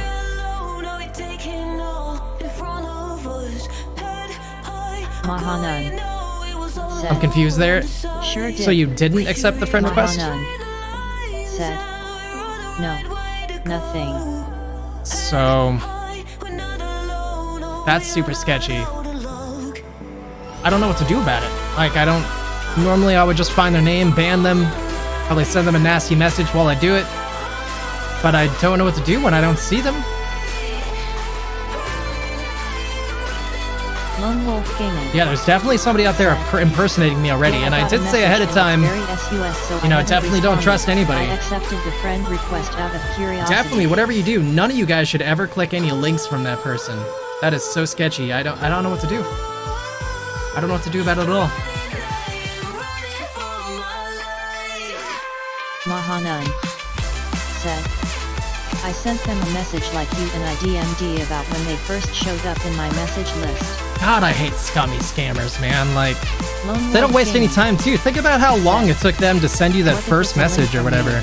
Mahanan. Said. I'm confused there. Sure did. So you didn't accept the friend request? Mahanan. Said. No. Nothing. So... that's super sketchy. I don't know what to do about it. Like, I don't... normally I would just find their name, ban them, probably send them a nasty message while I do it. But I don't know what to do when I don't see them. Lone Wolf Gaming. Yeah, there's definitely somebody out there impersonating me already, and I did say ahead of time, you know, definitely don't trust anybody. I accepted the friend request out of curiosity. Definitely, whatever you do, none of you guys should ever click any links from that person. That is so sketchy. I don't know what to do. I don't know what to do about it at all. Mahanan. Said. I sent them a message like you and I DM'd about when they first showed up in my message list. God, I hate scummy scammers, man. Like, they don't waste any time, too. Think about how long it took them to send you that first message or whatever.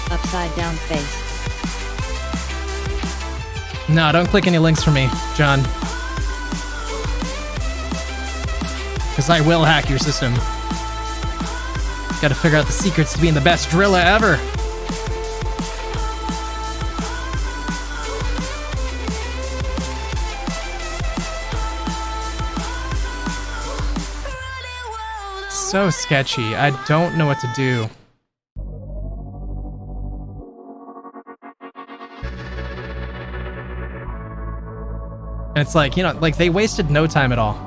Upside down face. No, don't click any links for me, John. Because I will hack your system. Gotta figure out the secrets to being the best driller ever. So sketchy. I don't know what to do. And it's like, you know, like they wasted no time at all.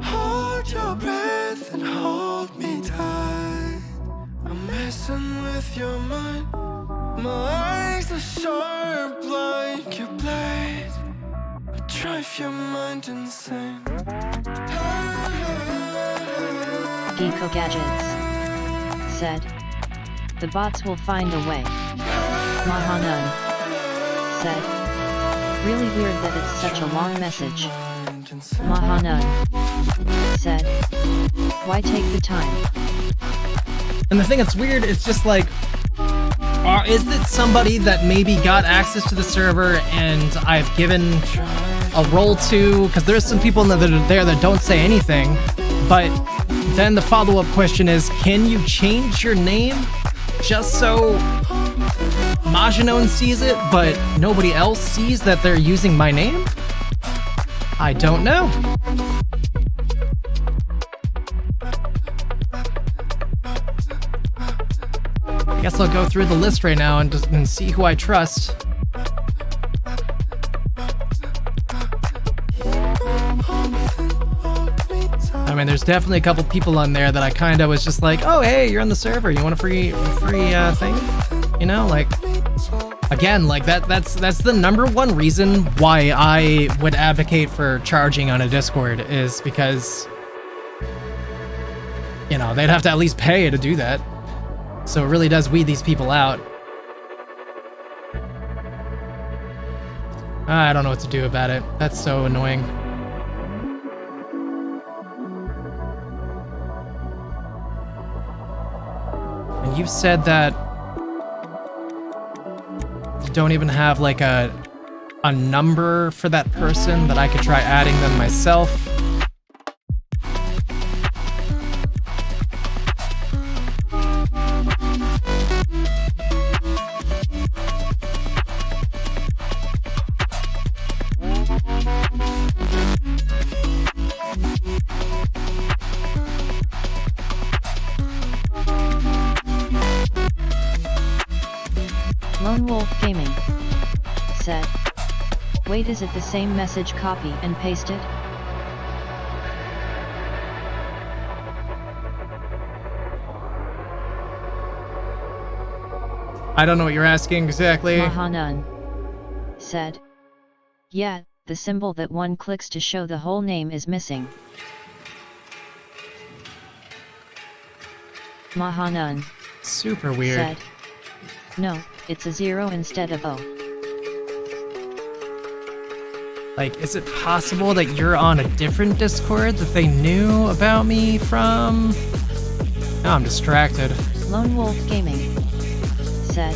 Hold your breath and hold me tight. I'm messing with your mind. My eyes are sharp like your blade. I drive your mind insane. Geeko Gadgets. Said. The bots will find a way. Mahanan. Said. Really weird that it's such a long message. Mahanan. Said. Why take the time? And the thing that's weird is just like, is it somebody that maybe got access to the server and I've given a role to? Because there's some people that are there that don't say anything. But then the follow-up question is, can you change your name just so Majinon sees it, but nobody else sees that they're using my name? I don't know. I guess I'll go through the list right now and see who I trust. I mean, there's definitely a couple people on there that I kind of was just like, oh, hey, you're on the server. You want a free thing? You know, like, Again, like that's the number one reason why I would advocate for charging on a Discord, is because, you know, they'd have to at least pay to do that. So it really does weed these people out. I don't know what to do about it. That's so annoying. And you've said that you don't even have like a number for that person, that I could try adding them myself. Lone Wolf Gaming said, "Wait, is it the same message copy and pasted?" I don't know what you're asking exactly. Mahanun said, "Yeah, the symbol that one clicks to show the whole name is missing." Mahanun Super weird. said, "No, it's a 0 instead of O." Like, is it possible that you're on a different Discord that they knew about me from? Now I'm distracted. Lone Wolf Gaming said,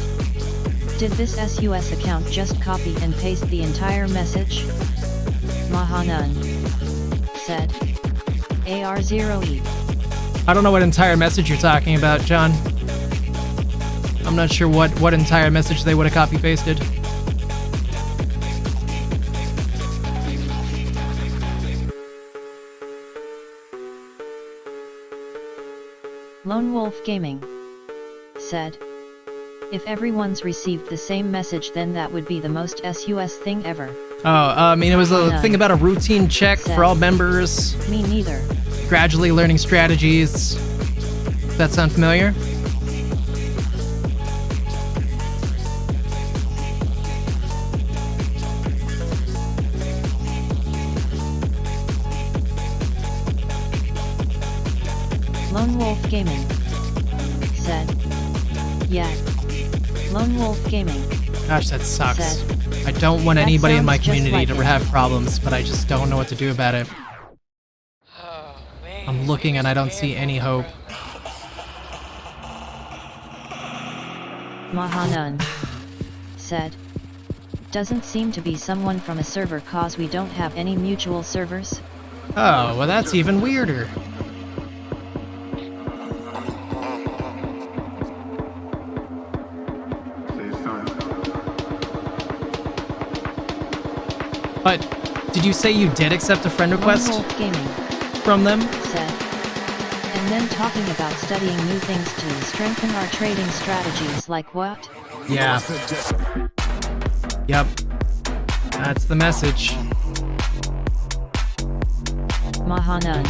"Did this SUS account just copy and paste the entire message?" Mahanun said, "AR0E." I don't know what entire message you're talking about, John. I'm not sure what entire message they would have copy pasted. Lone Wolf Gaming said, "If everyone's received the same message, then that would be the most SUS thing ever." Oh, I mean, it was a thing about a routine check for all members. Me neither. Gradually learning strategies. Does that sound familiar? Lone Wolf Gaming said, "Yeah." Lone Wolf Gaming Gosh, that sucks. said, I don't want "That anybody in my sounds just community like to it." have problems, but I just don't know what to do about it. I'm looking and I don't see any hope. Mahanun said, "Doesn't seem to be someone from a server, cause we don't have any mutual servers." Oh, well that's even weirder. But did you say you did accept a friend request Lone Wolf Gaming from them? said, "And then talking about studying new things to strengthen our trading strategies, like what?" Yeah. Yep. That's the message. Mahanun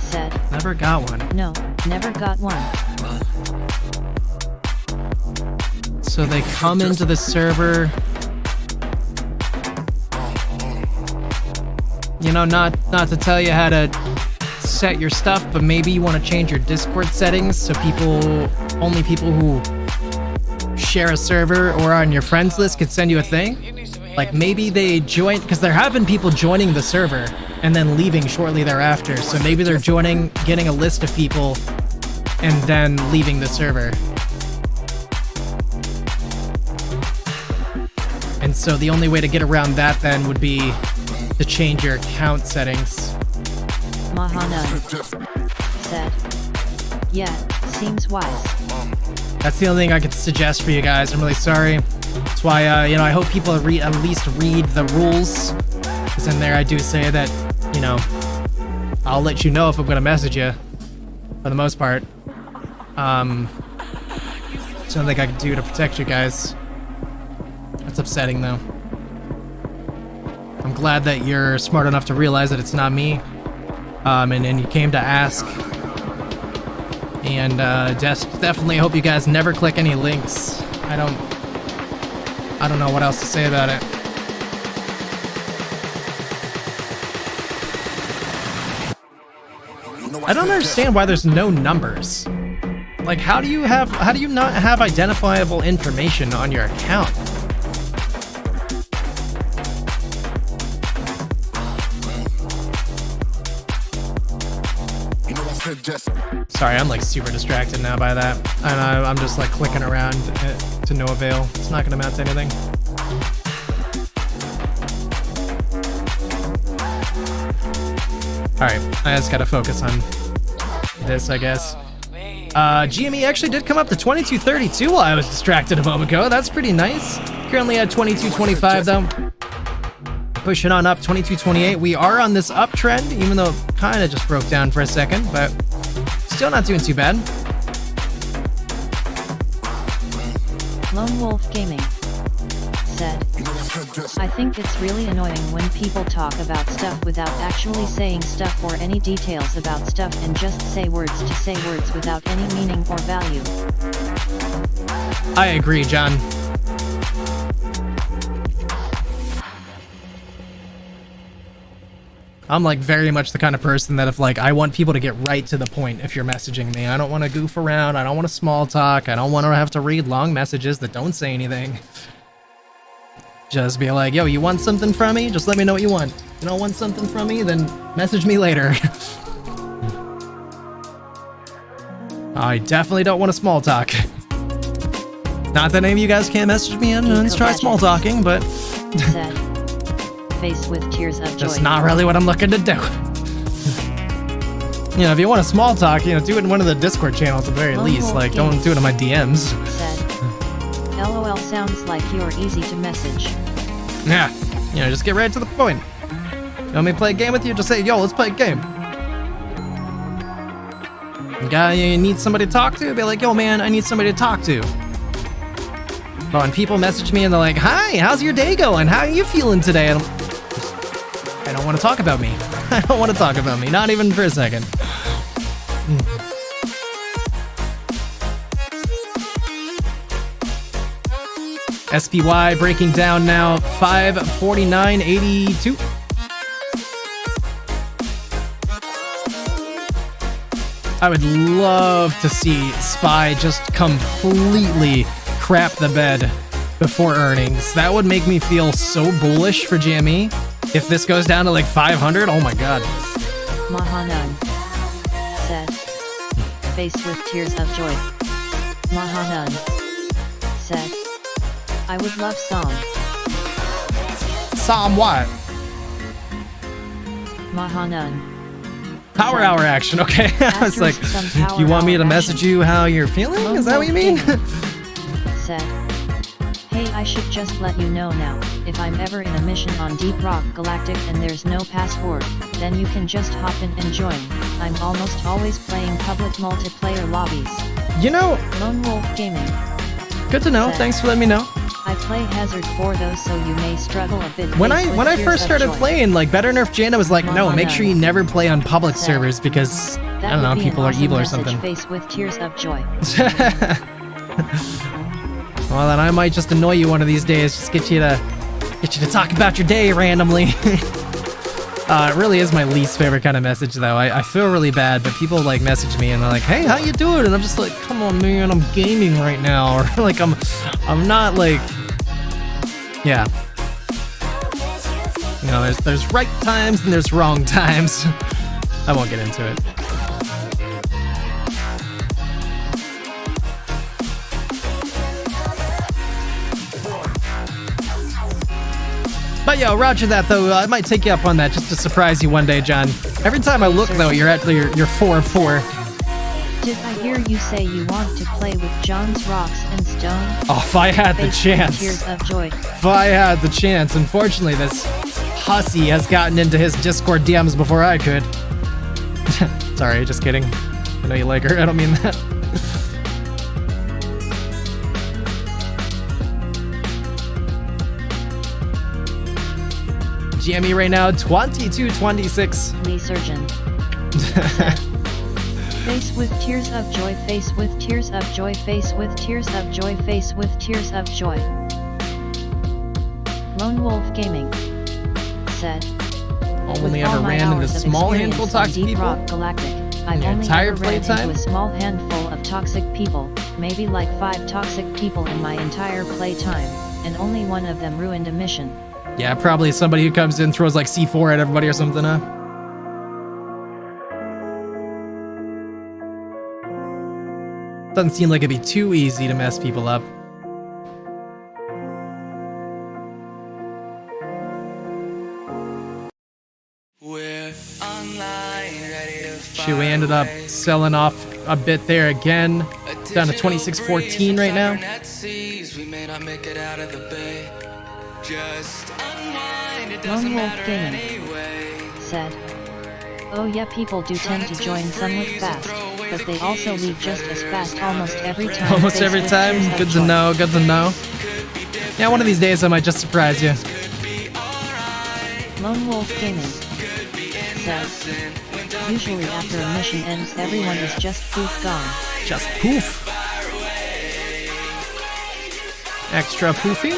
said, Never got one. "No, never got one." So they come into the server. You know, not to tell you how to set your stuff, but maybe you want to change your Discord settings so only people who share a server or are on your friends list could send you a thing. Like maybe they join, because there have been people joining the server and then leaving shortly thereafter. So maybe they're joining, getting a list of people, and then leaving the server. And so the only way to get around that then would be to change your account settings. Mahanun said, "Yeah, seems wise." That's the only thing I could suggest for you guys. I'm really sorry. That's why, you know, I hope people at least read the rules. Because in there I do say that, you know, I'll let you know if I'm going to message you. For the most part. There's nothing I can do to protect you guys. That's upsetting, though. I'm glad that you're smart enough to realize that it's not me. And you came to ask. And definitely hope you guys never click any links. I I don't know what else to say about it. I don't understand why there's no numbers. Like, how do you not have identifiable information on your account? Sorry, I'm like super distracted now by that. And I'm just like clicking around to no avail. It's not gonna amount to anything. Alright, I just gotta focus on this, I guess. GME actually did come up to 22.32 while I was distracted a moment ago. That's pretty nice. Currently at 22.25 though. Pushing on up 22.28. We are on this uptrend, even though it kind of just broke down for a second, but still not doing too bad. Lone Wolf Gaming said, I think it's really annoying when people talk about stuff without actually saying stuff or any details about stuff and just say words to say words without any meaning or value. I agree, John. I'm like very much the kind of person that if like I want people to get right to the point if you're messaging me. I don't want to goof around. I don't want to small talk. I don't want to have to read long messages that don't say anything. Just be like, yo, you want something from me? Just let me know what you want. You don't want something from me? Then message me later. I definitely don't want to small talk. Not that any of you guys can't message me and try small talking, but said, face with tears of joy. that's not really what I'm looking to do. You know, if you want a small talk, you know, do it in one of the Discord channels at the very least. Like, don't do it in my DMs. Said, LOL sounds like you're easy to message. Yeah, you know, just get right to the point. You want me to play a game with you? Just say, yo, let's play a game. Guy, you need somebody to talk to? Be like, yo, man, I need somebody to talk to. But when people message me and they're like, hi, how's your day going? How are you feeling today? I don't want to talk about me. I don't want to talk about me, not even for a second. SPY breaking down now, 549.82. I would love to see SPY just completely crap the bed before earnings. That would make me feel so bullish for GME. If this goes down to like 500, oh my god. Mahanan said, face with tears of joy. Mahanan said, I would love Psalm. Psalm what? Mahanan. Power hour action, okay. I was like, you want me to message you how you're feeling? Is that what you mean? Said, hey, I should just let you know now, if I'm ever in a mission on Deep Rock Galactic and there's no password, then you can just hop in and join. I'm almost always playing public multiplayer lobbies. You know, Lone Wolf Gaming. Good to know. Said, thanks for letting me know. I play Hazard 4 though, so you may struggle a bit. When I first started playing, like Better Nerf Jana was like, no, make sure you never play on public servers because I don't know, people are evil or something. Face with tears of joy. Well, then I might just annoy you one of these days. Just get you to talk about your day randomly. It really is my least favorite kind of message, though. I feel really bad, but people like message me and they're like, "Hey, how you doing?" And I'm just like, "Come on, man, I'm gaming right now," or like I'm not like, yeah. You know, there's right times and there's wrong times. I won't get into it. But yo, roger that though. I might take you up on that just to surprise you one day, John. Every time I look though, you're at your 4-4. Did I hear you say you want to play with John's Rocks and Stone? Oh, if I had the chance. Tears of joy. If I had the chance. Unfortunately, this hussy has gotten into his Discord DMs before I could. Sorry, just kidding. I know you like her. I don't mean that. GME right now, 22.26. Lee Surgeon. Face with tears of joy, face with tears of joy, face with tears of joy, face with tears of joy. Lone Wolf Gaming said, Only with all ever my ran into hours of small experience handful on toxic Deep people. Rock Galactic, I've your only entire ever ran into playtime? a small handful of toxic people, maybe like 5 toxic people in my entire playtime, and only one of them ruined a mission. Yeah, probably somebody who comes in, throws like C4 at everybody or something, huh? Doesn't seem like it'd be too easy to mess people up. We're online, ready to Shoot, we ended up selling off a bit there again. Down to 26.14 right now. We may not make it out of the bay. Just unwind, it Lone doesn't Wolf matter Gaming anyway. said, oh yeah, people do tend to join somewhat fast, but they also leave just as fast almost every time. Almost faced every with time. fears of Good to choice. know, good to know. Yeah, one of these days I might just surprise you. Lone Wolf Gaming says, usually after a mission ends everyone is just poof gone. Just poof. Extra poofing.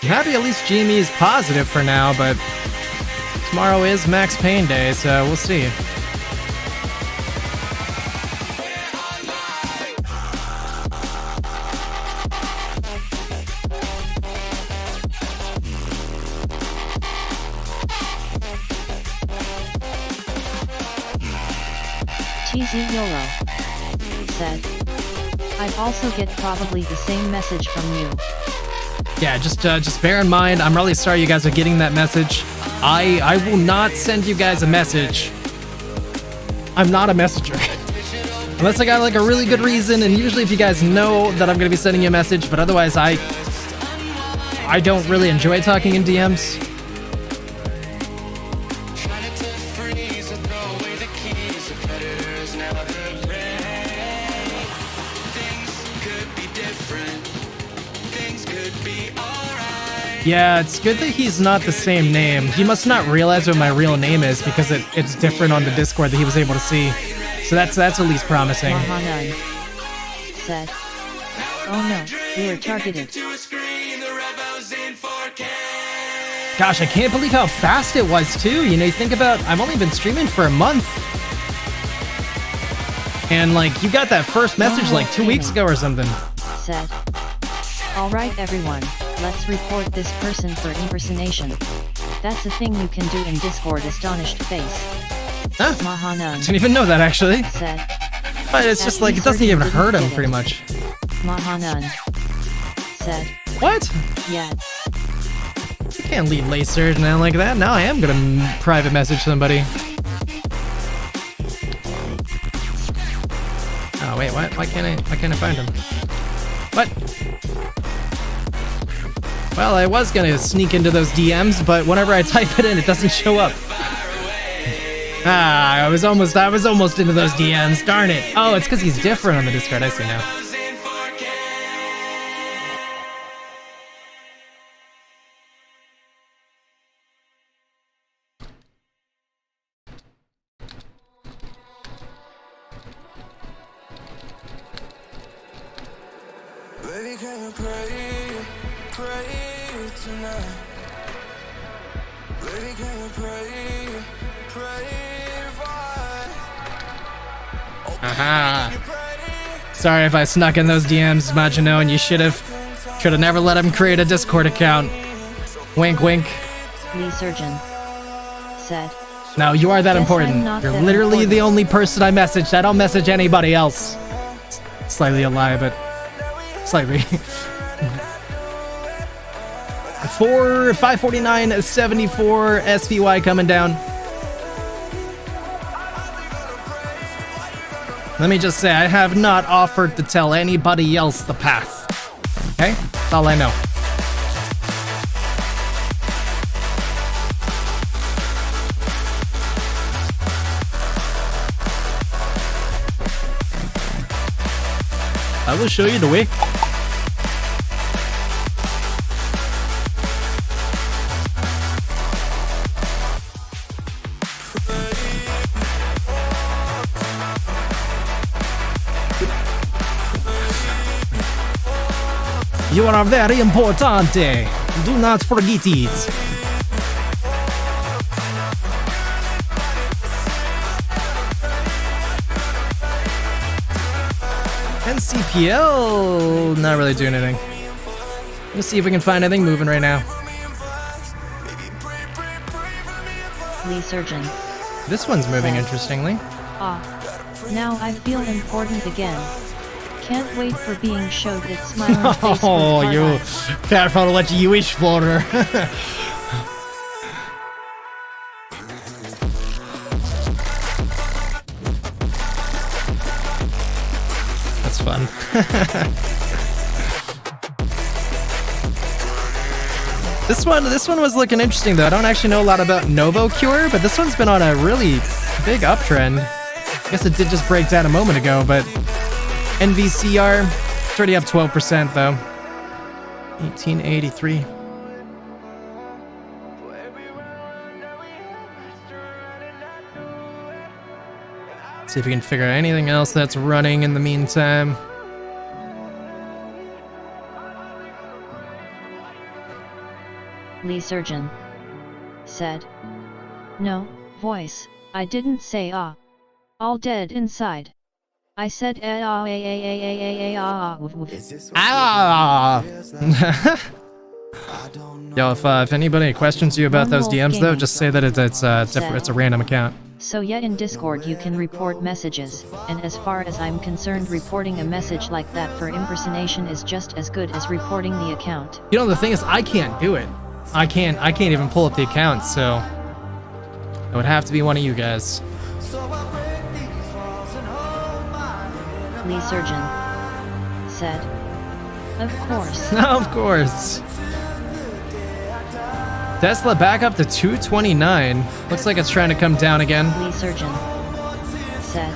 I'm happy at least GME is positive for now, but tomorrow is Max Payne Day, so we'll see. TZ YOLO said, I also get probably the same message from you. Yeah, just bear in mind, I'm really sorry you guys are getting that message. I will not send you guys a message. I'm not a messenger. Unless I got like a really good reason, and usually if you guys know that I'm gonna be sending you a message, but otherwise I don't really enjoy talking in DMs. Yeah, it's good that he's not the same name. He must not realize what my real name is because it's different on the Discord that he was able to see. So that's at least promising. Mahanan said, oh no, you were targeted. Gosh, I can't believe how fast it was too. You know, you think about, I've only been streaming for a month. And like, you got that first message like 2 weeks ago or something. Said, alright everyone, let's report this person for impersonation. That's a thing you can do in Discord, astonished face. Huh? Mahanan Didn't even know that actually. said, But it's just like, it doesn't even hurt him pretty much. Mahanan said, What? yeah. You can't leave late surge now like that. Now I am gonna private message somebody. Oh wait, what? Why can't I find him? What? Well, I was gonna sneak into those DMs, but whenever I type it in, it doesn't show up. Ah, I was almost into those DMs. Darn it. Oh, it's because he's different on the Discord. I see now. Baby, can you pray tonight? Baby, can you pray for Aha. Sorry if I snuck in those DMs, Majino, and you should have never let him create a Discord account. Wink, wink. Lee Surgeon said, No, you are that Guess I'm important. not You're that literally important. the only person I messaged. I don't message anybody else. Slightly a lie, but slightly. 549.74 SVY coming down. Let me just say, I have not offered to tell anybody else the path. Okay? That's all I know. I will show you the way. You are very important. Do not forget it. NCPL, not really doing anything. Let's see if we can find anything moving right now. Lee Surgeon. This one's moving Said. interestingly. Ah. Now I feel important again. Can't wait for being showed that smiling face. Oh, with you eyes. careful what you wish for. That's fun. This one was looking interesting though. I don't actually know a lot about Novo Cure, but this one's been on a really big uptrend. I guess it did just break down a moment ago, but NVCR, it's already up 12% though. 1883. See if we can figure out anything else that's running in the meantime. Lee Surgeon. Said. No, voice, I didn't say ah. All dead inside. I said ah woof woof. Ah! Yo, if anybody questions you about those DMs though, just say that it's a random account. So yeah, in Discord you can report messages, and as far as I'm concerned, reporting a message like that for impersonation is just as good as reporting the account. You know, the thing is, I can't do it. I can't even pull up the account, so it would have to be one of you guys. Lee Surgeon. Said. Of course. Of course. Tesla back up to 229. Looks like it's trying to come down again. Lee Surgeon. Said.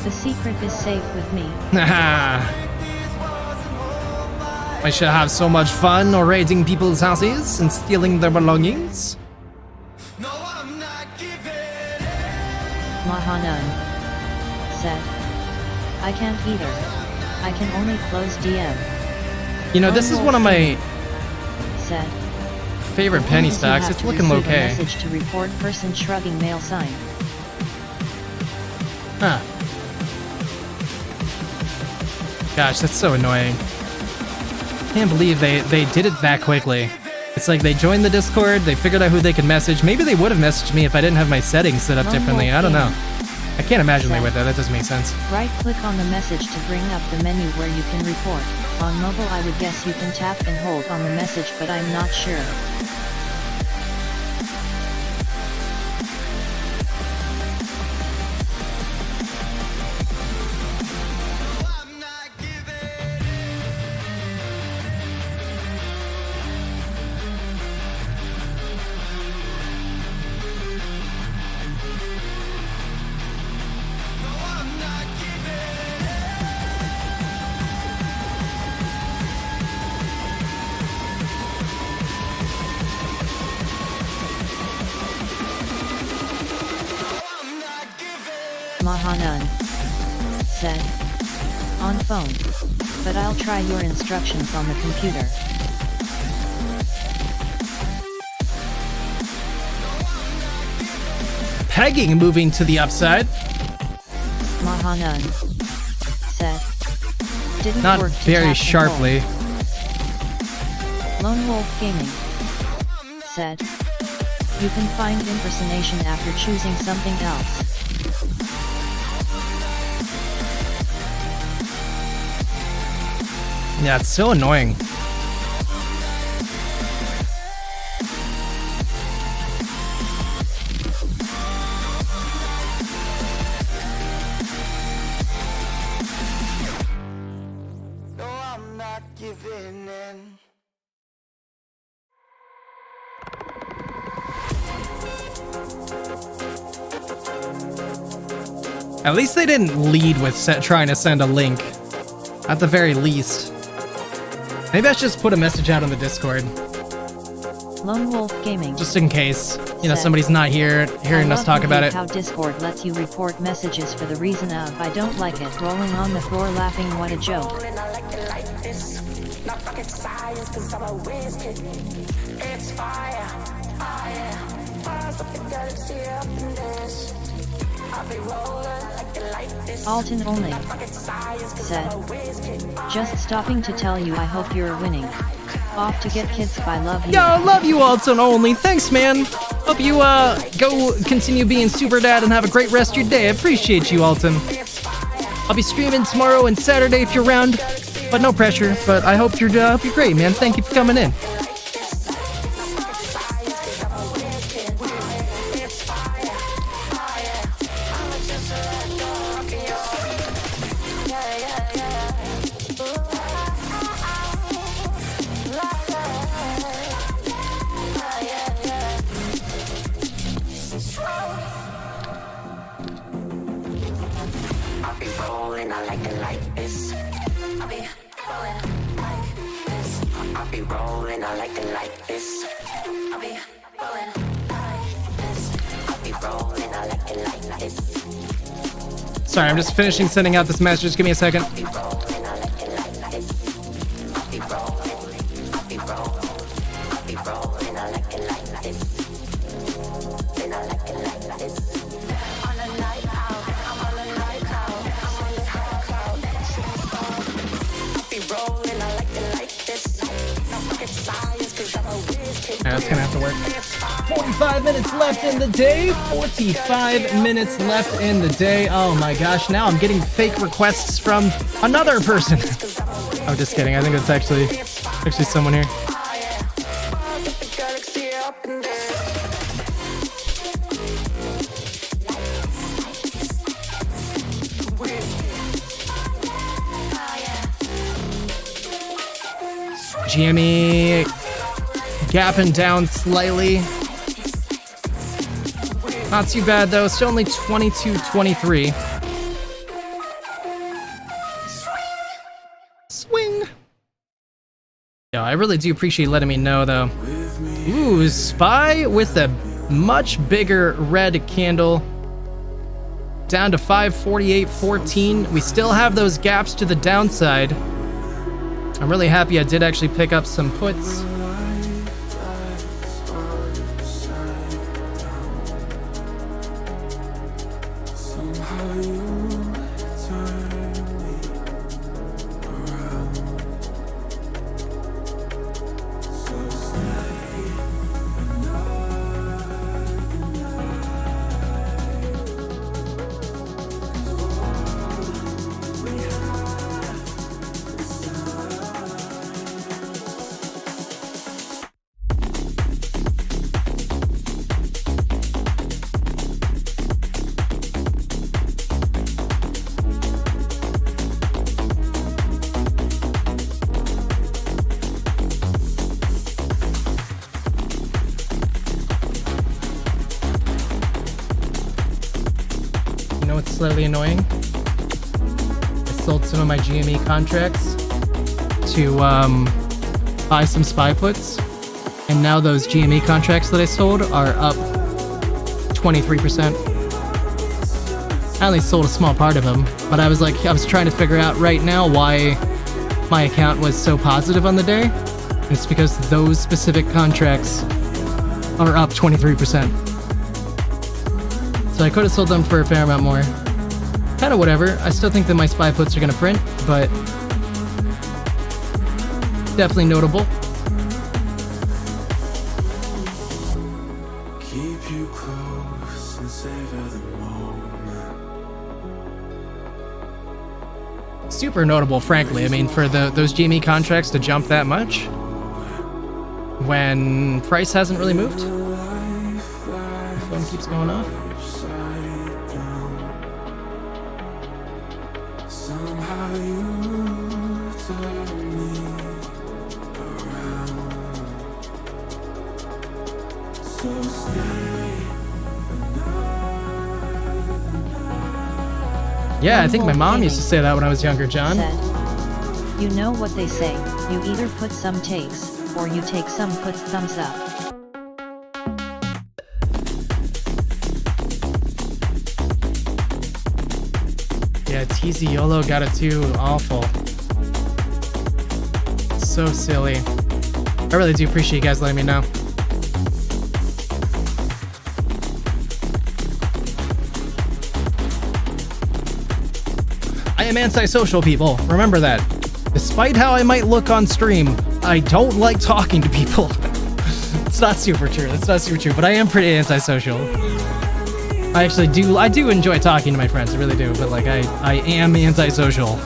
The secret is safe with me. I shall have so much fun raiding people's houses and stealing their belongings. Mahanan. Said. I can't either. I can only close DM. You know, this is one of my Said. favorite penny stocks. It's looking okay. Message to report person shrugging male sign. Huh. Gosh, that's so annoying. Can't believe they did it that quickly. It's like they joined the Discord, they figured out who they could message. Maybe they would have messaged me if I didn't have my settings set up differently. I don't know. I can't imagine they would though. That doesn't make sense. Right-click on the message to bring up the menu where you can report. On mobile I would guess you can tap and hold on the message, but I'm not sure. Mahanan. Said. On phone. But I'll try your instructions on the computer. Pegging moving to the upside. Mahanan. Said. Didn't Not work to very tap and sharply. hold. Lone Wolf Gaming. Said. You can find impersonation after choosing something else. Yeah, it's so annoying. No, I'm not giving in. At least they didn't lead with trying to send a link. At the very least. Maybe I should just put a message out on the Discord. Lone Wolf Gaming. Just in case, you know, Said. somebody's not here hearing us talk about it. How Discord lets you report messages for the reason of I don't like it. Rolling on the floor laughing, what a joke. Not rocket science, cause I'm a whiz kid. It's fire, fire. Fires up the galaxy up in this. I'll be rolling like a light this. Alton only Not rocket science, cause said, I'm a whiz kid. just stopping to tell you I hope you're winning. Off to get kids by love you. Yo, love you, Alton only. Thanks, man. Hope you go continue being super dad and have a great rest of your day. I appreciate you, Alton. I'll be streaming tomorrow and Saturday if you're around, but no pressure. But I hope you're great, man. Thank you for coming in. I'll be rolling, I like it like this. I'll be rolling like this. I'll be rolling, I like it like this. I'll be rolling like this. I'll be rolling, I like it like this. Sorry, I'm just finishing sending out this message. Just give me a second. I'll be rolling, I like it like this. I'll be rolling, I'll be rolling, I'll be rolling, I like it like this. Then I like it like this. On a night out, I'm on a night out, I'm on this high cloud. I'll be rolling, I like it like this. No fucking science, cause I'm a whiz kid. That's gonna have to work. 45 minutes left in the day. 45 minutes left in the day. Oh my gosh, now I'm getting fake requests from another person. Oh, just kidding. I think it's actually someone here. GME gapping down slightly. Not too bad though, still only 22.23. Swing! Yo, I really do appreciate letting me know though. Ooh, Spy with a much bigger red candle. Down to 548.14. We still have those gaps to the downside. I'm really happy I did actually pick up some puts. Slightly annoying. I sold some of my GME contracts to buy some SPY puts, and now those GME contracts that I sold are up 23%. I only sold a small part of them, but I was trying to figure out right now why my account was so positive on the day. And it's because those specific contracts are up 23%. So I could have sold them for a fair amount more. Kind of whatever. I still think that my SPY puts are going to print, but definitely notable. Keep you close and savor the moment. Super notable, frankly. I mean, for those GME contracts to jump that much when price hasn't really moved. My phone keeps going off. Yeah, I think my mom used to say that when I was younger, John. Said, you know what they say, you either put some takes, or you take some puts thumbs up. Yeah, TZ YOLO got it too. Awful. So silly. I really do appreciate you guys letting me know. I am antisocial, people. Remember that. Despite how I might look on stream, I don't like talking to people. It's not super true. It's not super true, but I am pretty antisocial. I do enjoy talking to my friends, I really do, but like I am antisocial.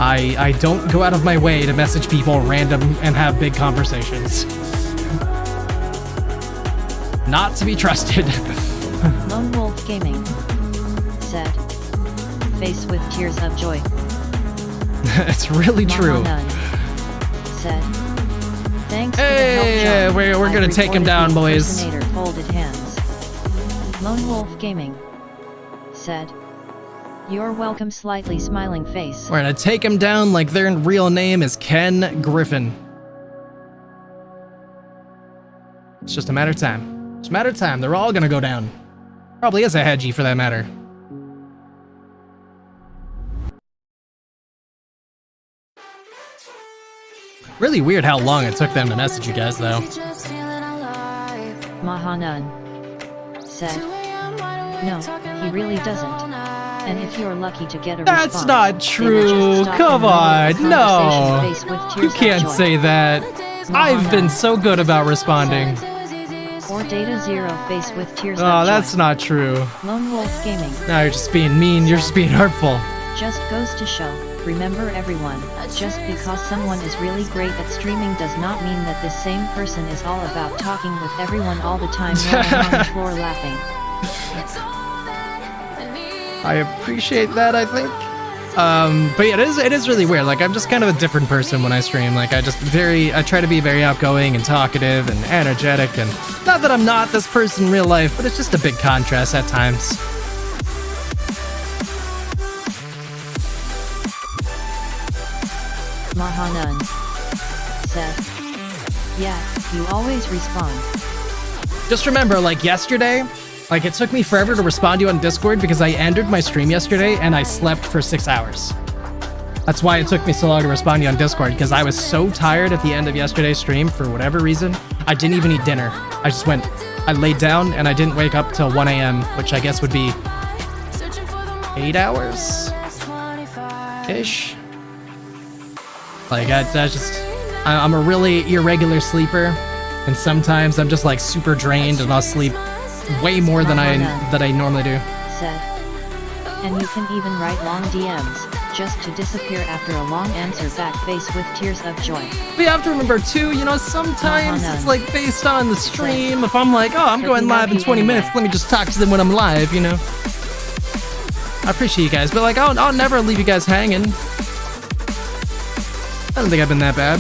I don't go out of my way to message people random and have big conversations. Not to be trusted. Lone Wolf Gaming said, face with tears of joy. It's really true. Said, thanks hey, for the help, John. we're gonna take him down, boys. Folded hands. Lone Wolf Gaming said, you're welcome, slightly smiling face. We're gonna take him down like their real name is Ken Griffin. It's just a matter of time. It's a matter of time. They're all gonna go down. Probably is a hedgie for that matter. Really weird how long it took them to message you guys, though. Mahanan said, no, he really doesn't. And if you're lucky to get a That's response, not true. Come on, no. You can't say that. I've been so good about responding. Or Data Zero face with tears of Oh, joy. that's not true. Lone Wolf Gaming Now you're just being mean. You're just being hurtful. just goes to show. Remember everyone, just because someone is really great at streaming does not mean that this same person is all about talking with everyone all the time, rolling on the floor laughing. I appreciate that, I think. But yeah, it is really weird. Like, I'm just kind of a different person when I stream. Like, I try to be very outgoing and talkative and energetic, and not that I'm not this person in real life, but it's just a big contrast at times. Mahanan said, yeah, you always respond. Just remember, like yesterday, like it took me forever to respond to you on Discord because I ended my stream yesterday and I slept for 6 hours. That's why it took me so long to respond to you on Discord, because I was so tired at the end of yesterday's stream for whatever reason. I didn't even eat dinner. I laid down and I didn't wake up till 1 a.m., which I guess would be 8 hours-ish. Like, I'm a really irregular sleeper, and sometimes I'm just like super drained and I'll sleep way more than I normally do. Said, and you can even write long DMs, just to disappear after a long answer back face with tears of joy. But you have to remember too, you know, sometimes it's like based on the stream. If I'm like, oh, I'm going live in 20 minutes, let me just talk to them when I'm live, you know? I appreciate you guys, but like, I'll never leave you guys hanging. I don't think I've been that bad.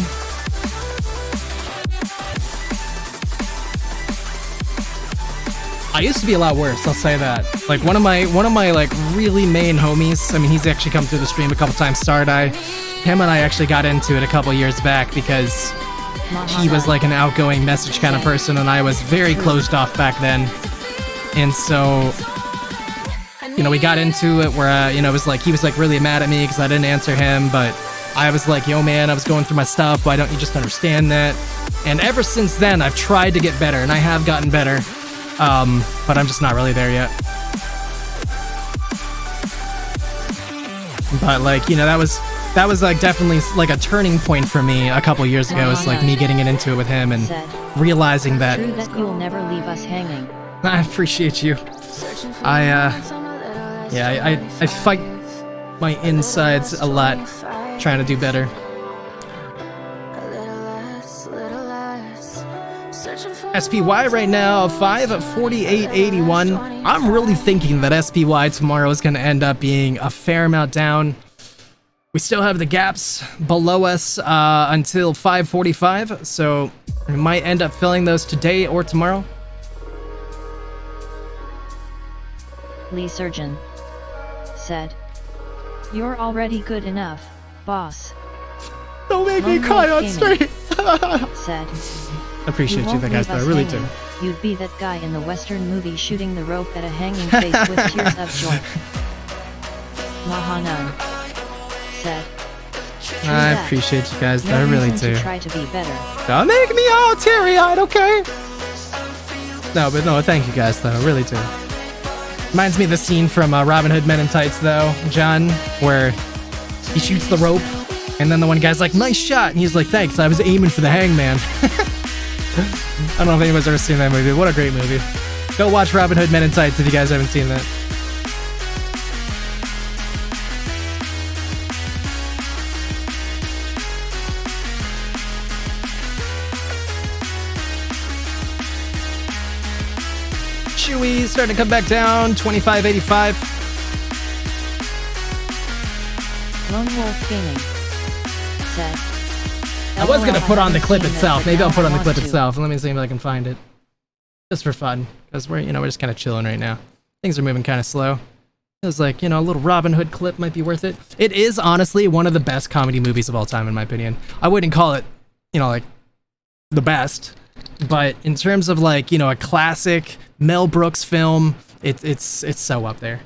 I used to be a lot worse, I'll say that. Like one of my like really main homies, I mean, he's actually come through the stream a couple times, Stardie. Him and I actually got into it a couple years back because he was like an outgoing message kind of person and I was very closed off back then. And so, you know, we got into it where, you know, it was like, he was like really mad at me because I didn't answer him, but I was like, yo man, I was going through my stuff, why don't you just understand that? And ever since then, I've tried to get better, and I have gotten better, but I'm just not really there yet. But like, you know, that was like definitely like a turning point for me a couple years ago. It's like me getting into it with him and realizing that. True that you'll never leave us hanging. I appreciate you. I fight my insides a lot, trying to do better. SPY right now, 548.81. I'm really thinking that SPY tomorrow is going to end up being a fair amount down. We still have the gaps below us until 5:45, so we might end up filling those today or tomorrow. Lee Surgeon said, "You're already good enough, boss." Don't make me cry on stream. Said, I appreciate you, guys, though. I really do. You'd be that guy in the Western movie shooting the rope at a hanging face with tears of joy. Mahanan said, I that. appreciate you guys, though. No I really reason do. to try to be better. Don't make me all teary-eyed, okay? No, thank you guys, though. I really do. Reminds me of the scene from Robin Hood Men in Tights, though, John, where he shoots the rope, and then the one guy's like, nice shot, and he's like, thanks, I was aiming for the hangman. I don't know if anyone's ever seen that movie. What a great movie. Go watch Robin Hood Men in Tights if you guys haven't seen that. Chewy starting to come back down, 25.85. Lone Wolf Gaming said. I was gonna LOL, put on the haven't clip seen it, itself. but Maybe now I'll put I on the want clip to. itself. Let me see if I can find it. Just for fun. Because we're just kind of chilling right now. Things are moving kind of slow. It was like, a little Robin Hood clip might be worth it. It is honestly one of the best comedy movies of all time, in my opinion. I wouldn't call it, like the best. But in terms of like, a classic Mel Brooks film, it's so up there.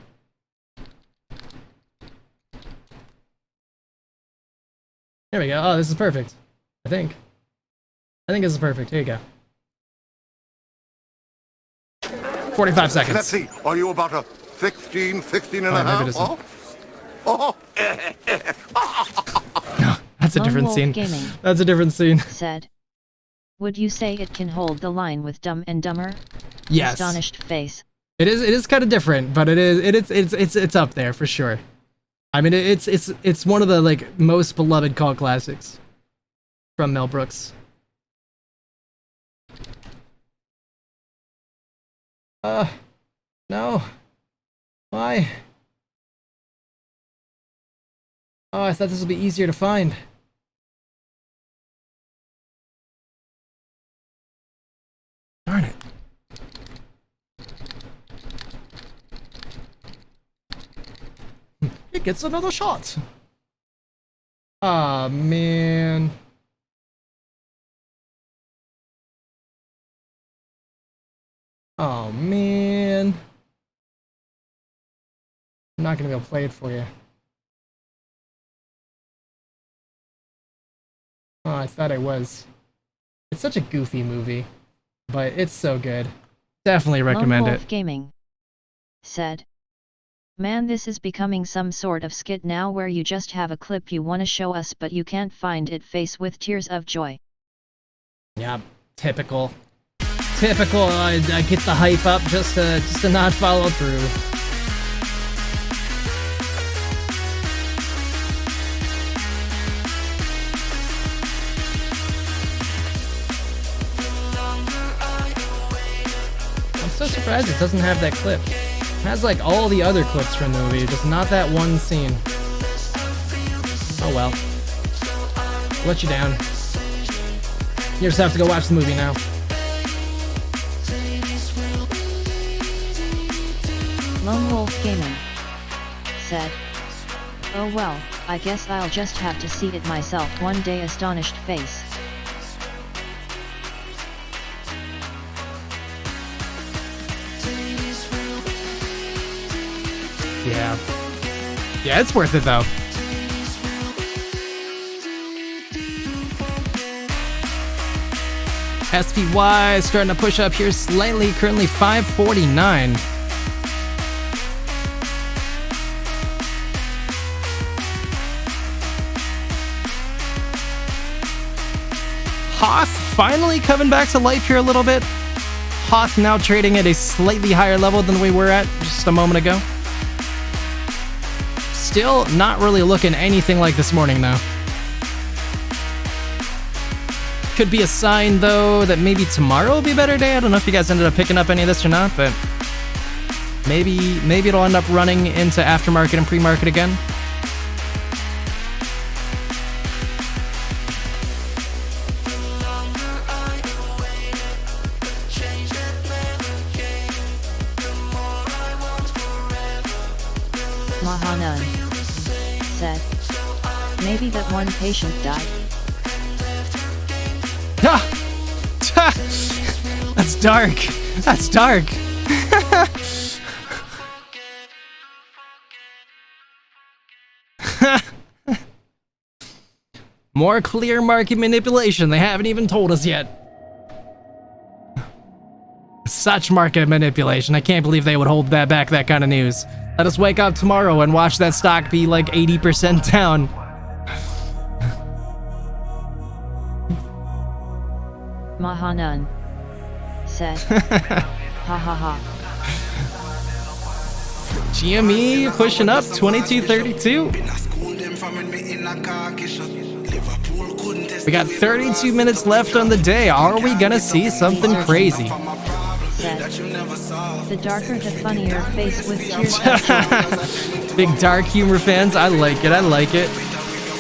There we go. Oh, this is perfect. I think this is perfect. Here you go. 45 seconds. Let's see. Are you about a 16 and a maybe half? it isn't. Oh. No, that's a Lone different Wolf scene. Gaming That's a different scene. said. Would you say it can hold the line with Dumb and Dumber? Yes. Astonished face. It is kind of different, but it's up there for sure. I mean, it's one of the like most beloved cult classics from Mel Brooks. No. Why? Oh, I thought this would be easier to find. Darn it. It gets another shot. Aw, man. Oh, man. I'm not gonna be able to play it for you. Oh, I thought I was. It's such a goofy movie, but it's so good. Definitely recommend Lone it. Wolf Gaming said. Man, this is becoming some sort of skit now where you just have a clip you want to show us but you can't find it. Face with tears of joy. Yeah, typical. Typical. I get the hype up just to not follow through. I'm so surprised it doesn't have that clip. It has like all the other clips from the movie, just not that one scene. Oh well. Let you down. You just have to go watch the movie now. Lone Wolf Gaming said. Oh well, I guess I'll just have to see it myself one day. Astonished face. Yeah. Yeah, it's worth it though. SPY starting to push up here slightly, currently 549. Hoth finally coming back to life here a little bit. Hoth now trading at a slightly higher level than we were at just a moment ago. Still not really looking anything like this morning though. Could be a sign though that maybe tomorrow will be a better day. I don't know if you guys ended up picking up any of this or not, but maybe it'll end up running into aftermarket and pre-market again. Mahanan said. Maybe that one patient died. Ah! That's dark. That's dark. More clear market manipulation. They haven't even told us yet. Such market manipulation. I can't believe they would hold that back, that kind of news. Let us wake up tomorrow and watch that stock be like 80% down. Mahanun said, ha ha ha. GME pushing up 2232. We got 32 minutes left on the day. Are we gonna see something crazy? Said, the darker the funnier face with tears. Big dark humor fans. I like it. I like it.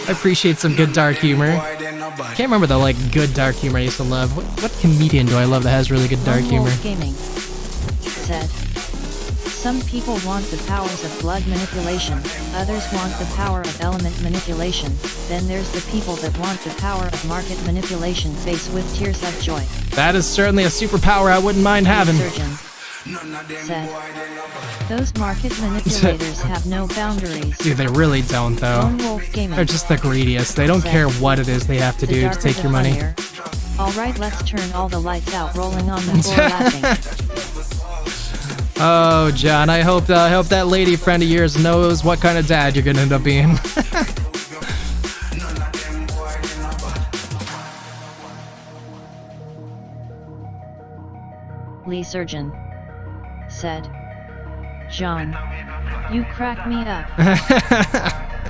I appreciate some good dark humor. Can't remember the like good dark humor I used to love. What comedian do I love that has really good dark humor? Gaming said, some people want the powers of blood manipulation, others want the power of element manipulation, then there's the people that want the power of market manipulation face with tears of joy. That is certainly a superpower I wouldn't mind having. Surgeon said, those market manipulators have no boundaries. Dude, they really don't though. Lone Wolf Gaming They're just the greediest. They don't care what it is they have to do to take your money. Alright, let's turn all the lights out, rolling on the floor laughing. Oh, John, I hope that lady friend of yours knows what kind of dad you're gonna end up being. Lee Surgeon said, John, you crack me up.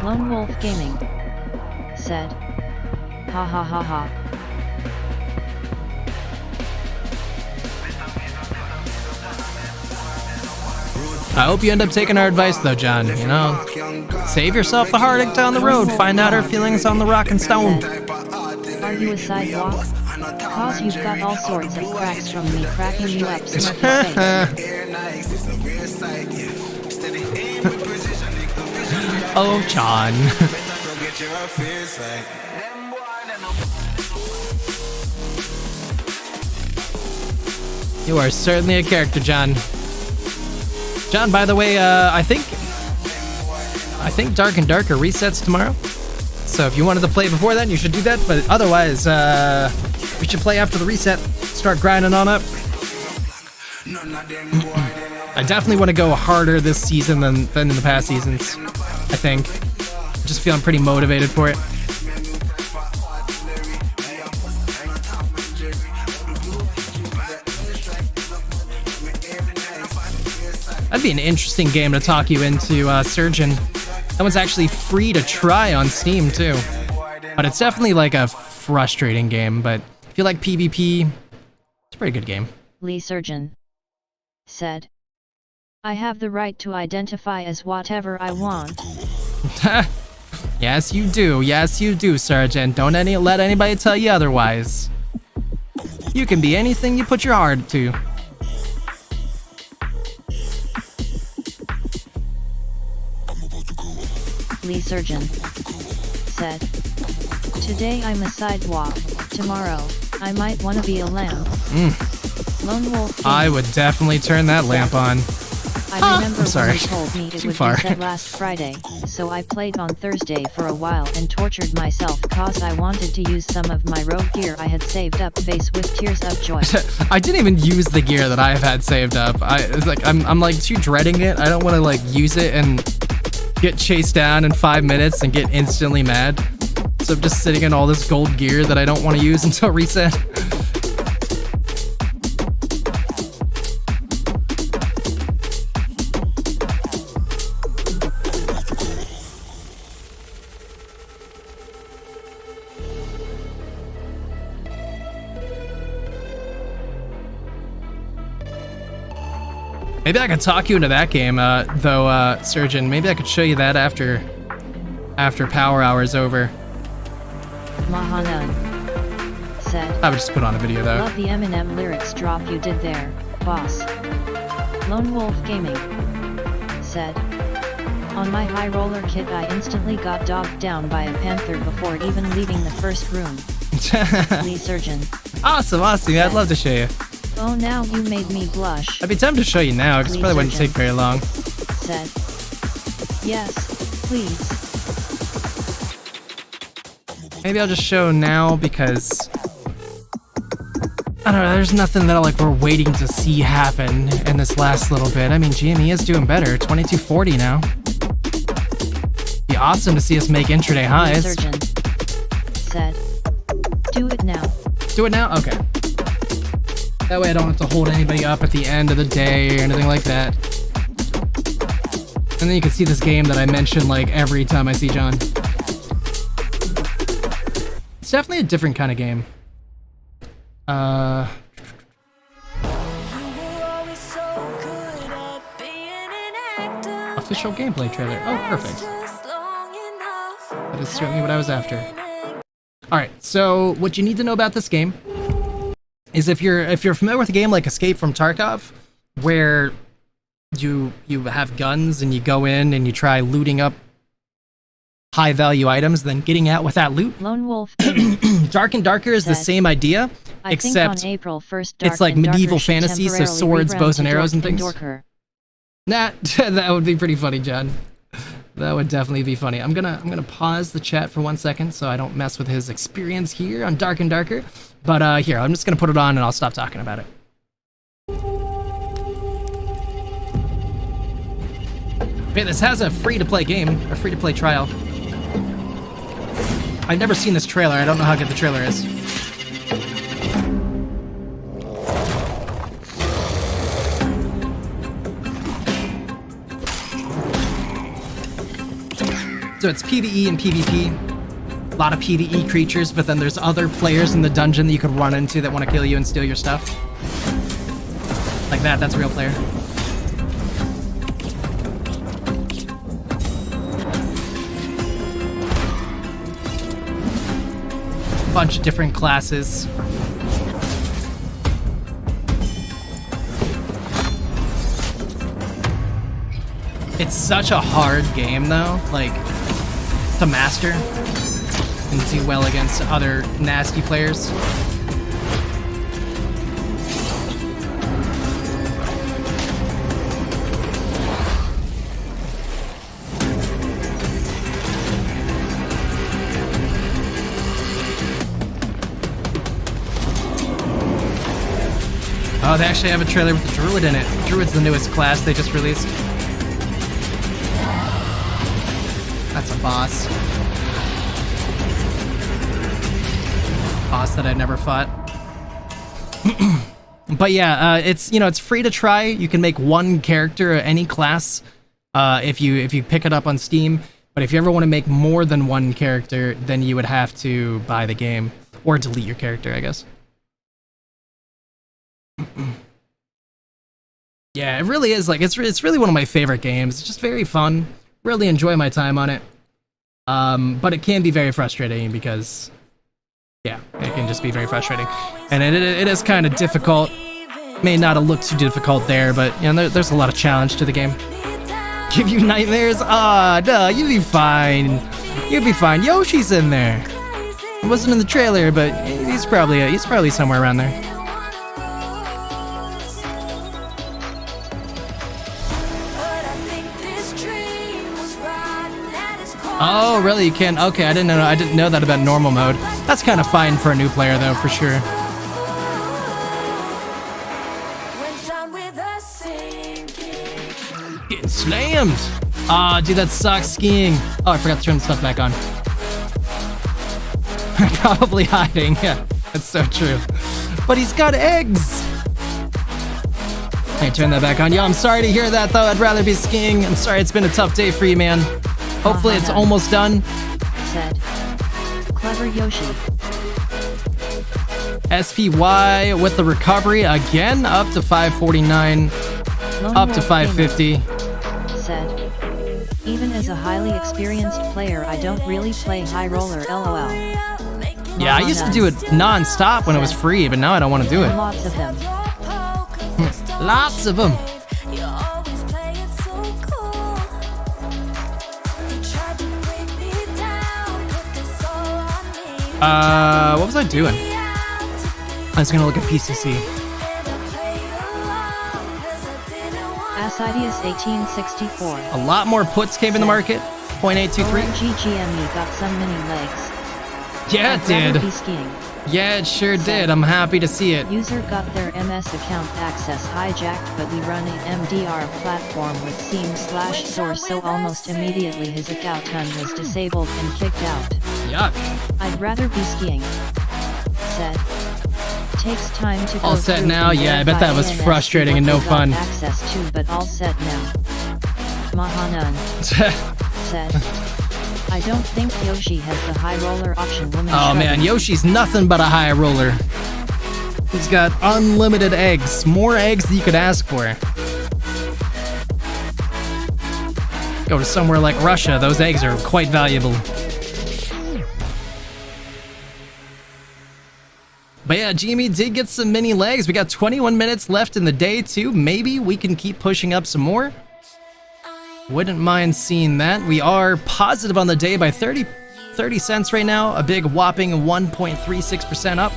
Lone Wolf Gaming said, ha ha ha ha. I hope you end up taking our advice though, John, you know. Save yourself the heartache down the road, find out her feelings on the rock and stone. Are you a sidewalk? Cause you've got all sorts of cracks from me cracking you up, smirky face. Oh, John. You are certainly a character, John. John, by the way, I think Dark and Darker resets tomorrow. So if you wanted to play before then, you should do that. But otherwise, we should play after the reset. Start grinding on up. I definitely want to go harder this season than in the past seasons. I think. Just feeling pretty motivated for it. That'd be an interesting game to talk you into, Surgeon. That one's actually free to try on Steam, too. But it's definitely like a frustrating game, but if you like PvP, it's a pretty good game. Lee Surgeon said, I have the right to identify as whatever I want. Yes, you do. Yes, you do, Surgeon. Don't let anybody tell you otherwise. You can be anything you put your heart to. Lee Surgeon said, today I'm a sidewalk, tomorrow, I might wanna be a lamp. Lone Wolf Gaming I would definitely turn that lamp on. I remember I'm sorry. when you told me it Too would far. be set last Friday, so I played on Thursday for a while and tortured myself cause I wanted to use some of my rogue gear I had saved up face with tears of joy. I didn't even use the gear that I've had saved up. I'm like too dreading it. I don't want to like use it and get chased down in 5 minutes and get instantly mad. So I'm just sitting in all this gold gear that I don't want to use until reset. Maybe I could talk you into that game, though, Surgeon. Maybe I could show you that after Power Hour's over. Mahana said, I would just put on a video, though. love the Eminem lyrics drop you did there, boss. Lone Wolf Gaming said, on my high roller kit I instantly got dogged down by a panther before even leaving the first room. Lee Surgeon. Awesome, awesome. Yeah, I'd love to show you. Oh, now you made me blush. I'd be tempted to show you now, because it probably wouldn't take very long. Said, yes, please. Maybe I'll just show now because I don't know, there's nothing that like we're waiting to see happen in this last little bit. I mean, GME is doing better, 2240 now. Be awesome to see us make intraday highs. Surgeon said, "Do it now." Do it now? Okay. That way I don't have to hold anybody up at the end of the day or anything like that. And then you can see this game that I mention like every time I see John. It's definitely a different kind of game. Official gameplay trailer. Oh, perfect. That is certainly what I was after. Alright, so what you need to know about this game is if you're familiar with a game like Escape from Tarkov, where you have guns and you go in and you try looting up high value items, then getting out with that loot. Lone Wolf Dark and Darker is the same idea, except on April 1st, Dark it's like and medieval Darker fantasy, so temporarily swords, rebrand bows, and to arrows and Dork things. Dorker. Nah, that would be pretty funny, John. That would definitely be funny. I'm gonna pause the chat for 1 second so I don't mess with his experience here on Dark and Darker. But here, I'm just gonna put it on and I'll stop talking about it. Okay, this has a free-to-play game, a free-to-play trial. I've never seen this trailer. I don't know how good the trailer is. So it's PvE and PvP. A lot of PvE creatures, but then there's other players in the dungeon that you could run into that want to kill you and steal your stuff. Like that, that's a real player. Bunch of different classes. It's such a hard game though, like, to master and do well against other nasty players. Oh, they actually have a trailer with the Druid in it. Druid's the newest class they just released. That's a boss. Boss that I never fought. But yeah, it's, you know, it's free to try. You can make one character or any class if you pick it up on Steam. But if you ever want to make more than one character, then you would have to buy the game or delete your character, I guess. Yeah, it really is, like, it's really one of my favorite games. It's just very fun. Really enjoy my time on it. But it can be very frustrating because, yeah, it can just be very frustrating. And it is kind of difficult. May not have looked too difficult there, but, you know, there's a lot of challenge to the game. Give you nightmares? Ah, no, you'll be fine. You'll be fine. Yoshi's in there. He wasn't in the trailer, but he's probably somewhere around there. Oh, really? You can? Okay, I didn't know that about normal mode. That's kind of fine for a new player, though, for sure. Getting slammed. Ah, dude, that sucks. Skiing. Oh, I forgot to turn the stuff back on. Probably hiding. Yeah, that's so true. But he's got eggs. I turn that back on. Yo, I'm sorry to hear that, though. I'd rather be skiing. I'm sorry, it's been a tough day for you, man. Hopefully it's almost done. Said Clever Yoshi. SPY with the recovery again, up to 549, up to 550. Said, even as a highly experienced player, I don't really play high roller, LOL. Yeah, I used to do it non-stop when it was free, but now I don't want to do it. Lots of them. Lots of them. What was I doing? I was gonna look at PCC. Assidius 1864. A lot more puts came in the market. 0.823. GME got some mini legs. Yeah, it I'd rather did. be skiing. Yeah, it sure did. I'm happy to see it. User got their MS account access hijacked, but we run a MDR platform with seam/source, so almost immediately his account was disabled and kicked out. Yuck. I'd rather be skiing. Said. Takes time to go All set through now? and Yeah, I bet that was verify frustrating and no what we got fun. access to, but all set now. Mahanan said. I don't think Yoshi has the high roller option. Oh man, Yoshi's nothing but a high roller. He's got unlimited eggs. More eggs than you could ask for. Go to somewhere like Russia, those eggs are quite valuable. But yeah, GME did get some mini legs. We got 21 minutes left in the day too. Maybe we can keep pushing up some more. Wouldn't mind seeing that. We are positive on the day by 30 cents right now. A big whopping 1.36% up.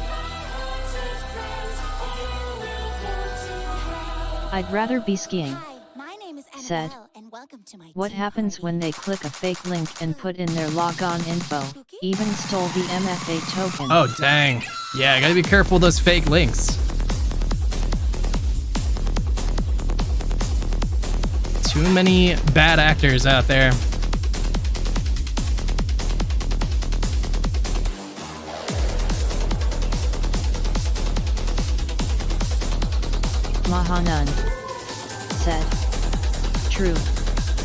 I'd rather be skiing. Said. What happens when they click a fake link and put in their logon info? Even stole the MFA token. Oh dang. Yeah, I gotta be careful with those fake links. Too many bad actors out there. Mahanan said. True.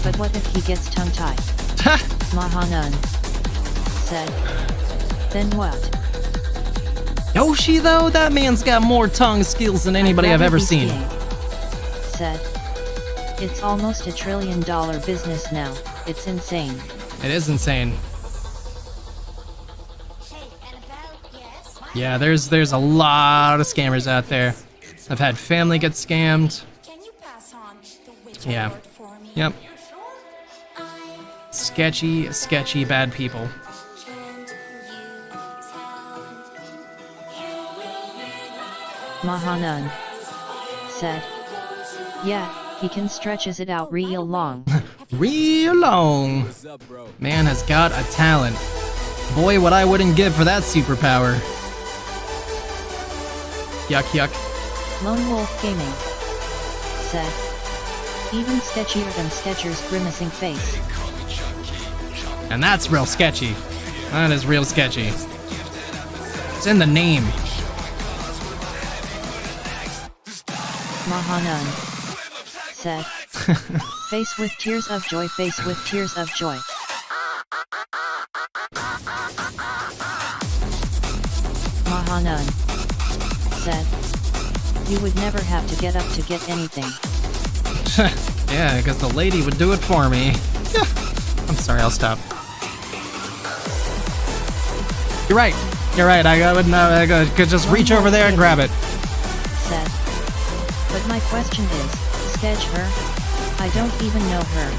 But what if he gets tongue-tied? Mahanan said. Then what? Yoshi though? That man's got more tongue skills than anybody I've ever seen. Said. It's almost $1 trillion business now. It's insane. It is insane. Yeah, there's a lot of scammers out there. I've had family get scammed. Yeah. Yep. Sketchy, sketchy bad people. Mahanan said. Yeah, he can stretches it out real long. Real long. Man has got a talent. Boy, what I wouldn't give for that superpower. Yuck, yuck. Lone Wolf Gaming said. Even sketchier than Sketcher's grimacing face. And that's real sketchy. That is real sketchy. It's in the name. Mahanan said. Face with tears of joy, face with tears of joy. Mahanan said. You would never have to get up to get anything. Yeah, because the lady would do it for me. I'm sorry, I'll stop. You're right. You're right. I could just reach over there and grab it. Said. But my question is, sketch her? I don't even know her.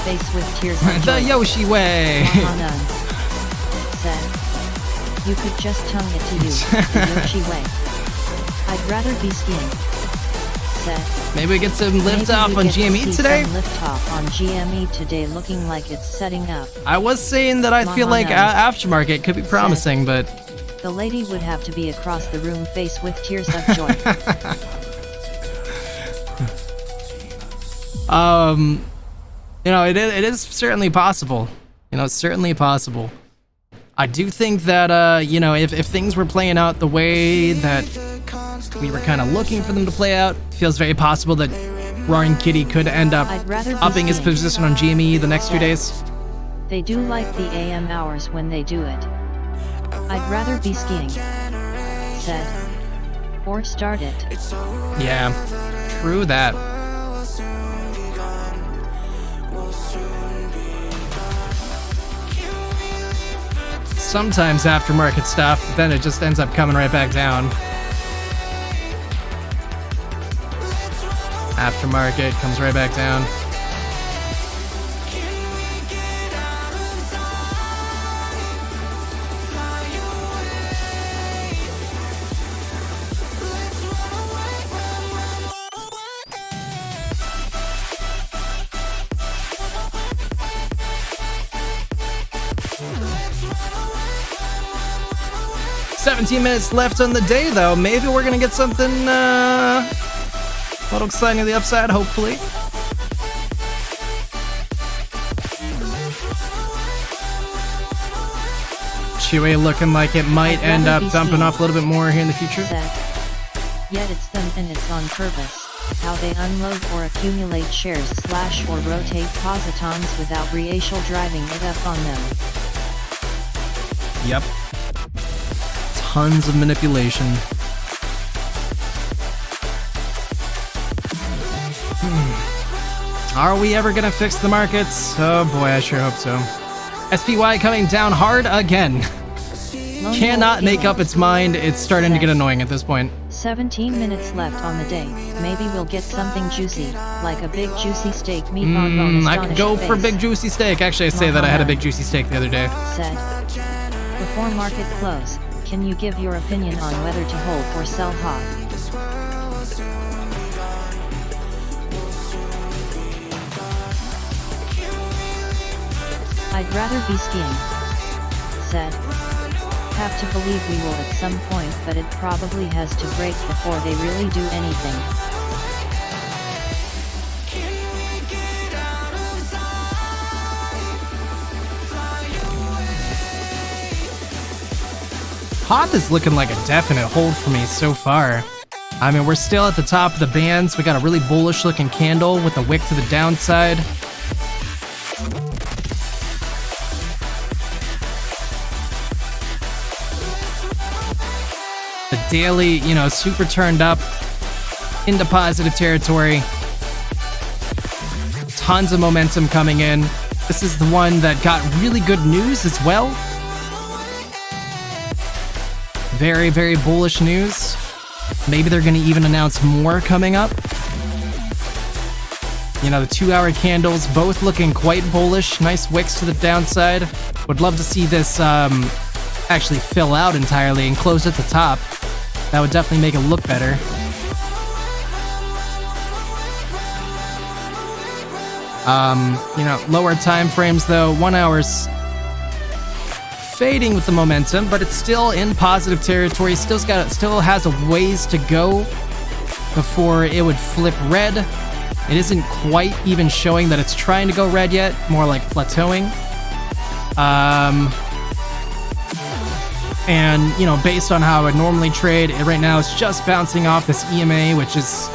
Face with tears of joy. The Yoshi way. Mahanan said. You could just tongue it to you, the Yoshi way. I'd rather be skiing. Said. Maybe we get some lift off on GME today? Lift off on GME today, looking like it's setting up. I was saying that I feel like aftermarket could be promising, but the lady would have to be across the room, face with tears of joy. You know, it is certainly possible. You know, it's certainly possible. I do think that, you know, if things were playing out the way that we were kind of looking for them to play out, it feels very possible that Roaring Kitty could end up upping his position on GME the next few days. They do like the AM hours when they do it. I'd rather be skiing. Said. Or start it. Yeah, true that. Sometimes aftermarket stuff, but then it just ends up coming right back down. Aftermarket comes right back down. 17 minutes left on the day, though. Maybe we're gonna get something a little exciting on the upside, hopefully. Chewy looking like it might end up dumping off a little bit more here in the future. Yet it's them and it's on purpose. How they unload or accumulate shares / or rotate positons without real driving it up on them. Yep. Tons of manipulation. Are we ever gonna fix the markets? Oh boy, I sure hope so. SPY coming down hard again. Cannot make up its mind. It's starting to get annoying at this point. 17 minutes left on the day. Maybe we'll get something juicy, like a big juicy steak meat bonbon. I could go for big juicy steak. Actually, I say that I had a big juicy steak the other day. Said. Before market close, can you give your opinion on whether to hold or sell hot? I'd rather be skiing. Said. Have to believe we will at some point, but it probably has to break before they really do anything. Hoth is looking like a definite hold for me so far. I mean, we're still at the top of the bands. We got a really bullish looking candle with a wick to the downside. The daily, you know, super turned up into positive territory. Tons of momentum coming in. This is the one that got really good news as well. Very, very bullish news. Maybe they're going to even announce more coming up. You know, the 2-hour candles both looking quite bullish. Nice wicks to the downside. Would love to see this actually fill out entirely and close at the top. That would definitely make it look better. You know, lower time frames though, 1 hour's fading with the momentum, but it's still in positive territory. Still has a ways to go before it would flip red. It isn't quite even showing that it's trying to go red yet, more like plateauing. And, you know, based on how I normally trade, right now it's just bouncing off this EMA, which is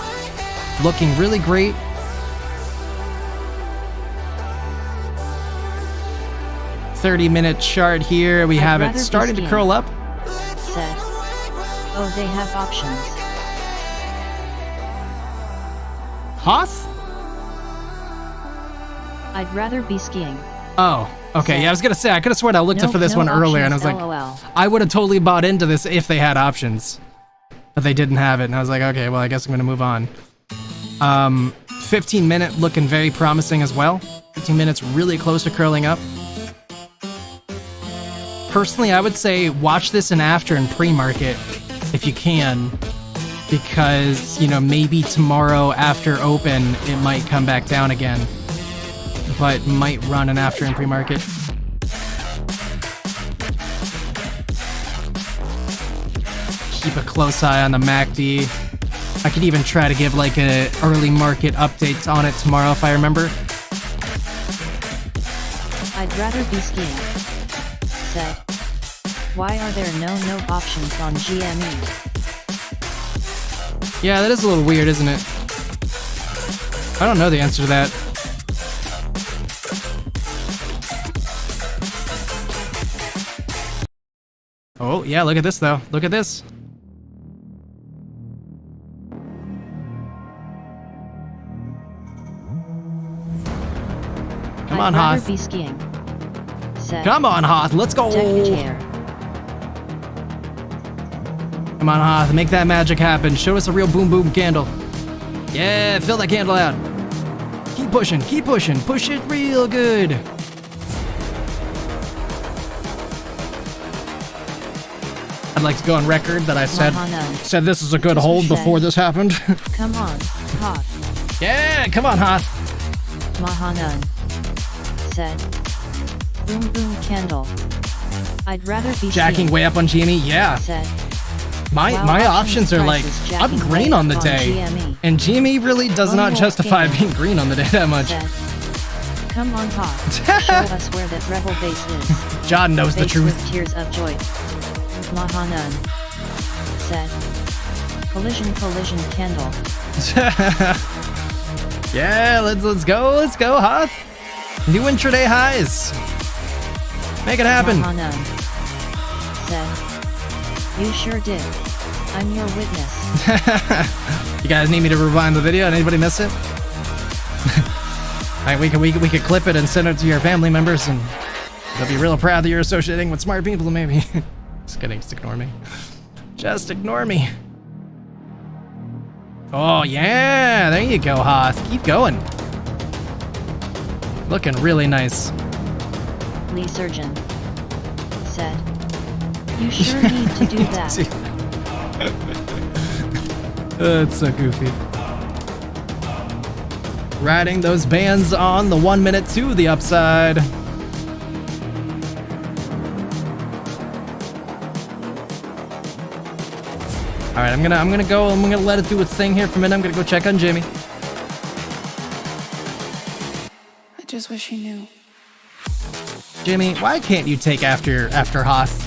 looking really great. .30-minute chart here. We have it starting to curl up. Said. Oh, they have options. Hoth? I'd rather be skiing. Oh, okay. Yeah, I was gonna say, I could have sworn I looked up for this one earlier, and I was like, LOL. I would have totally bought into this if they had options. But they didn't have it, and I was like, okay, well, I guess I'm gonna move on. 15-minute looking very promising as well. 15 minutes really close to curling up. Personally, I would say watch this in after and pre-market if you can, because, you know, maybe tomorrow after open it might come back down again, but might run an after and pre-market. Keep a close eye on the MACD. I could even try to give like an early market update on it tomorrow if I remember. I'd rather be skiing. Said. Why are there no options on GME? Yeah, that is a little weird, isn't it? I don't know the answer to that. Oh, yeah, look at this though. Look at this. Come on, I'd rather Hoth. be skiing. Said. Come on, Hoth. Let's go. Deck Come on, Hoth. Make that magic happen. Show us a real boom boom candle. Yeah, fill that candle out. Keep pushing. Keep pushing. Push it real good. I'd like to go on record that I said this is a good hold before this happened. Come on, Hoth. Yeah, come on, Hoth. Mahanan. Said. Boom boom candle. I'd rather be Jacking seen, way up on GME, yeah. said. My While options are like, prices I'm jacking green way on the up day. GME. And GME really does Lone not Wolf justify Gaming being green on the day that much. said, come on, Hawk. Show us where that rebel base is. John knows the Face truth. with tears of joy. Mahanan said, collision candle. Yeah, let's go, Hoth. New intraday highs. Make it happen. Mahanan said, you sure did. I'm your witness. You guys need me to rewind the video? Anybody miss it? we could clip it and send it to your family members, and they'll be real proud that you're associating with smart people. Maybe. Just kidding. Just ignore me. Just ignore me. Oh yeah, there you go, Hoth. Keep going. Looking really nice. Lee Surgeon said, you sure need to do that. It's so goofy. Riding those bands on the 1 minute to the upside. All right, I'm gonna let it do its thing here for a minute. I'm gonna go check on Jimmy. I just wish he knew. Jimmy, why can't you take after Hoth?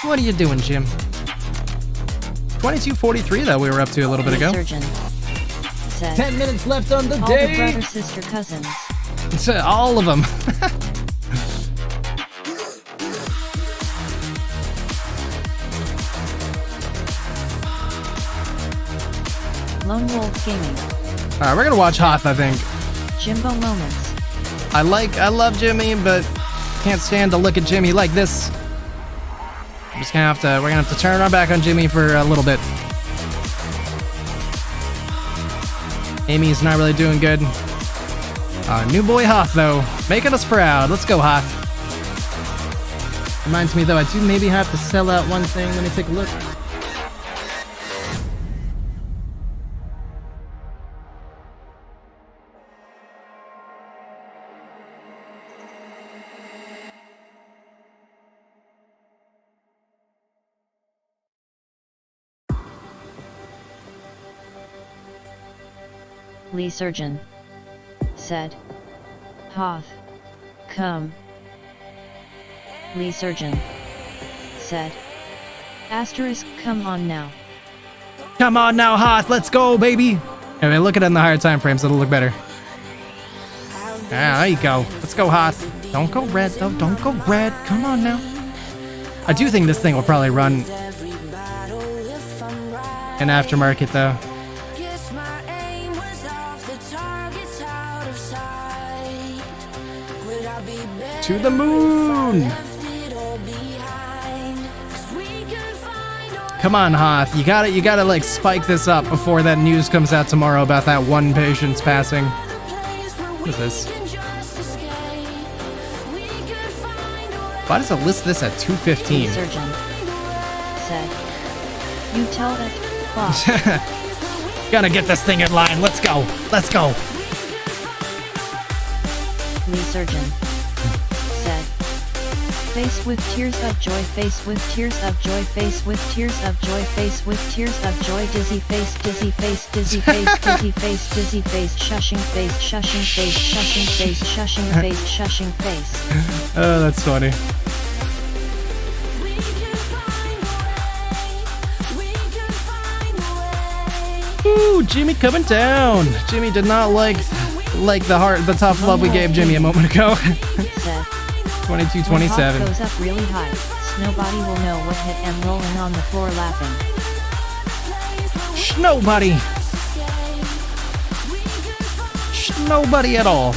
What are you doing, Jim? 22:43 though we were up to a little bit ago. Surgeon said, 10 minutes left on the all day. the brother, sister, cousins. It's all of them. Lone Wolf Gaming. All right, we're gonna watch Hoth, I think. Jimbo moments. I love Jimmy, but can't stand to look at Jimmy like this. We're gonna have to turn our back on Jimmy for a little bit. Amy's not really doing good. New boy Hoth though, making us proud. Let's go, Hoth. Reminds me though, I do maybe have to sell out one thing. Let me take a look. Lee Surgeon said, Hoth, come. Lee Surgeon said, asterisk, come on now. Come on now, Hoth, let's go, baby. Anyway, look at it in the higher time frames, it'll look better. Ah, there you go. Let's go, Hoth. Don't go red, though. Don't go red. Come on now. I do think this thing will probably run in aftermarket, though. To the moon! Come on, Hoth. You gotta like spike this up before that news comes out tomorrow about that one patient's passing. What is this? Why does it list this at 2:15? Surgeon said, you tell that boss. Gotta get this thing in line. Let's go. Let's go. Lee Surgeon said, face with tears of joy, face with tears of joy, face with tears of joy, face with tears of joy, dizzy face, dizzy face, dizzy face, dizzy face, dizzy face, shushing face, shushing face, shushing face, shushing face, shushing face. Oh, that's funny. Ooh, Jimmy coming down. Jimmy did not like the tough love we gave Jimmy a moment ago. 22-27. Goes up really high. Nobody will know what hit and rolling on the floor laughing. Nobody. Nobody at all.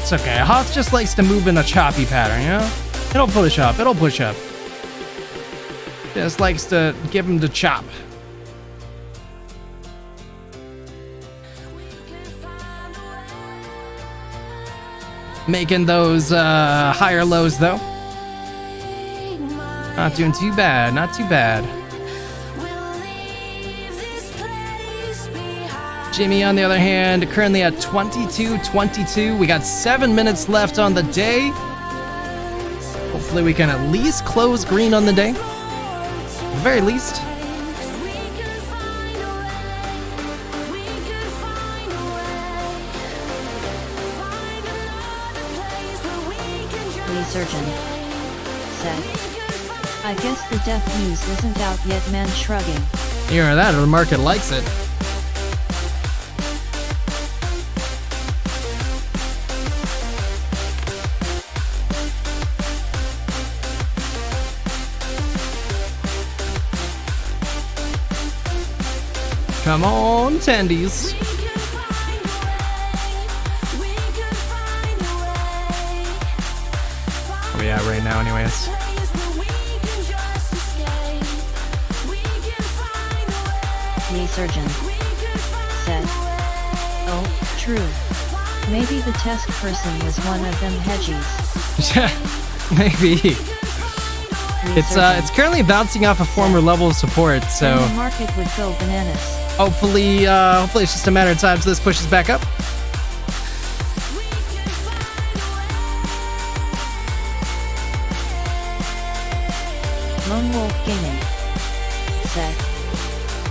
It's okay. Hoth just likes to move in a choppy pattern, you know? It'll push up. It'll push up. Just likes to give him the chop. Making those higher lows, though. Not doing too bad, not too bad. Jimmy, on the other hand, currently at 22.22. We got 7 minutes left on the day. Hopefully we can at least close green on the day. At the very least. Surgeon said, I guess the death news isn't out yet, man, shrugging. You hear that, or the market likes it. Come on, tendies. Where we at right now, anyways? The surgeon said, oh, true. Maybe the test person was one of them hedgies. Maybe. It's currently bouncing off a former level of support, so and the market would go bananas. hopefully it's just a matter of time till this pushes back up. Lone Wolf Gaming said,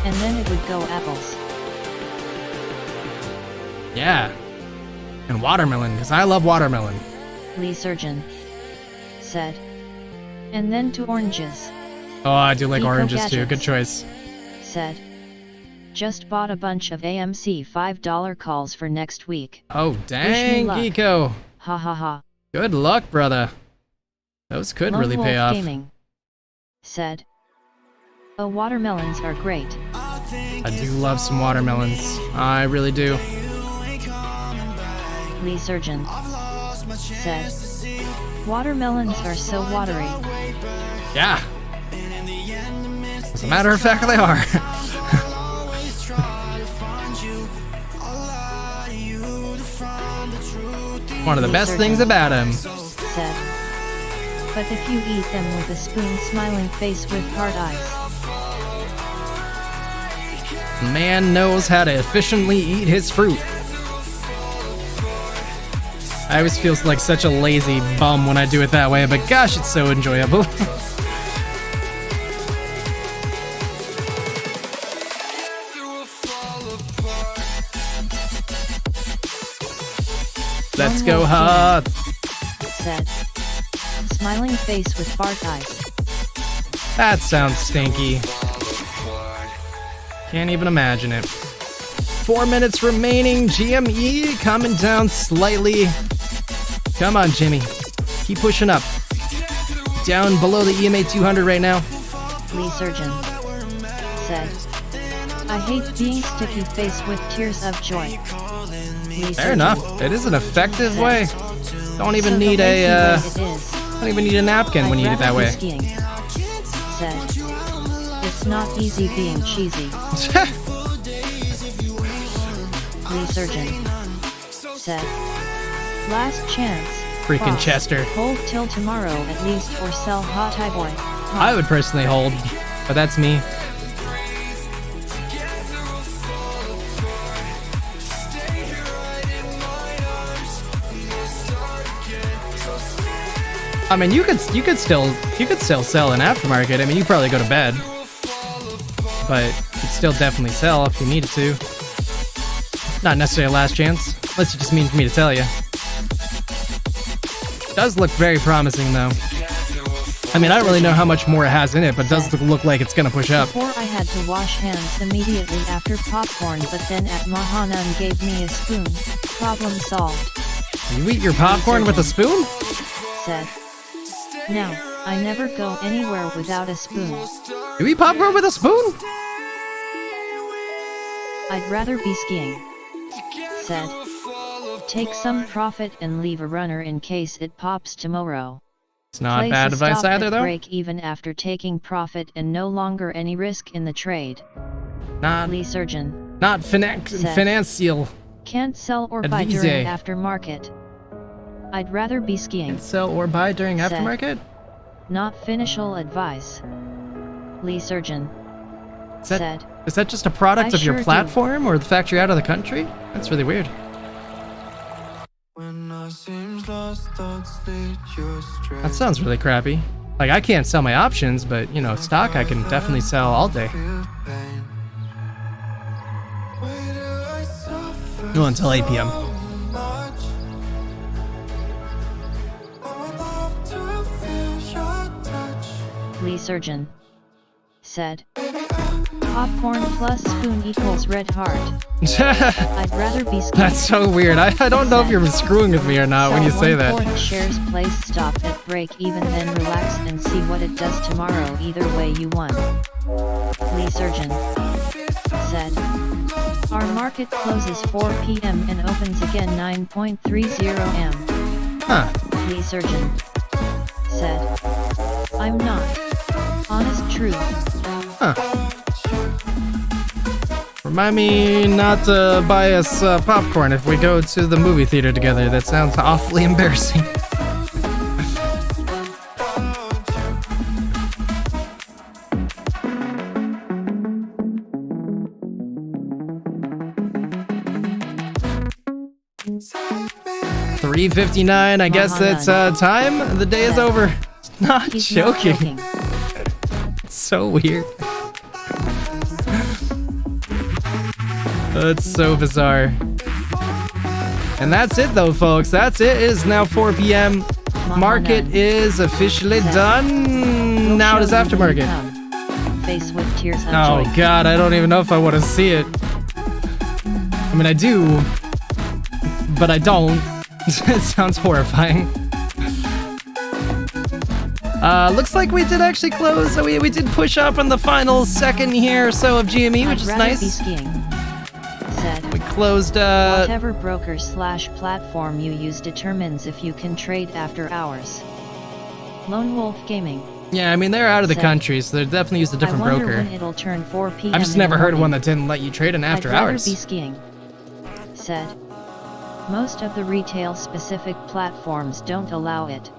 and then it would go apples. Yeah. And watermelon, because I love watermelon. Lee Surgeon said, and then to oranges. Oh, I do like Eco oranges too. Gadgets Good choice. said, just bought a bunch of AMC $5 calls for next week. Oh, dang, Geeko. Ha ha ha. Good luck, brother. Those could Lone really Wolf pay off. Gaming said, oh, watermelons are great. I do love some watermelons. I really do. Lee Surgeon said, watermelons are so watery. Yeah. As a matter of fact, they are. One of the best things about him. Said, but if you eat them with a spoon, smiling face with hard eyes. Man knows how to efficiently eat his fruit. I always feel like such a lazy bum when I do it that way, but gosh, it's so enjoyable. Let's go hard. Said, smiling face with fart eyes. That sounds stinky. Can't even imagine it. 4 minutes remaining. GME coming down slightly. Come on, Jimmy. Keep pushing up. Down below the EMA 200 right now. Lee Surgeon said, I hate being sticky face with tears of joy. Fair enough. It is an effective way. Don't even need a don't even need a napkin when you eat it that way. Skiing. Said, it's not easy being cheesy. Lee Surgeon said, last chance. Freaking Boss, Chester. Hold till tomorrow at least or sell hot high boy. I would personally hold, but that's me. I mean, you could still sell in aftermarket. I mean, you probably go to bed, but you could still definitely sell if you needed to. Not necessarily a last chance, unless you just mean for me to tell you. Does look very promising though. I mean, I don't really know how much more it has in it, but it does look like it's gonna push up. Before I had to wash hands immediately after popcorn, but then at Mahanan gave me a spoon. Problem solved. You eat your popcorn with a spoon? Said. Now, I never go anywhere without a spoon. You eat popcorn with a spoon? I'd rather be skiing. Said. Take some profit and leave a runner in case it pops tomorrow. It's not bad advice either, though. Break even after taking profit and no longer any risk in the trade. Not Lee Surgeon. Not financial. Can't sell or buy during aftermarket. I'd rather be skiing. Can't sell or buy during aftermarket? Not financial advice. Lee Surgeon said. Is that just a product I of your sure do. platform or the fact you're out of the country? That's really weird. When I seems lost, thoughts lead you astray. That sounds really crappy. Like, I can't sell my options, but, you know, stock I can definitely sell all day. Feel pain. Why do I suffer Well, until 8 p.m. so much? I would love to feel your touch. Lee Surgeon said. Popcorn plus spoon equals red heart. I'd rather be skiing. That's so weird. I don't know if you're screwing with me or not when you say that. 1/4 shares place stop at break even, then relax and see what it does tomorrow. Either way you won. Lee Surgeon said. Our market closes 4 p.m. and opens again 9:30 am. Huh. Lee Surgeon said. I'm not. Honest truth. Huh. Remind me not to buy us popcorn if we go to the movie theater together. That sounds awfully embarrassing. $3.59. I guess that's time. The day is over. Not He's not joking. joking. It's so weird. That's so bizarre. And that's it though, folks. That's it. It is now 4 p.m. Market is officially done. Now it is aftermarket. Face with tears of Oh joy. god, I don't even know if I want to see it. I mean, I do, but I don't. It sounds horrifying. Looks like we did actually close. So we did push up on the final second here or so of GME, which is I'd rather nice. be skiing. Said. We closed, Whatever broker/platform you use determines if you can trade after hours. Lone Wolf Gaming. yeah, I mean, they're out of the Said. country, so they definitely used a different I wonder broker. when it'll turn 4 p.m. I've just in the never heard of one morning. that didn't let you trade in after I'd rather hours. be skiing. Said. Most of the retail-specific platforms don't allow it.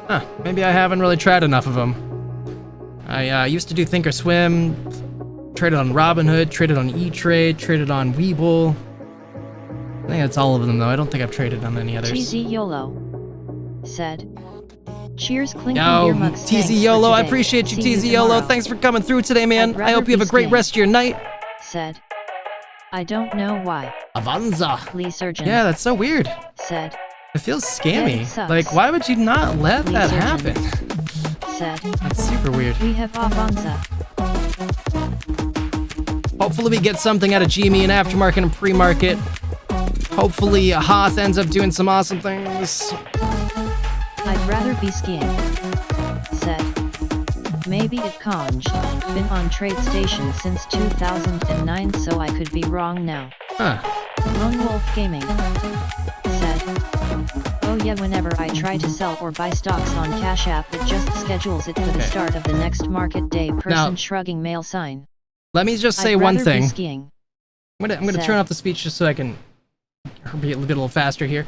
Huh, maybe I haven't really tried enough of them. I used to do Thinkorswim, traded on Robinhood, traded on E-Trade, traded on Webull. I think that's all of them, though. I don't think I've traded on any others. Cheesy YOLO. Said. Cheers, clinking Yo, beer mugs. TZ Thanks for YOLO, I today. appreciate you, See TZ YOLO. tomorrow. Thanks for coming through today, man. I'd I hope rather you have be a great skiing. rest of your night. Said. I don't know why. Avanza. Lee Surgeon. Yeah, that's so weird. Said. It feels Yeah, scammy. it sucks. Like, why would you not let Lee that Surgeon. happen? Said. That's super weird. We have Avanza. Hopefully we get something out of GME and aftermarket and pre-market. Hopefully Haas ends up doing some awesome things. I'd rather be skiing. Said. Maybe it conged. Been on TradeStation since 2009, so I could be wrong now. Huh. Lone Wolf Gaming. Said. Oh yeah, whenever I try to sell or buy stocks on Cash App, it just schedules it for the Okay. start of the next market day. Person Now- shrugging male sign. Let me just say I'd one rather thing. Be I'm skiing. gonna Sad. turn off the speech just so I can be a little faster here.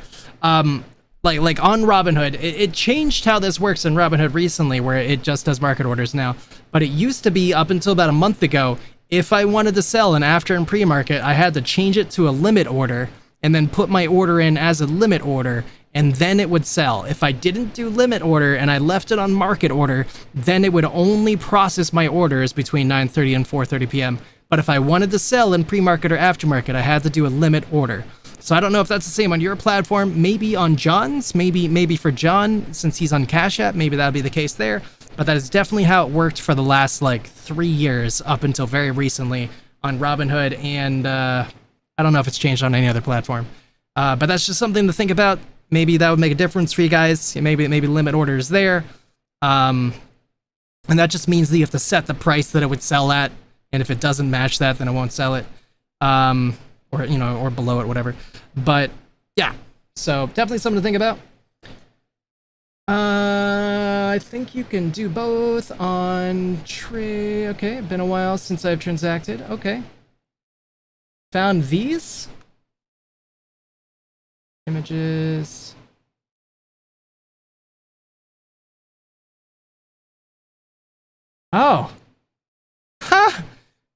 Like on Robinhood, it changed how this works in Robinhood recently, where it just does market orders now. But it used to be up until about a month ago, if I wanted to sell an after and pre-market, I had to change it to a limit order and then put my order in as a limit order, and then it would sell. If I didn't do limit order and I left it on market order, then it would only process my orders between 9:30 and 4:30 p.m. But if I wanted to sell in pre-market or aftermarket, I had to do a limit order. So I don't know if that's the same on your platform. Maybe on John's, maybe for John, since he's on Cash App, maybe that'd be the case there. But that is definitely how it worked for the last like 3 years up until very recently on Robinhood, and I don't know if it's changed on any other platform. But that's just something to think about. Maybe that would make a difference for you guys. Maybe limit orders there. And that just means that you have to set the price that it would sell at, and if it doesn't match that, then it won't sell it. Or, you know, or below it, whatever. But yeah, so definitely something to think about. I think you can do both on trade. Okay, been a while since I've transacted. Okay. Found these images. Oh. Ha!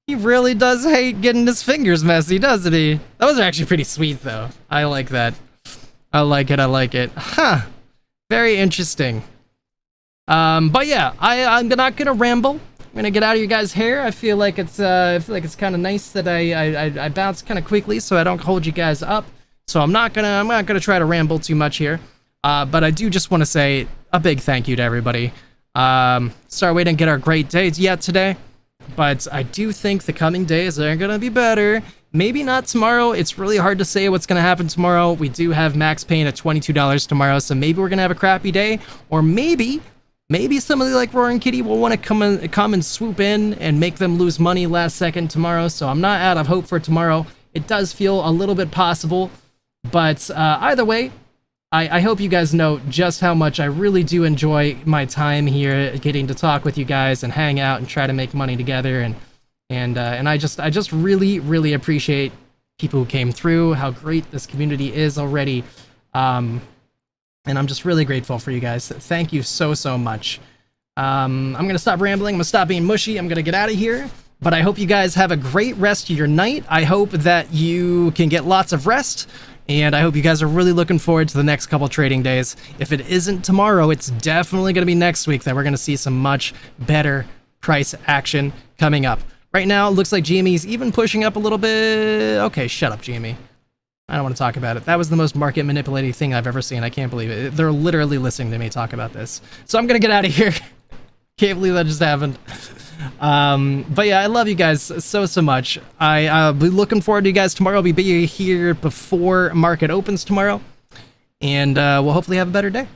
He really does hate getting his fingers messy, doesn't he? Those are actually pretty sweet, though. I like that. I like it, I like it. Huh. Very interesting. But yeah, I'm not gonna ramble. I'm gonna get out of your guys' hair. I feel like it's kind of nice that I bounce kind of quickly so I don't hold you guys up. So I'm not gonna try to ramble too much here. But I do just want to say a big thank you to everybody. Sorry we didn't get our great days yet today, but I do think the coming days are gonna be better. Maybe not tomorrow. It's really hard to say what's gonna happen tomorrow. We do have Max Payne at $22 tomorrow, so maybe we're gonna have a crappy day, or maybe somebody like Roaring Kitty will want to come and swoop in and make them lose money last second tomorrow. So I'm not out of hope for tomorrow. It does feel a little bit possible, but either way, I hope you guys know just how much I really do enjoy my time here, getting to talk with you guys and hang out and try to make money together, and I just really appreciate people who came through, how great this community is already, and I'm just really grateful for you guys. Thank you so much. I'm gonna stop rambling. I'm gonna stop being mushy. I'm gonna get out of here. But I hope you guys have a great rest of your night. I hope that you can get lots of rest. And I hope you guys are really looking forward to the next couple trading days. If it isn't tomorrow, it's definitely going to be next week that we're going to see some much better price action coming up. Right now, it looks like GME is even pushing up a little bit. Okay, shut up, GME. I don't want to talk about it. That was the most market manipulating thing I've ever seen. I can't believe it. They're literally listening to me talk about this. So I'm going to get out of here. Can't believe that just happened. But yeah, I love you guys so much. I'll be looking forward to you guys tomorrow. I'll be here before market opens tomorrow, and we'll hopefully have a better day.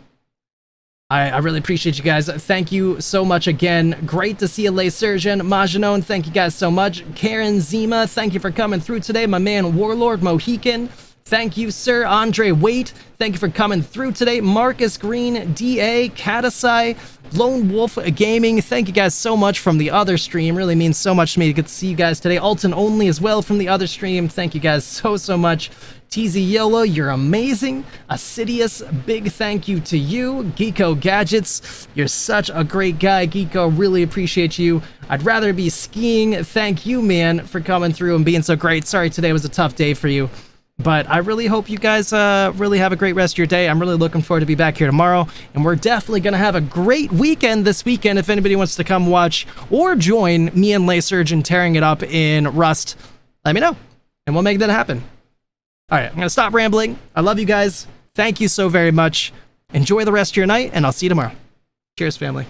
I really appreciate you guys. Thank you so much again. Great to see you, Lay Surgeon. Majanone, thank you guys so much. Karen Zima, thank you for coming through today. My man Warlord Mohican, thank you, sir. Andre Waite, thank you for coming through today. Marcus Green, DA, Katasai, Lone Wolf Gaming, thank you guys so much from the other stream. Really means so much to me to get to see you guys today. Alton Only as well from the other stream. Thank you guys so much. TZ Yolo, you're amazing. Assidious, big thank you to you. Geeko Gadgets, you're such a great guy. Geeko, really appreciate you. I'd rather be skiing. Thank you, man, for coming through and being so great. Sorry today was a tough day for you, but I really hope you guys really have a great rest of your day. I'm really looking forward to be back here tomorrow, and we're definitely going to have a great weekend this weekend. If anybody wants to come watch or join me and Lay Surgeon tearing it up in Rust, let me know, and we'll make that happen. All right, I'm going to stop rambling. I love you guys. Thank you so very much. Enjoy the rest of your night, and I'll see you tomorrow. Cheers, family.